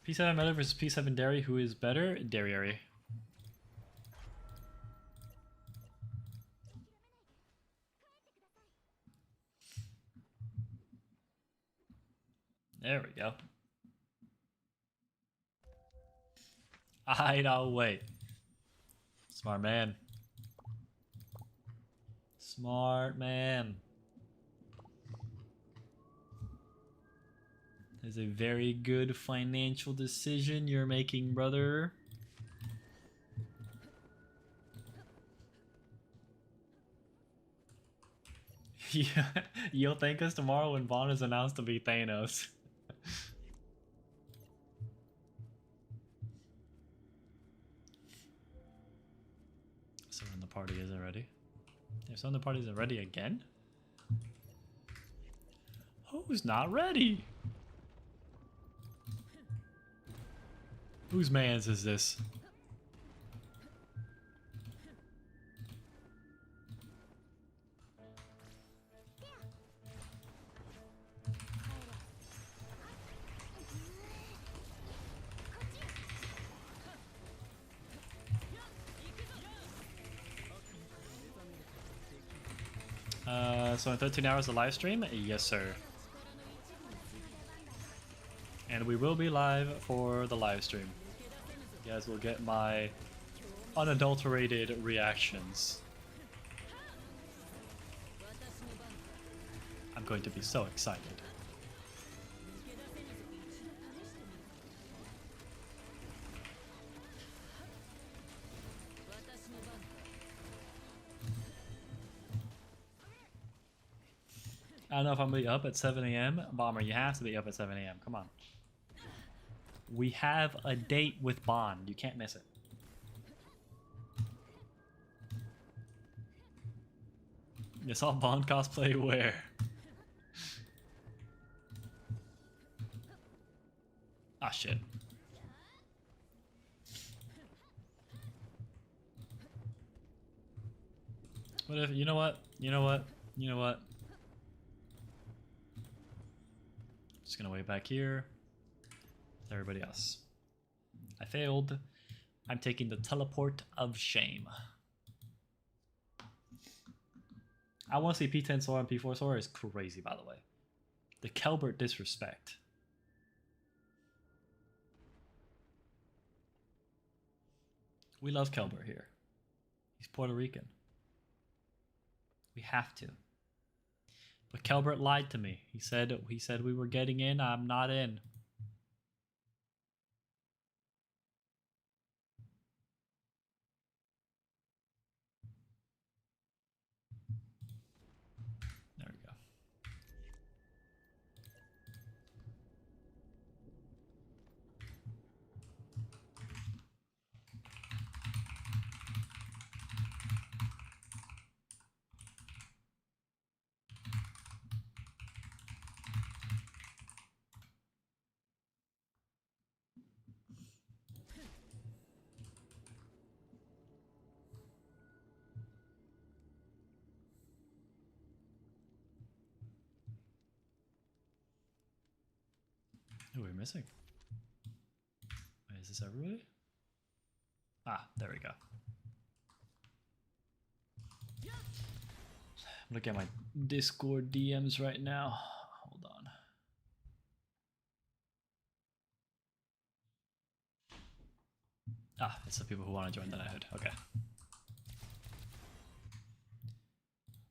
P7 Melee versus P7 Dairy. Who is better? Dairy. There we go. I know, wait. Smart man. Smart man. That's a very good financial decision you're making, brother. Yeah, you'll thank us tomorrow when Vaughn is announced to be Thanos. Someone in the party isn't ready. If someone in the party isn't ready again? Who's not ready? Whose mans is this? So in 13 hours of live stream? Yes, sir. And we will be live for the live stream. You guys will get my unadulterated reactions. I'm going to be so excited. I don't know if I'm gonna be up at 7 a.m. Bomber, you have to be up at 7 a.m. Come on. We have a date with Bond. You can't miss it. You saw Bond cosplay where? Ah, shit. What if, you know what? Just gonna wait back here with everybody else. I failed. I'm taking the teleport of shame. I want to see P10 Sora and P4 Sora is crazy, by the way. The Kelbert disrespect. We love Kelbert here. He's Puerto Rican. We have to. But Kelbert lied to me. He said we were getting in. I'm not in. There we go. Who are we missing? Wait, is this everybody? Ah, there we go. I'm looking at my Discord DMs right now. Hold on. Ah, it's the people who want to join the Knighthood. Okay.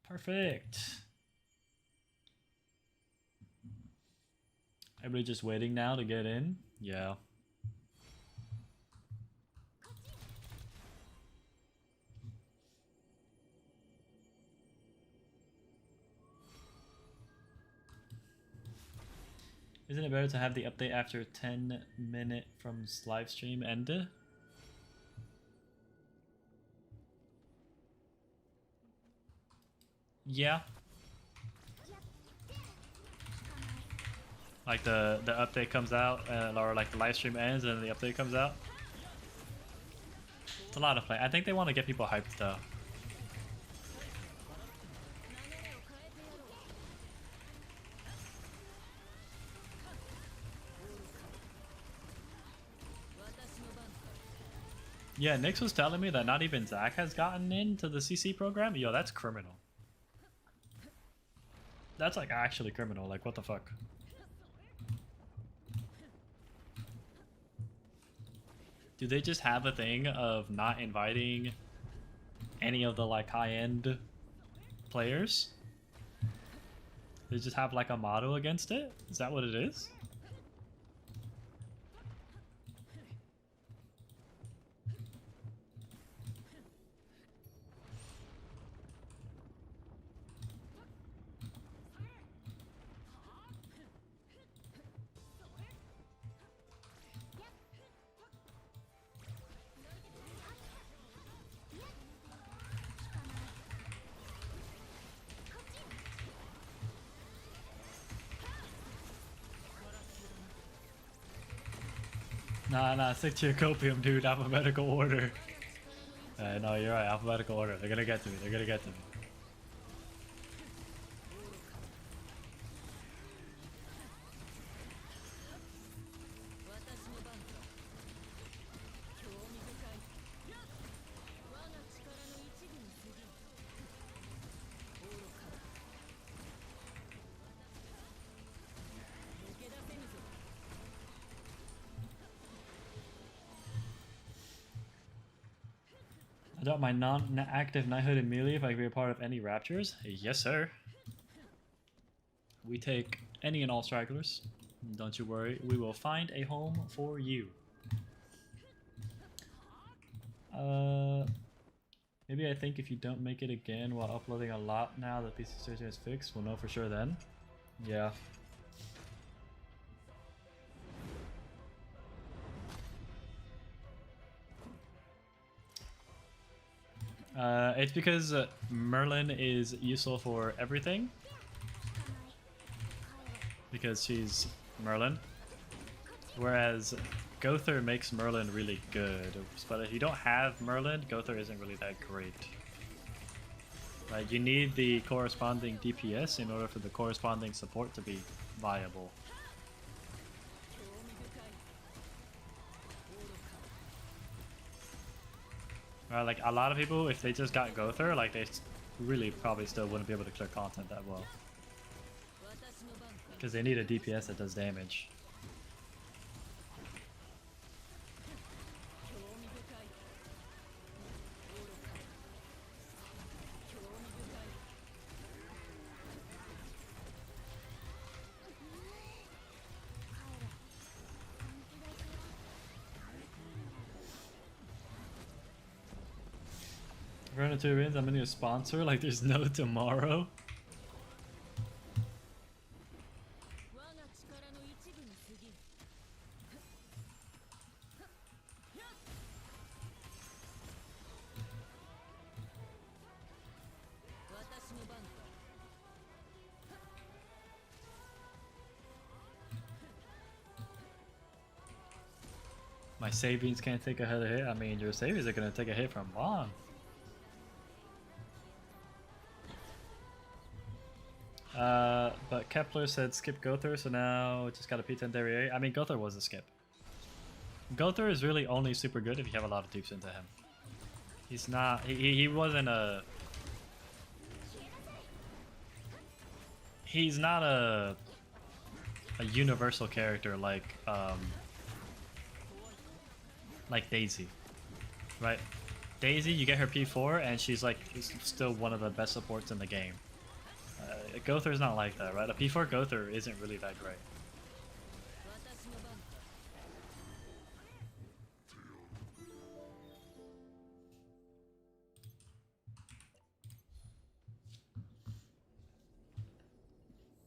Perfect. Everybody just waiting now to get in? Yeah. Isn't it better to have the update after 10-minute from live stream ended? Yeah. Like the update comes out, or like the live stream ends and the update comes out. It's a lot of play. I think they want to get people hyped though. Yeah, Nix was telling me that not even Zach has gotten into the CC program. Yo, that's criminal. That's like actually criminal. Like, what the fuck? Do they just have a thing of not inviting any of the like high-end players? They just have like a motto against it? Is that what it is? Nah, stick to your copium, dude. Alphabetical order. No, you're right. Alphabetical order. They're gonna get to me. They're gonna get to me. Adopt my non-active knighthood immediately if I can be a part of any raptures? Yes, sir. We take any and all stragglers. Don't you worry. We will find a home for you. Maybe I think if you don't make it again while uploading a lot now that this situation is fixed, we'll know for sure then. Yeah. It's because Merlin is useful for everything. Because she's Merlin. Whereas Gother makes Merlin really good. But if you don't have Merlin, Gother isn't really that great. Like, you need the corresponding DPS in order for the corresponding support to be viable. Like, a lot of people, if they just got Gother, like, they really probably still wouldn't be able to clear content that well. Because they need a DPS that does damage. Run 2 wins, I'm a new sponsor, like there's no tomorrow. My savings can't take a hit. I mean, your savings are gonna take a hit from Bond. But Kepler said skip Gother, so now just got a P10 Derriere. I mean, Gother was a skip. Gother is really only super good if you have a lot of dupes into him. He's not. He wasn't a. He's not a universal character like Daisy, right? Daisy, you get her P4 and she's like still one of the best supports in the game. Gother's not like that, right? A P4 Gother isn't really that great.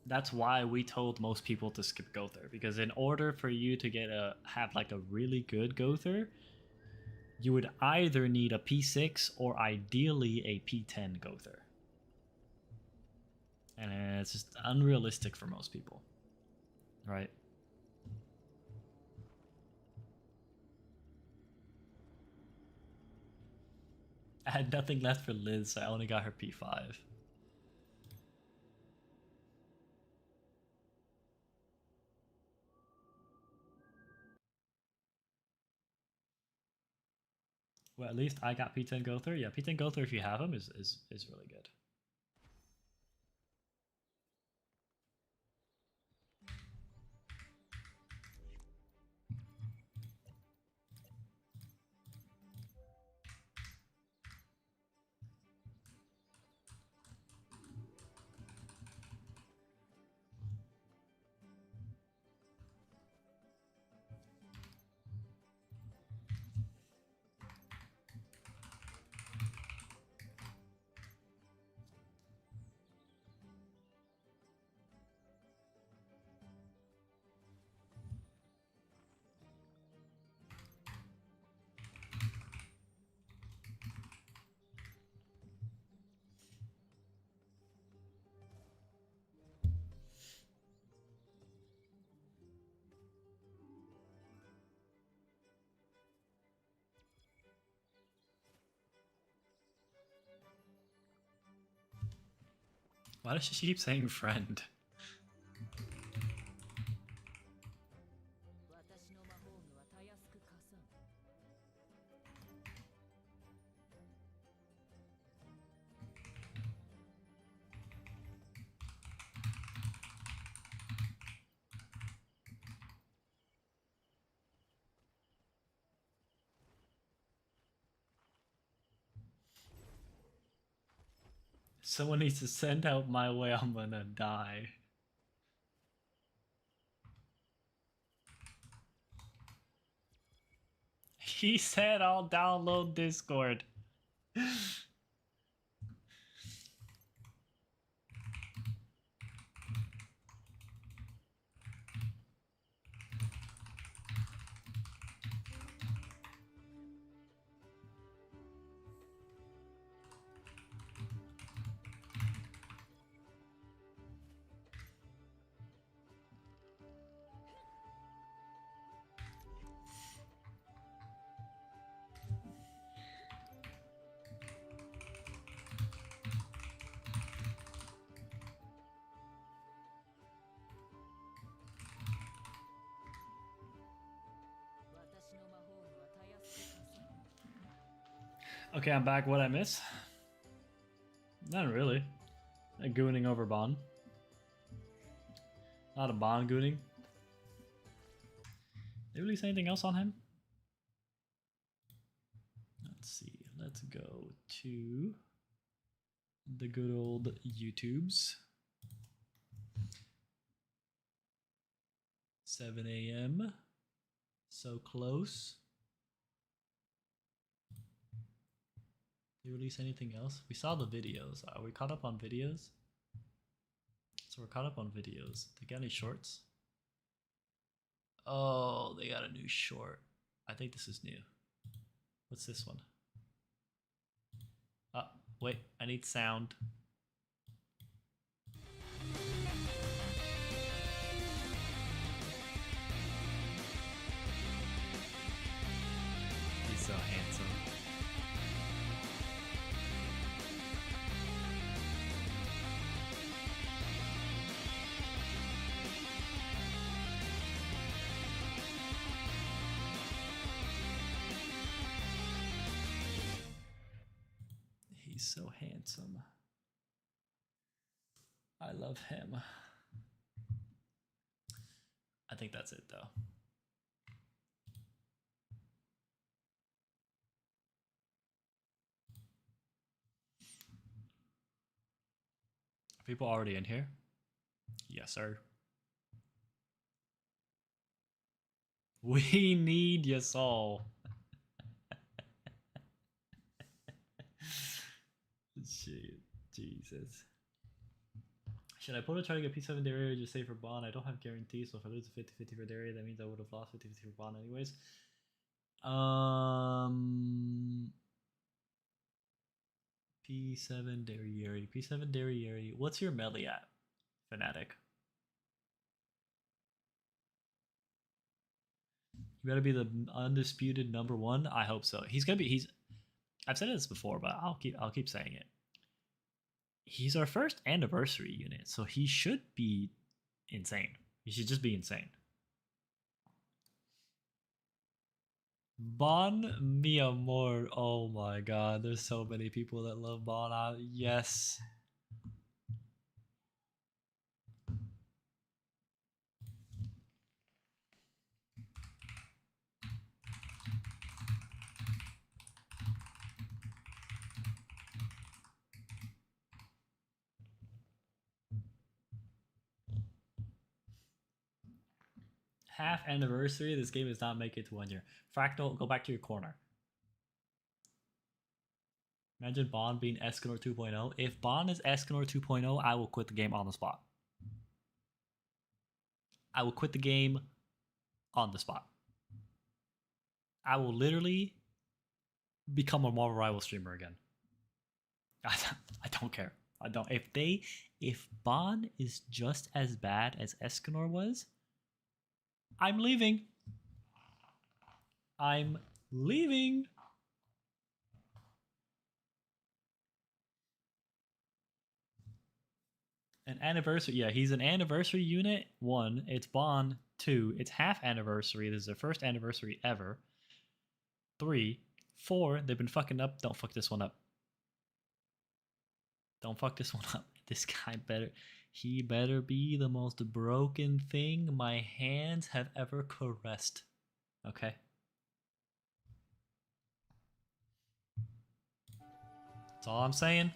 That's why we told most people to skip Gother, because in order for you to get have like a really good Gother, you would either need a P6 or ideally a P10 Gother. And it's just unrealistic for most people, right? I had nothing left for Liz, so I only got her P5. Well, at least I got P10 Gother. Yeah, P10 Gother, if you have him, is really good. Why does she keep saying friend? Someone needs to send help my way, I'm gonna die. He said I'll download Discord. Okay, I'm back. What'd I miss? Not really. Gooning over Bond. Not a Bond gooning. Did they release anything else on him? Let's see. Let's go to the good old YouTubes. 7 a.m. So close. They release anything else? We saw the videos. Are we caught up on videos? So we're caught up on videos. They got any shorts? Oh, they got a new short. I think this is new. What's this one? Wait, I need sound. He's so handsome. He's so handsome. I love him. I think that's it though. Are people already in here? Yes, sir. We need your soul. Shit, Jesus. Should I pull to try to get P7 Daria or just save for Bond? I don't have guarantees, so if I lose a 50-50 for Daria, that means I would have lost 50-50 for Bond anyways. P7 Daria. P7 Daria. What's your melee at, Fnatic? You better be the undisputed number one. I hope so. He's gonna be. I've said this before, but I'll keep saying it. He's our first anniversary unit, so he should be insane. He should just be insane. Bon mi amor. Oh my god, there's so many people that love Bon. Yes. Half anniversary, this game does not make it to 1 year. Fractal, go back to your corner. Imagine Bond being Escanor 2.0. If Bond is Escanor 2.0, I will quit the game on the spot. I will quit the game on the spot. I will literally become a Marvel Rival streamer again. I don't care. I don't. If Bond is just as bad as Escanor was, I'm leaving. I'm leaving. An anniversary. Yeah, he's an anniversary unit. 1, it's Bond. 2, it's half anniversary. This is their first anniversary ever. 3, 4, they've been fucking up. Don't fuck this one up. Don't fuck this one up. This guy he better be the most broken thing my hands have ever caressed. Okay? That's all I'm saying.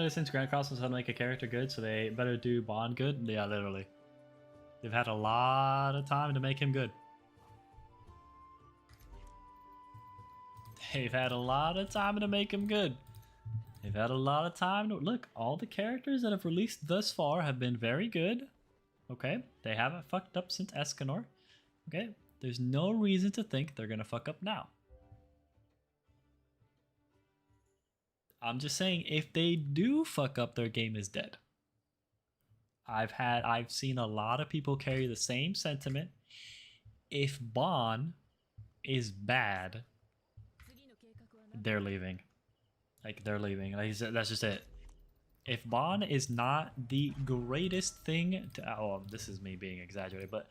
Since Grand Cross knows how to make a character good, so they better do Bond good. Yeah, literally. They've had a lot of time to make him good. They've had a lot of time to make him good. They've had a lot of time to look. All the characters that have released thus far have been very good. Okay, they haven't fucked up since Escanor. Okay, there's no reason to think they're gonna fuck up now. I'm just saying, if they do fuck up, their game is dead. I've seen a lot of people carry the same sentiment. If Bond is bad, they're leaving. Like, they're leaving. Like, that's just it. If Bond is not the greatest thing to... Oh, this is me being exaggerated, but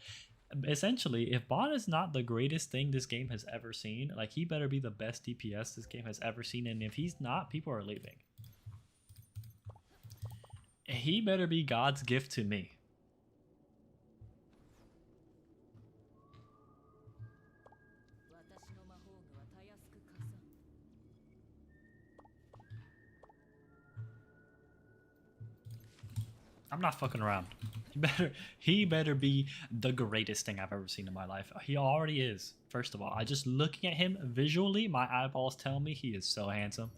essentially, if Bond is not the greatest thing this game has ever seen, like, he better be the best DPS this game has ever seen, and if he's not, people are leaving. He better be God's gift to me. I'm not fucking around. He better be the greatest thing I've ever seen in my life. He already is. First of all, I just looking at him visually, my eyeballs tell me he is so handsome.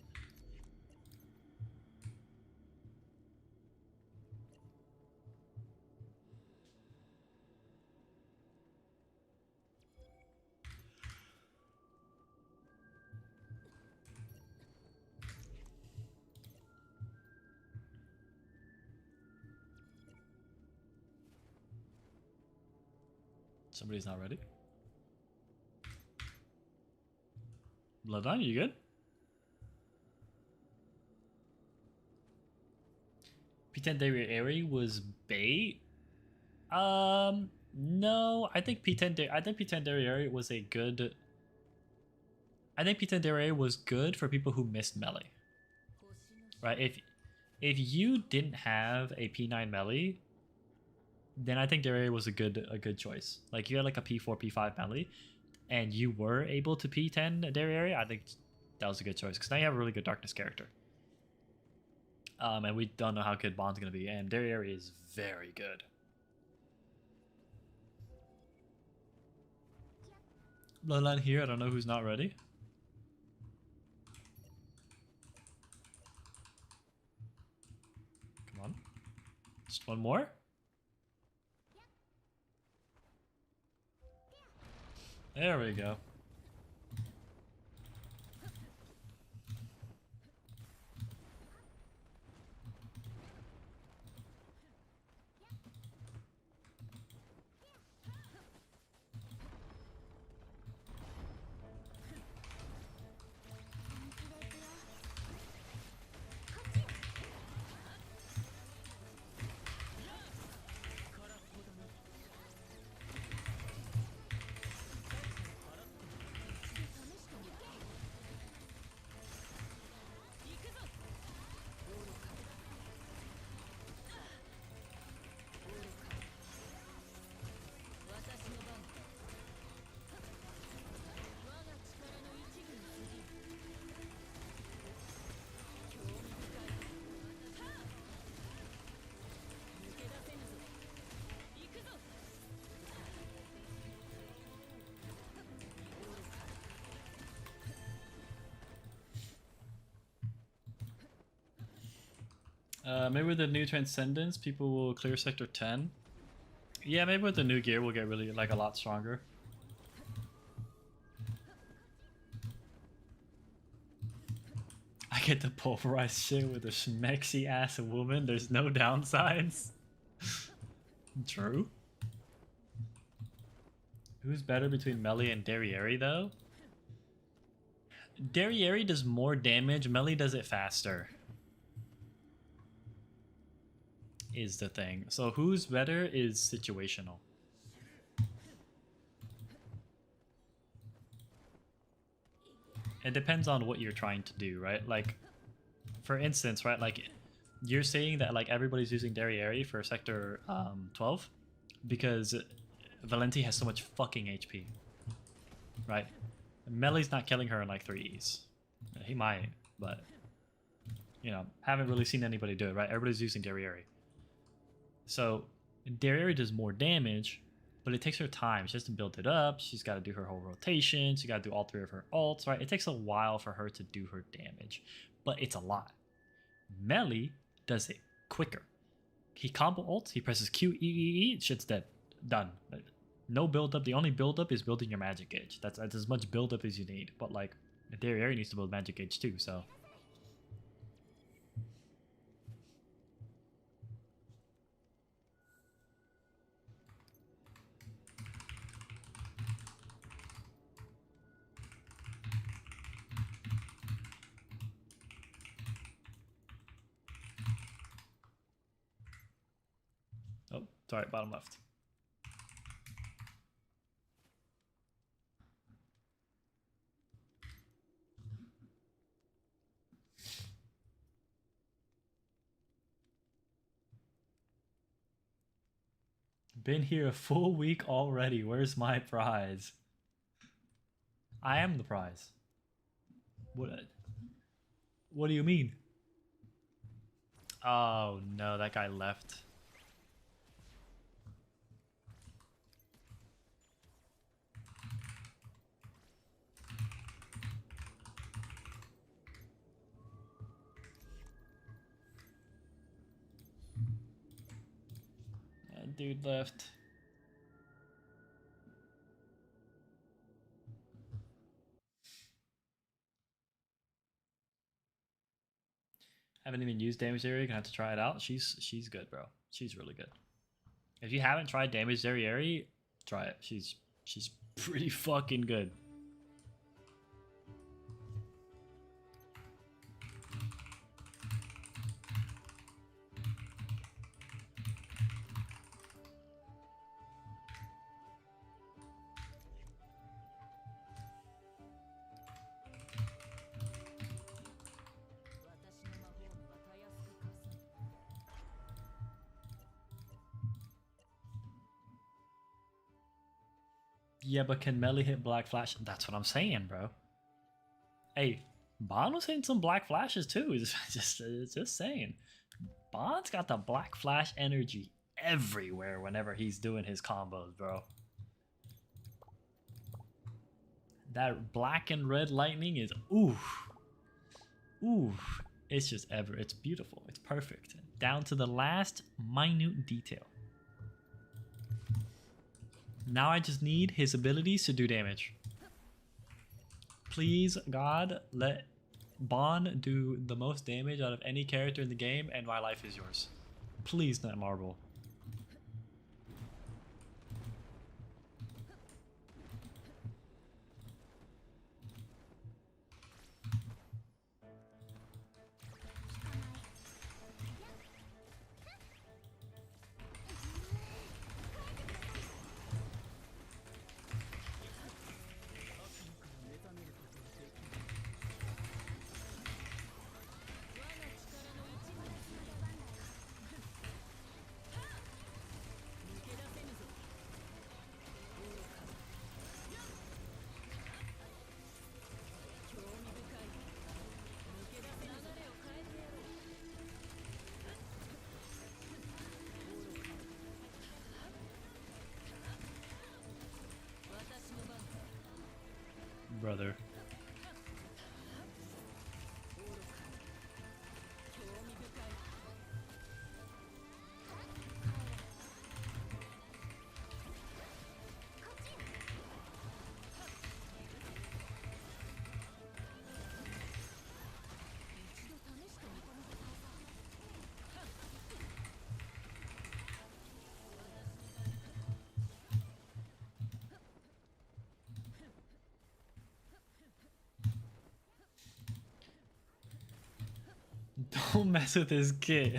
Somebody's not ready. Bloodline, you good? P10 Dairy was bait. No, I think P10 Dairy was a good. I think P10 Dairy was good for people who missed melee. Right? If you didn't have a P9 melee, then I think Dairy was a good choice. Like you had like a P4, P5 melee, and you were able to P10 Dairy. I think that was a good choice because now you have a really good darkness character. And we don't know how good Bond's gonna be, and Dairy is very good. Bloodline here. I don't know who's not ready. Come on, just one more. There we go. Maybe with the new Transcendence, people will clear Sector 10. Yeah, maybe with the new gear, we'll get really, like, a lot stronger. I get to pulverize shit with a schmexy ass woman. There's no downsides. True. Who's better between Melee and Derriere, though? Derriere does more damage, Melee does it faster. Is the thing. So who's better is situational. It depends on what you're trying to do, right? Like, for instance, right, like, you're saying that, like, everybody's using Derriere for Sector 12 because Valenti has so much fucking HP, right? Melee's not killing her in, like, 3Es. He might, but, you know, haven't really seen anybody do it, right? Everybody's using Derriere. So Derriere does more damage, but it takes her time. She has to build it up. She's got to do her whole rotation. She got to do all 3 of her ults, right? It takes a while for her to do her damage, but it's a lot. Melee does it quicker. He combo ults, he presses Q, E, shit's dead. Done. No build up. The only build up is building your magic gauge. That's as much build up as you need. But like, Derriere needs to build magic gauge too, so. Oh, sorry, bottom left. Been here a full week already. Where's my prize? I am the prize. What do you mean? Oh no, that guy left. That dude left. Haven't even used damage area. Gonna have to try it out. She's good, bro. She's really good. If you haven't tried damage area, try it. She's pretty fucking good. Yeah, but can melee hit black flash? That's what I'm saying, bro. Hey, Bond was hitting some black flashes too. Just saying. Bond's got the black flash energy everywhere whenever he's doing his combos, bro. That black and red lightning is oof. Oof. It's just it's beautiful. It's perfect. Down to the last minute detail. Now I just need his abilities to do damage. Please, God, let Bond do the most damage out of any character in the game, and my life is yours. Please, Netmarble. Brother. Don't mess with his kit.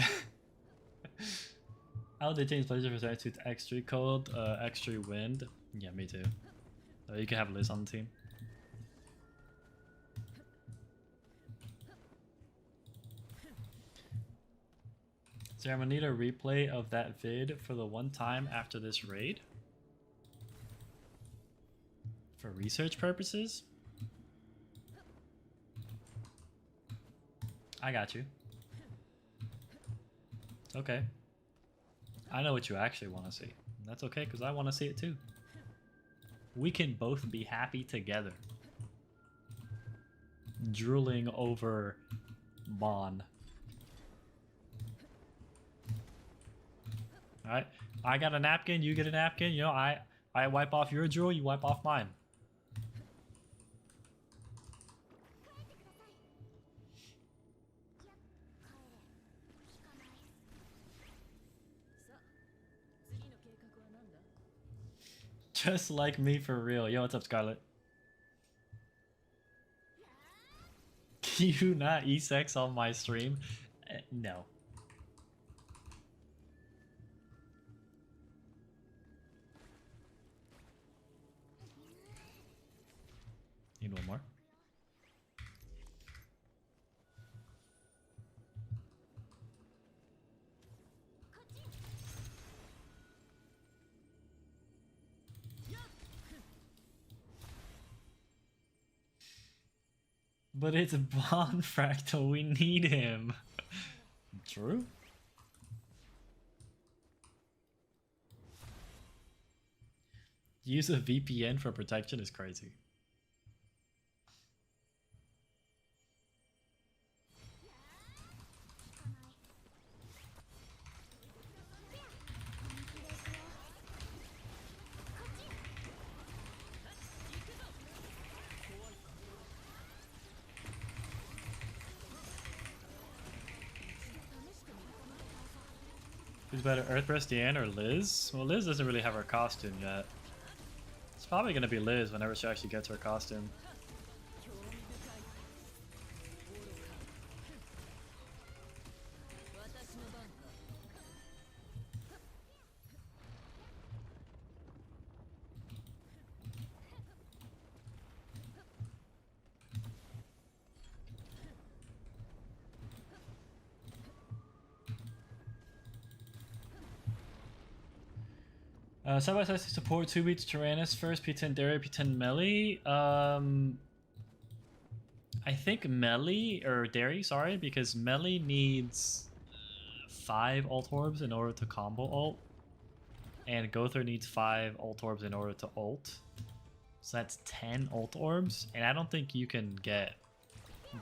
How would they change pleasure for Sarah to X3 cold, X3 wind? Yeah, me too. You can have Liz on the team. Sarah, I'm gonna need a replay of that vid for the one time after this raid. For research purposes? I got you. It's okay. I know what you actually want to see. That's okay, because I want to see it too. We can both be happy together. Drooling over Bon. Alright, I got a napkin, you get a napkin. You know, I wipe off your drool, you wipe off mine. Just like me for real. Yo, what's up, Scarlett? Can you not E-sex on my stream? No. Need one more? But it's Bond Fractal, we need him. True. Use a VPN for protection is crazy. Who's better, Earthbreast Deanne or Liz? Well, Liz doesn't really have her costume yet. It's probably gonna be Liz whenever she actually gets her costume. Side by side support 2 beats Tyrannus first, P10 Dairy, P10 Melee. I think Melee, or Dairy, sorry, because Melee needs 5 ult orbs in order to combo ult. And Gother needs 5 ult orbs in order to ult. So that's 10 ult orbs, and I don't think you can get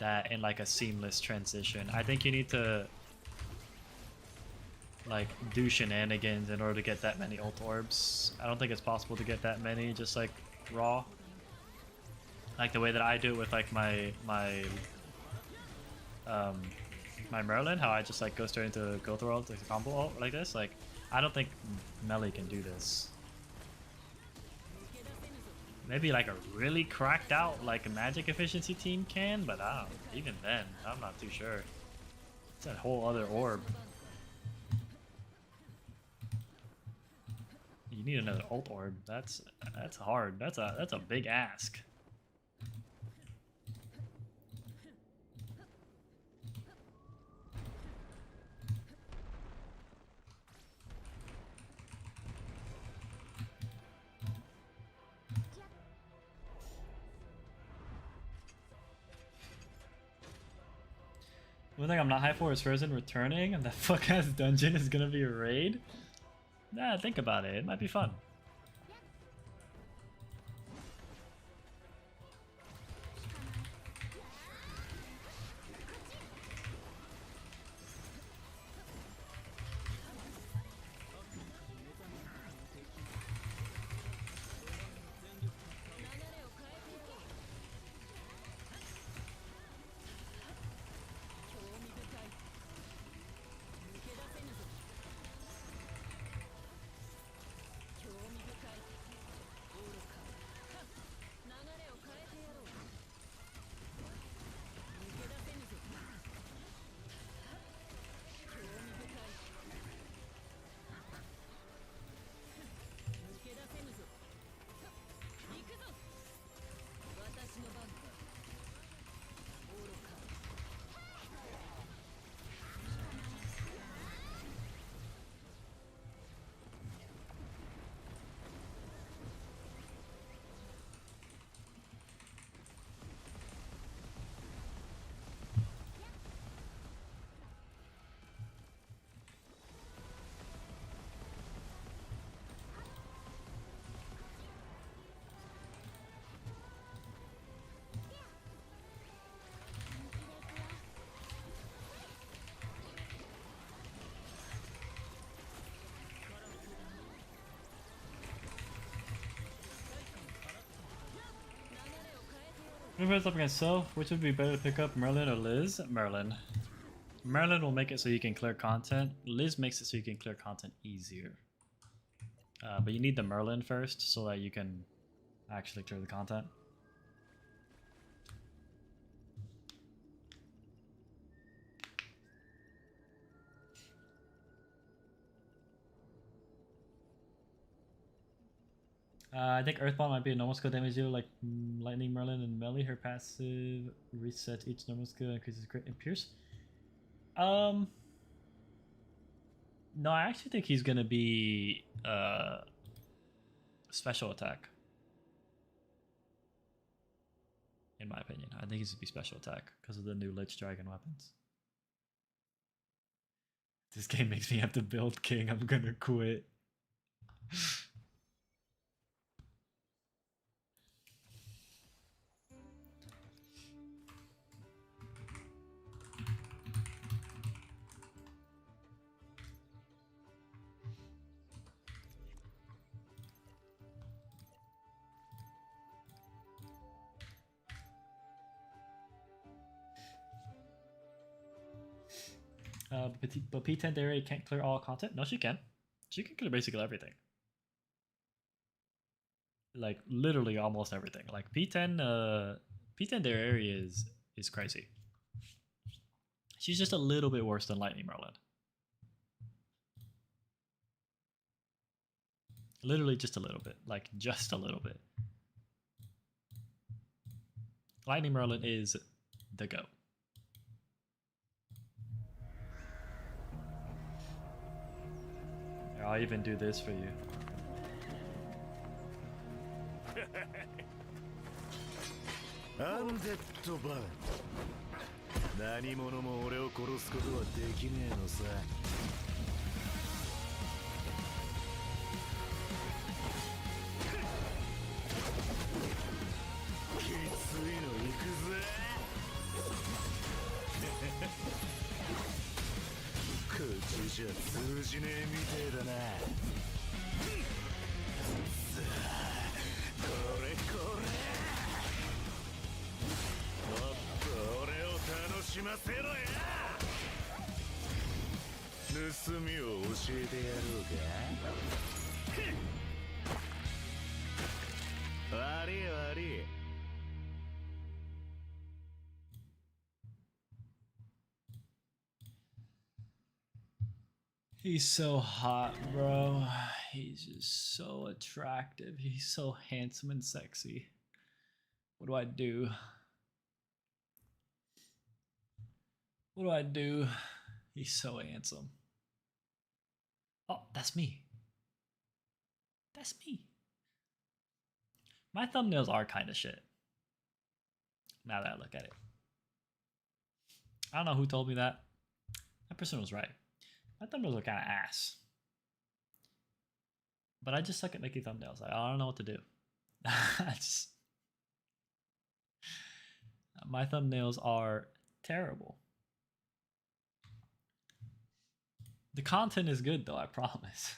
that in like a seamless transition. I think you need to like do shenanigans in order to get that many ult orbs. I don't think it's possible to get that many just like raw. Like the way that I do it with like my Merlin, how I just like go straight into Gother ult, like combo ult like this. Like I don't think Melee can do this. Maybe like a really cracked out like magic efficiency team can, but I don't, even then I'm not too sure. It's a whole other orb. You need another ult orb. That's hard. That's a big ask. One thing I'm not hyped for is Frozen returning, and that fuck ass dungeon is gonna be a raid. Nah, think about it. It might be fun. Whoever it's up against Self, which would be better to pick up, Merlin or Liz? Merlin. Merlin will make it so you can clear content. Liz makes it so you can clear content easier. But you need the Merlin first so that you can actually clear the content. I think Earthbound might be a normal skill damage dealer like Lightning Merlin and Melee. Her passive resets each normal skill, increases crit and pierce. No, I actually think he's gonna be special attack. in my opinion. I think he should be special attack because of the new Lich Dragon weapons. This game makes me have to build king. I'm gonna quit. But P10 Dairy can't clear all content? No, she can. She can clear basically everything. Like literally almost everything. Like P10 Dairy is crazy. She's just a little bit worse than Lightning Merlin. Literally just a little bit. Like just a little bit. Lightning Merlin is the GOAT. I'll even do this for you. Undead Bard. 何者も俺を殺すことはできねえのさ。きついの行くぜ。口じゃ通じねえみてえだな。さあ、これこれ。もっと俺を楽しませろや。盗みを教えてやろうか。悪い悪い。He's so hot, bro. He's just so attractive. He's so handsome and sexy. What do I do? What do I do? He's so handsome. Oh, that's me. That's me. My thumbnails are kind of shit. Now that I look at it. I don't know who told me that. That person was right. My thumbnails are kind of ass. But I just suck at making thumbnails. I don't know what to do. My thumbnails are terrible. The content is good though, I promise.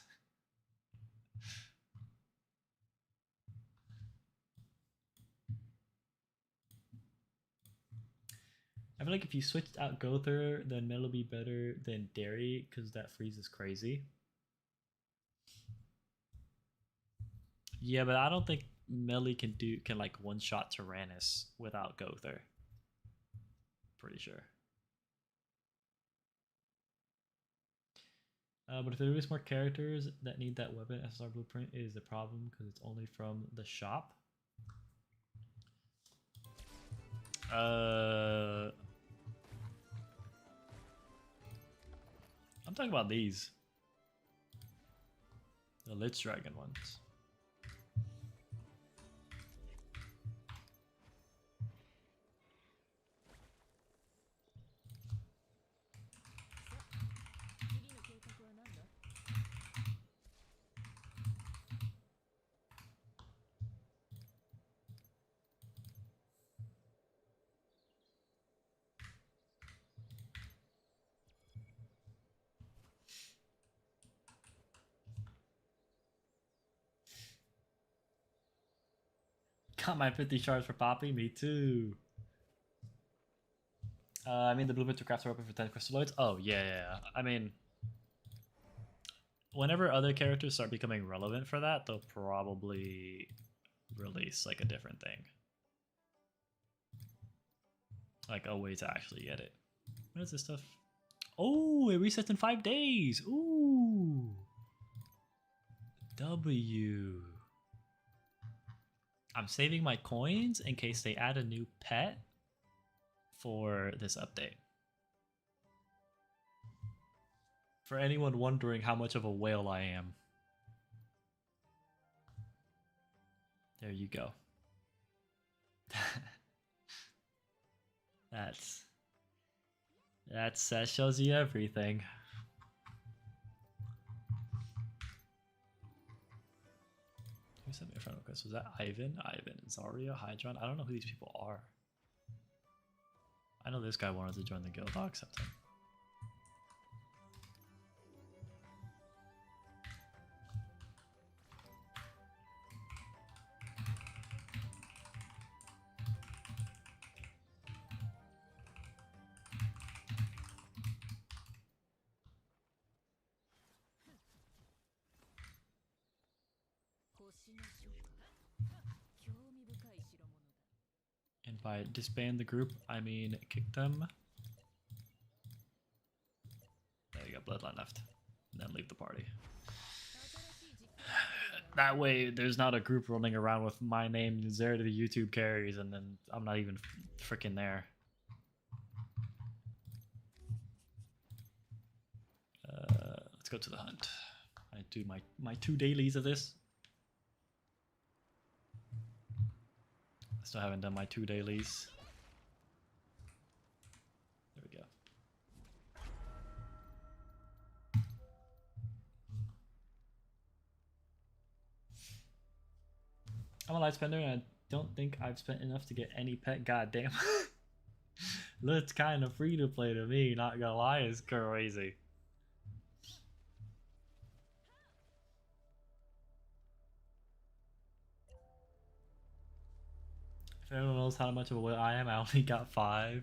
I feel like if you switched out Gother, then Mel will be better than Dairy because that freeze is crazy. Yeah, but I don't think Melly can like one shot Tyrannus without Gother. Pretty sure. But if there is more characters that need that weapon, SSR blueprint is the problem because it's only from the shop. I'm talking about these. The Lich Dragon ones. Got my 50 shards for Poppy. Me too. I mean the blueprint to craft a weapon for 10 crystalloids. Oh yeah. I mean, whenever other characters start becoming relevant for that, they'll probably release like a different thing, like a way to actually get it. What is this stuff? Oh, it resets in 5 days. Ooh. W. I'm saving my coins in case they add a new pet for this update. For anyone wondering how much of a whale I am. There you go. That shows you everything. Who sent me a friend request? Was that Ivan? Ivan, Zarya, Hydron? I don't know who these people are. I know this guy wanted to join the guild. I'll accept him. And by disband the group, I mean kick them. There you go, bloodline left. And then leave the party. That way, there's not a group running around with my name, Zera to the YouTube carries, and then I'm not even freaking there. Let's go to the hunt. I do my 2 dailies of this. I still haven't done my 2 dailies. There we go. I'm a light spender and I don't think I've spent enough to get any pet. Goddamn. Looks kind of free to play to me, not gonna lie, it's crazy. If anyone knows how much of a whale I am, I only got 5.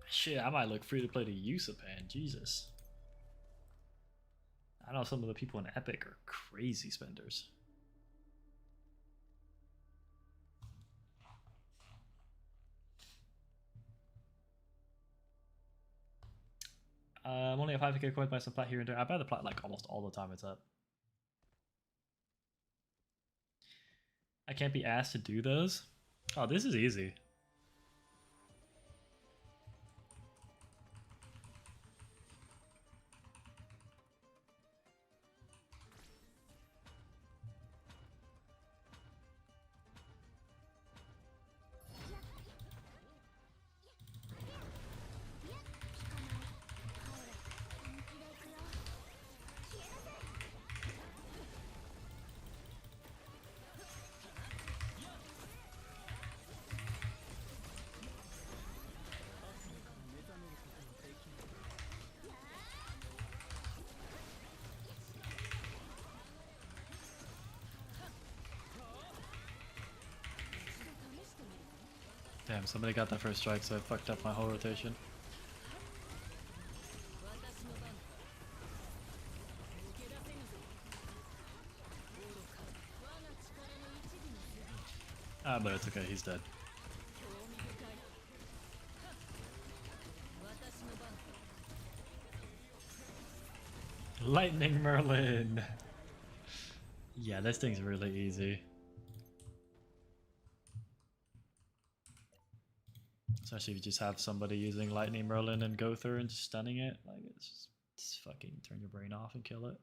Shit, I might look free to play to Usapan, Jesus. I know some of the people in Epic are crazy spenders. I'm only at 5k coins by some plat here and there. I buy the plat like almost all the time it's up. I can't be asked to do those. Oh, this is easy. Damn, somebody got that first strike, so I fucked up my whole rotation. Ah, but it's okay, he's dead. Lightning Merlin! Yeah, this thing's really easy. Especially if you just have somebody using Lightning Merlin and go through and just stunning it. Like, it's just fucking turn your brain off and kill it.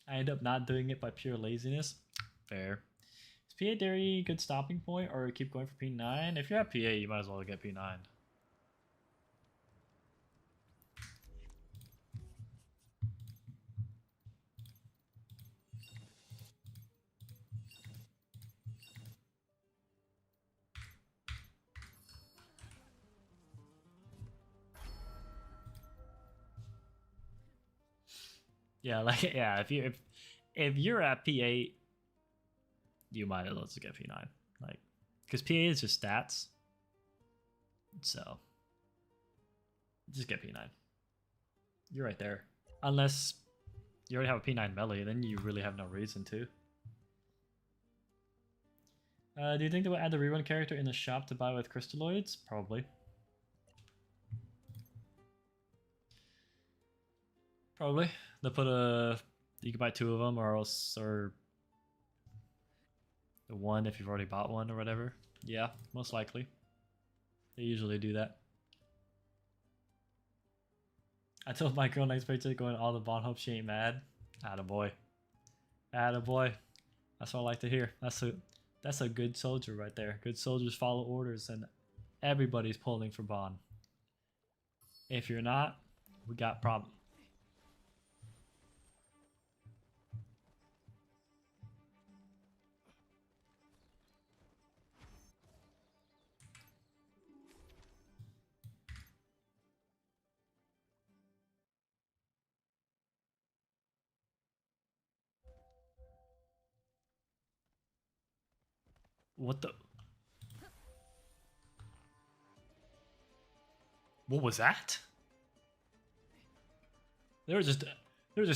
I end up not doing it by pure laziness. Fair. Is P8 Dairy a good stopping point or keep going for P9? If you have P8, you might as well get P9. Yeah, like yeah, if you're at P8, you might as well just get P9. Like, because P8 is just stats. So just get P9. You're right there. Unless you already have a P9 melee, then you really have no reason to. Do you think they will add the rerun character in the shop to buy with crystalloids? Probably. Probably. They'll put you can buy 2 of them, or one if you've already bought one or whatever. Yeah, most likely. They usually do that. I told my girl next paycheck going all the bond hope she ain't mad. Attaboy. Attaboy. That's what I like to hear. That's a good soldier right there. Good soldiers follow orders, and everybody's pulling for Bond. If you're not, we got problem. What the? What was that? They were just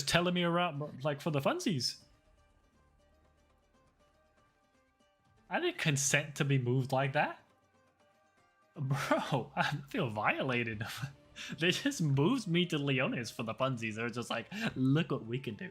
telling me around like for the funsies. I didn't consent to be moved like that. Bro, I feel violated. They just moved me to Leonis for the funsies. They're just like, look what we can do.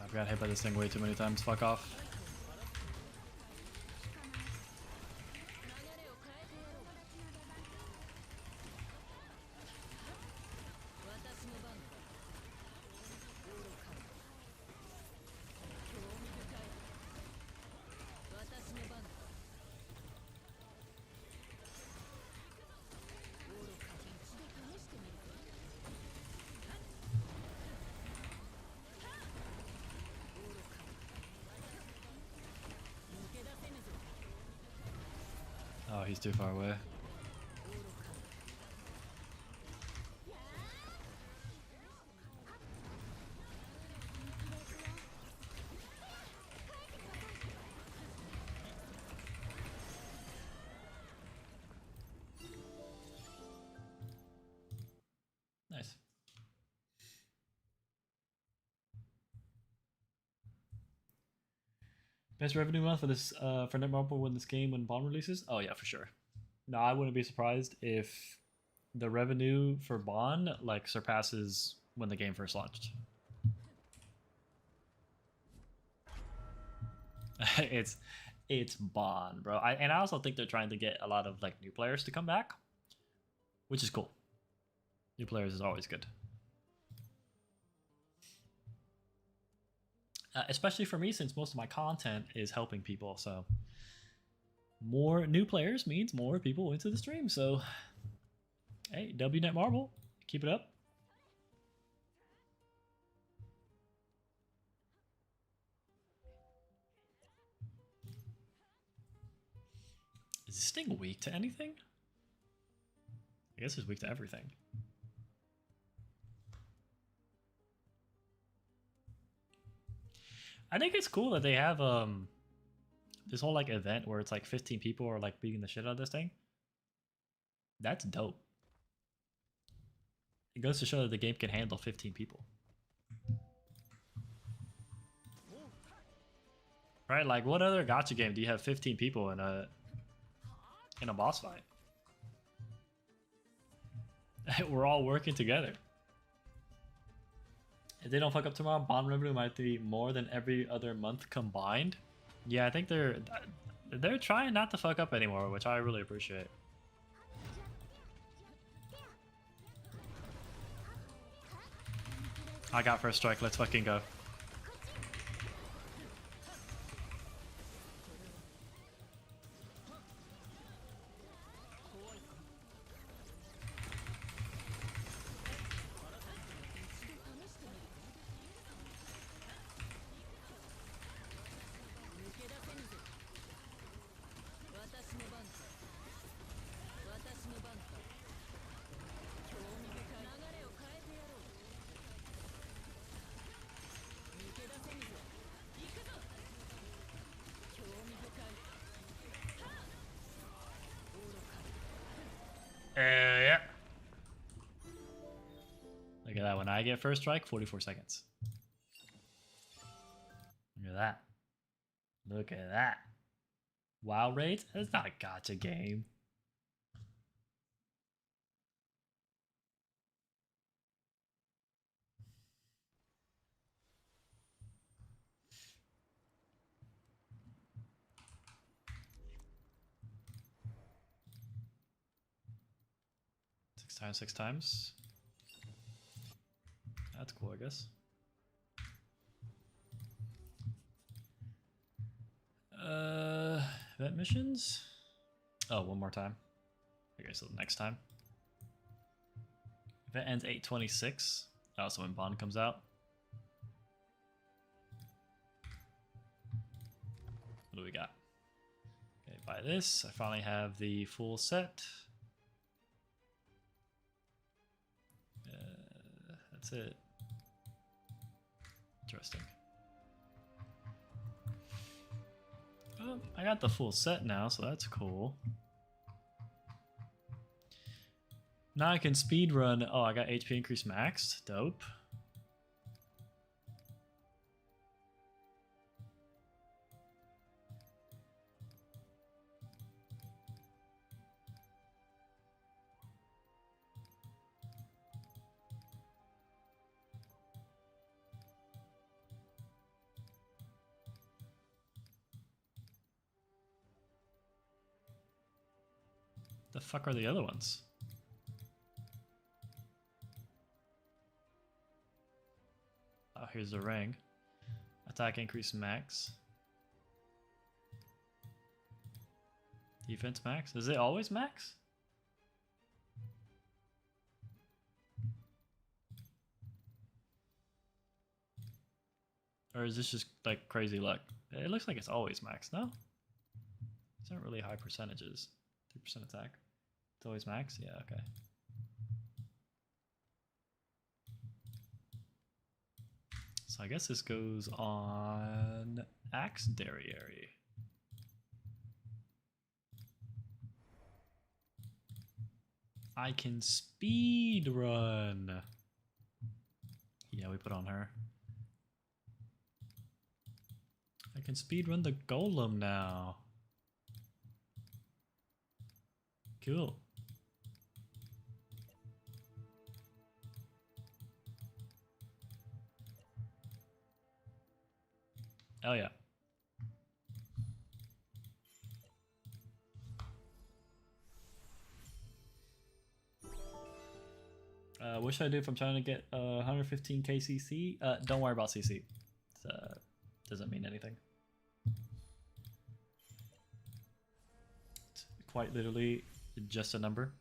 I've got hit by this thing way too many times. Fuck off. Oh, he's too far away. Nice. Best revenue month for this for Netmarble when this game when Bond releases? Oh yeah, for sure. No, I wouldn't be surprised if the revenue for Bond like surpasses when the game first launched. it's Bond, bro. And I also think they're trying to get a lot of like new players to come back, which is cool. New players is always good. Especially for me, since most of my content is helping people, so more new players means more people into the stream. So, hey, WNet Marble, keep it up. Is this thing weak to anything? I guess it's weak to everything. I think it's cool that they have this whole like event where it's like 15 people are like beating the shit out of this thing. That's dope. It goes to show that the game can handle 15 people. Right? Like what other gacha game do you have 15 people in a boss fight? We're all working together. If they don't fuck up tomorrow, Bond revenue might be more than every other month combined. Yeah, I think they're trying not to fuck up anymore, which I really appreciate. I got first strike. Let's fucking go. I get first strike, 44 seconds. Look at that. Look at that. Wow rate? That's not a gacha game. Six times. That's cool, I guess. Event missions? Oh, one more time. Okay, so next time. Event ends 8:26. Oh, so when Bond comes out. What do we got? Okay, buy this. I finally have the full set. That's it. Interesting. Oh, I got the full set now, so that's cool. Now I can speed run. Oh, I got HP increase maxed. Dope. The fuck are the other ones? Oh, here's the ring. Attack increase max. Defense max? Is it always max? Or is this just like crazy luck? It looks like it's always max, no? These aren't really high percentages. 3% attack. It's always max? Yeah, okay. So I guess this goes on Axe Derriere. I can speed run. Yeah, we put on her. I can speed run the golem now. Cool. Oh yeah. What should I do if I'm trying to get 115k CC? Don't worry about CC. It doesn't mean anything. It's quite literally just a number.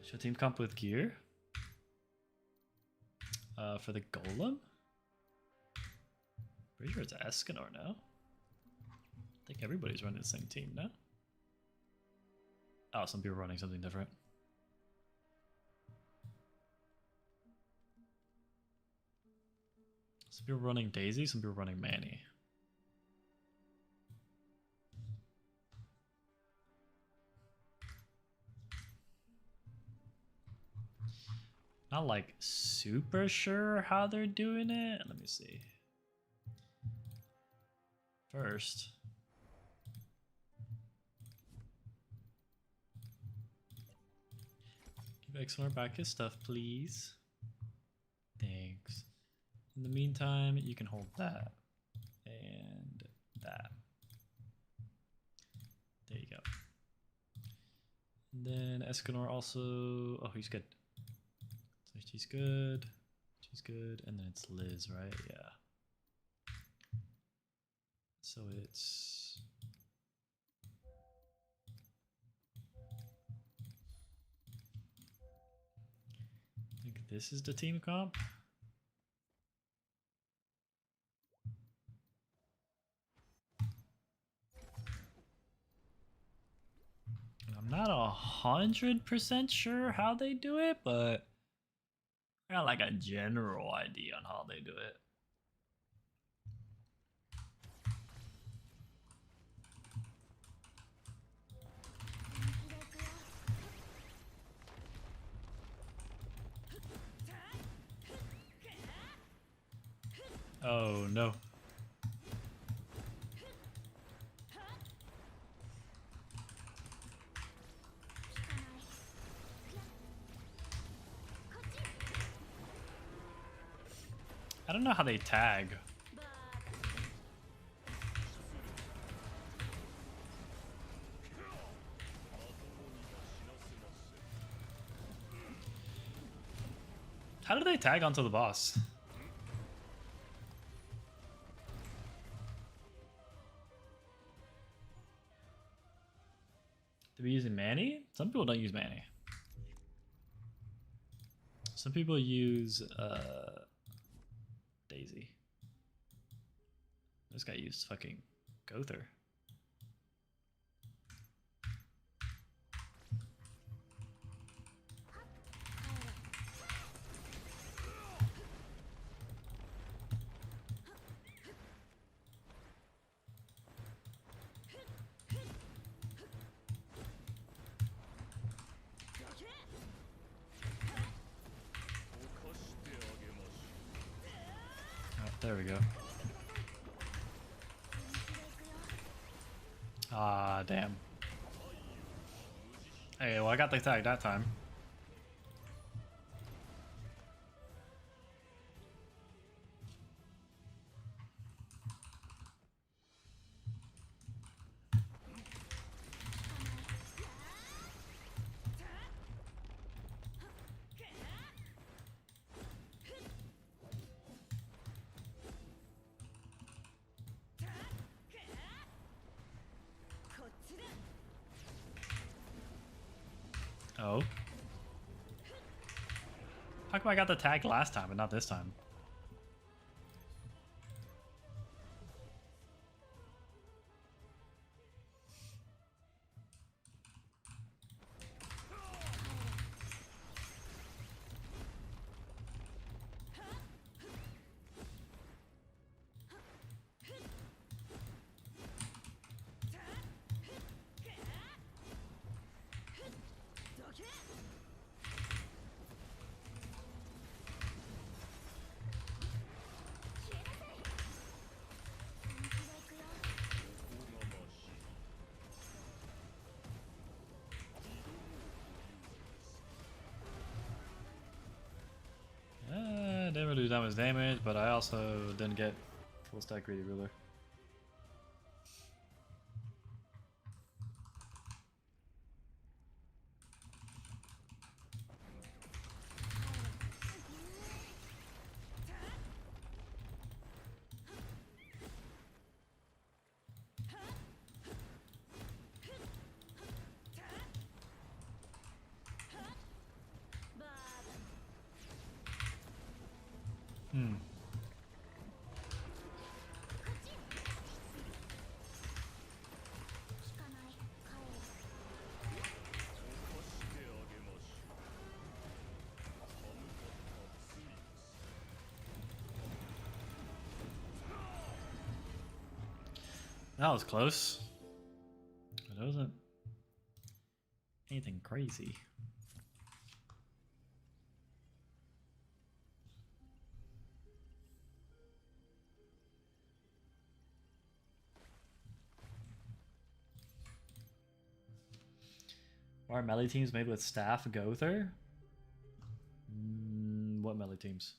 Should team comp with gear? For the golem? Pretty sure it's Escanor now. I think everybody's running the same team now. Oh, some people are running something different. Some people are running Daisy, some people are running Manny. Not like super sure how they're doing it. Let me see. First, give Exmore back his stuff, please. Thanks. In the meantime, you can hold that and that. There you go. And then Escanor also. Oh, he's good. So she's good. She's good. And then it's Liz, right? Yeah. So it's I think this is the team comp. I'm not 100% sure how they do it, but I got like a general idea on how they do it. Oh no. I don't know how they tag. How do they tag onto the boss? To be using Manny? Some people don't use Manny. Some people use Daisy. This guy used fucking Gother. Oh, there we go. Ah, damn. Hey, well, I got the tag that time. Oh. How come I got the tag last time but not this time? Didn't really do that much damage, but I also didn't get full stack greedy ruler. That was close. But it wasn't anything crazy. Why are melee teams made with staff Gother? What melee teams?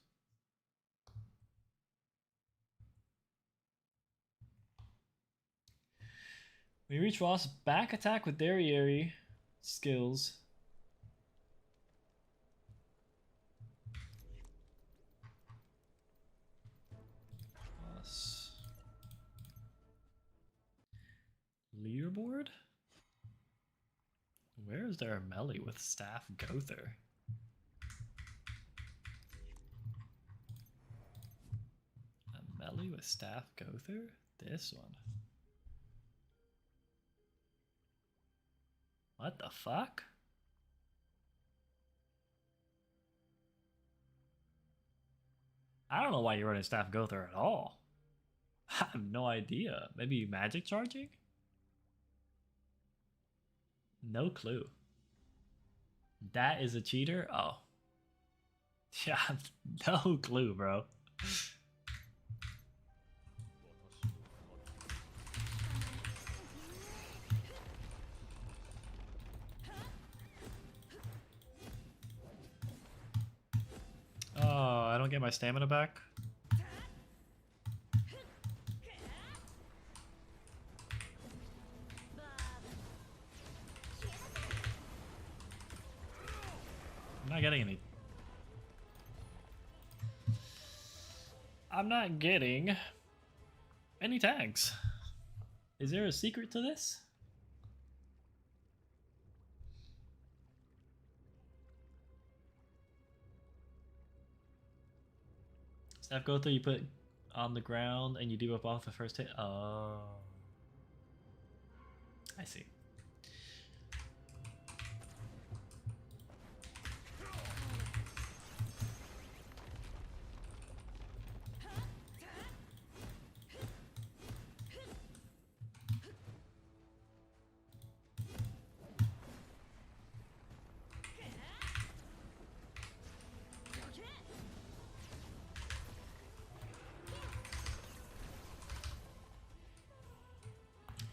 When you reach Ross, back attack with Derriere skills. Ross. Leaderboard? Where is there a melee with staff Gother? A melee with staff Gother? This one. What the fuck? I don't know why you're running staff Gother at all. I have no idea. Maybe magic charging? No clue. That is a cheater? Oh. Yeah, no clue, bro. get my stamina back. I'm not getting any. I'm not getting any tags. Is there a secret to this? Staff go through, you put on the ground and you debuff off the first hit. Oh, I see.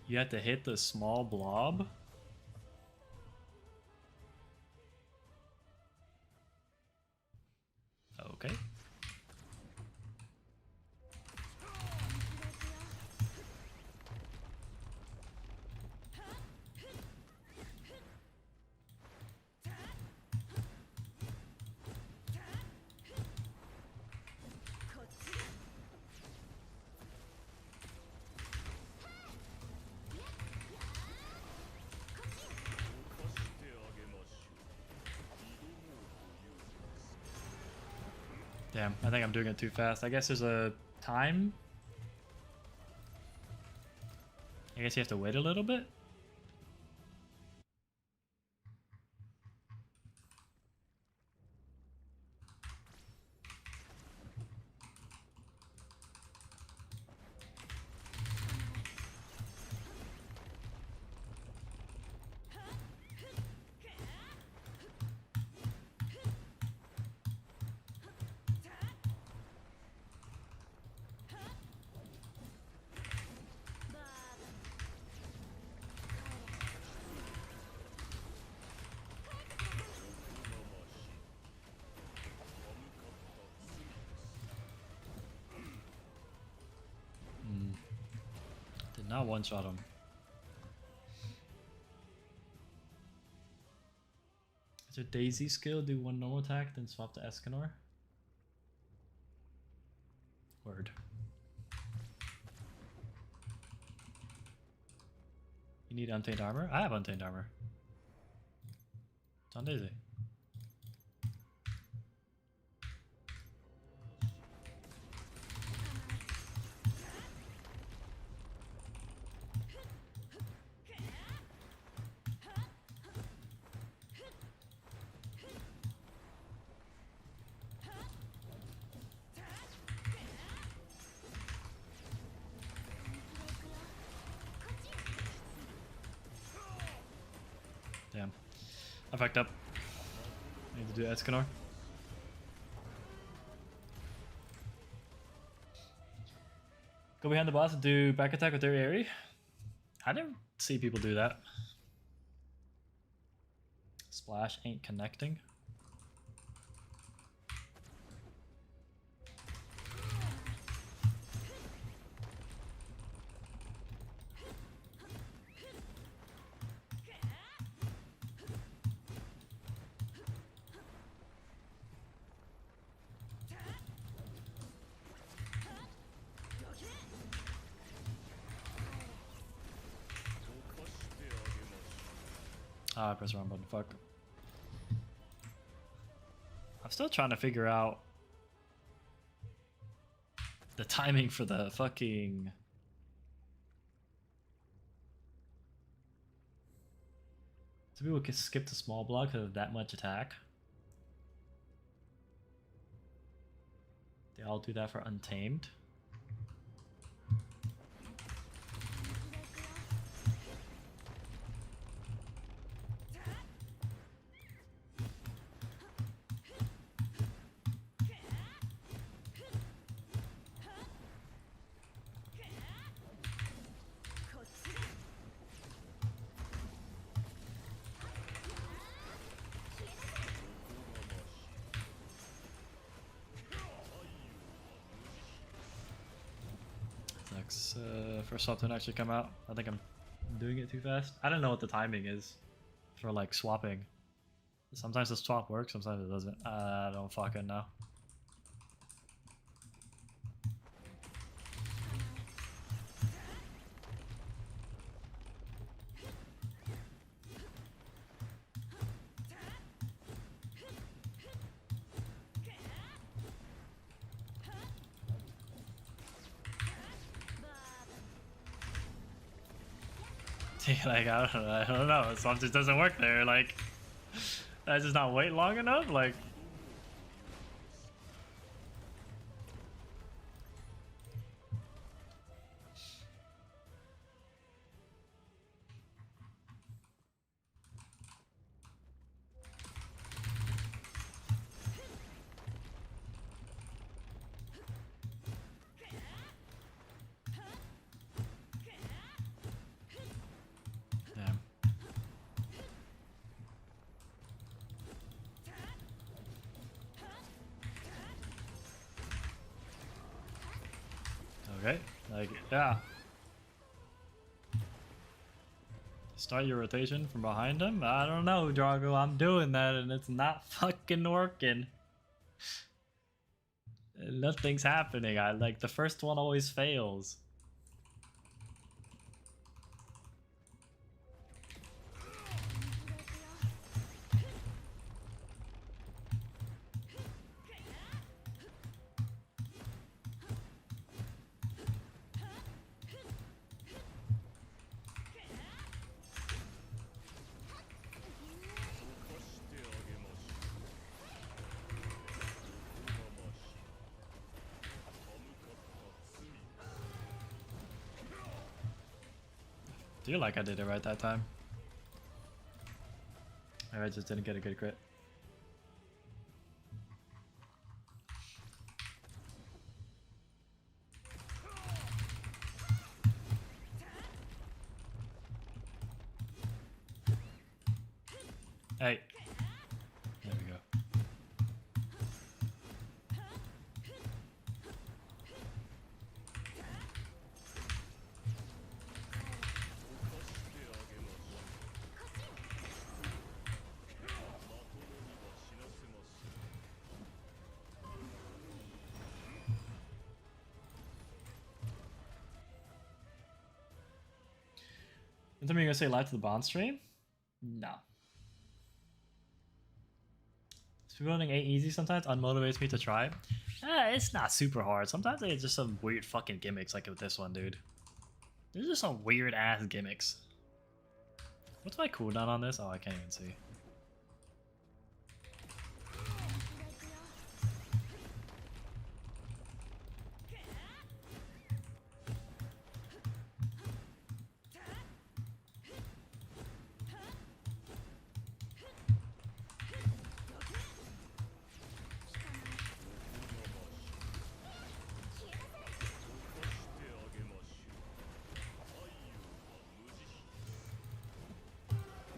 You have to hit the small blob? Okay. Damn, I think I'm doing it too fast. I guess there's a time. I guess you have to wait a little bit. Did not one-shot him. Is there Daisy skill? Do one normal attack, then swap to Escanor? Word. You need untamed armor? I have untamed armor. It's on Daisy. Damn. I fucked up. I need to do Escanor. Go behind the boss and do back attack with their Aerie. I never see people do that. Splash ain't connecting. Ah, I pressed the wrong button. Fuck. I'm still trying to figure out the timing for the fucking... Some people can skip the small block because of that much attack. They all do that for Untamed. sucks for something to actually come out. I think I'm doing it too fast. I don't know what the timing is for like swapping. Sometimes the swap works, sometimes it doesn't. I don't fucking know. Like I don't know. Something just doesn't work there. Like I just not wait long enough. Like damn. Okay. Like yeah. Start your rotation from behind him? I don't know, Drago. I'm doing that and it's not fucking working. Nothing's happening. I like the first one always fails. Feel like I did it right that time. Or I just didn't get a good crit. Hey. There we go. You think you're gonna say live to the bond stream? No. Speedrunning ain't easy sometimes, unmotivates me to try. It's not super hard. Sometimes it's just some weird fucking gimmicks like with this one, dude. There's just some weird ass gimmicks. What's my cooldown on this? Oh, I can't even see.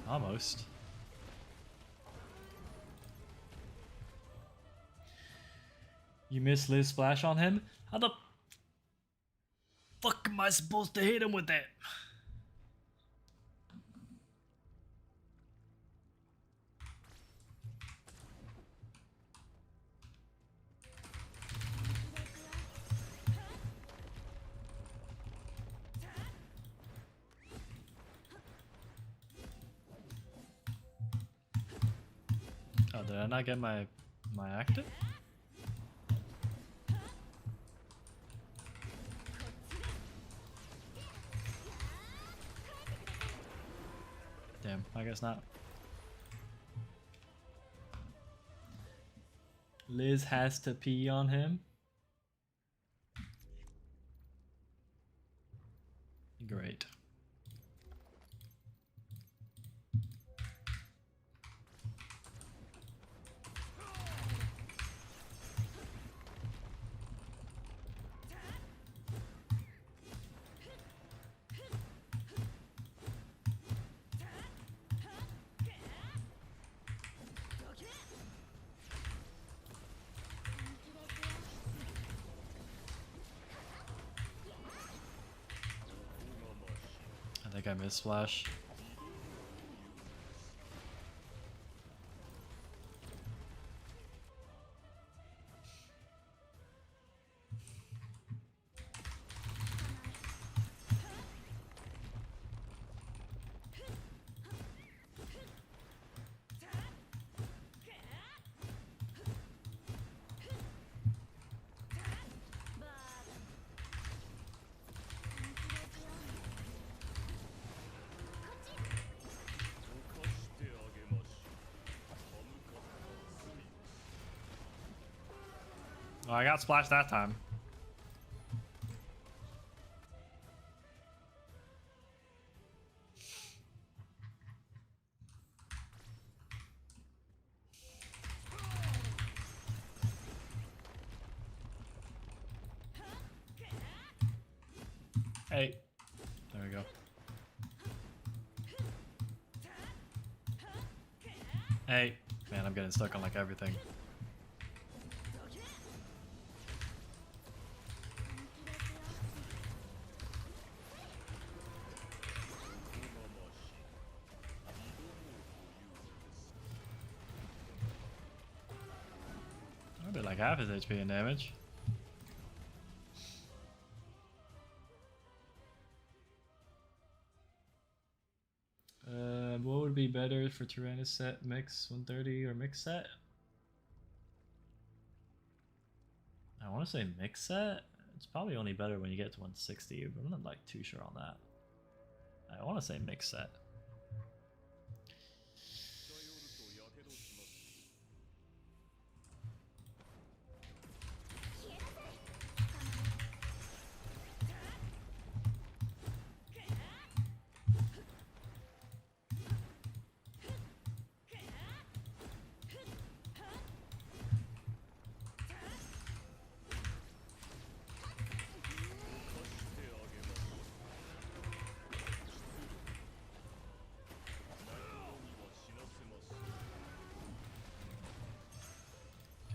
Almost. You missed Liz splash on him? How the fuck am I supposed to hit him with that? Oh, did I not get my active? Damn, I guess not. Liz has to pee on him. Great. think I missed splash. Oh, I got splashed that time. Hey, there we go. Hey, man, I'm getting stuck on like everything. I did like half his HP in damage. What would be better for Tyrannus set, mix 130 or mix set? I want to say mix set. It's probably only better when you get to 160, but I'm not like too sure on that. I want to say mix set.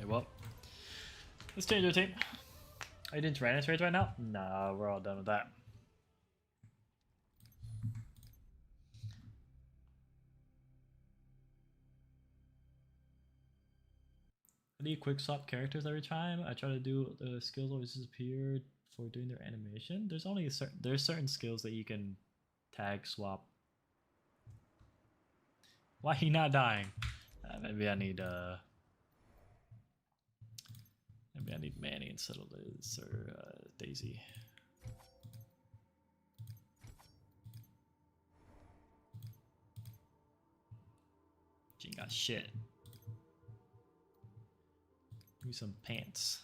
Okay, well, let's change our team. Are you doing Tyrannus raids right now? Nah, we're all done with that. I need quick swap characters every time. I try to do the skills always disappear for doing their animation. There's only there's certain skills that you can tag swap. Why he not dying? Maybe I need Manny instead of Liz or Daisy. She ain't got shit. Give me some pants.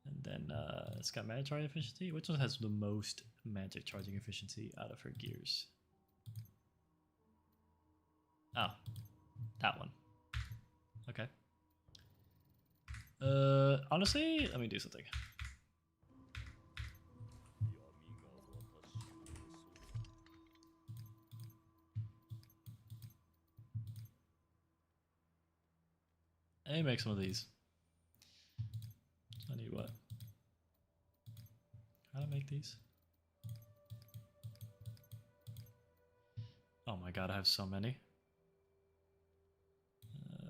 And then it's got magic charging efficiency. Which one has the most magic charging efficiency out of her gears? Oh, that one. Okay. Honestly, let me do something. Let me make some of these. I need what? How to make these? Oh my god, I have so many.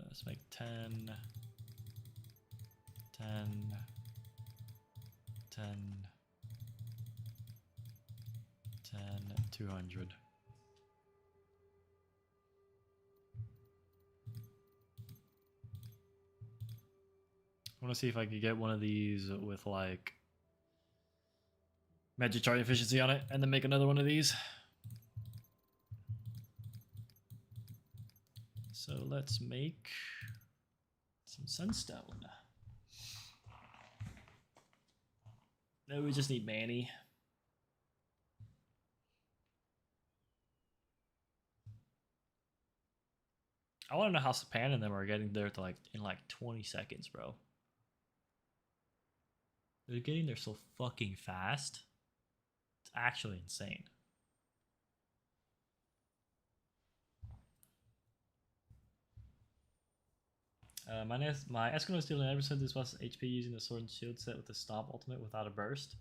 Let's make 10, 10, 10, 10, 200. I want to see if I could get one of these with like magic charge efficiency on it and then make another one of these. So let's make some sunstone. No, we just need Manny. I want to know how Sapan and them are getting there to like in like 20 seconds, bro. They're getting there so fucking fast. It's actually insane. My Eskimo is dealing 9% this plus HP using the sword and shield set with the stomp ultimate without a burst.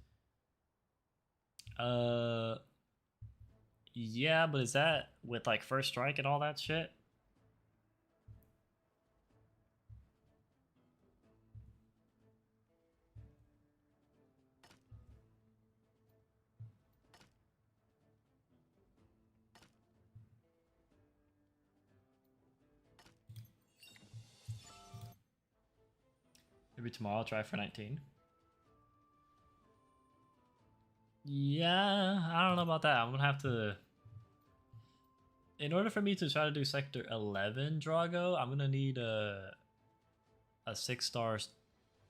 Yeah, but is that with like first strike and all that shit? Maybe tomorrow I'll try for 19. Yeah, I don't know about that. I'm gonna have to. In order for me to try to do Sector 11 Drago, I'm gonna need a 6-star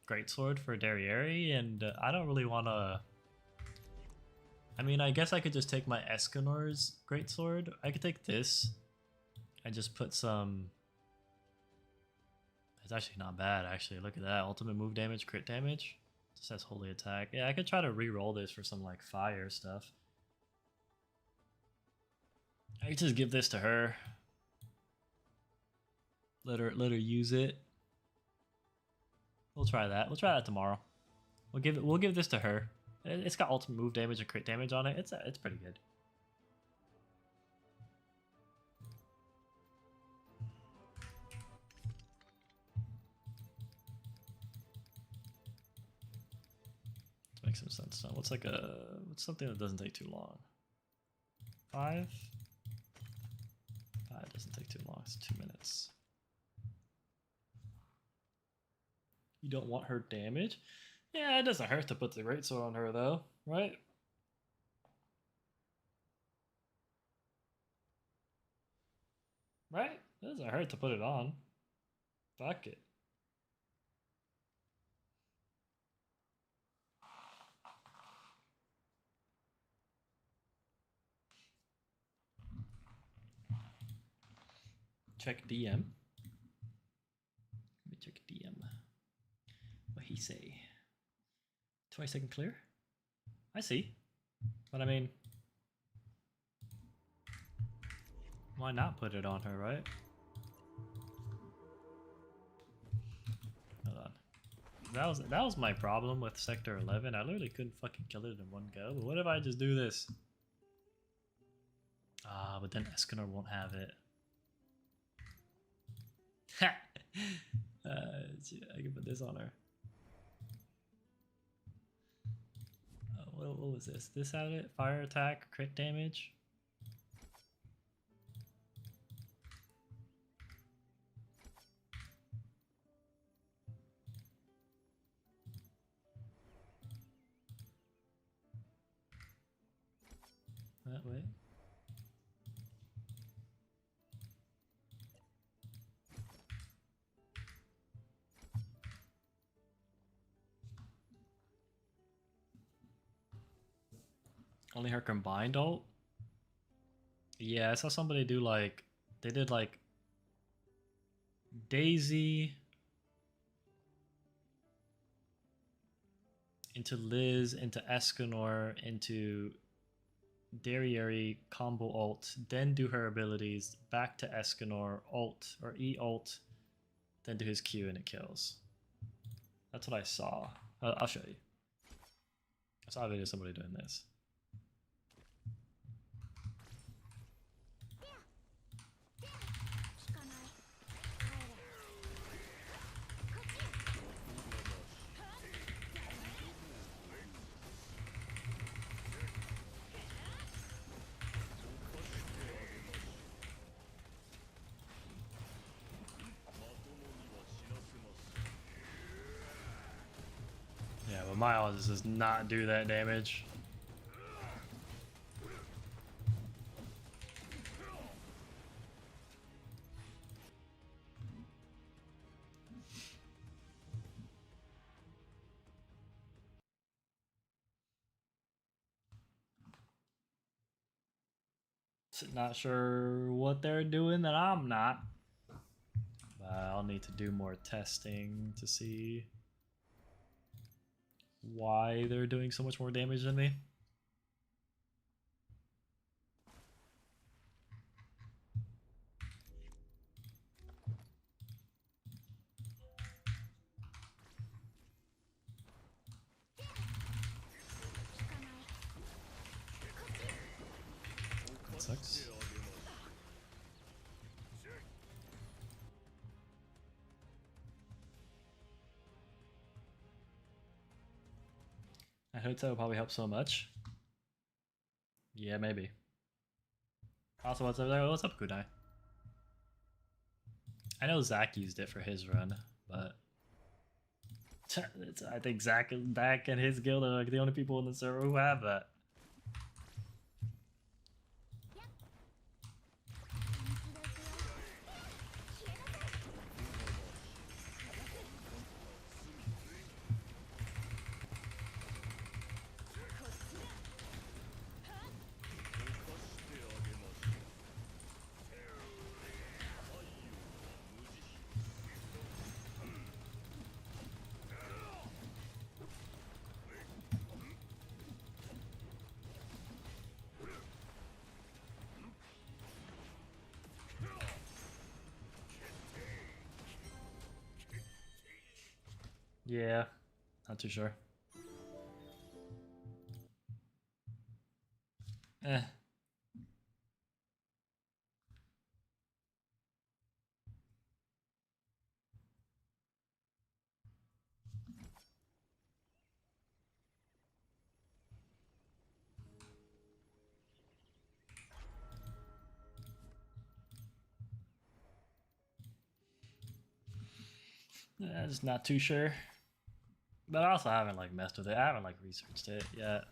greatsword for Derriere, and I don't really want to. I mean, I guess I could just take my Escanor's greatsword. I could take this and just put some. It's actually not bad. Actually, look at that ultimate move damage, crit damage. Just says holy attack. Yeah, I could try to re-roll this for some like fire stuff. I could just give this to her. Let her use it. We'll try that. We'll try that tomorrow. We'll give this to her. It's got ultimate move damage and crit damage on it. It's pretty good. Let's make some sense now. What's something that doesn't take too long? 5? 5 doesn't take too long. It's 2 minutes. You don't want her damage? Yeah, it doesn't hurt to put the greatsword on her though, right? Right? It doesn't hurt to put it on. Fuck it. Check DM. Let me check DM. What he say? 20-second clear? I see. But I mean, why not put it on her, right? Hold on. That was my problem with Sector 11. I literally couldn't fucking kill it in one go. But what if I just do this? Ah, but then Escanor won't have it. I can put this on her. What was this? This had it? Fire attack, crit damage. That way. Only her combined ult? Yeah, I saw somebody do like, they did like Daisy into Liz, into Escanor, into Derriere combo ult, then do her abilities, back to Escanor, ult, or E ult, then do his Q and it kills. That's what I saw. I'll show you. I saw a video of somebody doing this. Yeah, but my odds does not do that damage. Not sure what they're doing that I'm not. But I'll need to do more testing to see why they're doing so much more damage than me. sucks. A hotel would probably help so much. Yeah, maybe. Also, what's up there? What's up, Kudai? I know Zach used it for his run, but I think Zach and his guild are like the only people in the server who have that. Yeah, not too sure. Eh. Just not too sure. But I also haven't like messed with it. I haven't like researched it yet.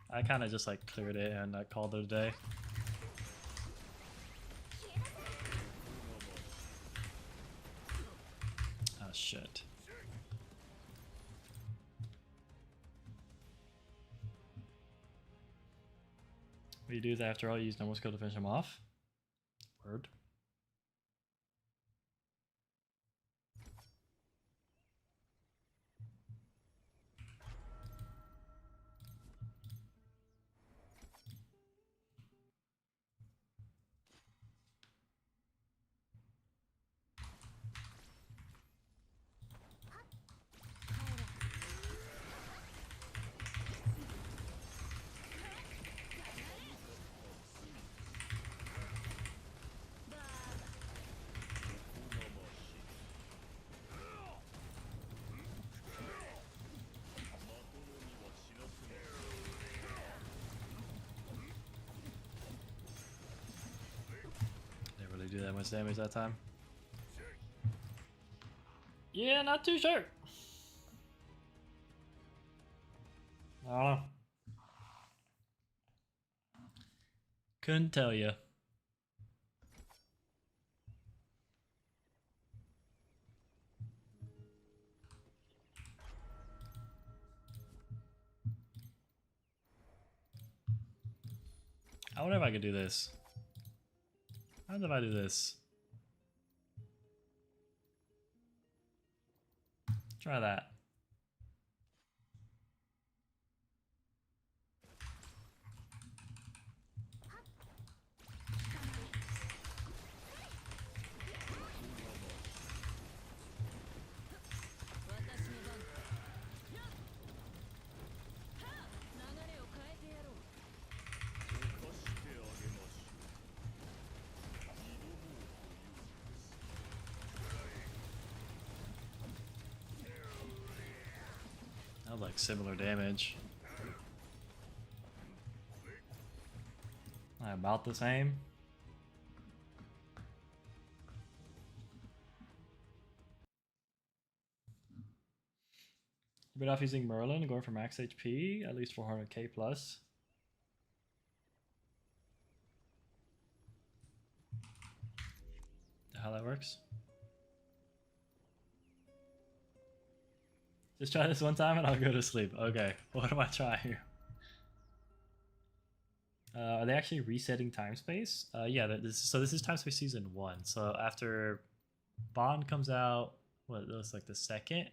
I kind of just like cleared it and I called it a day. Oh shit. What you do is after all, you use normal skill to finish him off. Word. Didn't really do that much damage that time. Yeah, not too sure. I don't know. Couldn't tell you. I wonder if I could do this. How did I do this? Try that. That was like similar damage. About the same. Bit off using Merlin, going for max HP, at least 400k plus. How that works? Just try this one time and I'll go to sleep. Okay, what am I trying? Are they actually resetting time space? Yeah, this is time space season 1. So after Bond comes out, what, it looks like the second?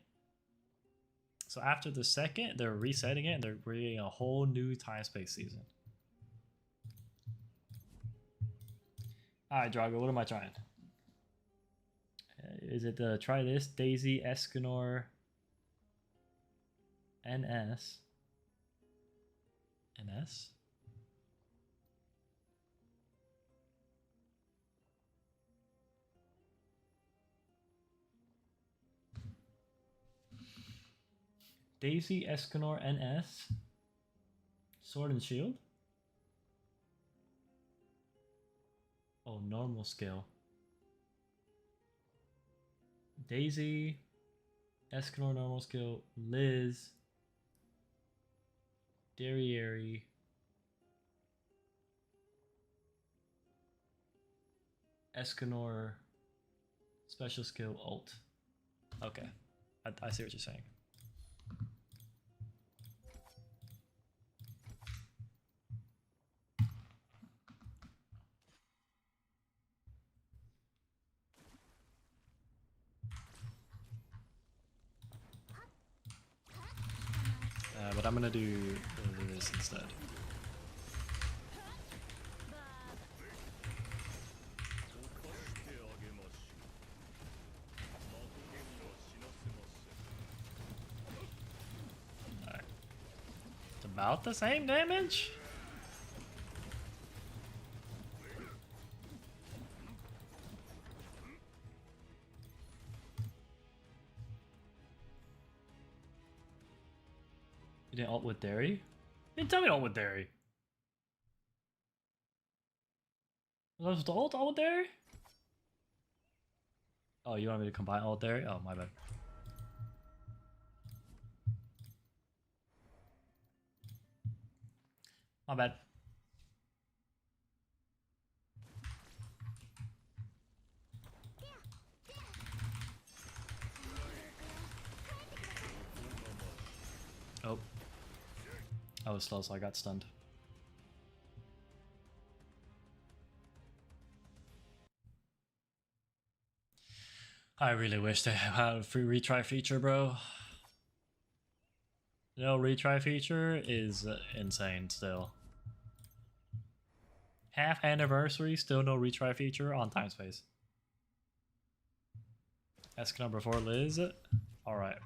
So after the second, they're resetting it and they're creating a whole new time space season. Alright, Drago, what am I trying? Is it the try this? Daisy, Escanor, NS? NS? Daisy, Escanor, NS. Sword and Shield? Oh, normal skill. Daisy, Escanor, normal skill, Liz, Derriere, Escanor, special skill, ult. Okay, I see what you're saying. But I'm gonna do this instead. Alright. It's about the same damage? You didn't ult with Derry? You didn't tell me to ult with Derry. Was the ult with Derry? Oh, you want me to combine ult Derry? Oh, my bad. My bad. Oh. I was slow, so I got stunned. I really wish they had a free retry feature, bro. No retry feature is insane still. Half anniversary, still no retry feature on time space. Ask number 4, Liz. Alright.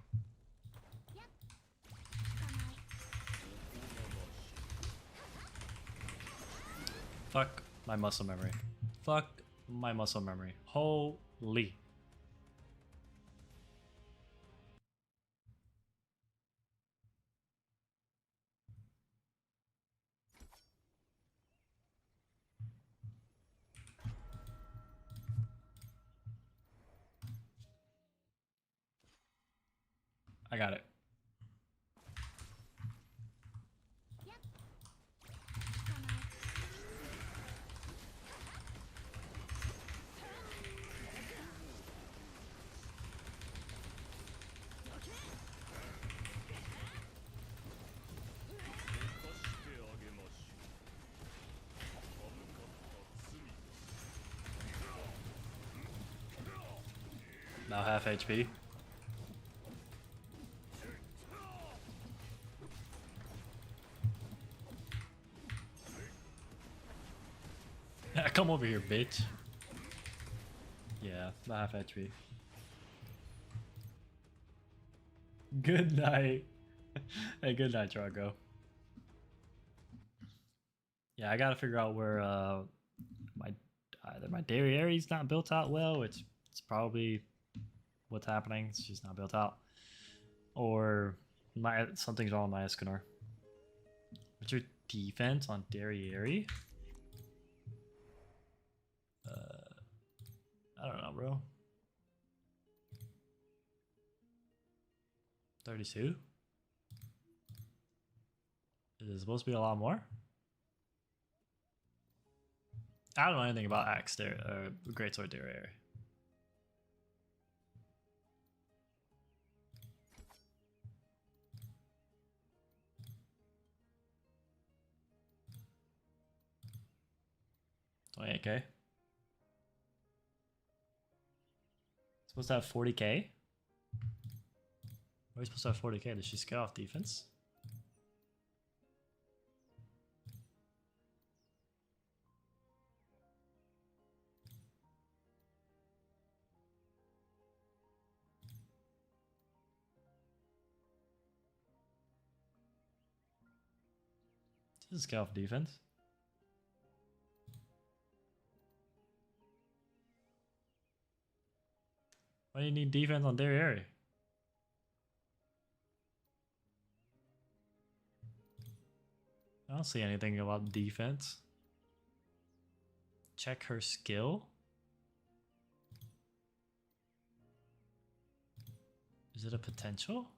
Fuck my muscle memory. Fuck my muscle memory. Holy. I got it. Now half HP. Come over here, bitch. Yeah, not half HP. Good night. Hey, good night, Drago. Yeah, I gotta figure out where either my Derriere's not built out well, it's probably what's happening. It's just not built out, or something's wrong with my Escanor. What's your defense on Derriere? I don't know, bro. 32? Is it supposed to be a lot more? I don't know anything about Axe there, Greatsword Derriere. $28K. Supposed to have 40K? Why are you supposed to have 40K? Did she scale off defense? This is scale off defense. Why do you need defense on Derriere? I don't see anything about defense. Check her skill. Is it a potential?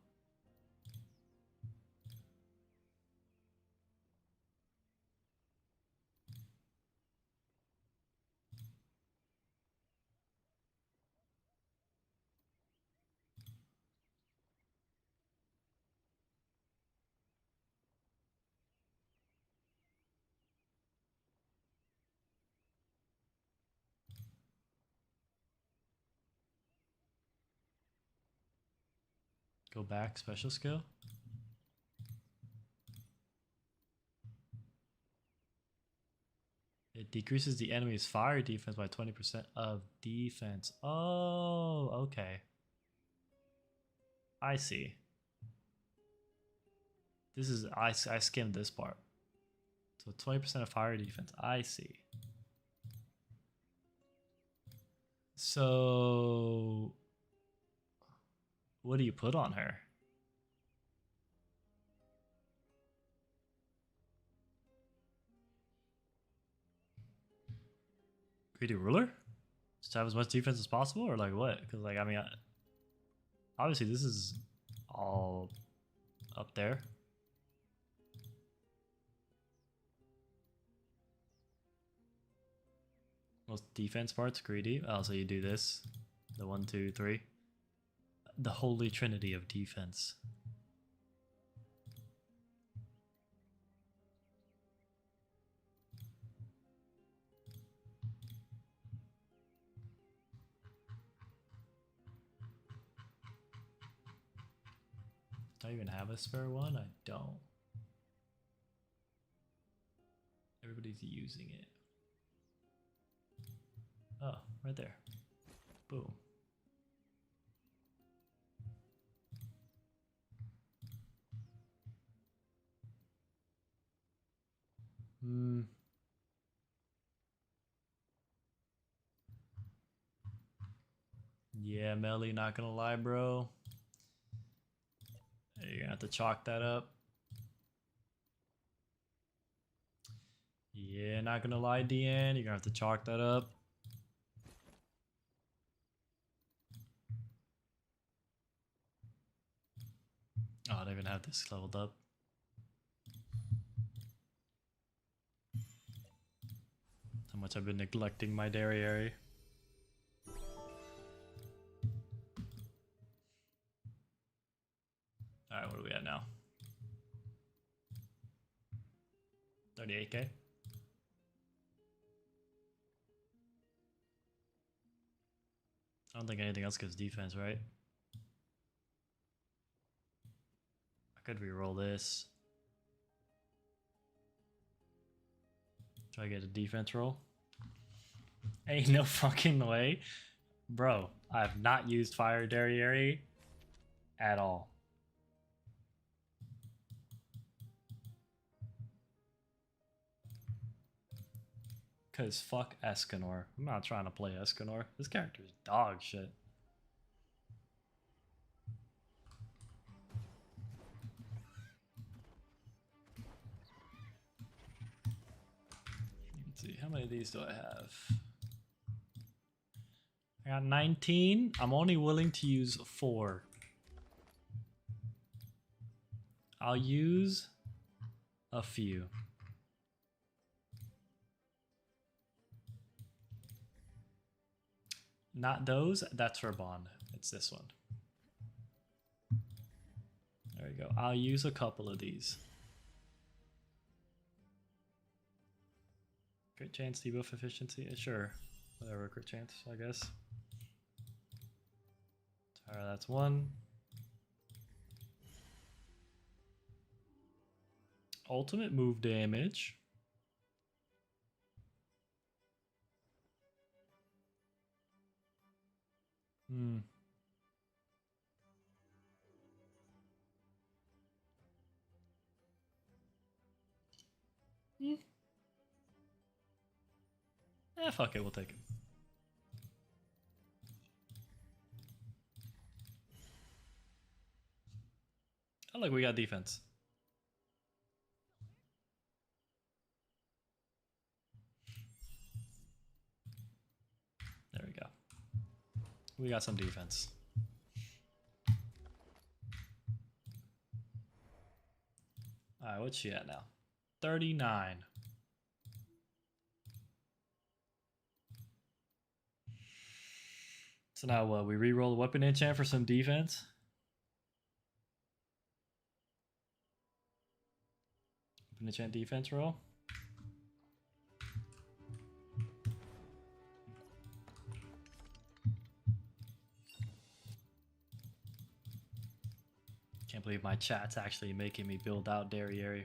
Go back, special skill. It decreases the enemy's fire defense by 20% of defense. Oh, okay. I see. This is, I skimmed this part. So 20% of fire defense. I see. So what do you put on her? Greedy ruler? Just have as much defense as possible, or like what? Because like I mean, obviously this is all up there. Most defense parts, greedy. Oh, so you do this. The 1, 2, 3. The holy trinity of defense. Do I even have a spare one? I don't. Everybody's using it. Oh, right there. Boom. Yeah, Melly, not gonna lie, bro. You're gonna have to chalk that up. Yeah, not gonna lie, Deanne. You're gonna have to chalk that up. Oh, I don't even have this leveled up. How much I've been neglecting my derriere. Alright, what are we at now? 38k? I don't think anything else gives defense, right? I could re-roll this. Try to get a defense roll. Ain't no fucking way. Bro, I have not used Fire Derriere at all. Cause fuck Escanor. I'm not trying to play Escanor. This character's dog shit. Let's see, how many of these do I have? I got 19. I'm only willing to use 4. I'll use a few. Not those, that's for Bond. It's this one. There we go. I'll use a couple of these. Crit chance, debuff efficiency, sure. Whatever, crit chance, I guess. Alright, that's 1. Ultimate move damage. Fuck it, we'll take it. Oh, look, we got defense. We got some defense. Alright, what's she at now? 39. So now what? We re-roll the weapon enchant for some defense? Weapon enchant defense roll? Can't believe my chat's actually making me build out Derriere.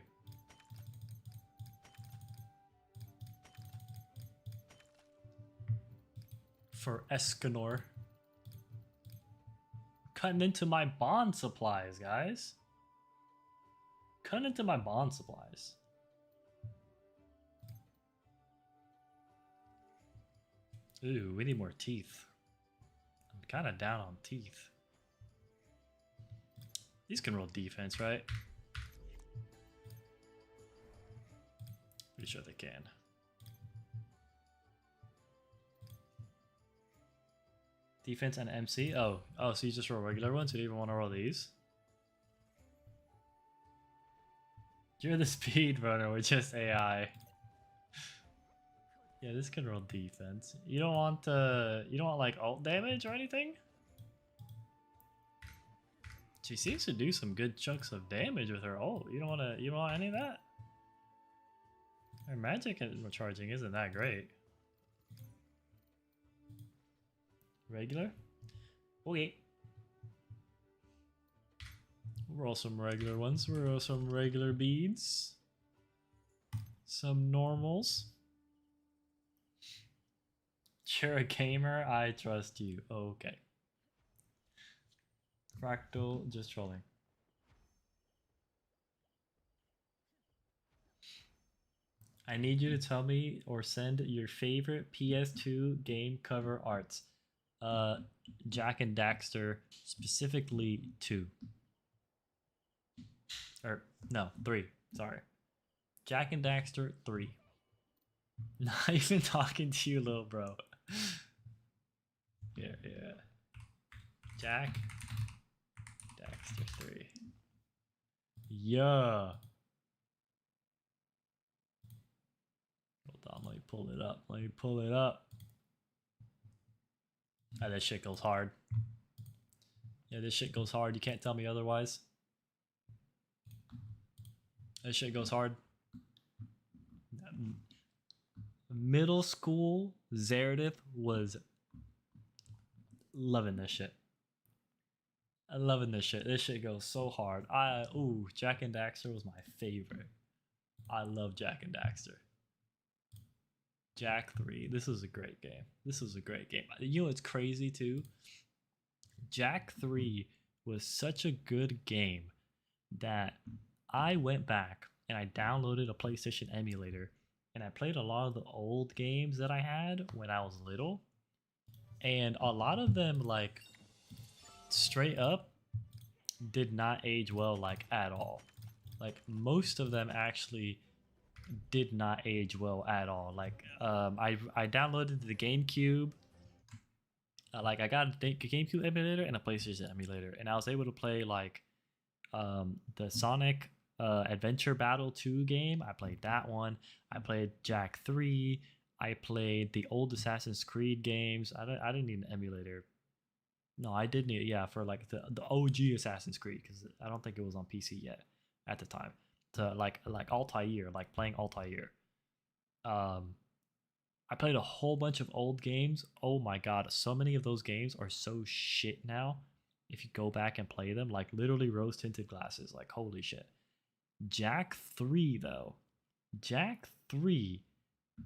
For Escanor. Cutting into my bond supplies, guys. Cutting into my bond supplies. Ooh, we need more teeth. I'm kind of down on teeth. These can roll defense, right? Pretty sure they can. Defense and MC? Oh, so you just roll regular ones? You don't even want to roll these? You're the speed runner with just AI. Yeah, this can roll defense. You don't want like ult damage or anything? She seems to do some good chunks of damage with her ult. You don't want any of that? Her magic recharging isn't that great. Regular? Okay. We'll roll some regular ones. We'll roll some regular beads. Some normals. You're a gamer, I trust you. Okay. Fractal, just trolling. I need you to tell me or send your favorite PS2 game cover arts. Jack and Daxter, specifically 2. Or, no, 3. Sorry. Jack and Daxter 3. Not even talking to you, little bro. Yeah. Jack, Daxter 3. Yeah. Hold on, let me pull it up. Ah, this shit goes hard. Yeah, this shit goes hard. You can't tell me otherwise. This shit goes hard. Middle school Zeradith was loving this shit. I'm loving this shit. This shit goes so hard. Jack and Daxter was my favorite. I love Jack and Daxter. Jack 3. This is a great game. You know what's crazy too? Jack 3 was such a good game that I went back and I downloaded a PlayStation emulator and I played a lot of the old games that I had when I was little. And a lot of them, like, straight up did not age well, like, at all. Like, most of them actually did not age well at all. Like, I downloaded the GameCube. I got a GameCube emulator and a PlayStation emulator, and I was able to play like the Sonic Adventure Battle 2 game. I played that one. I played Jack 3. I played the old Assassin's Creed games. I didn't need an emulator. No, I did need for like the OG Assassin's Creed, because I don't think it was on PC yet at the time. To like Altair, like playing Altair. I played a whole bunch of old games. Oh my god, so many of those games are so shit now. If you go back and play them, like literally rose tinted glasses, like holy shit. Jack 3 though, Jack 3,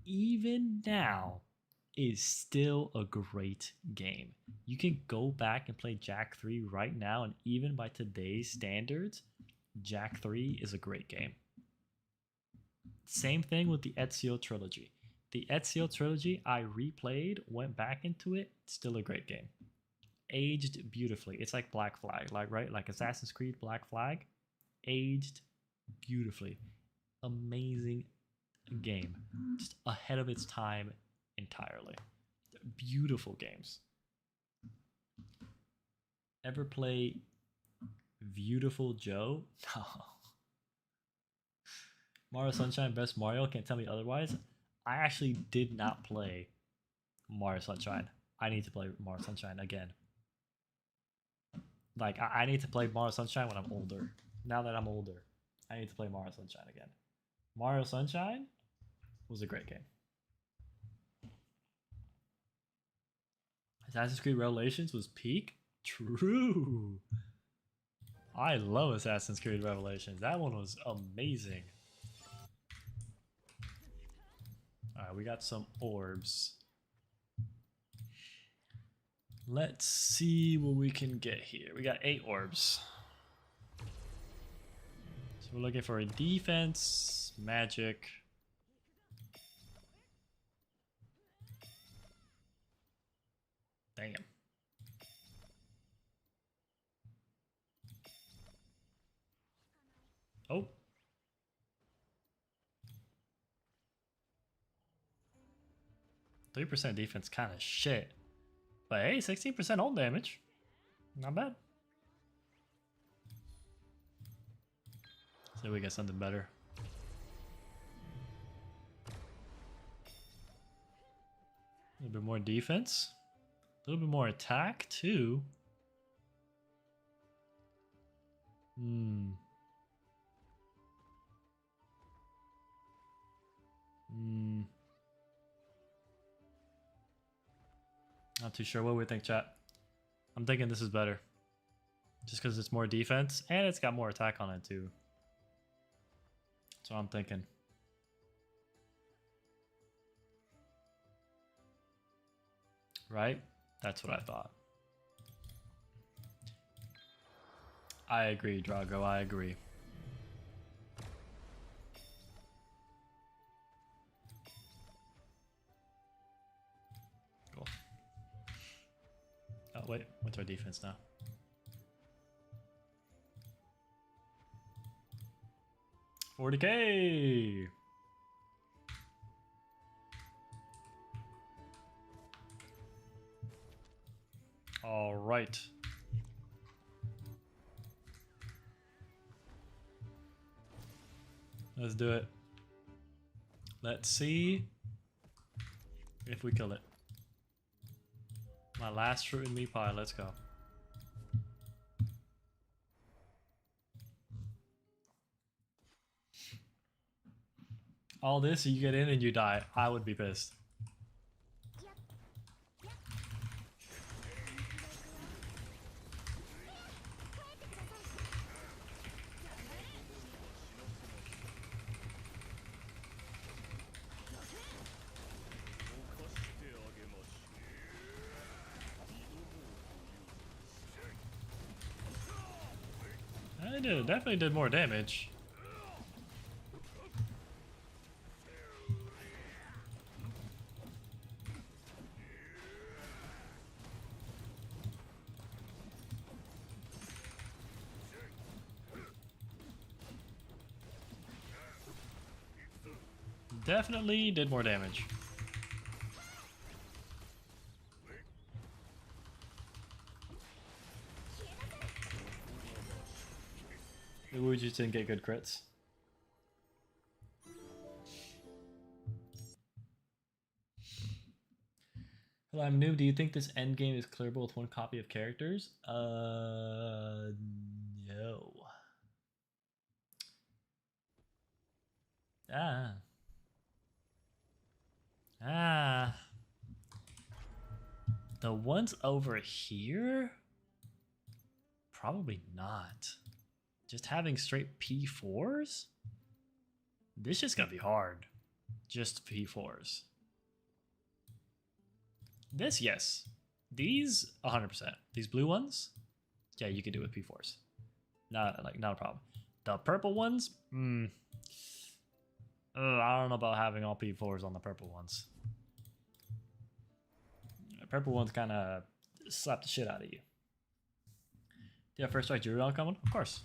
even now, is still a great game. You can go back and play Jack 3 right now, and even by today's standards, Jack 3 is a great game. Same thing with the Ezio trilogy. The Ezio trilogy I replayed, went back into it, still a great game. Aged beautifully. It's like Black Flag, like Assassin's Creed Black Flag, aged beautifully. Amazing game. Just ahead of its time entirely. Beautiful games. Ever play Beautiful Joe? No. Mario Sunshine, best Mario. Can't tell me otherwise. I actually did not play Mario Sunshine. I need to play Mario Sunshine again. Like, I need to play Mario Sunshine when I'm older. Now that I'm older, I need to play Mario Sunshine again. Mario Sunshine was a great game. Assassin's Creed Revelations was peak? True. I love Assassin's Creed Revelations. That one was amazing. Alright, we got some orbs. Let's see what we can get here. We got 8 orbs. So we're looking for a defense, magic. Damn. Oh. %3 defense kind of shit. But hey, 16% ult damage. Not bad. So we get something better. A little bit more defense. A little bit more attack too. Not too sure. What do we think, chat? I'm thinking this is better. Just because it's more defense and it's got more attack on it too. That's what I'm thinking. Right? That's what I thought. I agree, Drago. I agree. Cool. Oh, wait. What's our defense now? $40K! All right. Let's do it. Let's see if we kill it. My last fruit and meat pie. Let's go. All this, you get in and you die. I would be pissed. I did, definitely did more damage. Definitely did more damage. We just didn't get good crits. Hello, I'm noob. Do you think this endgame is clearable with one copy of characters? No. The ones over here? Probably not. Just having straight P4s? This is gonna be hard. Just P4s. This, yes. These, 100%. These blue ones? Yeah, you can do it with P4s. Not a problem. The purple ones? I don't know about having all P4s on the purple ones. The purple ones kind of slap the shit out of you. Do you have first strike Juron coming? Of course.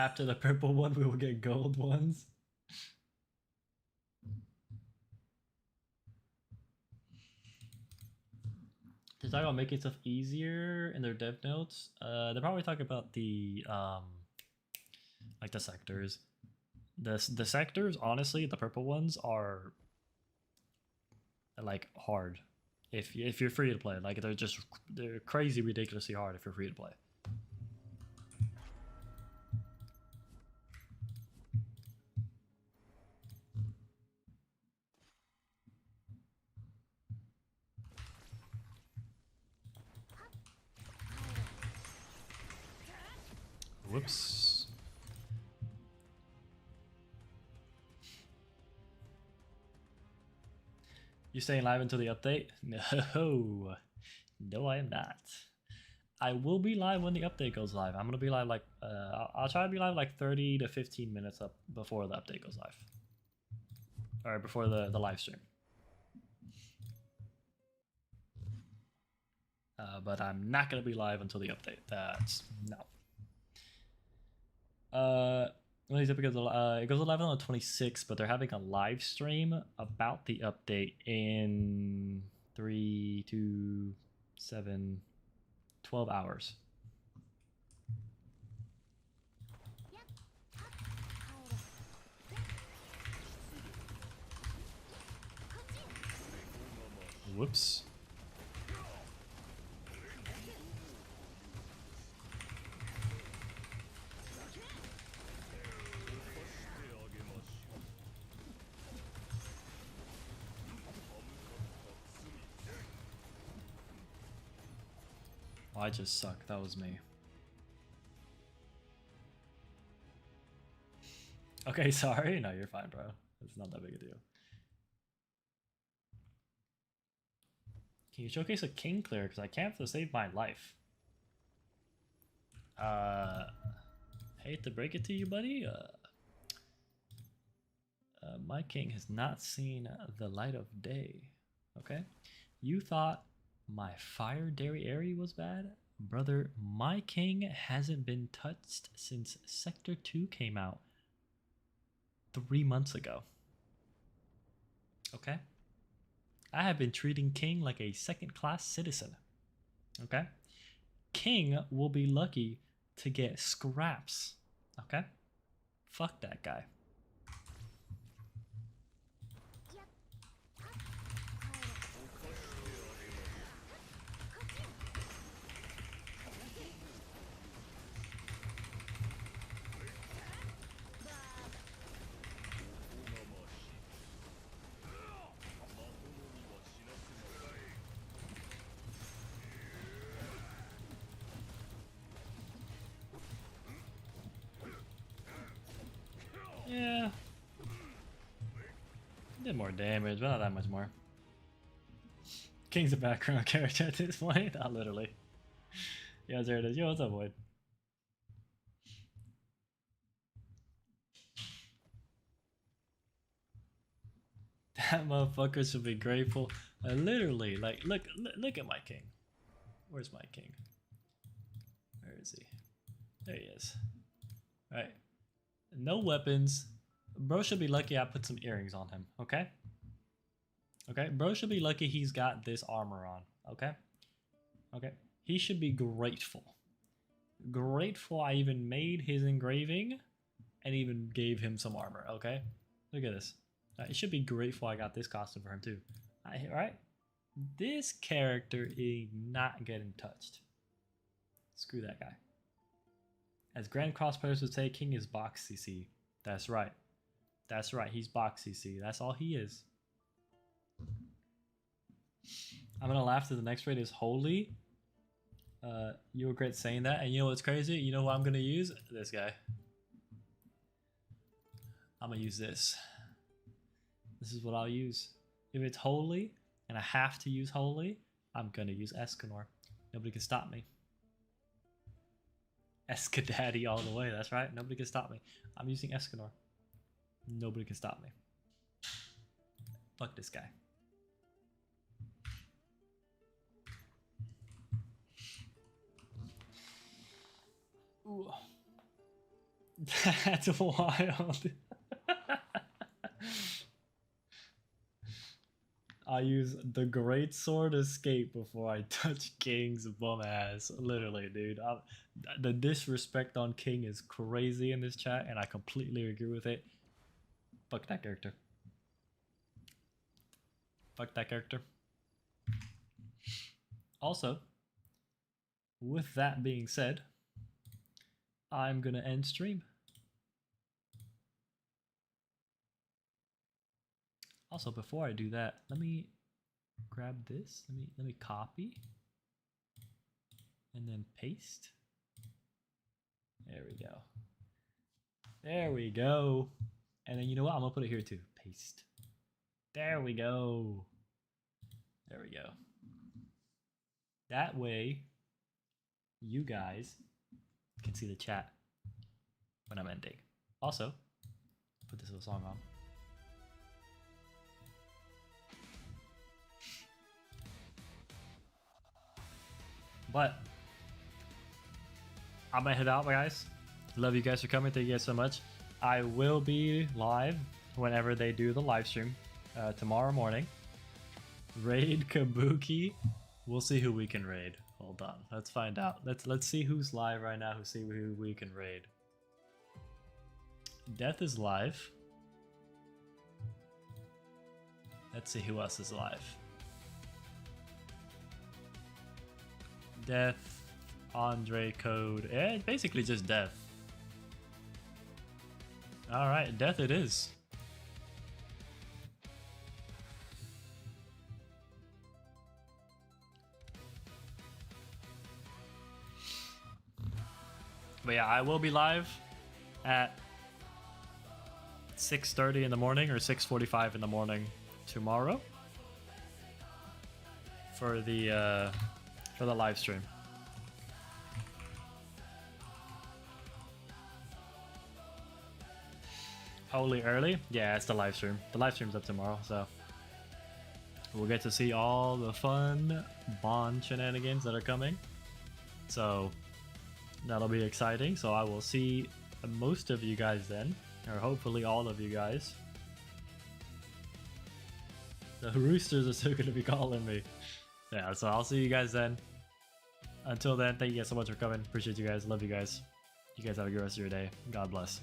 after the purple one, we will get gold ones. They're talking about making stuff easier in their dev notes. They're probably talking about the like the sectors. The sectors, honestly, the purple ones are like hard. If you're free to play, like they're crazy ridiculously hard if you're free to play. Whoops. You staying live until the update? No. No, I am not. I will be live when the update goes live. I'm gonna be live like I'll try to be live like 30 to 15 minutes up before the update goes live. Or before the live stream. But I'm not gonna be live until the update. That's no. It goes live on the 26th, but they're having a live stream about the update in 3, 2, 7, 12 hours. Whoops. Oh, I just suck. That was me. Okay, sorry. No, you're fine, bro. It's not that big a deal. Can you showcase a king clear? Because I can't to save my life. Hate to break it to you, buddy. My king has not seen the light of day. Okay? You thought my fire dairy area was bad? Brother, my king hasn't been touched since Sector 2 came out 3 months ago. Okay? I have been treating King like a second-class citizen. Okay? King will be lucky to get scraps. Okay? Fuck that guy. Yeah. Did more damage, but not that much more. King's a background character at this point. Not literally. Yeah, there it is. Yo, what's up, Void? That motherfucker should be grateful. Literally, like, look at my king. Where's my king? Where is he? There he is. All right. No weapons. Bro should be lucky I put some earrings on him, okay? Okay, bro should be lucky he's got this armor on, okay? Okay, he should be grateful. Grateful I even made his engraving and even gave him some armor, okay? Look at this. He should be grateful I got this costume for him too. Alright? This character is not getting touched. Screw that guy. As Grand Cross players would say, King is box CC. That's right. That's right, he's box CC. That's all he is. I'm gonna laugh that the next raid is holy. You regret saying that, and you know what's crazy? You know what I'm gonna use? This guy. I'm gonna use this. This is what I'll use. If it's holy, and I have to use holy, I'm gonna use Escanor. Nobody can stop me. Escadaddy all the way, that's right. Nobody can stop me. I'm using Escanor. Nobody can stop me. Fuck this guy. Ooh. That's wild. I use the great sword escape before I touch King's bum ass. Literally, dude. The disrespect on King is crazy in this chat, and I completely agree with it. Fuck that character. Fuck that character. Also, with that being said, I'm gonna end stream. Also, before I do that, let me grab this. Let me copy and then paste. There we go. There we go. And then you know what? I'm gonna put it here too. Paste. There we go. There we go. That way, you guys can see the chat when I'm ending. Also, put this little song on. But I'm gonna head out, guys. Love you guys for coming. Thank you guys so much. I will be live whenever they do the live stream tomorrow morning. Raid Kabuki. We'll see who we can raid. Hold on. Let's find out. Let's see who's live right now. Who we can raid. Death is live. Let's see who else is live. Death, Andre, Code. Yeah, it's basically just Death. Alright, Death it is. But yeah, I will be live at 6:30 in the morning or 6:45 in the morning tomorrow for the live stream. Holy early? Yeah, it's the live stream. The live stream's up tomorrow, so we'll get to see all the fun Bond shenanigans that are coming. So that'll be exciting. So I will see most of you guys then, or hopefully all of you guys. The roosters are still going to be calling me. Yeah, so I'll see you guys then. Until then, thank you guys so much for coming. Appreciate you guys. Love you guys. You guys have a good rest of your day. God bless.